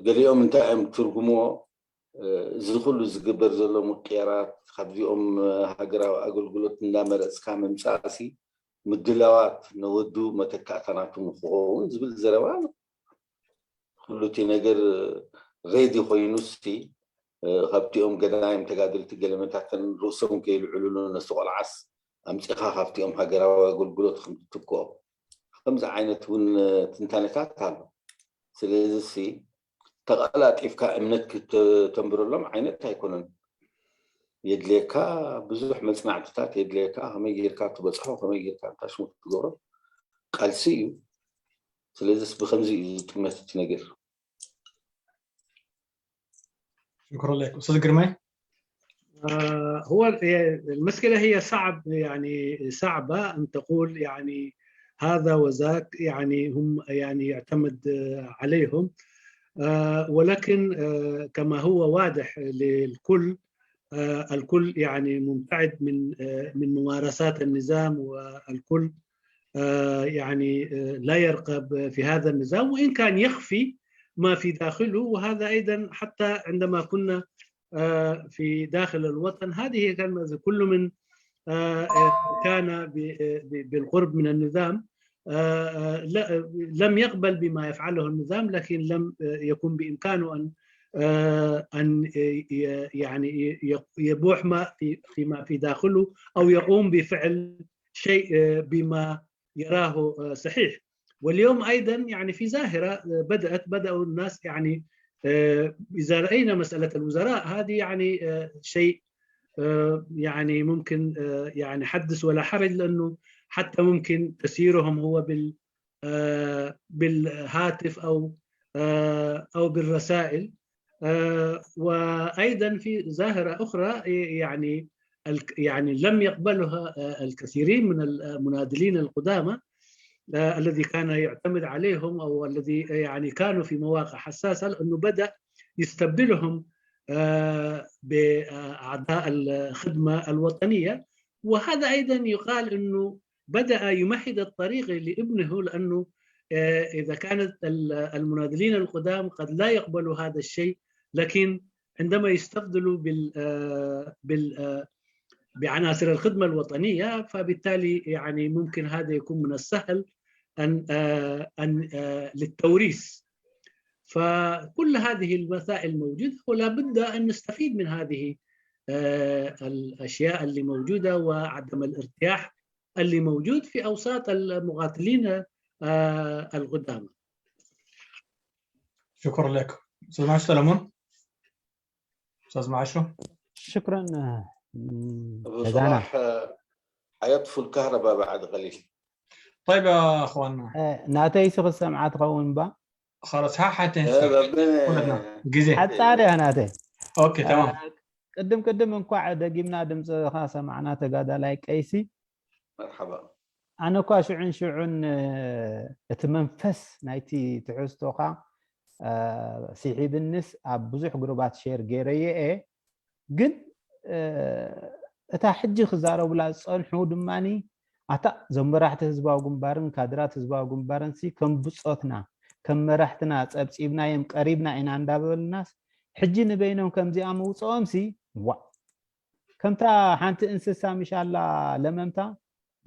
قاليهم انت ام ترجموه زخلوا زقبر زلوا مقيرات خبزيهم هجرا أقول قلت نامر اسكام مساسي مدلوات نودو متكاتناتهم مخون زبل زروان خلوتي نجر غيدي خوينوستي خبتيهم قدايم تقادل تقلمتاتن رؤسهم كي العلولون نسوق العص أمسيخا خبتيهم هجرا وأقول قلت خمتكو خمس عينتون تنتانتات هذا سلازي تقالات إفكا أمنتك تنبر لهم عينتها يكونن يدليكا بزوح من سمعتات يدليكا هم يجيركا تبصحوا هم يجيركا تشمت تدورة قالسيو سلازي بخمزي تمثل تنقر. شكرا لك أستاذ قرمي. هو المشكلة هي صعبة أن تقول يعني هذا وذاك يعني هم يعني يعتمد عليهم، ولكن كما هو واضح للكل، الكل يعني مبتعد من ممارسات النظام، والكل يعني لا يرغب في هذا النظام، وإن كان يخفي ما في داخله. وهذا أيضا حتى عندما كنا في داخل الوطن، هذه كان كل من كان بالقرب من النظام لم يقبل بما يفعله النظام، لكن لم يكن بإمكانه أن يعني يبوح ما في داخله أو يقوم بفعل شيء بما يراه صحيح. واليوم أيضا يعني في ظاهرة بدأوا الناس يعني إذا رأينا مسألة الوزراء هذه يعني شيء يعني ممكن يعني حدث ولا حرج، لأنه حتى ممكن تسييرهم هو بالهاتف أو بالرسائل. وأيضا في ظاهرة أخرى يعني لم يقبلها الكثيرين من المناضلين القدامى الذي كان يعتمد عليهم أو الذي يعني كانوا في مواقع حساسة، لأنه بدأ يستبدلهم بأعضاء الخدمة الوطنية. وهذا أيضا يقال أنه بدأ يمهد الطريق لابنه، لأنه إذا كانت المناضلين القدام قد لا يقبلوا هذا الشيء، لكن عندما يستبدلوا بعناصر الخدمة الوطنية، فبالتالي يعني ممكن هذا يكون من السهل أن للتوريث. فكل هذه المسائل موجودة، ولا بد أن نستفيد من هذه الأشياء اللي موجودة، وعدم الارتياح اللي موجود في أوساط المقاتلين القدامى. شكرا لك. أستاذ معاشر سلامون. أستاذ معاشر. شكرا. صلاح حيطفوا الكهرباء بعد قليل. طيب يا أخواننا. ناتي سوق السمعات قوم با. خلاص حتى جزء حتى عليها ناتي. أوكي تمام. قدم انكوا دقيمنا دمص خاصة معناته قاعدة لايك أيسي. مرحبا. أنا كوا شعون اتمنفس نايتي تحستوخا سيحي بالنس بزح جروبات شير جيرية قد اتا حجي خزارو بلا صنحو دماني اتا زمراحت حزباو غمبارن كادرات حزباو غمبارن سي كم بصوتنا كم مرحتنا صبصيبنا يم قريبنا اينا اندابل الناس حجي نبينهم كم زي اموصوم سي وا كمتا حانت انسسا ان شاء الله لممتا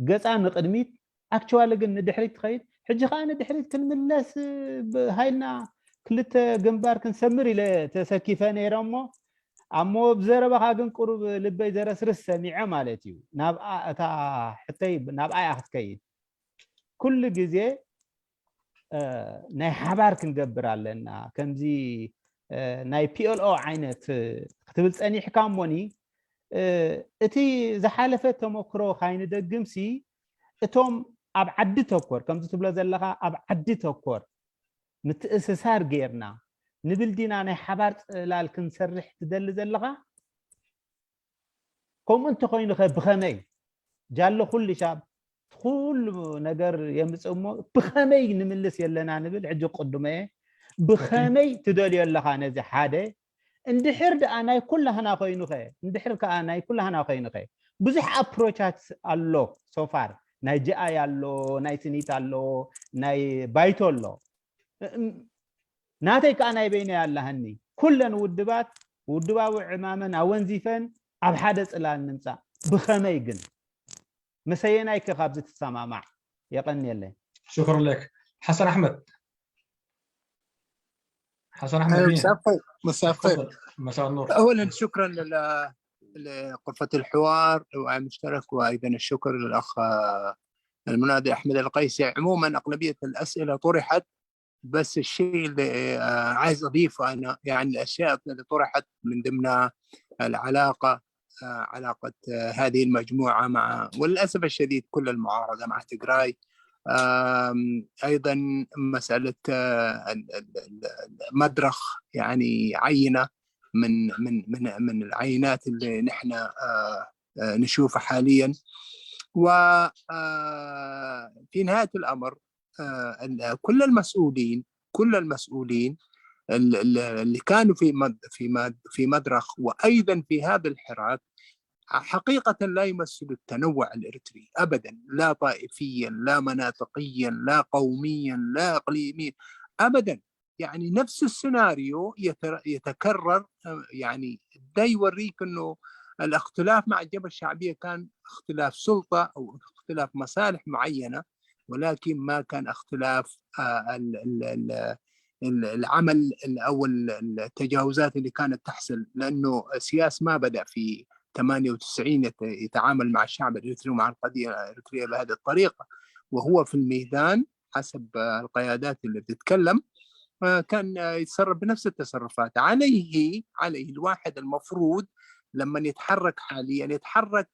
قصا نقدميت اكچوال ግን ድሕሪት خيد حجي خاين ድሕሪት كنملس هاينا كلته غمبار كنسمر الى تسكيفه نيرمو امو بزربخا ግን قرب لبي زرسرس سميعه مالتي ناب اتا حتى ناب اي اختكيد كل غزي ناي حبار كنغبر علينا كمزي ناي بي ال او عينت كتبل صني حكاموني اتي زحالفه تمكرو خاين دغمسي اتوم اب عد تكور كمزي تبلا زلخا اب عد تكور متاسسار غيرنا نبل دينا ناي حبار لال كنسرح تدل زلخا كوم انت خوين بخمي جالو كل شاب كل ነገር يمصمو بخمي نملس يلنا نبل عجو قدمه بخمي تدل يلخا نزي حاده اندحر انا كلها خوينو خي اندحر كانا كلها خوينو خي بزح ابروچات الله سو فار ناي جي يالو ناي سنيت الله ناي بايتولو ناتي كانا يبيني يالهني كلن ودباو عمامن اونزيفن اب حدث الان نمصا بخمي جن مسيناي كخابز تسمع يقن يله. شكرا لك. حسن احمد. مساء الخير. مساء النور. اولا شكرا لغرفه الحوار والمشترك، وايضا الشكر للاخ المنادي احمد القيسي. عموما اغلبيه الاسئله طرحت، بس الشيء اللي عايز اضيفه انا يعني الاشياء اللي طرحت من ضمنها علاقه هذه المجموعه مع، وللاسف الشديد، كل المعارضه مع تجراي. ايضا مساله مدرخ يعني عينه من العينات اللي نحن نشوفها حاليا. وفي نهاية الأمر كل المسؤولين اللي كانوا في مدرخ وأيضا في هذا الحراك حقيقة لا يمثل التنوع الإريتري أبدا، لا طائفيا لا مناطقيا لا قوميا لا إقليميا أبدا. يعني نفس السيناريو يتكرر. يعني ده يوريك أنه الاختلاف مع الجبهة الشعبية كان اختلاف سلطة أو اختلاف مصالح معينة، ولكن ما كان اختلاف العمل أو التجاوزات اللي كانت تحصل، لأنه السياسي ما بدأ في 98 يتعامل مع الشعب الإريتري ومع القضية الإريترية بهذه الطريقة، وهو في الميدان حسب القيادات اللي بتتكلم كان يتصرف بنفس التصرفات. عليه الواحد المفروض لما يتحرك حاليا يتحرك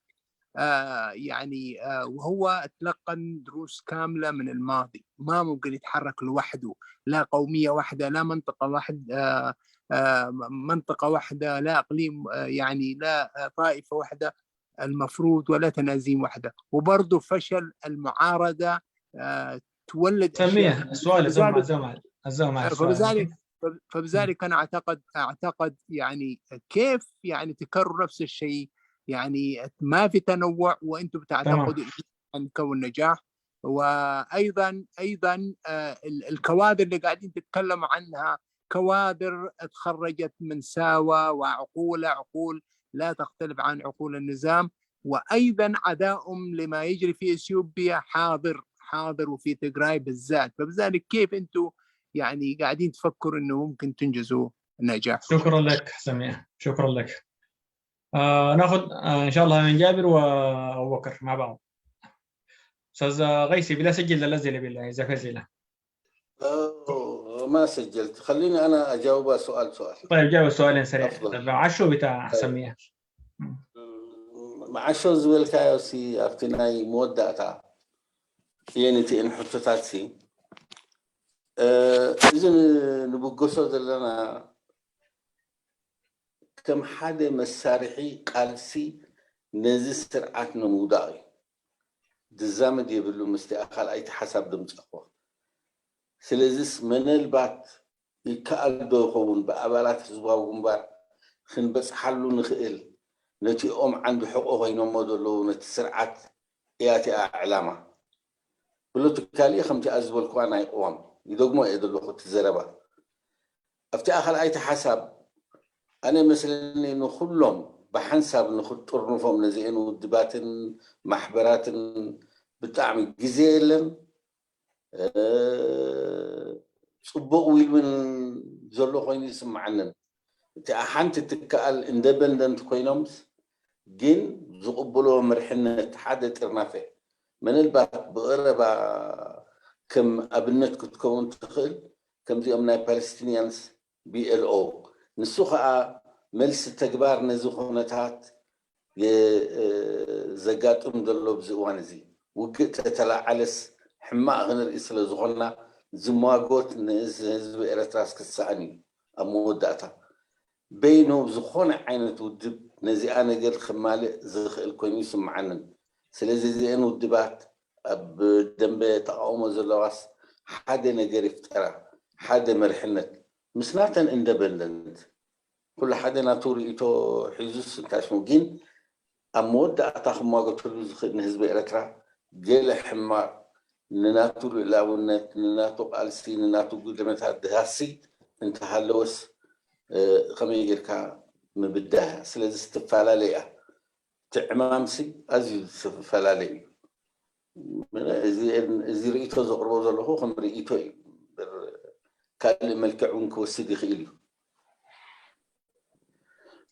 وهو تلقن دروس كاملة من الماضي، ما ممكن يتحرك لوحده، لا قومية واحدة، لا منطقة واحدة، لا إقليم لا طائفة واحدة المفروض، ولا تنازيم واحدة. وبرضه فشل المعارضة تولد سميه السؤال فبذلك أنا أعتقد كيف تكرر نفس الشيء، ما في تنوع وأنتم بتعتقدوا أن كون نجاح. وأيضا الكوادر اللي قاعدين تتكلموا عنها كوادر تخرجت من ساوى وعقول لا تختلف عن عقول النظام، وأيضا عداءهم لما يجري في إثيوبيا حاضر وفي تجراي بالذات. فبذلك كيف أنتم قاعدين تفكروا أنه ممكن تنجزوا النجاح؟ شكرا لك سمية، شكرا لك. ناخذ إن شاء الله من جابر وأبو بكر مع بعض. أستاذ غيسي بلا سجل الأسئلة بالله إذا فزيلة. ما سجلت، خليني أنا أجاوب سؤال. طيب جاوب سؤالين سريع. عشو بتاع سمية. عشو زويل كايوسي أفتناي مودة ينتي إن حطتاتي. إذن نبقصو دلنا كم حدا مسارحي قالسي نزي سرعات نموداي دزامد يبلو مستأخل أي حسب دمت أخوة. سلزيس من البات يكأل دوخون بأبالات حزباهم بار خن بس حلو نخيل نتي عنده حقوق ينمودلو نتي سرعات ياتي أعلامه بلو تكالي خمتي أزبل كوانا يقوم يدوغمو يدلو خط الزربة أفتي أخل أي حسب. أنا مثلا إنه كلهم بحنسب نخط طرنفهم نزين ودبات محبرات بتعمل جزيلا صبوا ويل من زلوا خوين يسمع عنن تأحنت تكال independent خوينومس جين زقبلوا مرحنة حدا ترنافه من البات بقربا كم أبنت كتكون تخيل كم زي أمنا بالستينيانس BLO نسوخا ملس تكبار نزوخونتات زقاتهم دلو بزوان زي وقت تلعلس حما غنر إسلا زغلنا زماغوت نزو إرتراس كسعني أموداتا بينو زخون عينة ودب نزي أنا قل خمالي زخ الكونيس معنا سلازي زين ودبات بدنبي تقاوم زلواس حدا نقريف ترى حدا مرحنت مسناتا اندبندنت كل حدا ناتوري إيتو حيزوس تاشموجين أمود أتاخم ما قلت له زخ نهزب إرترا جيل حمار نناتو لاونت نناتو قالسي نناتو قدمت هالدهاسي انت هاللوس خميجركا مبدها سلازي استفالالية تعمامسي أزي استفالالية إذا رئيتو زقربو زلوهو خم رئيتو كان ملكعون كوسيدي خيلي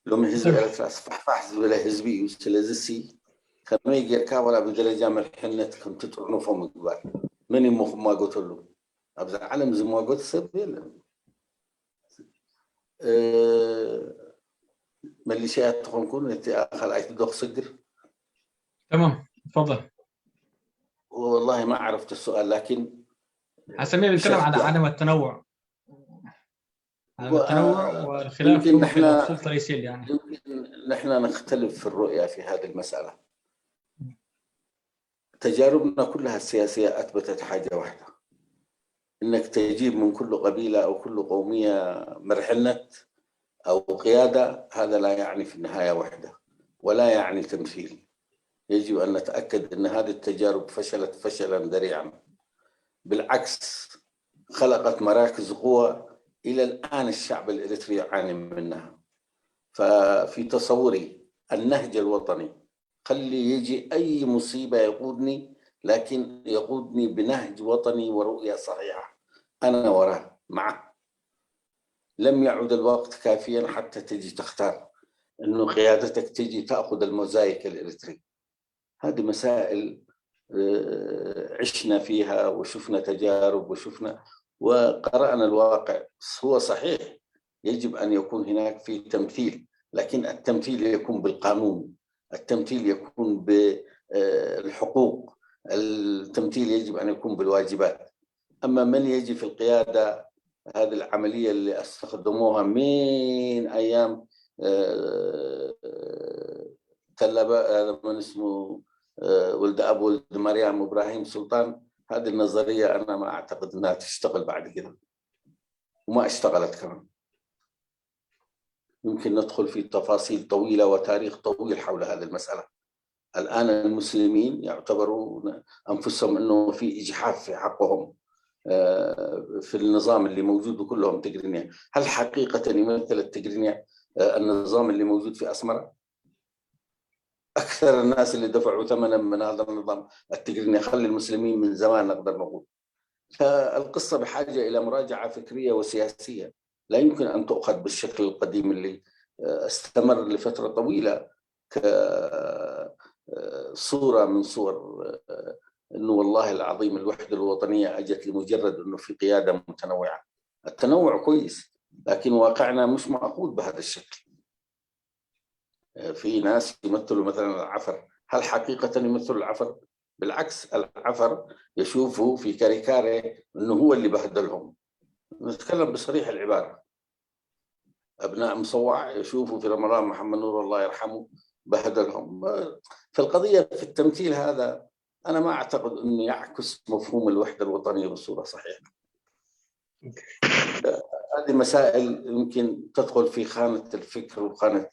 لو من حزب الأساس فحفح ولا حزبي وسلازسي خميجركا ولا بدرجة مرحنة كم تطعنوا فم كبار مني ما قلت له أبزع علم زي ما قلت سبيل مليشيات تكون أنت آخر عايز تدخل صدر. تمام تفضل. والله ما عرفت السؤال لكن حسميه بيتكلم على عدم التنوع. التنوع والخلاف يمكن في السلطة الرئيسية يعني. يمكن نحن نختلف في الرؤية في هذه المسألة. تجاربنا كلها السياسية أثبتت حاجة واحدة، إنك تجيب من كل قبيلة أو كل قومية مرحلة أو قيادة، هذا لا يعني في النهاية وحدة ولا يعني تمثيل. يجب أن نتأكد أن هذه التجارب فشلت فشلا ذريعا، بالعكس خلقت مراكز قوة إلى الآن الشعب الإريتري يعاني منها. ففي تصوري النهج الوطني خلي يجي أي مصيبة يقودني، لكن يقودني بنهج وطني ورؤية صحيحة أنا وراه معه. لم يعد الوقت كافيا حتى تجي تختار إنه قيادتك تجي تأخذ الموزايك الإريتري. هذه مسائل عشنا فيها وشفنا تجارب وشفنا وقرأنا الواقع. هو صحيح يجب أن يكون هناك في تمثيل، لكن التمثيل يكون بالقانون، التمثيل يكون بالحقوق، التمثيل يجب أن يكون بالواجبات. أما من يجي في القيادة، هذه العملية اللي استخدموها من أيام من اسمه ولد أبو ولد مريم إبراهيم سلطان، هذه النظرية أنا ما أعتقد أنها تشتغل بعد كده، وما اشتغلت كمان. يمكن ندخل في تفاصيل طويلة وتاريخ طويل حول هذه المسألة. الآن المسلمين يعتبروا أنفسهم أنه في إجحاف في حقهم في النظام اللي موجود، وكلهم تجرينيا. هل حقيقة يمثل التجرينيا النظام اللي موجود في أسمرة؟ أكثر الناس اللي دفعوا ثمنا من هذا النظام التجريني خلي المسلمين من زمان نقدر نقول. فالقصة بحاجة إلى مراجعة فكرية وسياسية، لا يمكن أن تؤخذ بالشكل القديم اللي استمر لفترة طويلة كصورة من صور إنه والله العظيم الوحدة الوطنية أجت لمجرد إنه في قيادة متنوعة. التنوع كويس، لكن واقعنا مش مأخوذ بهذا الشكل. في ناس يمثلوا مثلا العفر، هل حقيقة يمثلوا العفر؟ بالعكس، العفر يشوفوا في كاريكاري انه هو اللي بهدلهم. نتكلم بصريح العبارة. ابناء مصوع يشوفوا في رمضان محمد نور الله يرحمه بهدلهم. فالقضية في التمثيل هذا أنا ما أعتقد أنه يعكس مفهوم الوحدة الوطنية بصورة صحيحة. هذه مسائل يمكن تدخل في خانة الفكر وخانة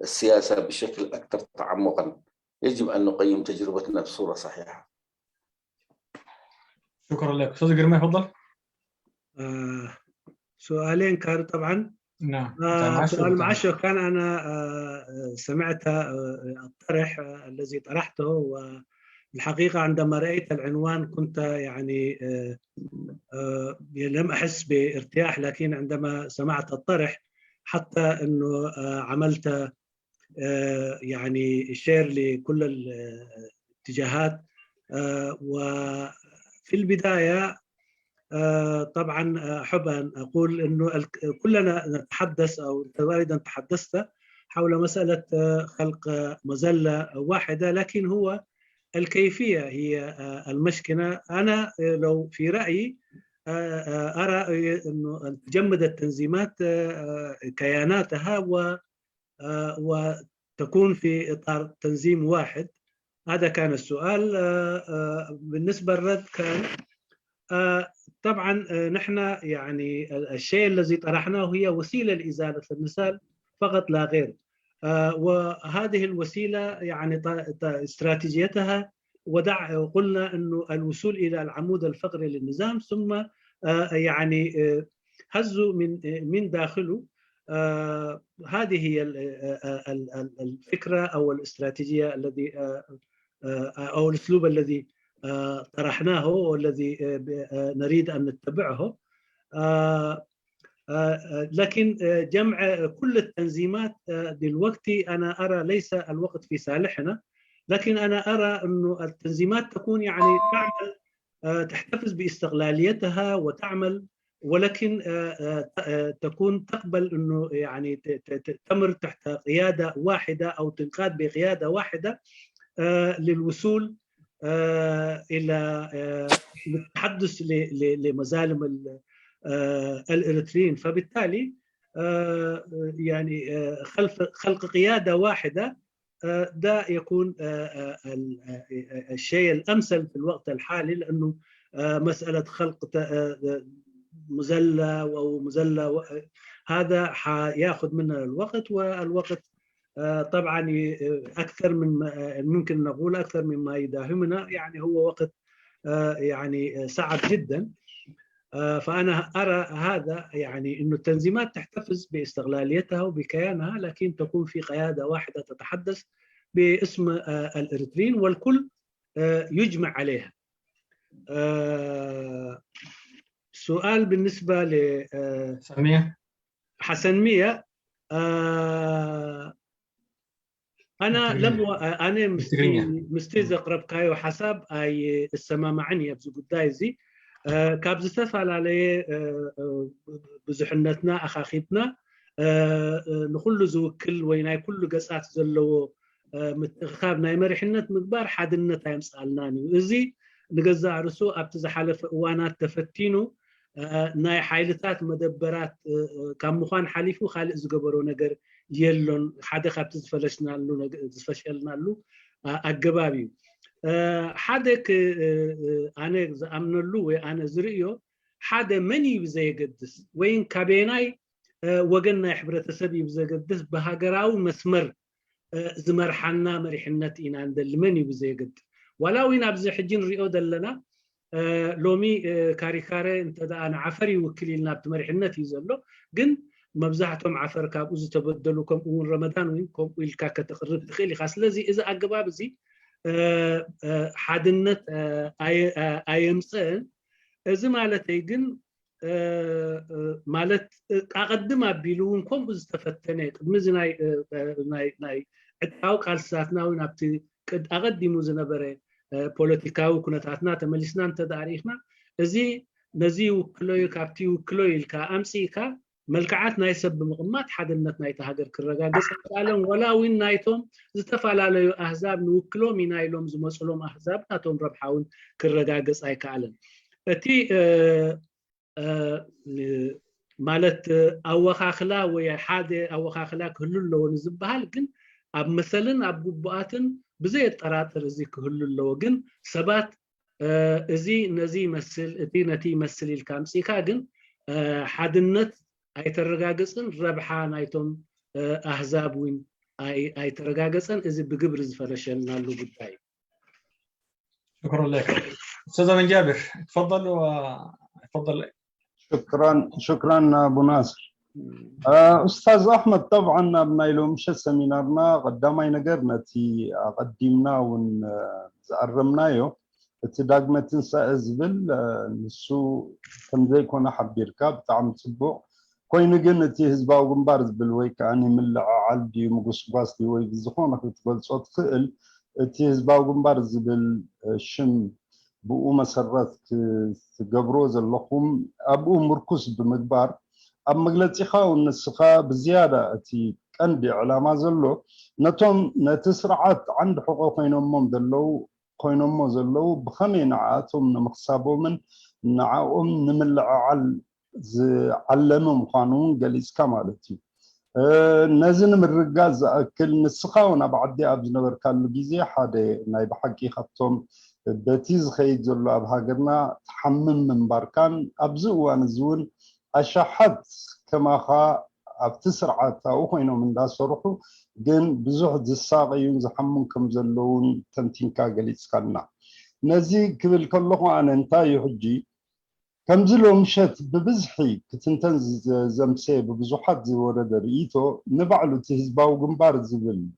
السياسة بشكل أكثر تعمقا. يجب أن نقيم تجربتنا بصورة صحيحة. شكرا لك. أستاذ قرمي تفضل. سؤالين كانوا طبعا. نعم. سؤال معشر كان أنا سمعت الطرح الذي طرحته، والحقيقة عندما رأيت العنوان كنت يعني لم أحس بارتياح، لكن عندما سمعت الطرح حتى أنه عملت يعني شير لكل الاتجاهات. وفي البداية طبعا أحب أن أقول أنه كلنا نتحدث أو أيضا تحدثت حول مسألة خلق مظلة واحدة، لكن هو الكيفية هي المشكلة. أنا لو في رأيي أرى أنه تجمد التنظيمات كياناتها وتكون في إطار تنظيم واحد. هذا كان السؤال. بالنسبة للرد كان طبعا نحن يعني الشيء الذي طرحناه هي وسيلة لإزالة المثال فقط لا غير. وهذه الوسيلة يعني استراتيجيتها قلنا أنه الوصول إلى العمود الفقري للنظام، ثم يعني هزوا من داخله. هذه هي الفكرة أو الاستراتيجية الذي أو الأسلوب الذي طرحناه والذي نريد أن نتبعه. لكن جمع كل التنظيمات دلوقتي أنا أرى ليس الوقت في صالحنا، لكن أنا أرى أنه التنظيمات تكون يعني تعمل تحتفظ باستقلاليتها وتعمل، ولكن تكون تقبل أنه يعني تمر تحت قيادة واحدة أو تنقاد بقيادة واحدة للوصول إلى التحدث لمظالم الإريتريين. فبالتالي يعني خلق قيادة واحدة ده يكون الشيء الأمثل في الوقت الحالي، لأنه مسألة خلق مزلة أو مزلة هذا حياخذ منا الوقت، والوقت طبعا أكثر من ممكن نقول أكثر مما يداهمنا، يعني هو وقت يعني صعب جدا. فأنا أرى هذا يعني إنه التنظيمات تحتفظ باستقلاليتها وبكيانها، لكن تكون في قيادة واحدة تتحدث باسم الإريتريين والكل يجمع عليها. سؤال بالنسبة ل حسن مية، أنا أنا مستيز أقرب كايو حساب أي السماء معني أبزو قدايزي كاب زتفعل عليه بزحنتنا أخاخيتنا نخلو زوكل ويناي كل قصات زلو خابنا مرحنة مقبار حدنا تايم سألناني وزي نقزع رسو أبتزحالف وانات تفتينو ناي حايلتات مدبرات كم مخان حليفو خالق زقبرو نقر يلون حدا خابت زفلشنا له أقبابي حدا أنا أمن له أنا زريو حدا مني بزي قدس وين كابيناي وقلنا يحبرة سبي بزي قدس بهاقراو مسمر زمر حنا مريحنات إن عند المني بزي قد ولا وين أبزي حجين ريو دلنا لومي كاريكاري انت دا أنا عفري وكلي لنا بتمريحنات يزلو قن مبزحتهم عفر كابوز تبدلوكم أول رمضان وينكم والكاكة تقرب تخيلي خاص لذي إذا أقباب زي حادنت أيمسان إذا مالتي قن مالت أقدمها بيلونكم إذا تفتنيت مزي ناي أتاو قال ساتنا ونبتي قد أقدموا زنبري بوليتيكاو كنتاتنا تملسنا انت تاريخنا إذي نزي وكلوي كابتي وكلوي الكا أمسيكا ملكعات نايسب مقمات حدنت نايت هاجر كرغا دس قالن ولا وين نايتهم زتفعلالو احزاب نوكلو مينايلوم زمصلوم احزاب ناتهم ربحاون كرغا دس اي كالن اتي مالت اوخاخلا ويا حاده اوخاخلا كللو نزبحال كن اب مثلا اب غباتن بزي طراطر زي كللو كن سبات ازي نزي مسل اتي نتي مسل الكامسيكا كن حدنت أي ترجعسن ربحان أيتم أحزاب وين أي ترجعسن إذا بجبرز فرشنا له بالتاي. شكرا لك أستاذ من جابر، تفضل وتفضل. شكرا أبو ناصر. أستاذ أحمد طبعا بنايلو مش سمينارنا قدامي نقرنا تي قدمنا ونزعرمنايو تداقمة تنسى أزبل نسو كم زي كونا حبير كاب تعم تسبوع كوين جنتي هزباو جنبارز بالوي كأني ملع عالدي مقص باستي وي بزخونة تقول صوت خيل تي هزباو جنبارز بالشم بقو مسرات تقبروز اللحوم أبو مركز بمقبار أب مقلتي خاو النسخة بزيادة تي كندي على ما زلو نتوم نتسرعات عند حقوقين أمم دلو كوينهم مزلو بخمي نعاتهم نمخصابو من نعاهم نملع علمهم قانون جليس كمالتي نزن من الرجاز أكل نسخاونا بعدي أبز نبر كالو جيزي حادي نايب حقي خطهم بتيز خيد زلو أبهاجرنا تحمم من باركان أبزو وانزون أشحت كما خا أبتسرعات أو كوينهم من داس روحو جن بزوح الساقيون زحمون كم زلون تمتين كاجليس كنا نزي قبل كله عن انتاي حجي كم زلوا مشت ببزحي كتنتن زمسي ببزوحات زي ورد ريتو نبعلو تهزباو جنبار زبل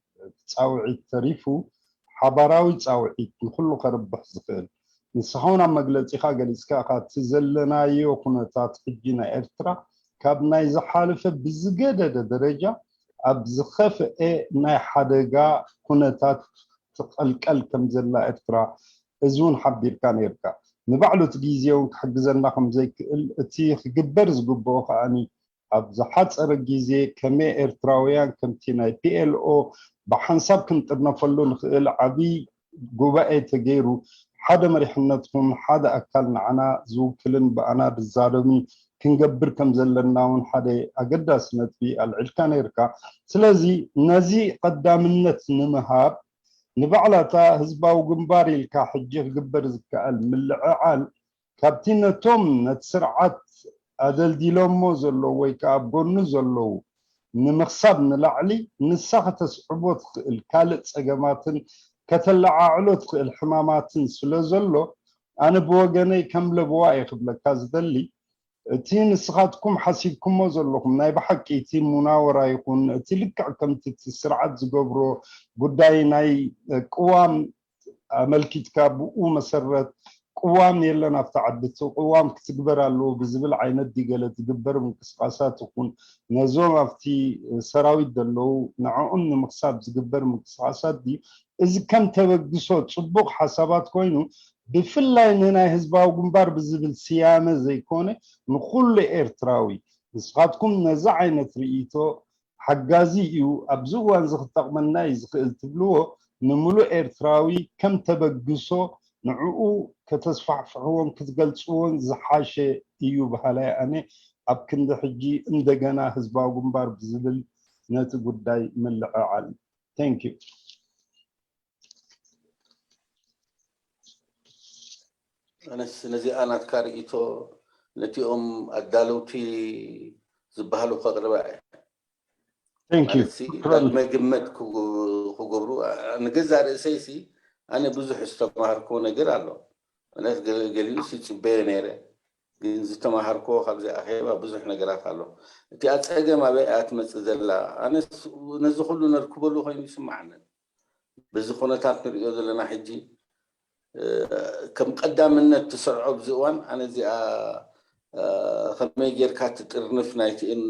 تساوعي تريفو حضراوي تساوعي نخلو قرب بحزقين نصحونا مقلتي خاجليس كاقا تزلنا يوكونا تاتحجينا إرترا كابنا يزحالف بزقادة درجة أبزخف ناي حدقا كنتات تقلقل كم زلا إرترا إزون حبير كان يركا نبعلو تجيزيو تحجزنا خم زي التيخ جبرز جبوخ يعني أبزحات أرجيزي كمي إرتراويان كمتينا PLO بحنسب كنت نفلون العبي جوباء تجيرو حدا مريحنتهم حدا أكلنا عنا زو كلن بأنا بالزارمي ክንገብር ከም ዘለና እውን ሓደ ኣገዳስነት ኣልዕልካ ነርካ ስለዚ ነዚ ቀዳምነት ንምሃብ ንባዕላታ ህዝባዊ ግንባር ኢልካ ሕጂ ክግበር ዝከኣል ምልዕዓል ካብቲ ነቶም ነቲ ስርዓት ኣደልዲሎሞ ዘለዉ ወይ ከዓ ኣብ ጎኑ ዘለዉ ንምኽሳብ ንላዕሊ ንሳ ከተስዕቦ ትኽእል ካልእ ፀገማትን ከተለዓዕሎ ትኽእል ሕማማትን ስለ ዘሎ ኣነ ብወገነይ ከም ለብዋ ይኽብለካ ዝደሊ እቲ ንስኻትኩም ሓሲብኩሞ ዘለኹም ናይ ብሓቂ እቲ ሙናወራ ይኹን እቲ ልክዕ ከምቲ ስርዓት ዝገብሮ ጉዳይ ናይ ቅዋም ኣመልኪትካ ብኡ መሰረት ቅዋም የለን ኣብቲ ዓዲ ቅዋም ክትግበር ኣለዎ ብዝብል ዓይነት ዲገለ ትግበር ምንቅስቃሳት ይኹን ነዞም ኣብቲ ሰራዊት ዘለዉ ንዕኡን ንምኽሳብ ዝግበር ምንቅስቃሳት ድዩ እዚ ከም ተበግሶ ፅቡቕ ሓሳባት ኮይኑ ብፍላይ ንናይ ህዝባዊ ግንባር ብዝብል ስያመ ዘይኮነ ንኩሉ ኤርትራዊ ንስኻትኩም ነዚ ዓይነት ርእይቶ ሓጋዚ እዩ ኣብዚ እዋን ዝኽጠቕመና እዩ ዝኽእል ትብልዎ ንምሉእ ኤርትራዊ ከም ተበግሶ ንዕኡ ከተስፋሕፍሕዎን ክትገልፅዎን ዝሓሸ እዩ ባህላይ ኣነ ኣብ ክንዲ ሕጂ እንደገና ህዝባዊ ግንባር ብዝብል ነቲ ጉዳይ ምልዕዓል ቴንክ ዩ ኣነስ ነዚ ኣናትካ ርእይቶ ነቲኦም ኣዳለውቲ ዝበሃሉ ከቕርባ መግመት ክገብሩ ንገዛ ርእሰይሲ ኣነ ብዙሕ ዝተማሃርኮ ነገር ኣሎ ማለት ገሊኡስ ይፅበየ ነይረ ግን ዝተማሃርኮ ካብዚ ኣኼባ ብዙሕ ነገራት ኣሎ እቲ ኣፀገም ኣበይ እያ ትመፅእ ዘላ ኣነ ነዚ ኩሉ ነርክበሉ ኮይኑ ይስማዓኒ በዚ ኩነታት ንሪኦ ዘለና ሕጂ ከም ቀዳምነት ትሰርዖ ብዚ እዋን ኣነ እዚኣ ከመይ ጌርካ ትጥርንፍ ናይቲእን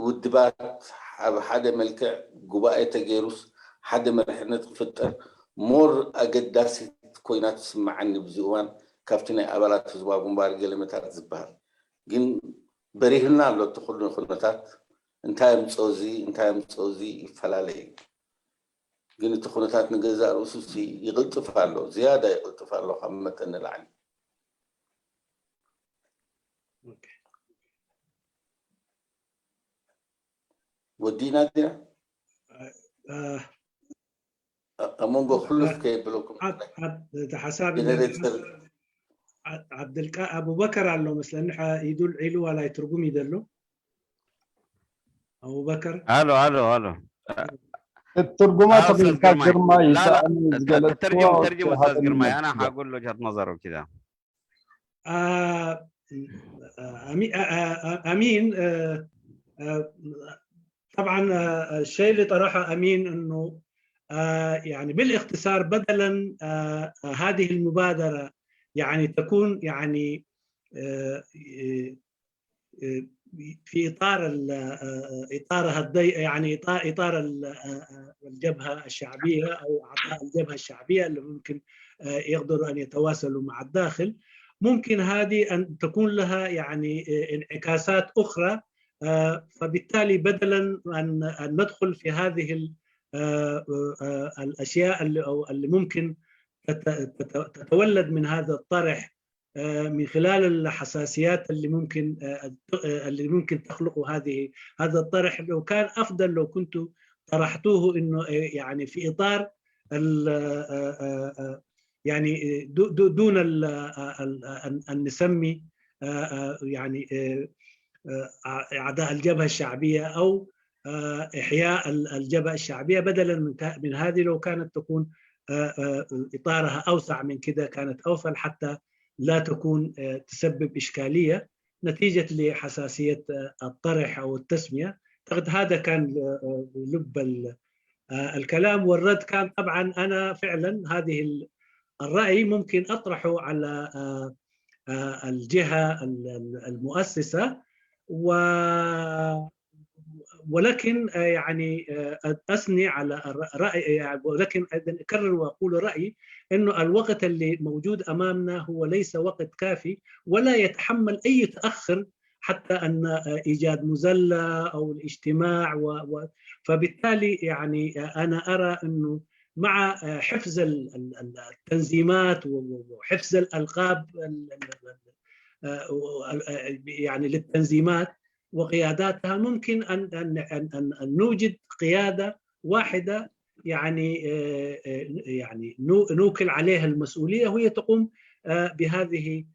ውድባት ኣብ ሓደ መልክዕ ጉባኤ ተገይሩስ ሓደ መርሕነት ክፍጠር ሞር ኣገዳሲት ኮይና ትስማዓኒ ብዚ እዋን ካብቲ ናይ ኣባላት ህዝባዊ ግንባር ገለመታት ዝበሃል ግን በሪህልና ኣሎ እቲ ኩሉ ኩነታት እንታይ ምፀው እዚ ይፈላለየ ግን እቲ ኩነታት ንገዛእ ርእሱ ይቕልጥፍ ኣሎ ዝያዳ ይቕልጥፍ ኣሎ ካብ መጠን ንላዕሊ ወዲና ዲና أمونغ خلف كي بلوكم حسابي أبو بكر على مثلا يدل علو ولا يترجم يدلو أبو بكر الو الترجمات بالكرماي ترجم استاذ قرماي انا حقول له وجهه نظره كذا امين طبعا الشيء اللي طرحه امين انه يعني بالاختصار بدلا هذه المبادرة يعني تكون يعني في إطارها الضيق يعني إطار الجبهة الشعبية أو أعضاء الجبهة الشعبية اللي ممكن يقدروا أن يتواصلوا مع الداخل ممكن هذه أن تكون لها يعني انعكاسات أخرى فبالتالي بدلا أن ندخل في هذه الأشياء اللي ممكن تتولد من هذا الطرح من خلال الحساسيات اللي ممكن تخلق هذا الطرح لو كان أفضل لو كنتوا طرحتوه إنه يعني في إطار يعني دون أن نسمي يعني أعداء الجبهة الشعبية أو إحياء الجبهة الشعبية بدلا من هذه لو كانت تكون إطارها أوسع من كده كانت أوفر حتى لا تكون تسبب إشكالية نتيجة لحساسية الطرح أو التسمية. هذا كان لب الكلام والرد كان طبعا أنا فعلا هذه الرأي ممكن أطرحه على الجهة المؤسسة ولكن يعني أثني على رأي ولكن أكرر وأقول رأيي إنه الوقت اللي موجود أمامنا هو ليس وقت كافي ولا يتحمل أي تأخر حتى أن إيجاد مزلة أو الاجتماع فبالتالي يعني أنا أرى إنه مع حفظ التنظيمات وحفظ الألقاب يعني للتنظيمات وقياداتها، ممكن أن نوجد قيادة واحدة يعني نوكل عليها المسؤولية، وهي تقوم بهذه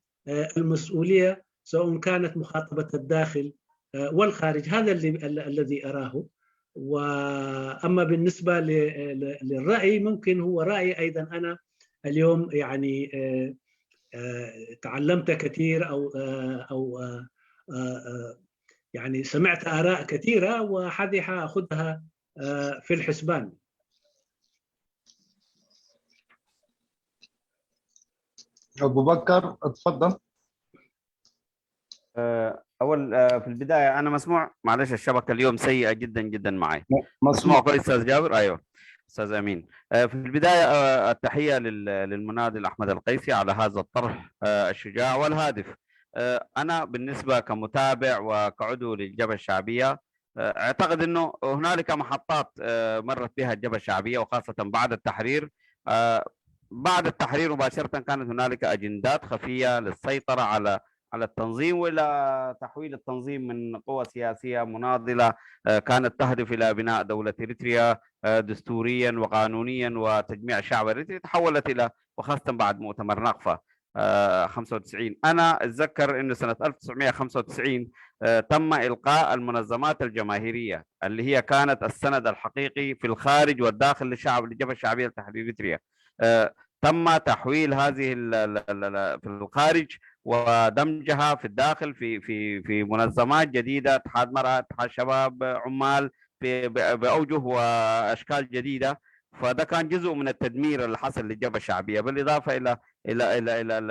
المسؤولية سواء كانت مخاطبة الداخل والخارج. هذا الذي أراه. وأما بالنسبة للرأي، ممكن هو رأي أيضا أنا اليوم يعني تعلمت كثير أو يعني سمعت آراء كثيرة وهذه حأخذها في الحسبان. أبو بكر اتفضل. أول في البداية أنا مسموع؟ معلش الشبكة اليوم سيئة جدا جدا معي. مسموع كويس أستاذ جابر؟ أيوه أستاذ أمين. في البداية التحية للمناضل أحمد القيسي على هذا الطرح الشجاع والهادف. أنا بالنسبة كمتابع وكعضو للجبهة الشعبية أعتقد أنه هنالك محطات مرت بها الجبهة الشعبية، وخاصة بعد التحرير. بعد التحرير مباشرة كانت هنالك أجندات خفية للسيطرة على التنظيم، والى تحويل التنظيم من قوى سياسيه مناضله كانت تهدف الى بناء دوله اريتريا دستوريا وقانونيا وتجميع الشعب الاريتري، تحولت الى، وخاصه بعد مؤتمر نقفه 95. انا اتذكر انه سنه 1995 تم القاء المنظمات الجماهيرية اللي هي كانت السند الحقيقي في الخارج والداخل للجبهة الشعبية لتحرير اريتريا. تم تحويل هذه في الخارج ودمجها في الداخل في منظمات جديده، اتحاد مرأة، اتحاد شباب، عمال، باوجه واشكال جديده. فده كان جزء من التدمير اللي حصل للجبهه الشعبيه، بالاضافه الى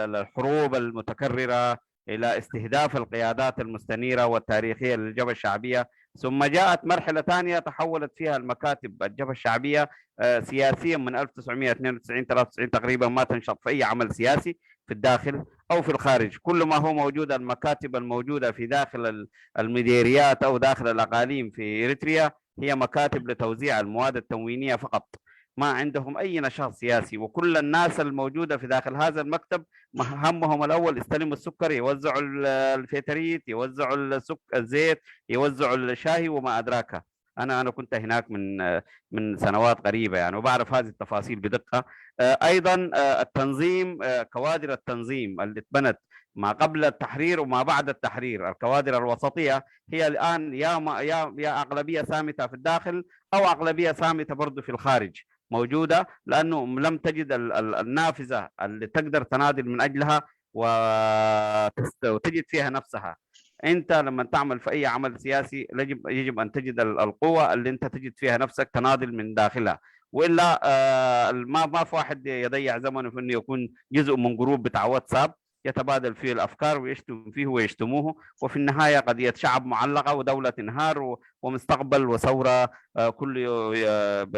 الحروب المتكرره، الى استهداف القيادات المستنيره والتاريخيه للجبهه الشعبيه. ثم جاءت مرحله ثانيه تحولت فيها المكاتب الجبهه الشعبيه سياسيا من 1992 93 تقريبا ما تنشط في اي عمل سياسي في الداخل او في الخارج. كل ما هو موجود المكاتب الموجوده في داخل المديريات او داخل الاقاليم في اريتريا هي مكاتب لتوزيع المواد التموينيه فقط، ما عندهم اي نشاط سياسي. وكل الناس الموجوده في داخل هذا المكتب همهم الاول يستلموا السكر، يوزعوا الفيتريت، يوزعوا الزيت، يوزعوا الشاي وما ادراك. انا كنت هناك من سنوات قريبه يعني، وبعرف هذه التفاصيل بدقه. ايضا التنظيم، كوادر التنظيم اللي اتبنت ما قبل التحرير وما بعد التحرير، الكوادر الوسطيه هي الان يا اغلبيه صامته في الداخل او اغلبيه صامته برضه في الخارج موجوده، لانه لم تجد النافذه اللي تقدر تناضل من اجلها وتجد فيها نفسها. انت لما تعمل في اي عمل سياسي يجب ان تجد القوه اللي انت تجد فيها نفسك تناضل من داخلها، والا ما في واحد يضيع زمنه في انه يكون جزء من جروب بتاع واتساب يتبادل فيه الافكار ويشتم فيه ويشتموه، وفي النهايه قضيه شعب معلقه ودوله تنهار ومستقبل وثوره كل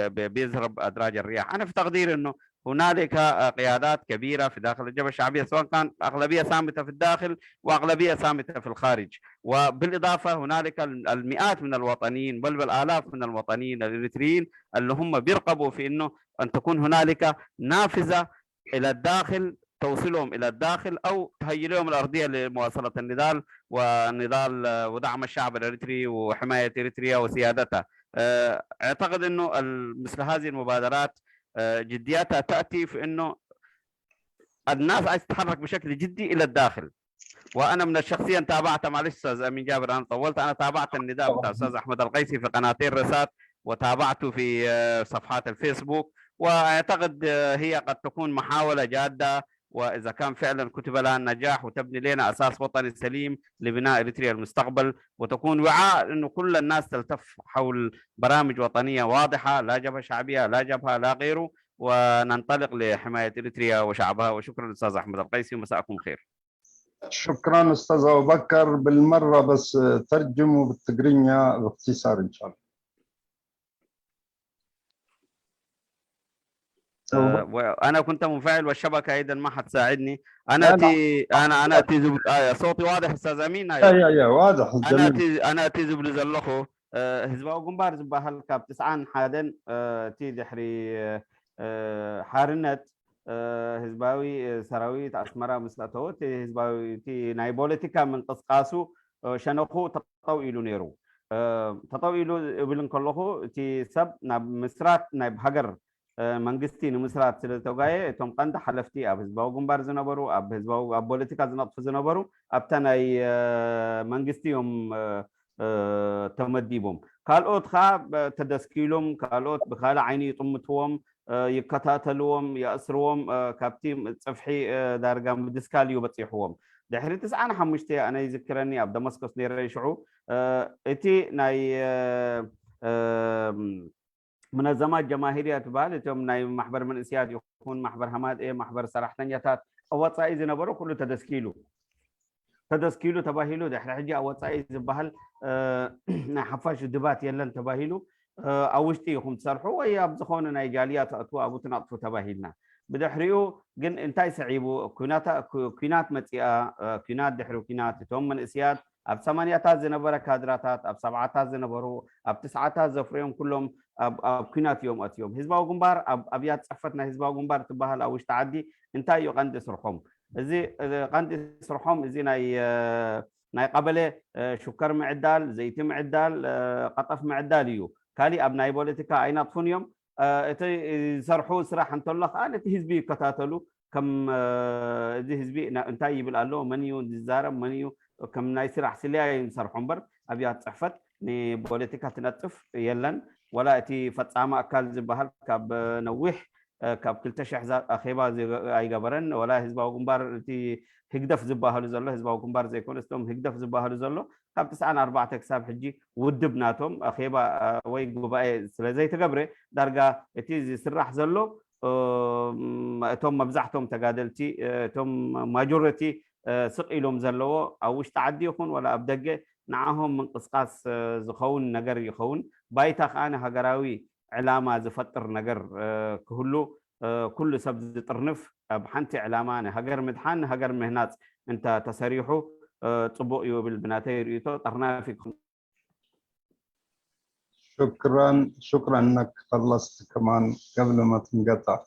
بيزرب ادراج الرياح. انا في تقديري انه هنالك قيادات كبيره في داخل الجبهه الشعبيه، سواء كان اغلبيه صامته في الداخل واغلبيه صامته في الخارج، وبالاضافه هنالك المئات من الوطنيين بل بالالاف من الوطنيين الاريتريين اللي هم بيرقبوا في انه ان تكون هنالك نافذه الى الداخل توصلهم الى الداخل او تهيئ لهم الارضيه لمواصله النضال ودعم الشعب الاريتري وحمايه اريتريا وسيادتها. اعتقد انه مثل هذه المبادرات جدياتها تاتي في انه الناس عايز تتحرك بشكل جدي الى الداخل. وانا من الشخصيا تابعت، معلش استاذ امين جابر انا طولت، انا تابعت النداء بتاع الاستاذ احمد القيسي في قناتين رسات وتابعته في صفحات الفيسبوك، واعتقد هي قد تكون محاوله جاده، واذا كان فعلا كتب لها النجاح وتبني لنا اساس وطني سليم لبناء اريتريا المستقبل، وتكون وعاء انه كل الناس تلتف حول برامج وطنيه واضحه، لا جبهه شعبيه لا جبهه لا غيره، وننطلق لحمايه اريتريا وشعبها. وشكرا استاذ احمد القيسي ومساءكم خير. شكرا استاذ ابو بكر. بالمره بس ترجموا بالتقرينيا باختصار ان شاء الله. وانا كنت منفعل والشبكه ايضا ما حتساعدني. انا اتي صوتي واضح استاذ امين؟ يا واضح. انا اتي زبل زلخو هزبا قنبار زبا هلكاب تسعان حادن تي دحري حارنت ህዝባዊ ሰራዊት ኣስመራ ምስ ኣተወ እቲ ህዝባዊ እቲ ናይ ፖለቲካ ምንቅስቃሱ ሸነኹ ተጠው ኢሉ ነይሩ ተጠው ኢሉ እብል እንከለኹ እቲ ሰብ ናብ ምስራት ናይ ሃገር መንግስቲ ንምስራት ስለተጓየ እቶም ቀንዲ ሓለፍቲ ኣብ ህዝባዊ ግንባር ዝነበሩ ኣብ ህዝባዊ ኣብ ፖለቲካ ዝነጥፉ ዝነበሩ ኣብታ ናይ መንግስቲ እዮም ተመዲቦም ካልኦት ከዓ ተደስኪሎም ካልኦት ብካልእ ዓይኒ ይጥምትዎም ይከታተልዎም ይእስርዎም ካብቲ ፅፍሒ ዳርጋ ምድስካል እዩ በፂሕዎም ድሕሪ 95 ኣነ ይዝክረኒ ኣብ ደመስኮስ ነይረ ይሽዑ እቲ ናይ منظمات جماهيرية تبال تم ناي محبر من السياد يكون محبر حماد محبر سرحتنيات أوصائي زنبرو كله تدسكيلو تباهيلو ده حجي أوصائي زبهل حفاش الدبات يلن تباهيلو أوشتي يخم تصرحوا ويا بزخون ناي جاليات أتوا أبو تناطفو تباهيلنا بدحريو جن انتاي سعيبو كينات متيئة كينات دحرو كينات توم من السياد أب 8 زنبرة كادراتات أب 7 زنبرو أب 9 زفريهم كلهم أب كينات يوم أتيوم حزباو جنبار أبيات صفتنا حزباو جنبار تباهل أوش تعدي انتاي يقند سرحهم زي قند سرحهم زي ناي قبله شكر معدال زيت معدال قطف معدال يو كالي أبناء بوليتيكا أين أطفون يوم سرحوا سراح انطلق أنا حزبي كتاتلو كم زي حزبي انتاي بالالو منيو زارم منيو كم ناي سراح سليا يسرحون بر أبيات صفت ني بوليتيكا تنطف يلن ولا اتي فطعما اكل زبهل كاب نوح كاب كلتشح اخيبا زي اي غبرن ولا حزباو جنبار تي هقدف زبهل زلو حزباو جنبار زي كونستوم هقدف زبهل زلو كاب 94 حساب حجي ودبناتهم اخيبا وي غباي سلازي تغبري دارغا اتي سراح زلو توم مبزحتهم تقادلتي توم ماجورتي سقيلهم زلو اوش تعدي يكون ولا ابدقه نعهم من قصقاص زخون نجر يخون بايتاخ أنا هجراوي علامة زفتر نجر كله كل سبز طرنف بحنتي علامانه هجر مدحان هجر مهنات أنت تسريحه طبق يو بالبناتير يتو طرنا فيكم شكرا انك خلصت كمان قبل ما تنقطع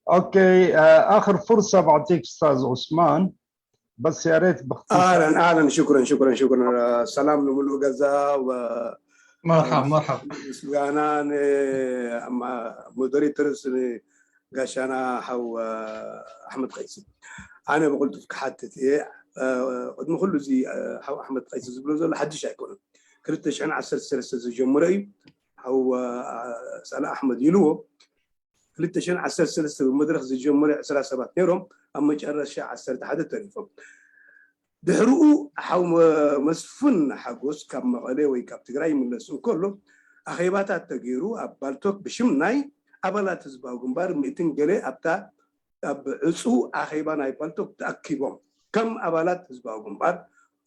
اوكي اخر فرصة بعطيك استاذ عثمان بس يا ريت باختصار اهلا شكرا سلام لملو غزا و مرحبا انا مدير ترسني قاشانا حو احمد قيسي انا بقولت في حتتي قد ما كله زي حو احمد قيسي زبلو زول حدش يكون كنت عن 10 سنه جمهوري حو سنه احمد يلو كنت عن 10 سنه مدرسه زي جمهوري 17 نيرهم اما جرش 10 حدا تليفون دحرو حو مسفن حقوس كم مغلي وي كاب تግራይ ملسو كله اخيبات تغيرو ابالتوك بشمناي ابلات حزباو ግንባር ሚቲን ገለ አብታ اب عصو اخيبا ناي بالتوك تاكيبهم كم ابالات حزباو ግንባር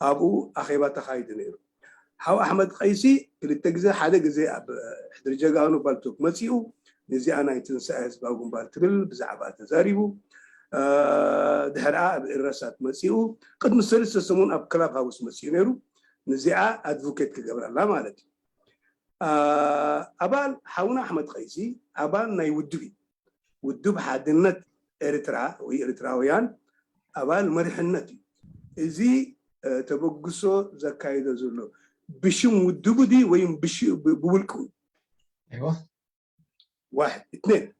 ابو اخيبا تخايد نيرو حو احمد قيسي كلتا غزي حدا غزي اب حدر جغانو بالتوك مسيو نزي انا يتنسى حزباو ግንባር تبل بزعبا تزاريبو دحرا الرسات مسيو قد مسلسل سمون اب كلاب هاوس مسيو نيرو نزيعه ادفوكيت كغبر الله مالتي ابال حونا احمد قيسي ابال ناي ودب حدنت اريترا وي اريتراويان ابال مرحنتي ازي تبغسو زكايده زلو بشم ودبدي ويم بش بولكو ايوه 1 2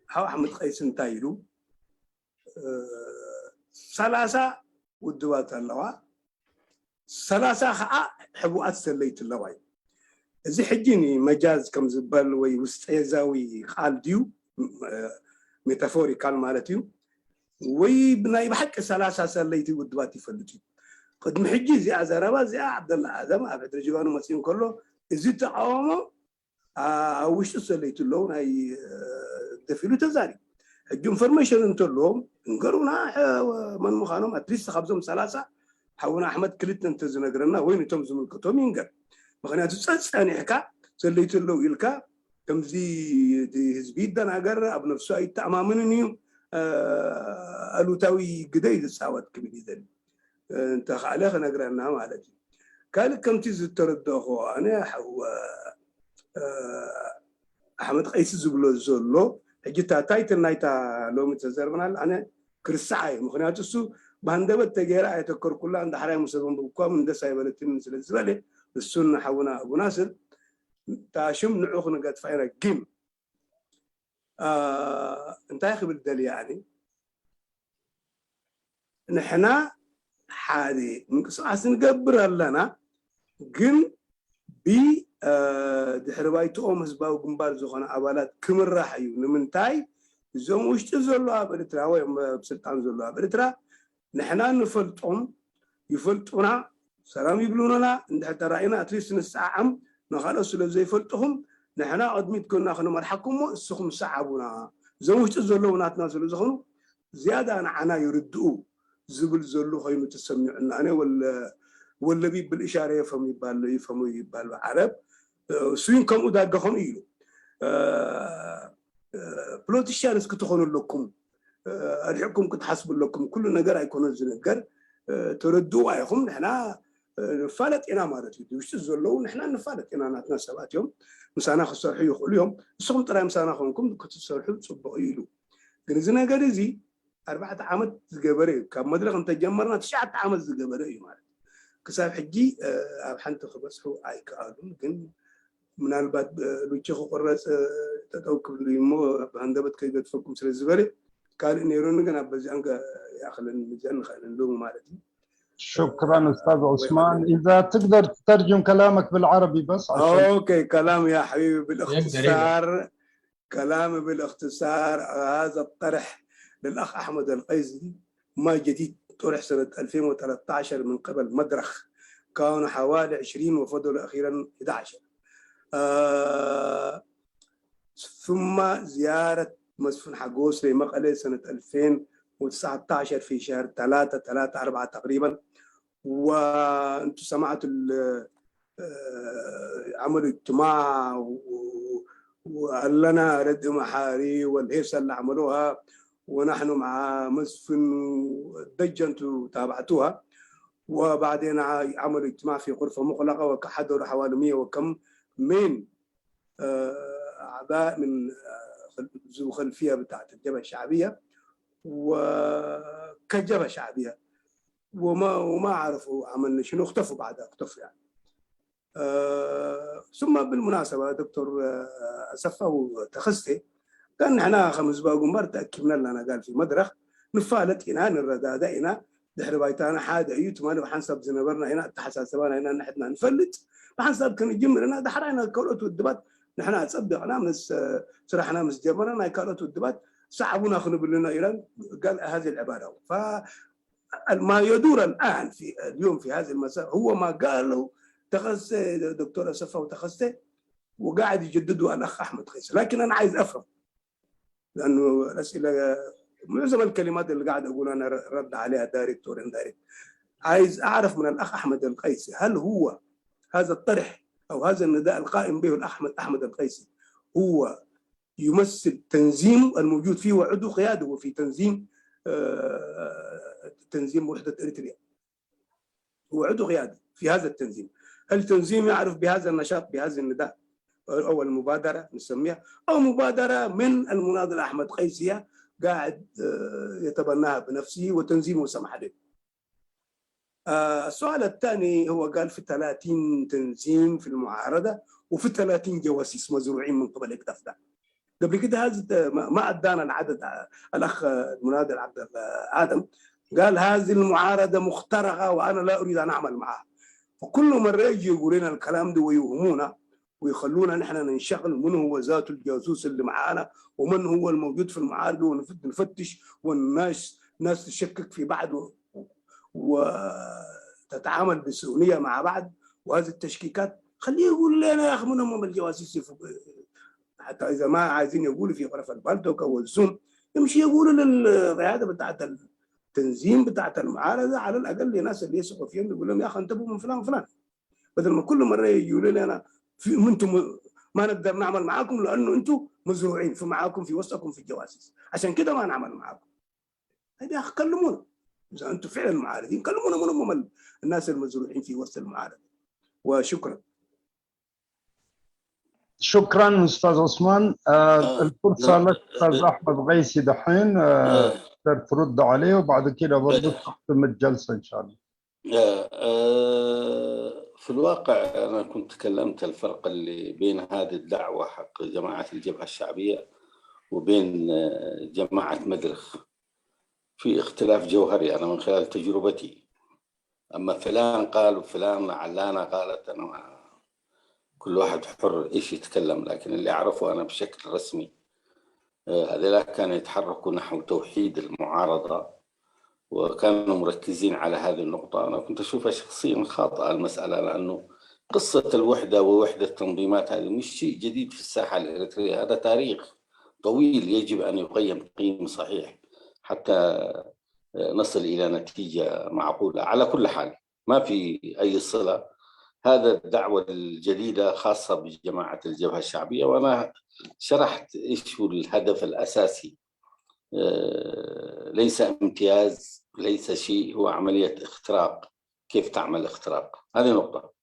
حو احمد قيس انتايلو 30 ودبات اللوا 30 خا حبوات سليت اللواي زي حجيني مجاز كم زبال وي وستيزاوي قال ديو ميتافوريكال مالتيو وي بناي بحق 30 سليت ودبات يفلتي قد محجي زي ازربا زي عبد الله ادم عبد الرجوان مسين كله زي تعاومو وش سليت اللون هاي دفيلو تزاري الجو انفورميشن انتلهم انقرونا من مخانهم اتليست خبزهم 3 حونا احمد كلتنا انت زنقرنا وين تم زملكتهم ينقر مخنياتو تصاني حكا سليت له يلكا كم زي دي حزبي دنا غير اب نفسه اي تمامنني الوتاوي قداي تساوت كبيدن انت خالخ نقرنا مالتي قال كم تزتردخو انا أحمد قيس زبلو زولو حجتا تايتل نايتا لو متزربنا أنا كرسعي مخنيات السو بهندبت تجارة يتكر كلها عند حرام مسلم بقوم من دساي بلتين سلسلة السنة حونا أبو ناصر تاشم نعوخنا قد فايرة جيم انت يا أخي بالدل يعني نحنا حادي عشان نقبر لنا جن بي دحربايتو مسباو جنبار زخنا أبالات كم راح نمنتاي زوم وش تزولوا بريترا وين بسلطان زولوا بريترا نحنا نفلتهم يفلتونا سلام يقولوننا إن حتى رأينا أتريس نسعام نخلص لزي فلتهم نحنا أدميت كنا خنا مرحكم السخم سعبونا زوم وش تزولوا ناتنا زلوا زيادة أنا يردوا زبل زلوا خيمة تسمع أنا ولا بي بالإشارة يفهموا يبال عرب سوين كم أداقهم إيلو بلوتيشانس كتخونوا لكم أرحكم كتحسبوا لكم كل نجار يكون الزنجر تردوا عليهم نحنا فالت إنا ما رتيجي وش تزولوا نحنا نفالت إنا ناتنا سبات يوم مسانا خسر حيو اليوم الصوم ترى مسانا خونكم كتسرحوا تصبوا إيلو جنزنا جرزي 4 عامات زجبري كم مدرك أنت جمرنا 9 عامات زجبري مال كساب حجي أبحنت خبصه أي كأدم لكن من البعد لوجهه قرص تتوقف اليوم بهندبت كي بتفكم سلزبري قال إني رونقنا بزانك يا أخي الميزان خلينا نلوم مالتي. شكرا أستاذ عثمان. إذا تقدر تترجم كلامك بالعربي بس عشان أوكي كلام يا حبيبي بالاختصار كلامي بالاختصار هذا الطرح للأخ أحمد القيسي ما جديد طرح سنة 2013 من قبل مدرخ كانوا حوالي 20 وفضلوا أخيرا 11 ثم زيارة مسفن حقوس لمقلة سنة 2019 في شهر 3/4 تقريبا وانتم سمعتوا عملوا اجتماع وقال لنا رد محاري والهيصة اللي عملوها ونحن مع مسفن الضجة انتم تابعتوها وبعدين عملوا اجتماع في غرفة مغلقة وحضروا حوالي 100 وكم من أعضاء من ذو خلفية بتاعت الجبهة الشعبية وكجبهة شعبية وما عرفوا عملنا شنو اختفوا بعدها اختفوا يعني. ثم بالمناسبة دكتور أسفة وتخستي كان نحن 5 باقومبر تأكدنا لنا قال في مدرخ نفالت هنا الردادة هنا دحر بايتانا حاد أيوت ما نحسب زنبرنا هنا تحساسبنا هنا نحن نفلت نحسب كان الجمر هنا دحرنا كولت والدبات نحن صدقنا من سرحنا من جمرنا كولت والدبات صعبونا خنوا لنا إيران قال هذه العبارة فما يدور الآن في اليوم في هذه المساء هو ما قاله تخص دكتور أسفة وتخصته وقاعد يجددوا الأخ أحمد قيس لكن أنا عايز أفهم لأنه الأسئلة معظم الكلمات اللي قاعد أقول أنا رد عليها دايركت وإندايركت عايز أعرف من الأخ أحمد القيسي هل هو هذا الطرح أو هذا النداء القائم به أحمد القيسي هو يمثل تنظيم الموجود فيه وعضو قياده وفي تنظيم وحدة إريتريا هو عضو قيادي في هذا التنظيم هل التنظيم يعرف بهذا النشاط بهذا النداء أو المبادرة نسميها أو مبادرة من المناضل أحمد قيسي قاعد يتبناها بنفسه وتنظيمه سمح له. السؤال الثاني هو قال في 30 تنظيم في المعارضة وفي 30 جواسيس مزروعين من قبل الكتف ده. قبل كده هذا ما أدانا العدد الأخ المناضل عبد آدم قال هذه المعارضة مخترقة وأنا لا أريد أن أعمل معها. وكل مرة يجي يقول لنا الكلام ده ويوهمونا ويخلونا نحن ننشغل من هو ذات الجاسوس اللي معانا ومن هو الموجود في المعارضة ونفتش والناس تشكك في بعض وتتعامل بسهولية مع بعض وهذه التشكيكات خليه يقول لنا يا أخي من هم الجواسيس حتى إذا ما عايزين يقولوا في غرف البلتوك أو الزوم يمشي يقولوا للقيادة بتاعت التنظيم بتاعت المعارضة على الأقل الناس اللي يثقوا فيهم يقول لهم يا أخي انتبهوا من فلان وفلان بدل ما كل مرة يقولوا لنا انتم ما نقدر نعمل معاكم لانه انتم مزروعين في معاكم في وسطكم في الجواسيس عشان كده ما نعمل معاكم. يا اخي كلمونا اذا انتم فعلا معارضين كلمونا من هم الناس المزروعين في وسط المعارضه وشكرا. شكرا استاذ عثمان. الفرصه لك استاذ احمد غيسي دحين تقدر ترد عليه وبعد كده برضه تختم الجلسه ان شاء الله. في الواقع انا كنت تكلمت الفرق اللي بين هذه الدعوه حق جماعه الجبهه الشعبيه وبين جماعه مدرخ في اختلاف جوهري انا من خلال تجربتي. اما فلان قال وفلان علانه قالت، انا كل واحد حر ايش يتكلم، لكن اللي اعرفه انا بشكل رسمي هذول كانوا يتحركوا نحو توحيد المعارضه وكانوا مركزين على هذه النقطه. انا كنت اشوفها شخصيا خاطئه المساله، لانه قصه الوحده ووحده التنظيمات هذه مش شيء جديد في الساحه الاريتريه، هذا تاريخ طويل يجب ان يقيم تقييم صحيح حتى نصل الى نتيجه معقوله. على كل حال ما في اي صله، هذا الدعوه الجديده خاصه بجماعه الجبهه الشعبيه، وانا شرحت ايش هو الهدف الاساسي. ليس امتياز، ليس شيء، هو عمليه اختراق. كيف تعمل اختراق؟ هذه نقطه.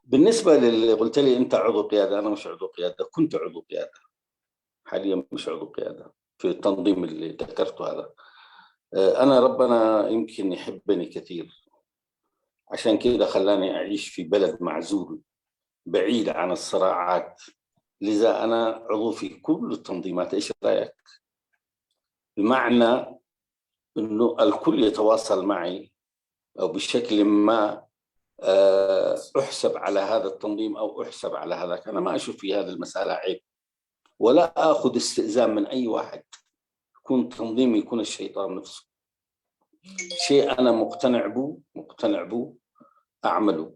بالنسبه للي قلت لي انت عضو قياده، انا مش عضو قياده، كنت عضو قياده، حاليا مش عضو قياده في التنظيم اللي ذكرته هذا. انا ربنا يمكن يحبني كثير، عشان كده خلاني أعيش في بلد معزول بعيد عن الصراعات، لذا أنا عضو في كل التنظيمات. إيش رأيك؟ بمعنى أنه الكل يتواصل معي أو بشكل ما أحسب على هذا التنظيم أو أحسب على هذاك. أنا ما أشوف في هذه المسألة عيب، ولا أخذ استئذان من أي واحد. يكون تنظيمي يكون الشيطان نفسه. شيء أنا مقتنع به أعمله،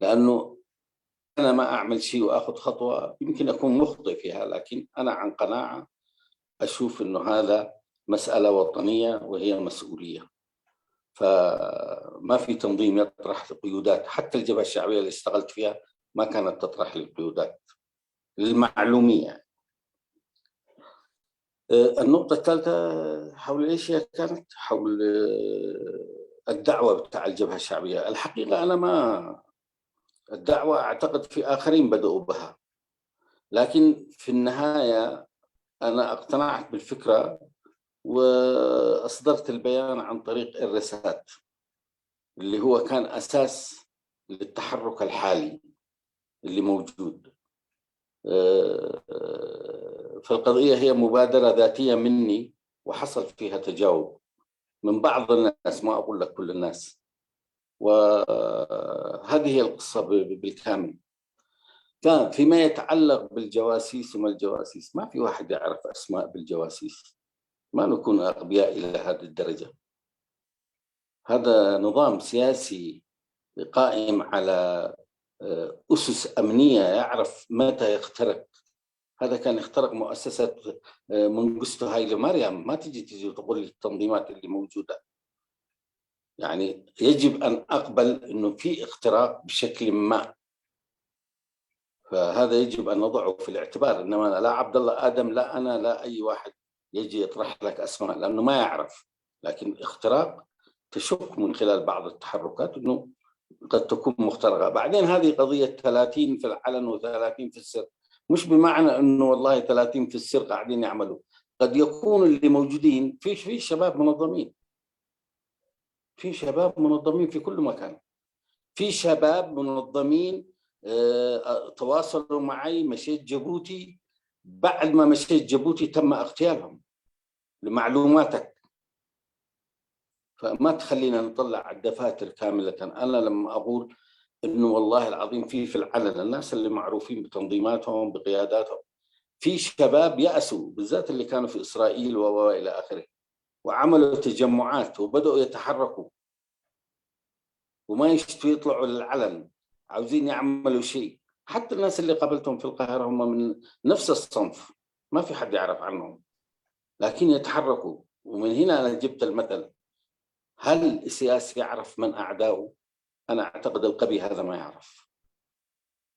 لأنه أنا ما أعمل شيء وأخذ خطوة يمكن أكون مخطئ فيها، لكن أنا عن قناعة أشوف إنه هذا مسألة وطنية وهي مسؤولية. فما في تنظيم يطرح قيودات، حتى الجبهة الشعبية اللي اشتغلت فيها ما كانت تطرح لي قيودات للمعلومية. النقطة الثالثة حول إيش هي كانت؟ حول الدعوة بتاع الجبهة الشعبية. الحقيقة أنا ما الدعوة أعتقد في آخرين بدأوا بها، لكن في النهاية أنا اقتنعت بالفكرة وأصدرت البيان عن طريق الرسالات اللي هو كان أساس للتحرك الحالي اللي موجود. فالقضية هي مبادرة ذاتية مني وحصل فيها تجاوب من بعض الناس، ما أقول لك كل الناس، وهذه هي القصة بالكامل. كان فيما يتعلق بالجواسيس وما الجواسيس، ما في واحد يعرف أسماء بالجواسيس، ما نكون أغبياء إلى هذه الدرجة. هذا نظام سياسي قائم على أسس أمنية، يعرف متى يخترق. هذا كان يخترق مؤسسة منغستو هايلي ماريام، ما تجي تقول لي التنظيمات اللي موجودة. يعني يجب أن أقبل أنه في اختراق بشكل ما، فهذا يجب أن نضعه في الاعتبار. إنما لا عبد الله آدم، لا أنا، لا أي واحد يجي يطرح لك أسماء لأنه ما يعرف. لكن اختراق تشك من خلال بعض التحركات أنه قد تكون مخترقة. بعدين هذه قضية 30 في العلن و30 في السر، مش بمعنى أنه والله 30 في السر قاعدين يعملوا. قد يكون اللي موجودين في شباب منظمين، في شباب منظمين في كل مكان، في شباب منظمين تواصلوا معي. مشيت جيبوتي، بعد ما مشيت جيبوتي تم اغتيالهم لمعلوماتك. فما تخلينا نطلع الدفاتر كاملة. أنا لما أقول إنه والله العظيم في العلن الناس اللي معروفين بتنظيماتهم بقياداتهم، في شباب يأسوا، بالذات اللي كانوا في إسرائيل وإلى آخره، وعملوا تجمعات وبدأوا يتحركوا وما يطلعوا للعلن، عاوزين يعملوا شيء. حتى الناس اللي قابلتهم في القاهرة هم من نفس الصنف، ما في حد يعرف عنهم، لكن يتحركوا. ومن هنا أنا جبت المثل، هل السياسي يعرف من أعداؤه؟ أنا أعتقد القبي هذا ما يعرف.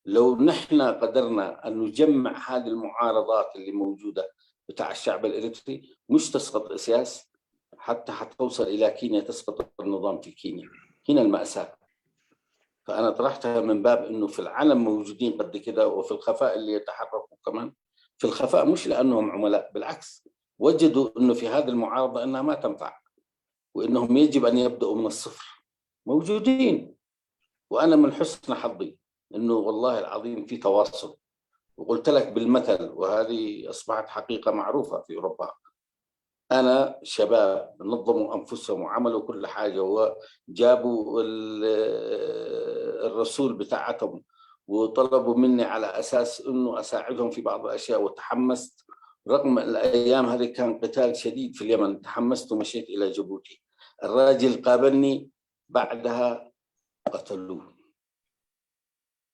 لو نحن قدرنا أن نجمع هذه المعارضات اللي موجودة بتاع الشعب الإريتري، مش تسقط السياسة، حتى حتوصل إلى كينيا تسقط النظام في كينيا. هنا المأساة. فأنا طرحتها من باب إنه في العلن موجودين قد كده، وفي الخفاء اللي يتحركوا كمان في الخفاء، مش لأنهم عملاء، بالعكس وجدوا إنه في هذه المعارضة إنها ما تنفع وإنهم يجب أن يبدأوا من الصفر، موجودين. وأنا من حسن حظي إنه والله العظيم في تواصل، وقلت لك بالمثل، وهذه أصبحت حقيقة معروفة في أوروبا. أنا شباب نظموا أنفسهم وعملوا كل حاجة وجابوا الرسول بتاعتهم وطلبوا مني على أساس إنه أساعدهم في بعض الأشياء، وتحمست رغم الأيام هذه كان قتال شديد في اليمن. تحمست ومشيت إلى جيبوتي. الراجل قابلني بعدها قتلوه،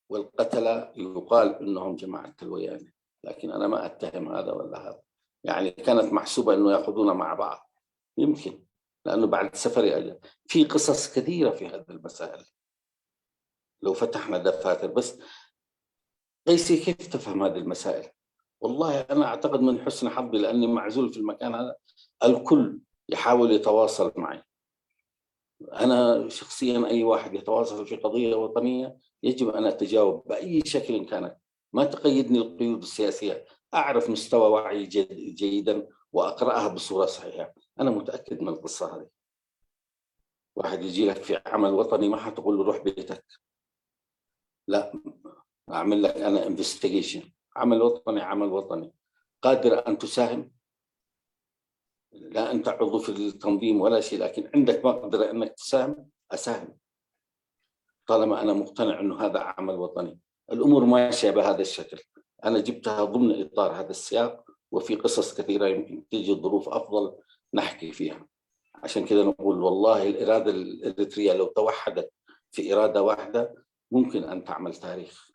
والقتلة يقال إنهم جماعة الويانة، لكن أنا ما أتهم هذا ولا هذا. يعني كانت محسوبة إنه يأخذونا مع بعض، يمكن لأنه بعد سفري أجل. في قصص كثيرة في هذه المسائل لو فتحنا دفاتر. بس قيسي كيف تفهم هذه المسائل؟ والله أنا أعتقد من حسن حظي لأني معزول في المكان هذا، الكل يحاول يتواصل معي. أنا شخصيا أي واحد يتواصل في قضية وطنية يجب أن أتجاوب بأي شكل كانت، ما تقيدني القيود السياسية. أعرف مستوى وعي جيدا وأقرأها بصورة صحيحة. أنا متأكد من القصة هذه. واحد يجي لك في عمل وطني ما حتقول له روح بيتك، لا، أعمل لك أنا انفستيجيشن. عمل وطني عمل وطني. قادر أن تساهم؟ لا أنت عضو في التنظيم ولا شيء، لكن عندك مقدرة أنك تساهم، أساهم طالما أنا مقتنع أنه هذا عمل وطني. الأمور ماشية بهذا الشكل. أنا جبتها ضمن إطار هذا السياق، وفي قصص كثيرة يمكن تيجي ظروف أفضل نحكي فيها. عشان كذا نقول والله الإرادة الإريترية لو توحدت في إرادة واحدة ممكن أن تعمل تاريخ،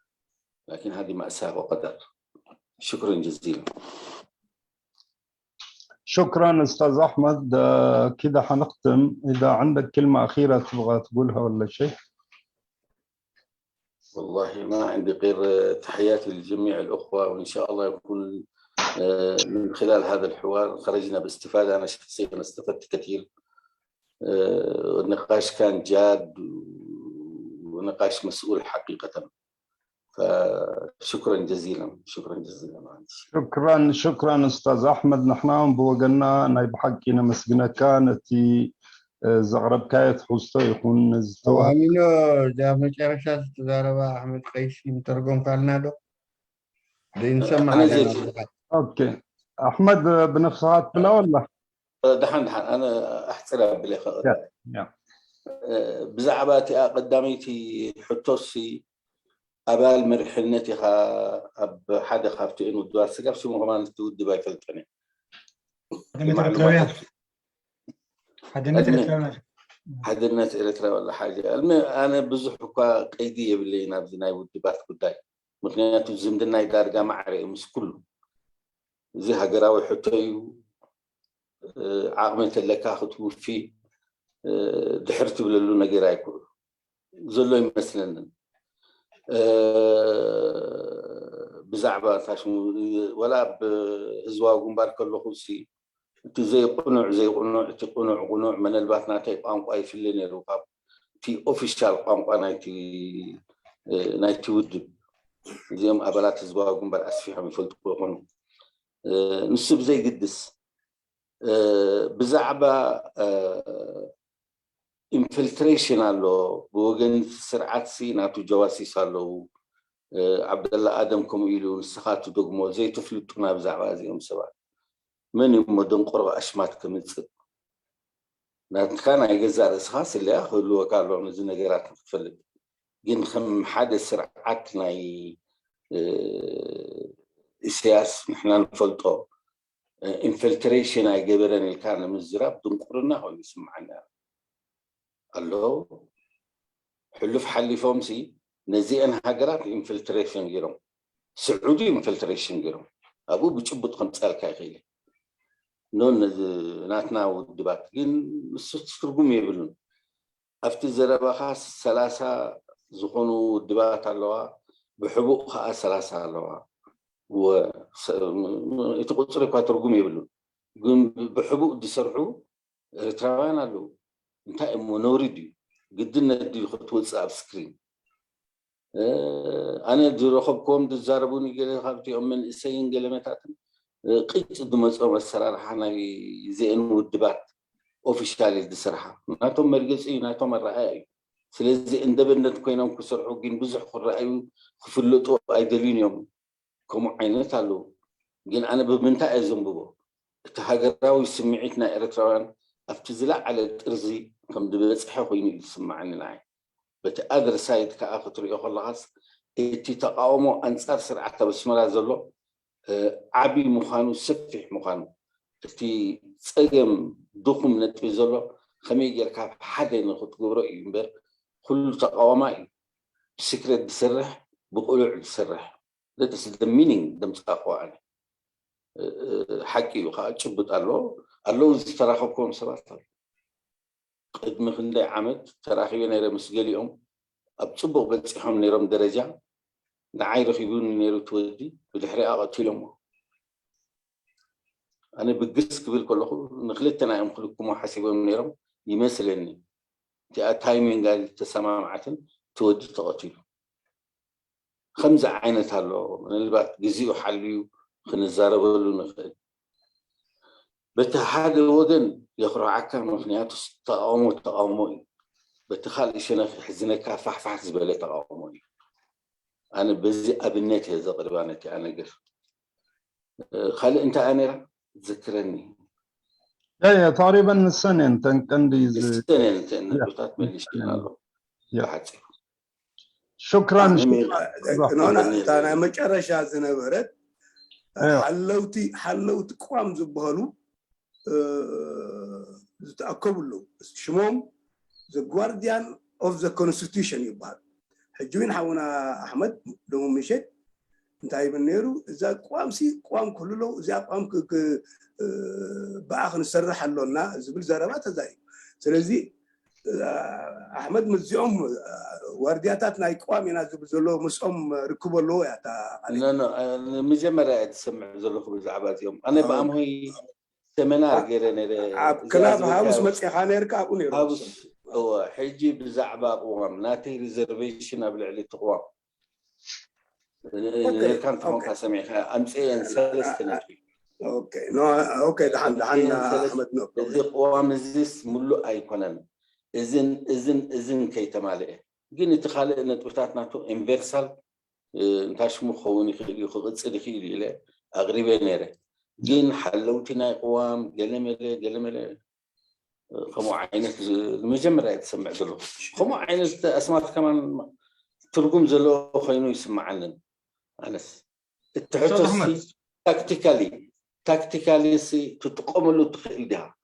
لكن هذه مأساة وقدر. شكرا جزيلا. شكرا أستاذ أحمد. كده حنختم. إذا عندك كلمة أخيرة تبغى تقولها ولا شيء؟ والله ما عندي غير تحياتي لجميع الأخوة، وإن شاء الله يكون من خلال هذا الحوار خرجنا باستفادة. أنا شخصيا استفدت كثير. النقاش كان جاد ونقاش مسؤول حقيقة. فشكرا جزيلا. شكرا جزيلا. شكرا أستاذ أحمد. نحن بوجنا نايب حكينا مسجنا كانت زغرب كايت حوسته يكون زتوا أمينو ده مشارشة تزاربا أحمد قيسي مترجم كالنادو بنسمع علينا. أوكي أحمد بنفسها بلا ولا؟ دحن أنا أحترم بالأخ. بزعباتي قداميتي حتوسي أبال مرحلنتها أب حدا خافتي إنه دوار سقف شو مهمان تودي باي فلتني. حدنت إلترا ولا حاجة. أنا بزحكوا قيدية باللي نابزنا يودي بات قداي. مغنيات الزمدنا يدار جامع رئيس كله. زي هجراوي حتى عامة اللي كاخذ في دحرت بللونا جراي كله. زلوا مثلاً بزعبات عشان ولا بزواج مبارك الله خوسي زي قنوع من الباتناتي قام قاي في الليل الرقاب في اوفيشال قام نايتي ود زي ما قبلات زواج مبارك اسفيها من فلت قنوع نسب زي قدس بزعبة infiltration له بوجن سرعات سيناتو جواسيس له عبد الله آدم كوميلو نسخات دوغمو زي تفلتنا بزعبة زي سبع من يمدن قرأ أشمات كمنسك كان يجزار إسخاص اللي أخذ له وكالو من زين جرات تفلت جن خم حادث سرعاتنا سياس نحن نفلتو infiltration جبران اللي كان من الزراب دون قرنا هو يسمعنا الله حلف حلي فومسي نزيئن هاجرات انفلتريشن جيرهم سعودي انفلتريشن جيرهم ابو بتشبط 5 كايخيله نون ناتنا ودبات جن ترجم يبلون افت الزربا خاص 3 زخونو دبات الله بحبوق خاص 3 الله و يتقصر كوا ترجم يبلون بحبوق ديسرعوا تراوانا له انت منوردي قدنا دي خطوه صعب سكرين أنا درخبكم تزاربوني قال خابتي من إسيين قال متاتن قيت دمصو الصراحة أنا زين ودبات أوفيشالي الصراحة ناتهم مرقصي ناتهم الرأي سلزي اندبندنت كوينهم كسرحو جين بزح الرأي خفلتو أيدلينيوم كم عينت علو جين أنا بمنتهى زنبوه تهاجراوي سمعتنا إرتران أفتزلع على الترزي كم دبلت حقيني يسمعني العين بتقدر سايد كأخذ رياح الغاز إتي تقاومه أنصار سرعة بس مرة زلوا عبي مخانو سفح مخانو إتي سجم دخم نتبزلوا خميج يركب حدا ينخد جبرة ينبر كل تقاومه سكرت بسرح بقولوا بسرح ده the meaning ده مستقوى عليه حكي وخا تشبط الله تراخبكم صراحة قد ما خندي عمد تراخي نيرة مسجليهم أبصبوا بتصحهم نيرم درجة نعاير خيبون نيرو تودي بالحريقة قتلهم أنا بقص قبل كل خو نخلت أنا يوم خلكم وحاسبهم نيرم يمثلني جاء تايمينج قال تسمع معتن تودي تقتل 5 عينات هلو من اللي بعد جزيء حليو خن الزاربه له نخل بتحاد الودن يخرج عكا مخنيات تقاومي بتخال إشنا حزنك فحفح زبالة تقاومي أنا بزي أبنيت هذا قربانتي أنا قل خلي أنت أنا تذكرني يا تقريبا السنة أنت كندي السنة أنت بتات مليش كنالو شكرا أنا مكرش عزنا برد حلوتي قوام زبالو تأكلوا له شموم the guardian of the constitution يبقى حجوين حونا أحمد لو مشيت انتهي بالنيرو إذا قوام كله إذا قوام بآخر نسرح لنا زبل زربات زي سلزي أحمد مزيوم واردياتنا يقوام ينازل زلوا مسهم ركوب له يا لا مجمرة تسمع زلوا خبز عباد يوم أنا بقام هي سمنار غيرنا كلاب هاوس مسيحانة يركبوا نيرو هاوس هو حيجي بزعبا قوام ناتي ريزرفيشن قبل عليه تقوام كان تفهم سميخ أمسين سلسلة اوكي اوكي دحين احمد نو قوام زيس ملو ايكونن اذن كي تمالئ جيني تخالق نتبتاتنا تو انفيرسال انتاش مخوني خيلي خصل خيلي له اغريبه نيره جين حلوتنا قوام جلمله خمو عينت المجمره تسمع له خمو عينت اسماء كمان ترجم زلو خينو يسمع لنا انس التحدث تاكتيكالي سي تتقوم له تخيل ده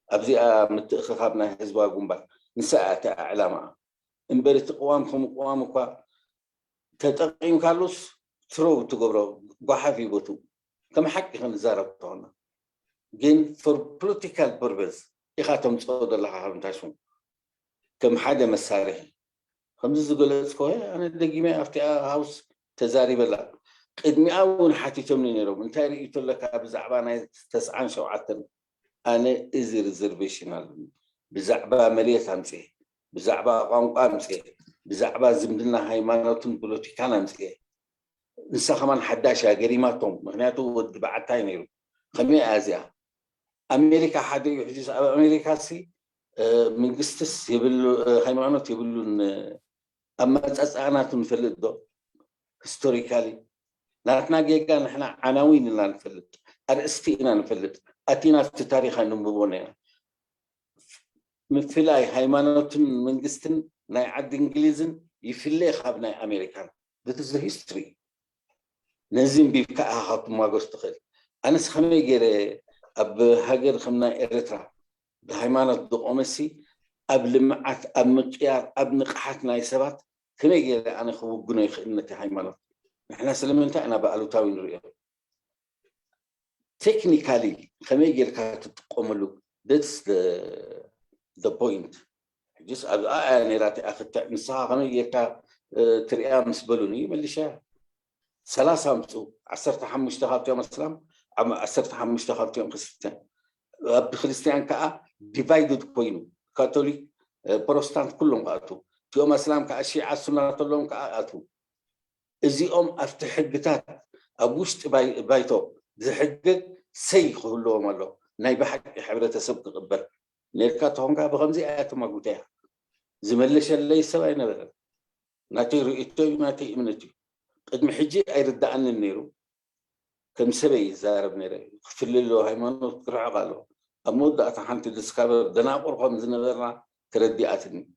ابزي متخابنا حزبا غومبا نساء اعلامها امبرت قوامكم تتقيم كالوس ترو تغبرو غحفي بوتو كم حق خنزارب تونا جين فور بوليتيكال بيربز يخاتم صود الله حرمتاشون كم حدا مساري خمس زغلت كوي انا دقيمه افتي هاوس تزاري بلا قدمي اول حتى تمني نيرو انت ريت لك بزعبانه تسعان شوعتن انا ازي ريزرفيشنال بزعبا مليت امسي بزعبا قانقا امسي بزعبا زمدنا هيمانوتن بوليتيكال امسي نسا كمان حداشا جريماتهم مغنياتو ودبعتاي نيرو خمي ازيا امريكا حدا يحجز امريكا سي من قستس يبلو هيمانوت يبلون اما تصعناتن فلدو هيستوريكالي ناتنا جيكا نحن عناوين اللي نفلت أرستينا نفلت أتينا في تاريخ النبوة مثلاي هيمانوت من قستن ناي عد إنجليزن يفلي خابنا أمريكان that is the history نزين بيبكاها خط ما قستقل أنا سخمي جري أب هاجر خمنا إريترا بهيمانوت دقومسي قبل معت أب مقيار أب نقحتنا يسبات كمي جري أنا خو بقنا يخدمتي هيمانوت نحن سلمنا أنا بقالوتاوي نريد technically خميجي الكات تقوملو that's the point just أنا راتي أخذت نصها خميجي كا تريام سبلوني مليشة 3 مسو 10 حمش اشتغلت يوم السلام 10 حمش اشتغلت يوم خريستيان بخريستيان كا divided كوينو كاثوليك بروتستانت كلهم قاتو يوم اسلام كاشيعه سنه لهم كاتو ازيهم افتح حقتات ابوشت بايتو زحقق سيخ كلهم الله ناي بحق حبرتسب تقبل نيركاتهم كا بخمزي ايات ما قلتها زملش اللي سوى نبر ناتي رؤيتو ناتي امنتي قدم حجي ايرد عن النيرو كم سبي زارب نيري خفل له هيمنو قرع قالو امود اتحنت دسكابر دناقر خمز نبرنا تردياتني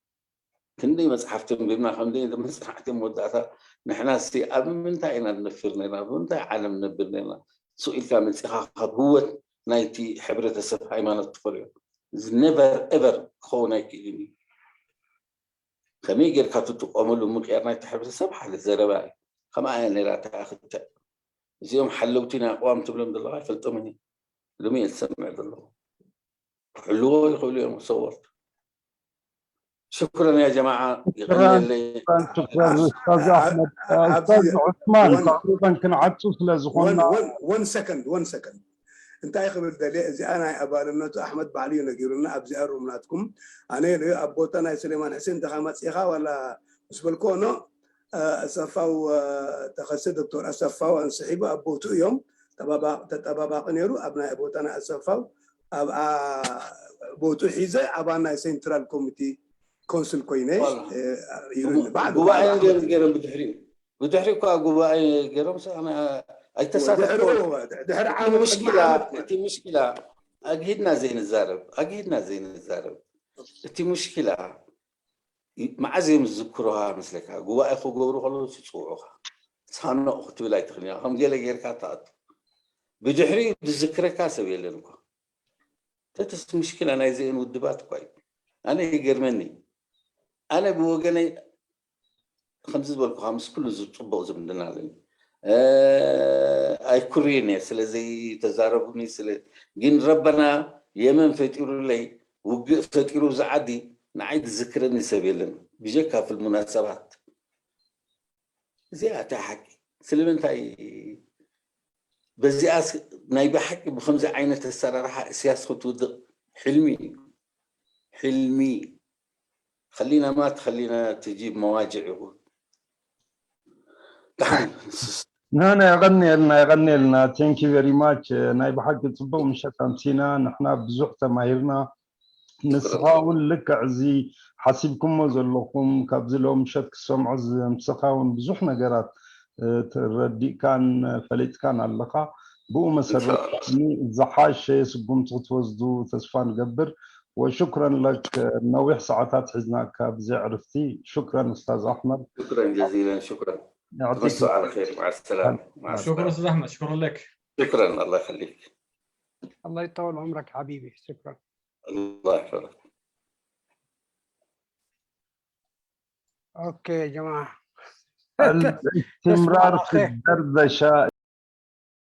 كندي مصحفتم بما خمدين مصحفتم مودعتا نحنا سي اب من تاعنا نفرنا من تاع عالم نبرنا سؤال كامل سخاخ هو نايتي حبرة السف هيمنو تفريو never ever خونك إني خميجر كاتو أملو مكير نايت حبرة السف حل الزرباء خما أنا لا تأخذ زيهم حلوتنا أقوام تبلم الله فلتمني لم يسمع الله حلوه يقول يوم صورت شكرا يا جماعه شكرا استاذ احمد استاذ عثمان تقريبا كان عطوا لزخونا 1 سكند انت يا خبر دليل زي انا ابالنتو احمد بعلي نغيرنا ابزي ارمناتكم انا ابوتنا سليمان حسين تخمص يخا ولا مسبلكونو اسفاو تخصص دكتور اسفاو انسحب ابوتو يوم تبابا نيرو ابنا ابوتنا اسفاو بوتو حيزه ابانا سنترال كوميتي كونسل كوينيش بعد قواعي غير بدحري كو قواعي غير انا اتصالات دحر عام مشكله اجهدنا زين الزارب انت مشكله مع زي مذكرها مثلك قواعي خو غورو خلص يصوعوها صانو اختي لا تخنيا هم جيل غير كاتات بدحري بذكرك سبيلنكو تتس مشكله انا زين ودبات كويس انا يقرمني أنا بوجني 5 كل زوج طبوا زمننا عليه أي كوريني سلزي تزاربني سل جين ربنا يمن فتيرو لي وفتيرو زعدي نعيد ذكرني سبيلنا بيجيكها في المناسبات زي أتحكي سلمن تاي بزي نايب حكي ب5 عينة السرارة سياسة خطوط حلمي خلينا ما تخلينا تجيب مواجع انا يغني لنا ثانك يو فيري ماتش نايب حق تصبوا مش تمسينا نحنا بزح تماهيرنا نسخاون لك عزي حسيبكم زلكم كابزلهم شتك سمع مسخاون بزح نجرات تردي كان فليت كان اللقاء بو مسرت زحاش سبم توزدو تسفان قبر وشكرا لك نويح ساعات حزناك بزي عرفتي شكرا استاذ احمد شكرا جزيلا شكرا يعطيك على خير مع السلامه شكرا استاذ احمد شكرا لك شكرا الله يخليك الله يطول عمرك حبيبي شكرا الله يحفظك اوكي يا جماعه الاستمرار في الدردشه